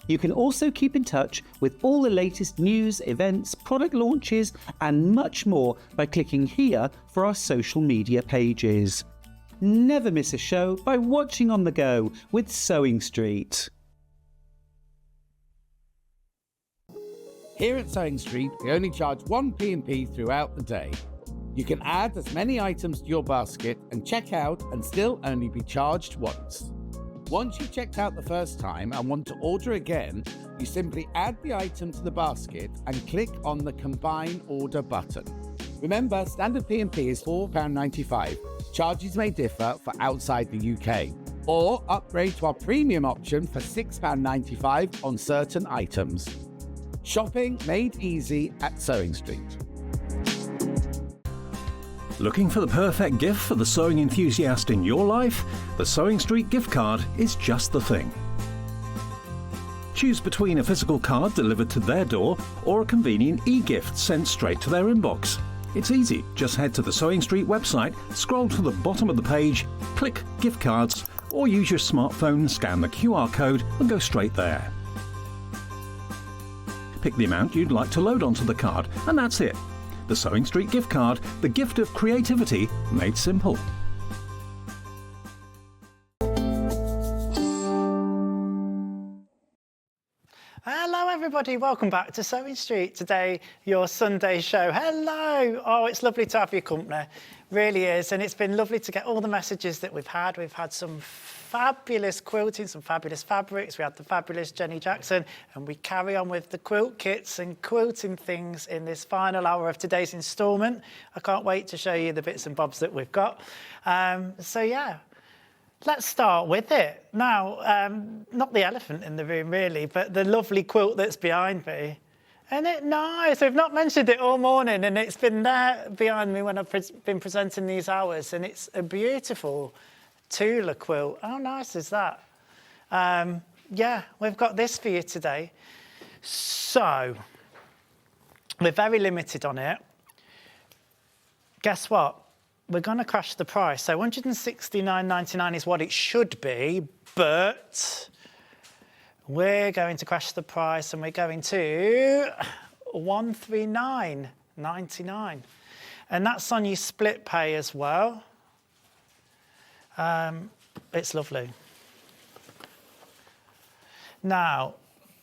You can also keep in touch with all the latest news, events, product launches and much more by clicking here for our social media pages. Never miss a show by watching on the go with SewingStreet. Here at SewingStreet, we only charge 1 P&P throughout the day. You can add as many items to your basket and check out and still only be charged once. Once you've checked out the first time and want to order again, you simply add the item to the basket and click on the Combine Order button. Remember, standard P&P is £4.95. Charges may differ for outside the UK. Or upgrade to our premium option for £6.95 on certain items. Shopping made easy at SewingStreet. Looking for the perfect gift for the sewing enthusiast in your life? The SewingStreet gift card is just the thing. Choose between a physical card delivered to their door or a convenient e-gift sent straight to their inbox. It's easy. Just head to the SewingStreet website, scroll to the bottom of the page, click Gift Cards, or use your smartphone, scan the QR code and go straight there. Pick the amount you'd like to load onto the card, and that's it. The SewingStreet gift card, the gift of creativity made simple. Hello everybody, welcome back to Sewing Street. Today, your Sunday show. Hello! Oh, it's lovely to have your company, really is. And it's been lovely to get all the messages that we've had. We've had some fabulous quilting, some fabulous fabrics. We had the fabulous Jenny Jackson, and we carry on with the quilt kits and quilting things in this final hour of today's instalment. I can't wait to show you the bits and bobs that we've got. So yeah. Let's start with it. Now, not the elephant in the room really, but the lovely quilt that's behind me. Isn't it nice? We've not mentioned it all morning and it's been there behind me when I've been presenting these hours, and it's a beautiful Tula quilt. How nice is that? Yeah, we've got this for you today. So, we're very limited on it. Guess what? We're going to crash the price. So £169.99 is what it should be, but we're going to crash the price and we're going to £139.99. And that's on your split pay as well. It's lovely. Now,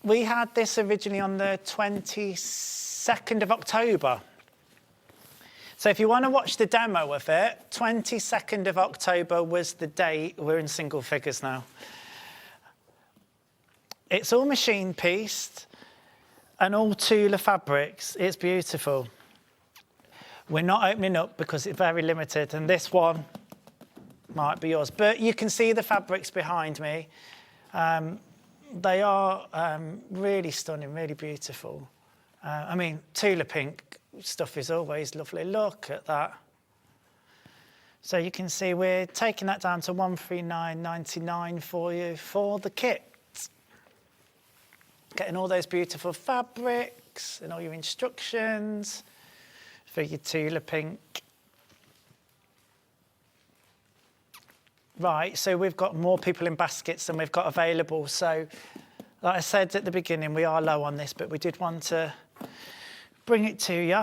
we had this originally on the 22nd of October. So if you want to watch the demo of it, 22nd of October was the date. We're in single figures now. It's all machine pieced and all Tula fabrics. It's beautiful. We're not opening up because it's very limited, and this one might be yours. But you can see the fabrics behind me. They are really stunning, really beautiful. I mean, Tula pink stuff is always lovely. Look at that. So you can see we're taking that down to £139.99 for you for the kit. Getting all those beautiful fabrics and all your instructions for your Tula pink. Right, so we've got more people in baskets than we've got available. So like I said at the beginning, we are low on this, but we did want to bring it to you.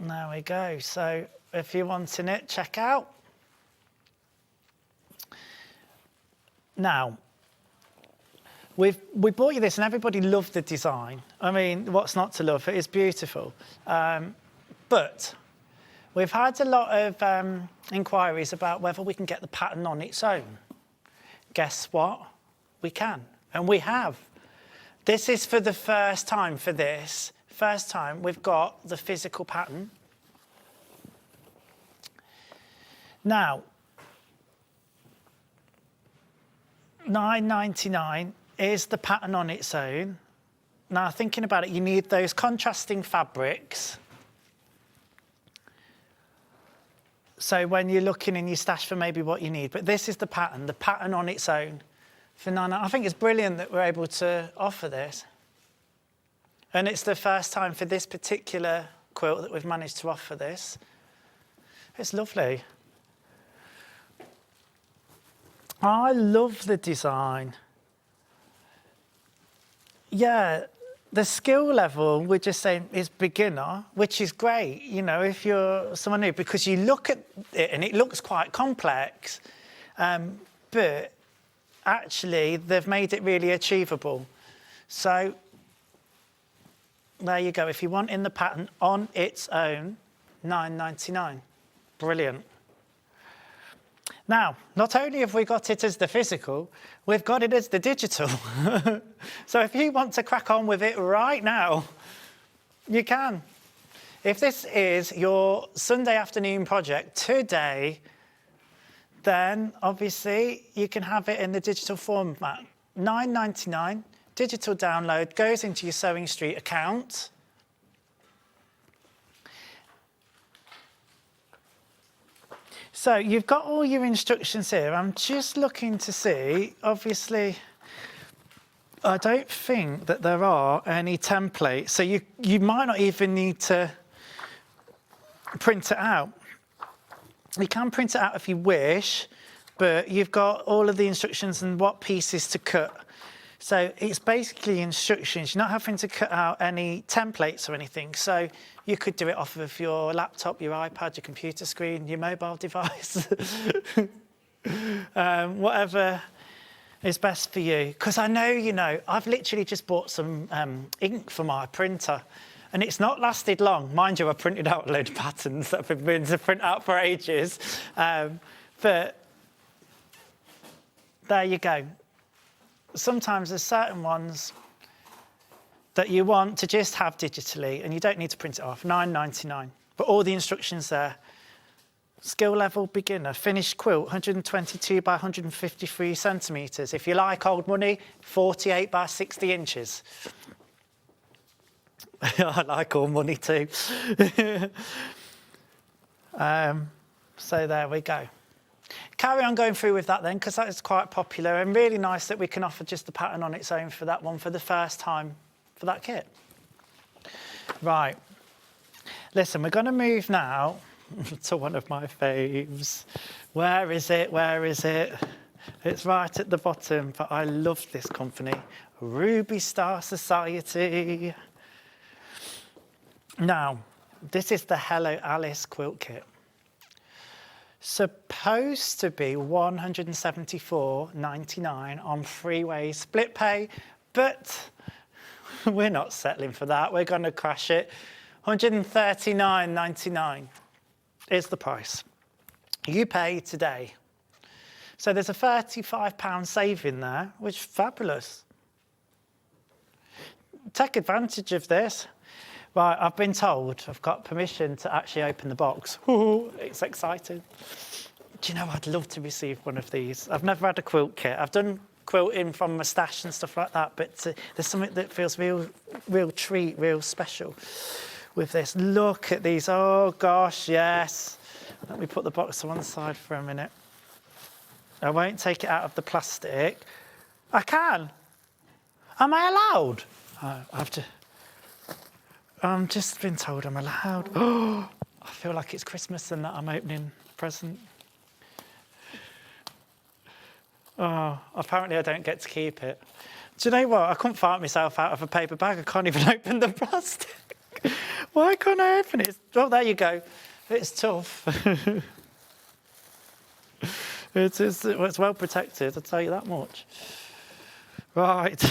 There we go. So if you're wanting it, check out. Now, we bought you this and everybody loved the design. I mean, what's not to love? It is beautiful. But we've had a lot of inquiries about whether we can get the pattern on its own. Guess what? We can, and we have. This is for the first time for this. First time we've got the physical pattern. Now, £9.99 is the pattern on its own. Now, thinking about it, you need those contrasting fabrics. So when you're looking in your stash for maybe what you need, but this is the pattern on its own. For £9.99, I think it's brilliant that we're able to offer this. And it's the first time for this particular quilt that we've managed to offer this. It's lovely. I love the design. Yeah, the skill level, we're just saying, is beginner, which is great, you know, if you're someone new, because you look at it and it looks quite complex, but actually, they've made it really achievable. So there you go. If you want in the pattern on its own, £9.99. Brilliant. Now, not only have we got it as the physical, we've got it as the digital. So if you want to crack on with it right now, you can. If this is your Sunday afternoon project today, then obviously you can have it in the digital format. £9.99, digital download, goes into your SewingStreet account. So you've got all your instructions here. I'm just looking to see, obviously, I don't think that there are any templates. So you might not even need to print it out. You can print it out if you wish, but you've got all of the instructions and what pieces to cut. So it's basically instructions. You're not having to cut out any templates or anything. So you could do it off of your laptop, your iPad, your computer screen, your mobile device, whatever is best for you. Because I know, you know, I've literally just bought some ink for my printer and it's not lasted long. Mind you, I printed out a load of patterns that I've been meaning to print out for ages. But there you go. Sometimes there's certain ones that you want to just have digitally and you don't need to print it off, £9.99. But all the instructions there. Skill level beginner, finished quilt, 122 by 153 centimetres. If you like old money, 48 by 60 inches. I like old money too. So there we go. Carry on going through with that then, because that is quite popular and really nice that we can offer just the pattern on its own for that one for the first time for that kit. Right. Listen, we're going to move now to one of my faves. Where is it? Where is it? It's right at the bottom, but I love this company, Ruby Star Society. Now, this is the Hello Alice quilt kit. Supposed to be $174.99 on three-way split pay, but we're not settling for that. We're going to crash it. $139.99 is the price. You pay today. So there's a £35 saving there, which is fabulous. Take advantage of this. Right, I've been told I've got permission to actually open the box. Ooh, it's exciting. Do you know, I'd love to receive one of these. I've never had a quilt kit. I've done quilting from my stash and stuff like that, but there's something that feels real treat, real special with this. Look at these. Oh, gosh, yes. Let me put the box to one side for a minute. I won't take it out of the plastic. I can. Am I allowed? I'm just been told I'm allowed. Oh, I feel like it's Christmas and that I'm opening a present. Oh, apparently I don't get to keep it. Do you know what? I couldn't fart myself out of a paper bag. I can't even open the plastic. Why can't I open it? Oh, there you go. It's tough. It's well protected, I'll tell you that much. Right.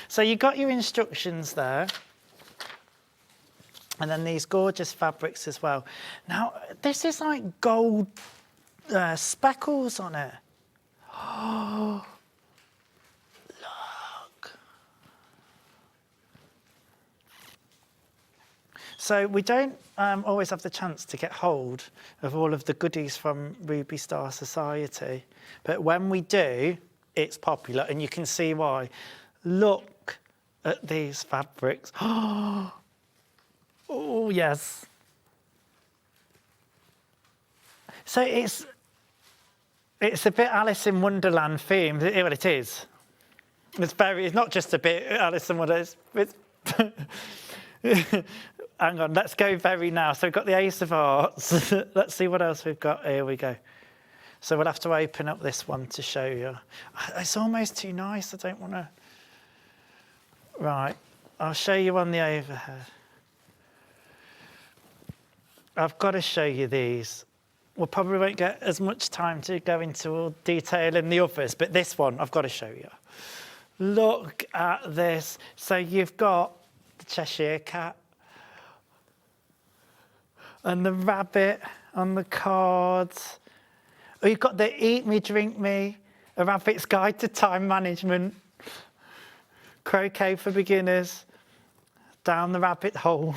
So you got your instructions there. And then these gorgeous fabrics as well. Now, this is like gold speckles on it. Oh, look. So we don't always have the chance to get hold of all of the goodies from Ruby Star Society. But when we do, it's popular, and you can see why. Look at these fabrics. Oh, yes. So it's a bit Alice in Wonderland themed. Well, it is. It's not just a bit Alice in Wonderland. Hang on, let's go very now. So we've got the Ace of Hearts. Let's see what else we've got. Here we go. So we'll have to open up this one to show you. It's almost too nice. I don't want to. Right. I'll show you on the overhead. I've got to show you these. We probably won't get as much time to go into all detail in the others, but this one I've got to show you. Look at this. So you've got the Cheshire Cat and the rabbit on the cards. Oh, you've got the Eat Me, Drink Me, A Rabbit's Guide to Time Management, Croquet for Beginners, Down the Rabbit Hole.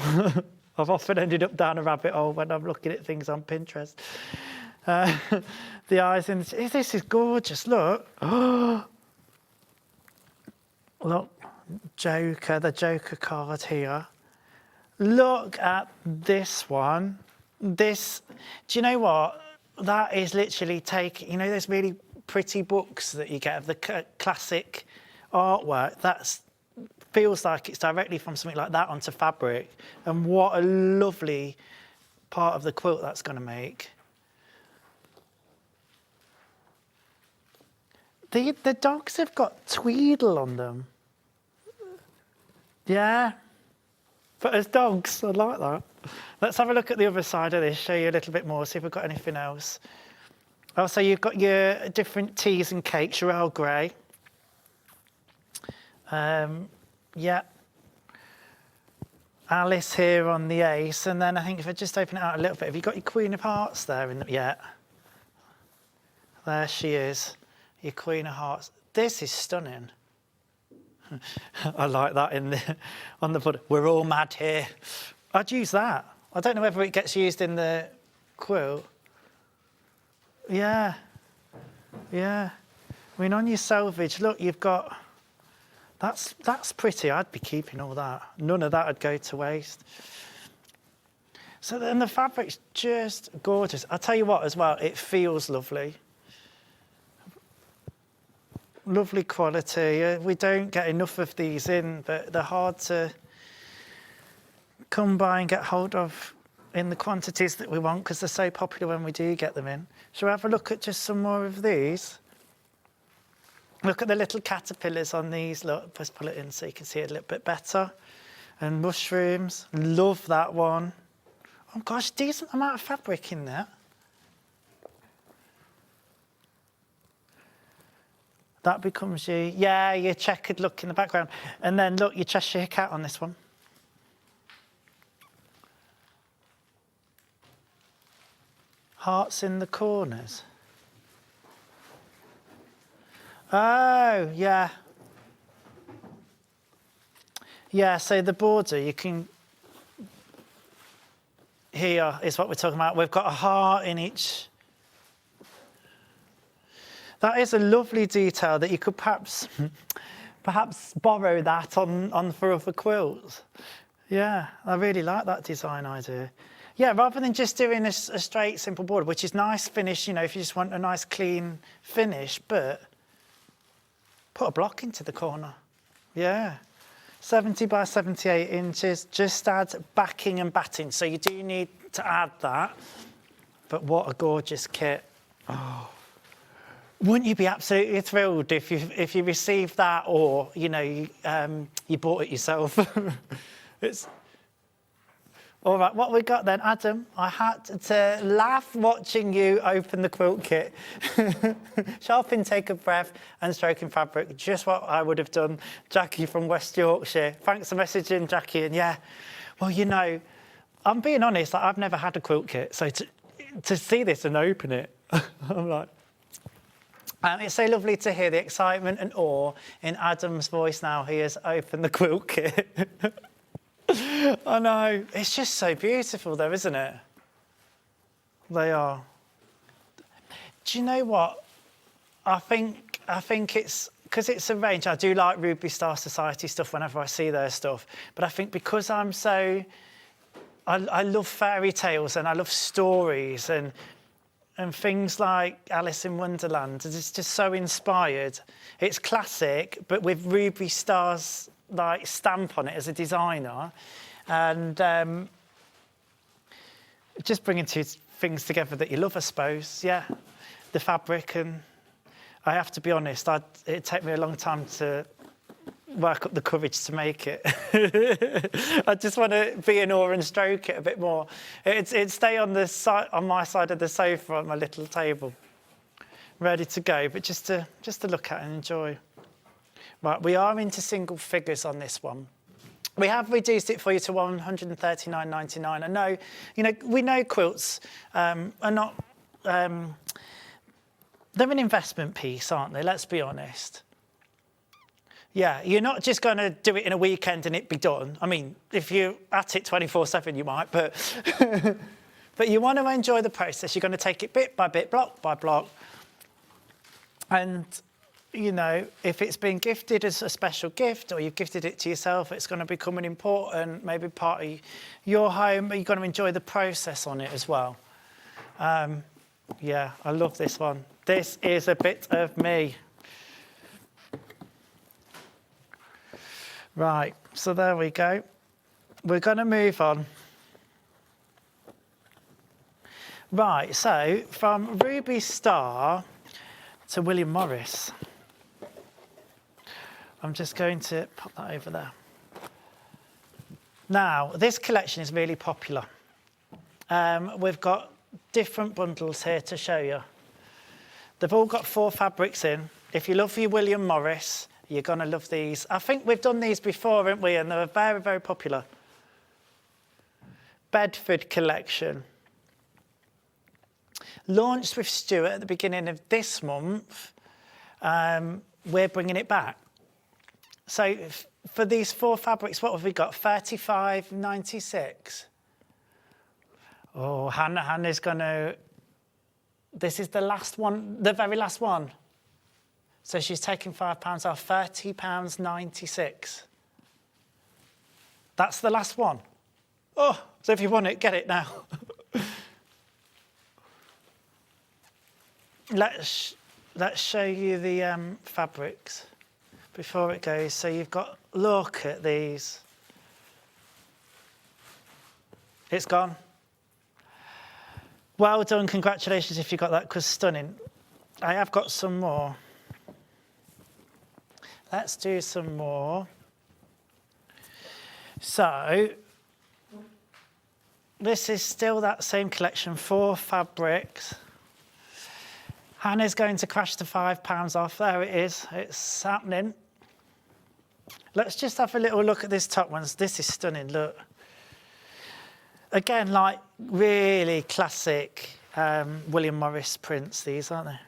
I've often ended up down a rabbit hole when I'm looking at things on Pinterest. The eyes in the... This is gorgeous, look. Look, Joker, the Joker card here. Look at this one. This, do you know what? That is literally taking, you know, those really pretty books that you get of the classic artwork. That's feels like it's directly from something like that onto fabric. And what a lovely part of the quilt that's going to make. The dogs have got Tweedle on them. Yeah. But as dogs, I like that. Let's have a look at the other side of this, show you a little bit more, see if we've got anything else. Oh, so you've got your different teas and cakes, your Earl Grey. Yeah. Alice here on the ace, and then I think if I just open it out a little bit, have you got your Queen of Hearts there? Yeah. There she is, your Queen of Hearts. This is stunning. I like that on the board. We're all mad here. I'd use that. I don't know whether it gets used in the quilt. Yeah. I mean, on your selvage, look, you've got... That's pretty. I'd be keeping all that. None of that would go to waste. So then the fabric's just gorgeous. I'll tell you what as well, it feels lovely. Lovely quality. We don't get enough of these in, but they're hard to come by and get hold of in the quantities that we want because they're so popular when we do get them in. Shall we have a look at just some more of these? Look at the little caterpillars on these. Look, just pull it in so you can see it a little bit better. And mushrooms. Love that one. Oh gosh, decent amount of fabric in there. That becomes your checkered look in the background. And then look, your Cheshire Cat on this one. Hearts in the corners. Oh, yeah. Yeah, so the border, you can... Here is what we're talking about. We've got a heart in each... That is a lovely detail that you could perhaps borrow that on for other quilts. Yeah, I really like that design idea. Yeah, rather than just doing a straight, simple border, which is nice finish, you know, if you just want a nice, clean finish, but... Put a block into the corner. Yeah. 70 by 78 inches. Just add backing and batting. So you do need to add that. But what a gorgeous kit. Oh. Wouldn't you be absolutely thrilled if you received that or, you know, you bought it yourself? It's... All right, what we got then, Adam? I had to laugh watching you open the quilt kit. Sharp intake of breath and stroking fabric, just what I would have done. Jackie from West Yorkshire. Thanks for messaging, Jackie. And yeah, well, you know, I'm being honest, like, I've never had a quilt kit. So to see this and open it, I'm like... it's so lovely to hear the excitement and awe in Adam's voice now. He has opened the quilt kit. I know. It's just so beautiful though, isn't it? They are. Do you know what? I think it's because it's a range. I do like Ruby Star Society stuff whenever I see their stuff. But I think because I'm so... I love fairy tales and I love stories and things like Alice in Wonderland. It's just so inspired. It's classic, but with Ruby Star's like stamp on it as a designer, and just bringing two things together that you love, I suppose. Yeah, the fabric, and I have to be honest, it'd take me a long time to work up the courage to make it. I just want to be in awe and stroke it a bit more. It'd stay on the side, on my side of the sofa on my little table, ready to go, but just to look at and enjoy. Right, we are into single figures on this one. We have reduced it for you to $139.99. I know, you know, we know quilts are not... they're an investment piece, aren't they? Let's be honest. Yeah, you're not just going to do it in a weekend and it be done. I mean, if you're at it 24/7, you might, but but you want to enjoy the process. You're going to take it bit by bit, block by block, and you know, if it's been gifted as a special gift or you've gifted it to yourself, it's going to become an important, maybe part of your home, but you've got to enjoy the process on it as well. Yeah, I love this one. This is a bit of me. Right, so there we go. We're going to move on. Right, so from Ruby Star to William Morris. I'm just going to pop that over there. Now, this collection is really popular. We've got different bundles here to show you. They've all got 4 fabrics in. If you love your William Morris, You're going to love these. I think we've done these before, haven't we? And they were very, very popular. Bedford collection. Launched with Stuart at the beginning of this month. We're bringing it back. So for these 4 fabrics, what have we got? 35.96. Oh, Hannah's going to... This is the last one, the very last one. So she's taking £5 off, £30.96. That's the last one. Oh, so if you want it, get it now. Let's show you the fabrics before it goes. So you've got, look at these. It's gone. Well done, congratulations if you got that, because stunning. I have got some more. Let's do some more. So, this is still that same collection, 4 fabrics. Hannah's going to crash the £5 off. There it is, it's happening. Let's just have a little look at this top one. This is stunning, look. Again, like really classic William Morris prints, these, aren't they?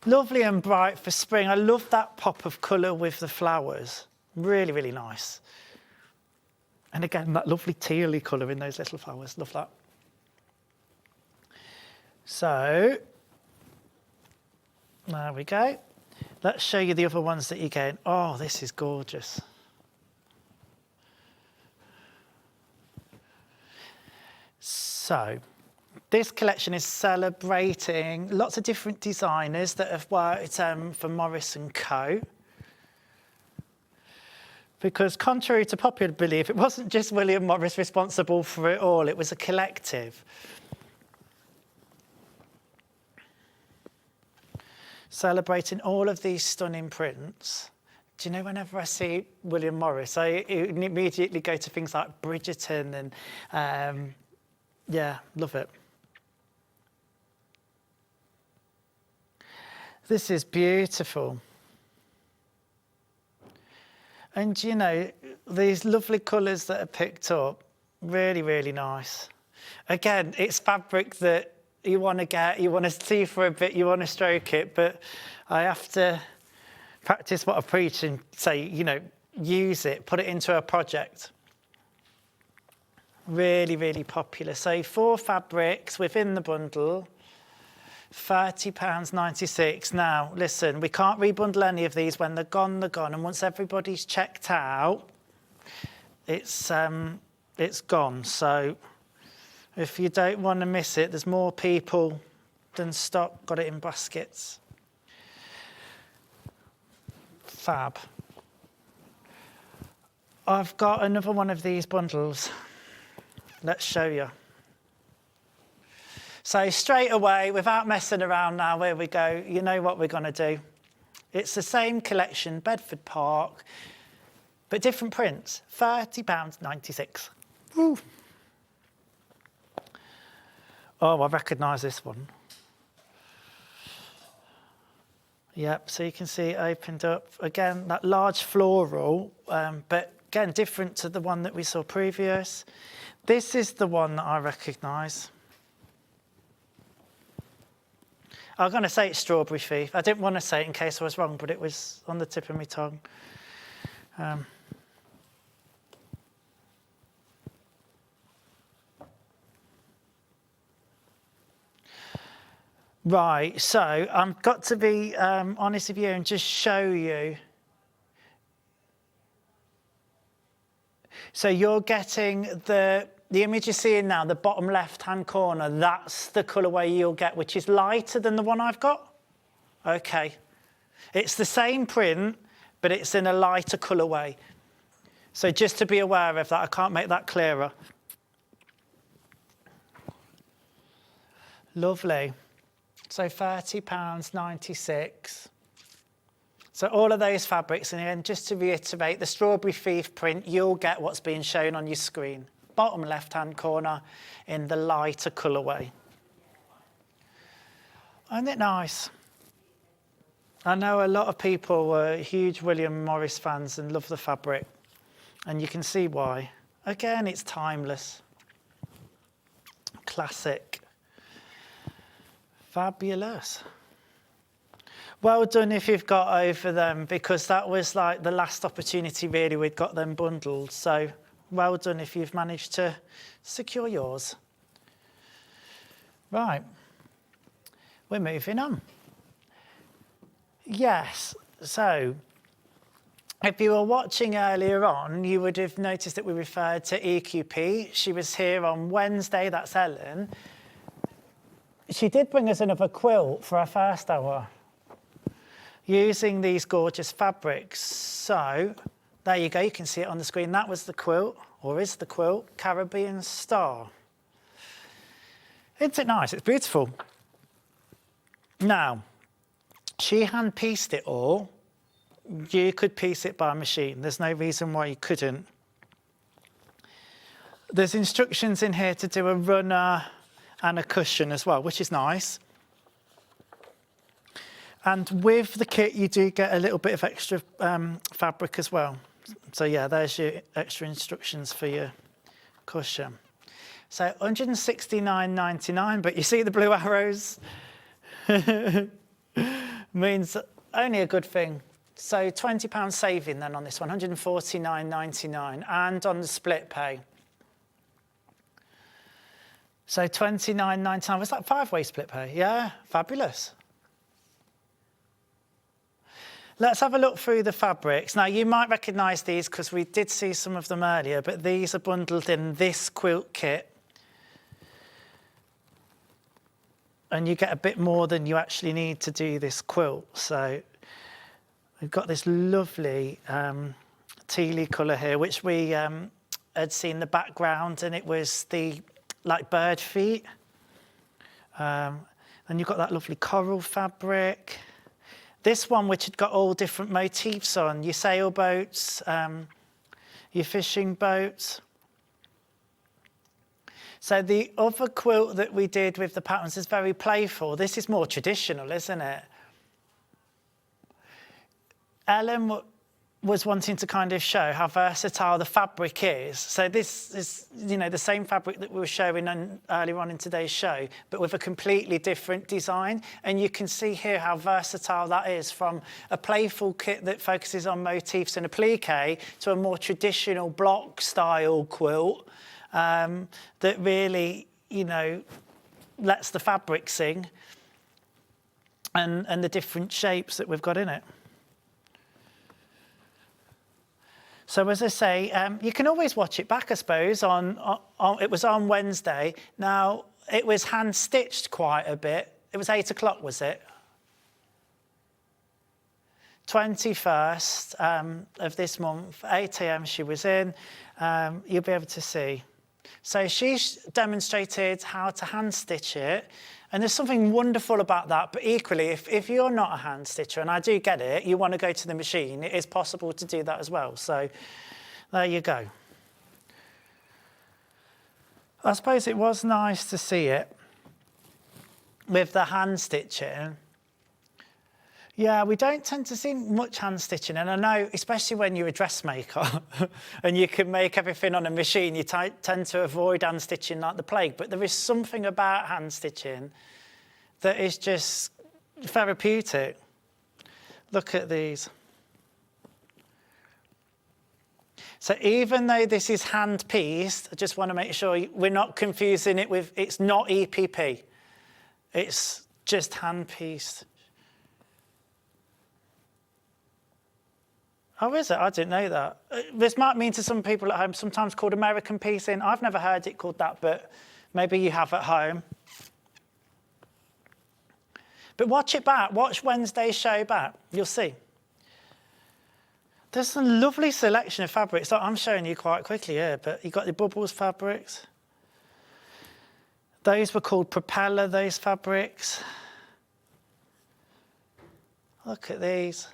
Lovely and bright for spring. I love that pop of colour with the flowers. Really, really nice. And again, that lovely tealy colour in those little flowers. Love that. So, there we go. Let's show you the other ones that you get. Oh, this is gorgeous. So, this collection is celebrating lots of different designers that have worked for Morris & Co. Because contrary to popular belief, it wasn't just William Morris responsible for it all, it was a collective. Celebrating all of these stunning prints. Do you know, whenever I see William Morris, I immediately go to things like Bridgerton and yeah, love it. This is beautiful. And you know, these lovely colours that are picked up, really, really nice. Again, it's fabric that you want to get, you want to see for a bit, you want to stroke it, but I have to practice what I preach and say, you know, use it, put it into a project. Really, really popular. So 4 fabrics within the bundle, £30.96. Now, listen, we can't rebundle any of these. When they're gone, they're gone. And once everybody's checked out, it's gone. So if you don't want to miss it, there's more people than stock. Got it in baskets. Fab. I've got another one of these bundles. Let's show you. So straight away, without messing around now, here we go. You know what we're going to do. It's the same collection, Bedford Park, but different prints. £30.96. Woo. Oh, I recognise this one. Yep, so you can see it opened up. Again, that large floral, but again, different to the one that we saw previous. This is the one that I recognise. I'm going to say it's Strawberry Thief. I didn't want to say it in case I was wrong, but it was on the tip of my tongue. Right, so I've got to be honest with you and just show you. So you're getting the image you're seeing now, the bottom left-hand corner, that's the colourway you'll get, which is lighter than the one I've got. Okay. It's the same print, but it's in a lighter colourway. So just to be aware of that, I can't make that clearer. Lovely. So £30.96. So all of those fabrics, and again, just to reiterate, the Strawberry Thief print, you'll get what's being shown on your screen. Bottom left-hand corner in the lighter colourway. Isn't it nice? I know a lot of people were huge William Morris fans and love the fabric, and you can see why. Again, it's timeless. Classic. Fabulous. Well done if you've got over them, because that was like the last opportunity really we'd got them bundled. So well done if you've managed to secure yours. Right, we're moving on. Yes, so if you were watching earlier on, you would have noticed that we referred to EQP. She was here on Wednesday, that's Ellen. She did bring us another quilt for our first hour using these gorgeous fabrics. So there you go, you can see it on the screen. That was the quilt, or is the quilt, Caribbean Star. Isn't it nice? It's beautiful. Now, she hand pieced it all. You could piece it by machine. There's no reason why you couldn't. There's instructions in here to do a runner and a cushion as well, which is nice. And with the kit, you do get a little bit of extra fabric as well. So yeah, there's your extra instructions for your cushion. So $169.99, but you see the blue arrows? Means only a good thing. So £20 saving then on this one, $149.99, and on the split pay. So $29.99, was that 5-way split pay? Yeah, fabulous. Let's have a look through the fabrics. Now, you might recognise these because we did see some of them earlier, but these are bundled in this quilt kit. And you get a bit more than you actually need to do this quilt. So we've got this lovely tealy colour here, which we had seen the background, and it was the like bird feet. And you've got that lovely coral fabric. This one, which had got all different motifs on, your sailboats, your fishing boats. So the other quilt that we did with the patterns is very playful. This is more traditional, isn't it? Ellen was wanting to kind of show how versatile the fabric is. So this is, you know, the same fabric that we were showing earlier on in today's show, but with a completely different design. And you can see here how versatile that is, from a playful kit that focuses on motifs and applique to a more traditional block style quilt that really, you know, lets the fabric sing, and the different shapes that we've got in it. So as I say, you can always watch it back, I suppose. It was on Wednesday. Now, it was hand-stitched quite a bit. It was 8 o'clock, was it? 21st of this month, 8 a.m. she was in. You'll be able to see. So she's demonstrated how to hand-stitch it. And there's something wonderful about that. But equally, if you're not a hand stitcher, and I do get it, you want to go to the machine, it is possible to do that as well. So there you go. I suppose it was nice to see it with the hand stitching. Yeah, we don't tend to see much hand stitching. And I know, especially when you're a dressmaker and you can make everything on a machine, you tend to avoid hand stitching like the plague. But there is something about hand stitching that is just therapeutic. Look at these. So even though this is hand pieced, I just want to make sure we're not confusing it with, it's not EPP. It's just hand pieced. Oh, is it? I didn't know that. This might mean to some people at home, sometimes called American piecing. I've never heard it called that, but maybe you have at home. But watch it back. Watch Wednesday's show back. You'll see. There's a lovely selection of fabrics. I'm showing you quite quickly here, but you've got the bubbles fabrics. Those were called propeller, those fabrics. Look at these.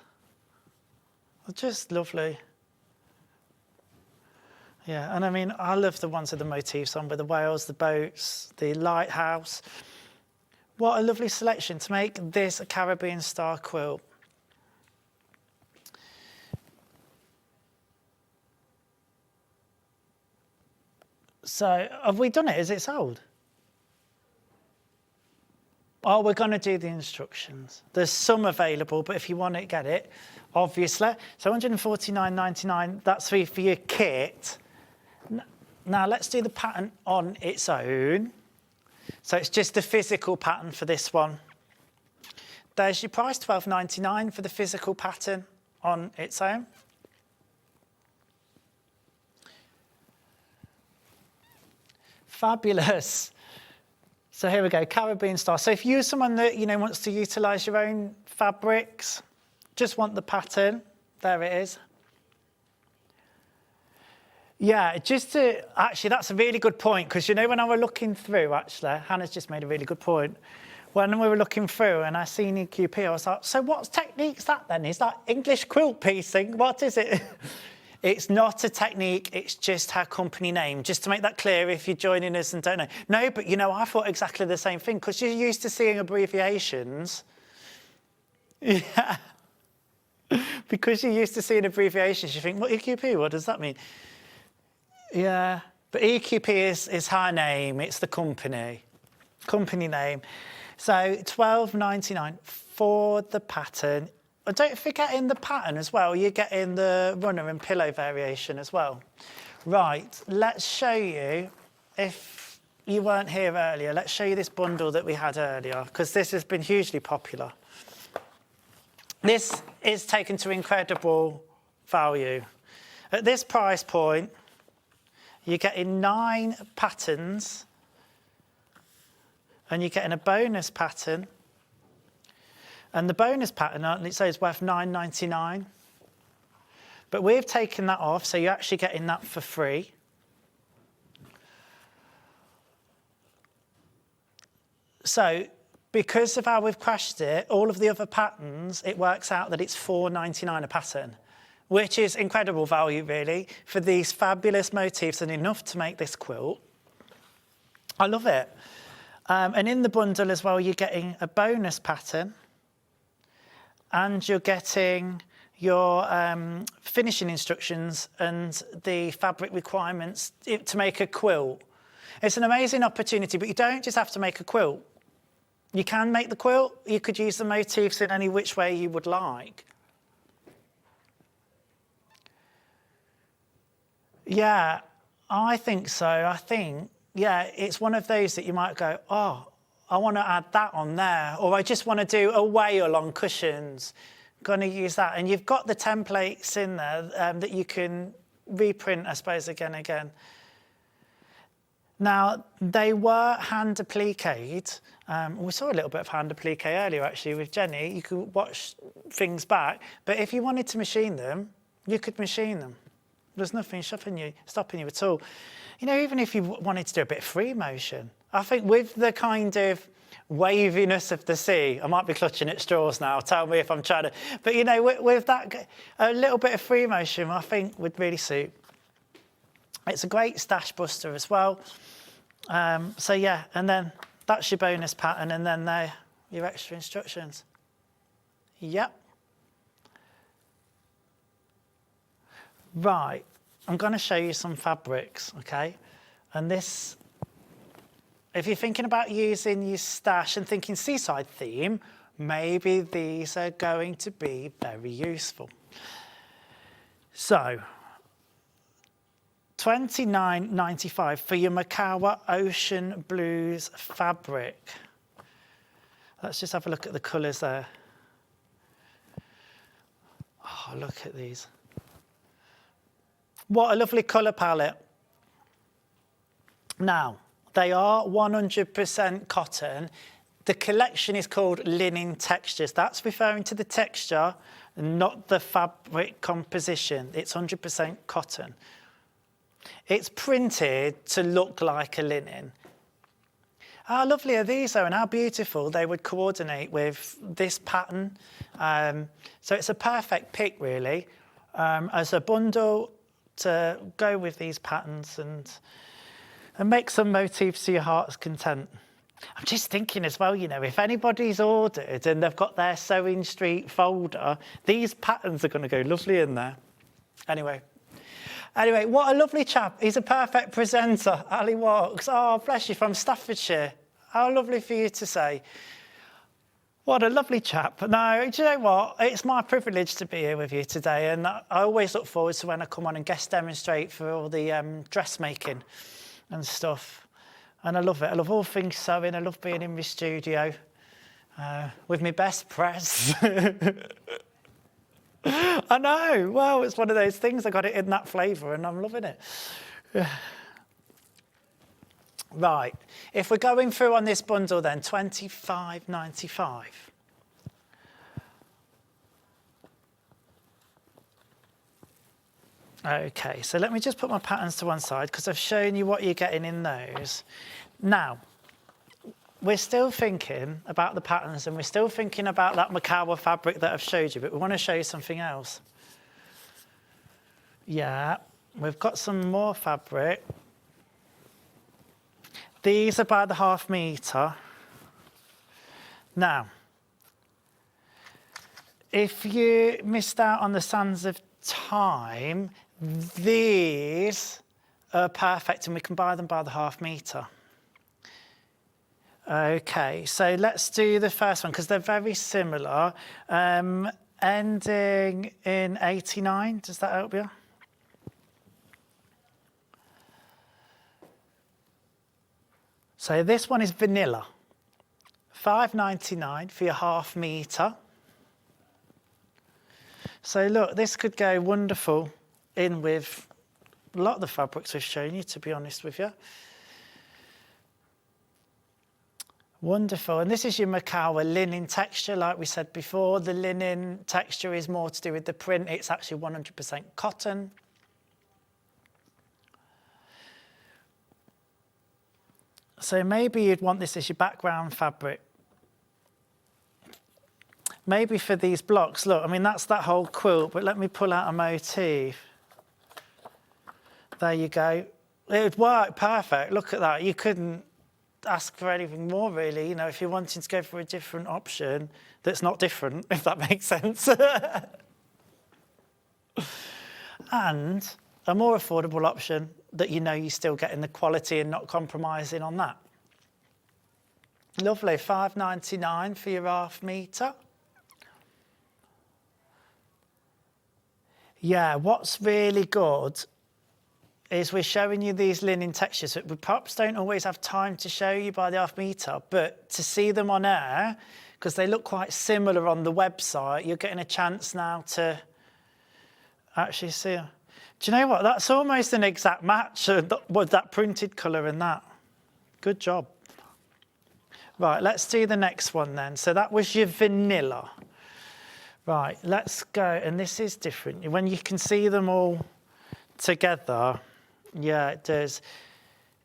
Just lovely. Yeah, and I mean, I love the ones with the motifs on, with the whales, the boats, the lighthouse. What a lovely selection to make this a Caribbean Star quilt. So have we done it? Is it sold? Oh, we're going to do the instructions. There's some available, but if you want it, get it, obviously. So £149.99, that's for your kit. Now let's do the pattern on its own. So it's just the physical pattern for this one. There's your price, £12.99 for the physical pattern on its own. Fabulous. So here we go, Caribbean style. So if you're someone that, wants to utilise your own fabrics, just want the pattern, there it is. Yeah, actually, that's a really good point, because, when I was looking through, actually, Hannah's just made a really good point. When we were looking through and I seen EQP, I was like, so what technique's that then? Is that English quilt piecing? What is it? It's not a technique, it's just her company name. Just to make that clear if you're joining us and don't know. No, but I thought exactly the same thing, because you're used to seeing abbreviations. Yeah. Because you're used to seeing abbreviations, you think, what EQP, what does that mean? Yeah, but EQP is her name, it's the company name. So £12.99 for the pattern. And don't forget in the pattern as well, you're getting the runner and pillow variation as well. Right, let's show you, if you weren't here earlier, let's show you this bundle that we had earlier, because this has been hugely popular. This is taken to incredible value. At this price point, you're getting 9 patterns, and you're getting a bonus pattern. And the bonus pattern, it says, worth £9.99. But we've taken that off, so you're actually getting that for free. So because of how we've crashed it, all of the other patterns, it works out that it's £4.99 a pattern, which is incredible value, really, for these fabulous motifs and enough to make this quilt. I love it. And in the bundle as well, you're getting a bonus pattern, and you're getting your finishing instructions and the fabric requirements to make a quilt. It's an amazing opportunity, but you don't just have to make a quilt. You can make the quilt. You could use the motifs in any which way you would like. Yeah, I think so. I think, yeah, it's one of those that you might go, oh, I want to add that on there, or I just want to do a wale on cushions. Going to use that. And you've got the templates in there that you can reprint, I suppose, again. Now, they were hand appliqued. We saw a little bit of hand applique earlier, actually, with Jenny. You could watch things back. But if you wanted to machine them, you could machine them. There's nothing stopping you at all. Even if you wanted to do a bit of free motion, I think with the kind of waviness of the sea, I might be clutching at straws now, tell me if I'm trying to, but with that, a little bit of free motion, I think would really suit. It's a great stash buster as well. So yeah, and then that's your bonus pattern, and then they're your extra instructions. Yep. Right, I'm going to show you some fabrics, okay? And this, if you're thinking about using your stash and thinking seaside theme, maybe these are going to be very useful. So, $29.95 for your Makawa Ocean Blues fabric. Let's just have a look at the colours there. Oh, look at these. What a lovely colour palette. Now, they are 100% cotton. The collection is called Linen Textures. That's referring to the texture, not the fabric composition. It's 100% cotton. It's printed to look like a linen. How lovely are these though, and how beautiful they would coordinate with this pattern. So it's a perfect pick, really, as a bundle to go with these patterns and make some motifs to your heart's content. I'm just thinking as well, if anybody's ordered and they've got their SewingStreet folder, these patterns are going to go lovely in there. Anyway, Anyway, what a lovely chap. He's a perfect presenter, Ali Walks. Oh, bless you, from Staffordshire. How lovely for you to say. What a lovely chap. No, do you know what? It's my privilege to be here with you today, and I always look forward to when I come on and guest demonstrate for all the dressmaking and stuff. And I love it. I love all things sewing. I love being in my studio with my best press. I know. Well, it's one of those things. I got it in that flavour and I'm loving it. Right. If we're going through on this bundle then, £25.95. Okay, so let me just put my patterns to one side because I've shown you what you're getting in those. Now, we're still thinking about the patterns and we're still thinking about that Makawa fabric that I've showed you, but we want to show you something else. Yeah, we've got some more fabric. These are by the ½ metre. Now, if you missed out on the sands of time, these are perfect and we can buy them by the ½ metre. Okay, so let's do the first one because they're very similar. Ending in 89, does that help you? So this one is vanilla. £5.99 for your ½ metre. So look, this could go wonderful in with a lot of the fabrics we've shown you, to be honest with you. Wonderful. And this is your Makawa linen texture, like we said before. The linen texture is more to do with the print. It's actually 100% cotton. So maybe you'd want this as your background fabric. Maybe for these blocks, look, I mean, that's that whole quilt, but let me pull out a motif. There you go. It would work perfect. Look at that. You couldn't ask for anything more, really. You know, if you're wanting to go for a different option that's not different, if that makes sense. And a more affordable option that you know you're still getting the quality and not compromising on that. Lovely, £5.99 for your ½ metre. Yeah, what's really good is we're showing you these linen textures that we perhaps don't always have time to show you by the ½ metre, but to see them on air, because they look quite similar on the website, you're getting a chance now to actually see them. Do you know what? That's almost an exact match with that printed colour and that. Good job. Right, let's do the next one then. So that was your vanilla. Right, let's go, and this is different. When you can see them all together, yeah, it does.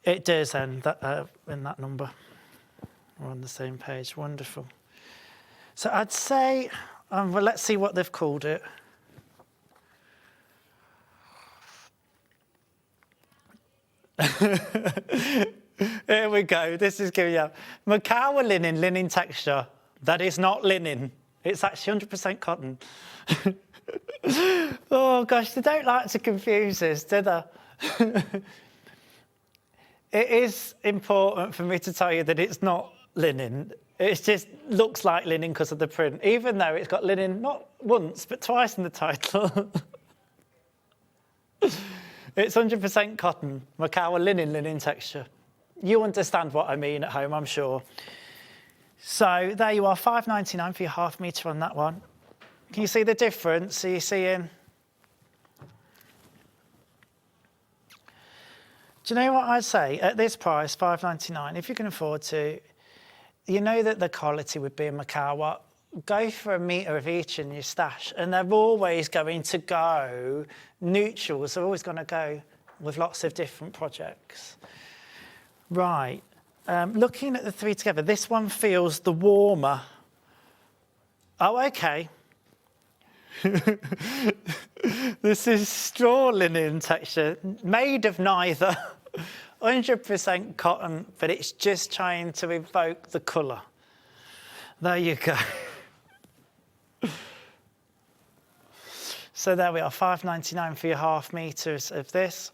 It does end that, in that number. We're on the same page, wonderful. So I'd say, well, let's see what they've called it. Here we go, this is giving you Makawa linen texture. That is not linen. It's actually 100% cotton. Oh gosh, they don't like to confuse us, do they? It is important for me to tell you that it's not linen. It just looks like linen because of the print, even though it's got linen not once, but twice in the title. It's 100% cotton, Makawa linen texture. You understand what I mean at home, I'm sure. So there you are, £5.99 for your ½ metre on that one. Can you see the difference? So you're seeing... Do you know what I'd say? At this price, £5.99, if you can afford to, you know that the quality would be in Makawa. Go for a metre of each in your stash, and they're always going to go neutrals. They're always going to go with lots of different projects. Right. Looking at the three together, this one feels the warmer. Oh, okay. This is straw linen texture, made of neither. 100% cotton, but it's just trying to evoke the colour. There you go. So there we are, £5.99 for your half metres of this.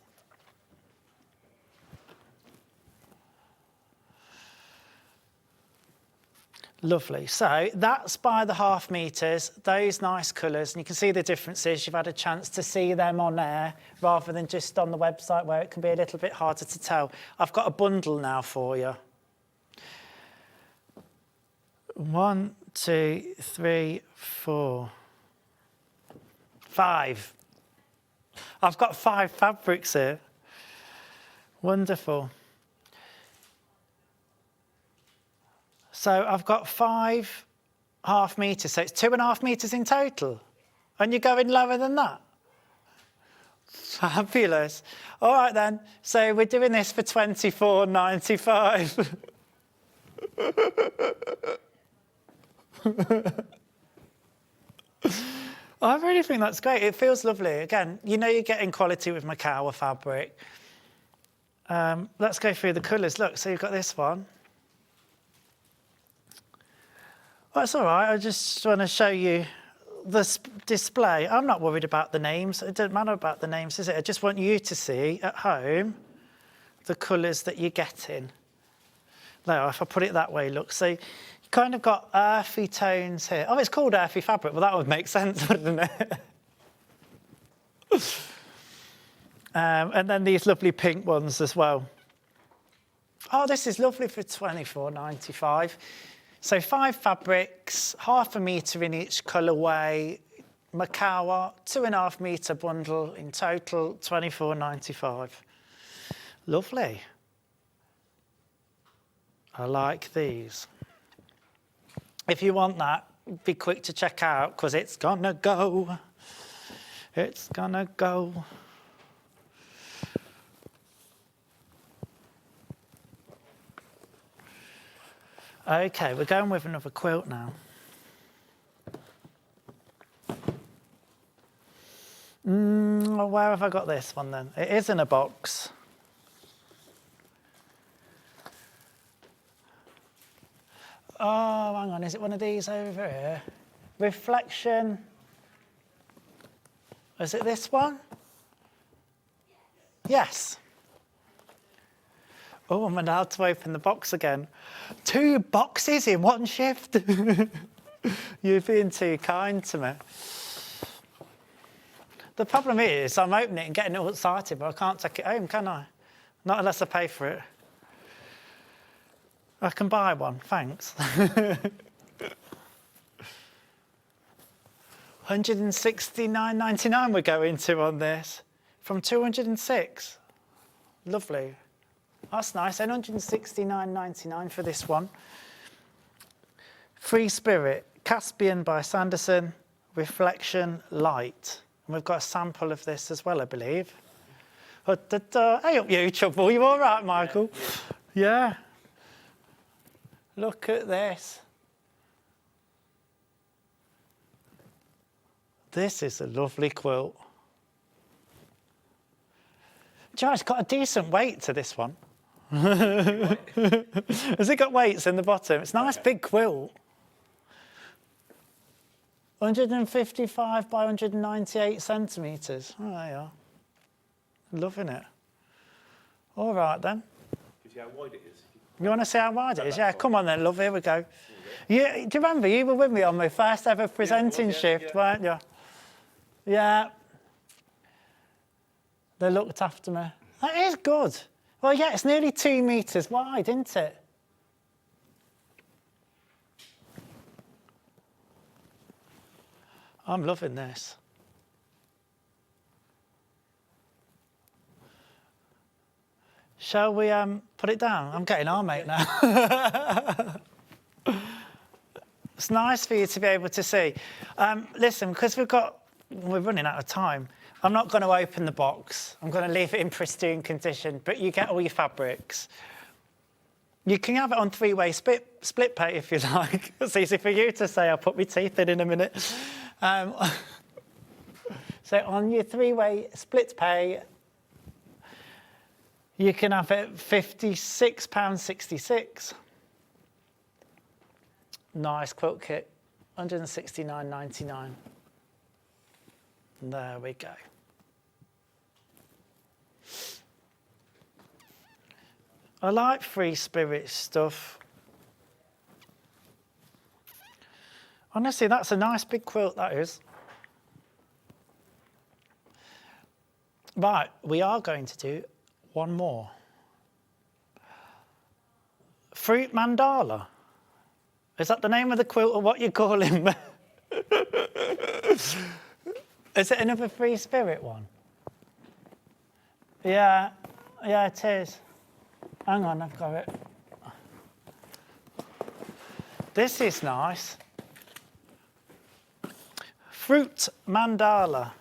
Lovely. So that's by the half metres, those nice colours, and you can see the differences. You've had a chance to see them on air rather than just on the website where it can be a little bit harder to tell. I've got a bundle now for you. 1, 2, 3, 4, 5. I've got 5 fabrics here. Wonderful. So I've got 5 half metres, so it's 2.5 metres in total. And you're going lower than that? Fabulous. All right then, so we're doing this for £24.95. I really think that's great. It feels lovely. Again, you know you're getting quality with Macawa fabric. Let's go through the colours. Look, so you've got this one. Well, that's all right. I just want to show you the display. I'm not worried about the names. It doesn't matter about the names, does it? I just want you to see at home the colours that you're getting. Now, if I put it that way, look. So you kind of got earthy tones here. Oh, it's called earthy fabric. Well, that would make sense, wouldn't it? And then these lovely pink ones as well. Oh, this is lovely for £24.95. So 5 fabrics, half a metre in each colourway, Macawa, 2.5 metre bundle in total, £24.95. Lovely. I like these. If you want that, be quick to check out because it's gonna go. It's gonna go. Okay, we're going with another quilt now. Where have I got this one then? It is in a box. Oh, hang on, is it one of these over here? Reflection. Is it this one? Yes. Oh, I'm allowed to open the box again. 2 boxes in one shift. You've been too kind to me. The problem is I'm opening it and getting all excited, but I can't take it home, can I? Not unless I pay for it. I can buy one, thanks. £169.99 we're going to on this, from 206. Lovely. That's nice, and £169.99 for this one. Free Spirit, Caspian by Sanderson, Reflection Light. And we've got a sample of this as well, I believe. Hey up you, Trouble. You all right, Michael? Yeah. Look at this. This is a lovely quilt. Do you know, it's got a decent weight to this one. Has it got weights in the bottom? It's a nice big quilt. 155 by 198 centimetres. Oh, there you are. Loving it. All right then. See how wide it is? You want to see how wide it is? Yeah, come on then, love. Here we go. Do you remember you were with me on my first ever presenting shift, weren't you? Yeah. They looked after me. That is good. Well, yeah, it's nearly 2 metres wide, isn't it? I'm loving this. Shall we put it down? I'm getting our mate now. It's nice for you to be able to see. Listen, because we're running out of time, I'm not going to open the box. I'm going to leave it in pristine condition, but you get all your fabrics. You can have it on 3-way split pay if you like. It's easy for you to say. I'll put my teeth in a minute. So on your 3-way split pay, you can have it £56.66. Nice quilt kit, £169.99. There we go. I like free spirit stuff. Honestly, that's a nice big quilt, that is. Right, we are going to do one more. Fruit mandala. Is that the name of the quilt or what you call him? Is it another free spirit one? Yeah, it is. Hang on, I've got it. This is nice. Fruit mandala.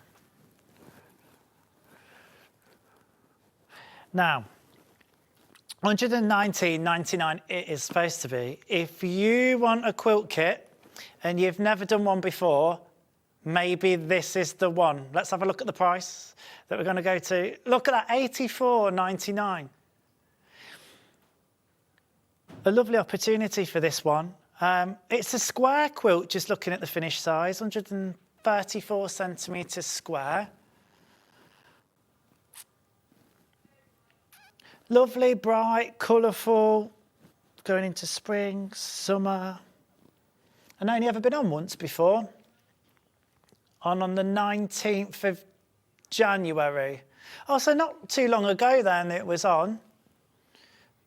Now, $119.99 it is supposed to be. If you want a quilt kit and you've never done one before, maybe this is the one. Let's have a look at the price that we're going to go to. Look at that, $84.99. A lovely opportunity for this one. It's a square quilt, just looking at the finished size, 134 centimetres square. Lovely, bright, colourful, going into spring, summer. And only ever been on once before. On the 19th of January. Oh, so not too long ago then it was on.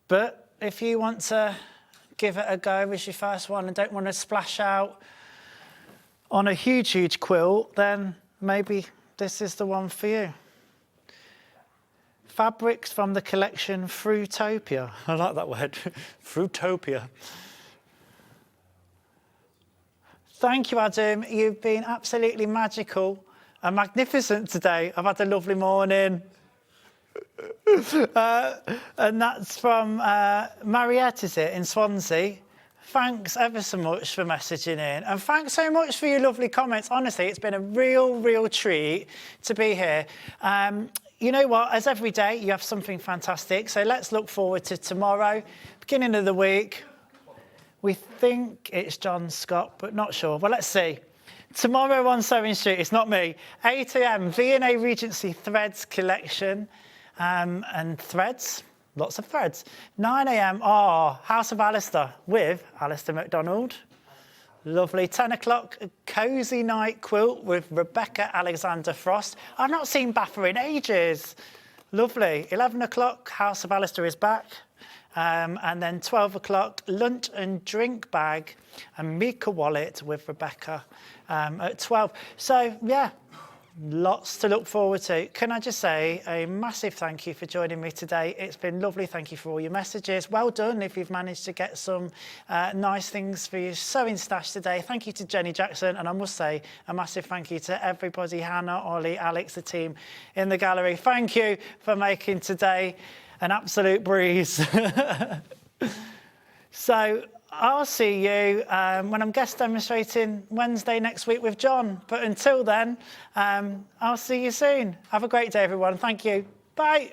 But if you want to give it a go as your first one and don't want to splash out on a huge quilt, then maybe this is the one for you. Fabrics from the collection Fruitopia. I like that word, Fruitopia. Thank you, Adam. You've been absolutely magical and magnificent today. I've had a lovely morning. And that's from Mariette, is it, in Swansea. Thanks ever so much for messaging in. And thanks so much for your lovely comments. Honestly, it's been a real treat to be here. You know what, as every day, you have something fantastic. So let's look forward to tomorrow, beginning of the week. We think it's John Scott, but not sure. Well, let's see. Tomorrow on SewingStreet, it's not me, 8 a.m, V&A Regency Threads collection and threads, lots of threads. 9 a.m, House of Alistair with Alistair MacDonald. Lovely. 10 o'clock, Cozy Night Quilt with Rebecca Alexander Frost. I've not seen Baffa in ages. Lovely. 11 o'clock, House of Alistair is back. And then 12 o'clock, Lunch and Drink Bag and Mika Wallet with Rebecca at 12. So, yeah, lots to look forward to. Can I just say a massive thank you for joining me today. It's been lovely. Thank you for all your messages. Well done if you've managed to get some nice things for your sewing stash today. Thank you to Jenny Jackson. And I must say a massive thank you to everybody, Hannah, Ollie, Alex, the team in the gallery. Thank you for making today an absolute breeze. So I'll see you when I'm guest demonstrating Wednesday next week with John. But until then, I'll see you soon. Have a great day, everyone. Thank you. Bye.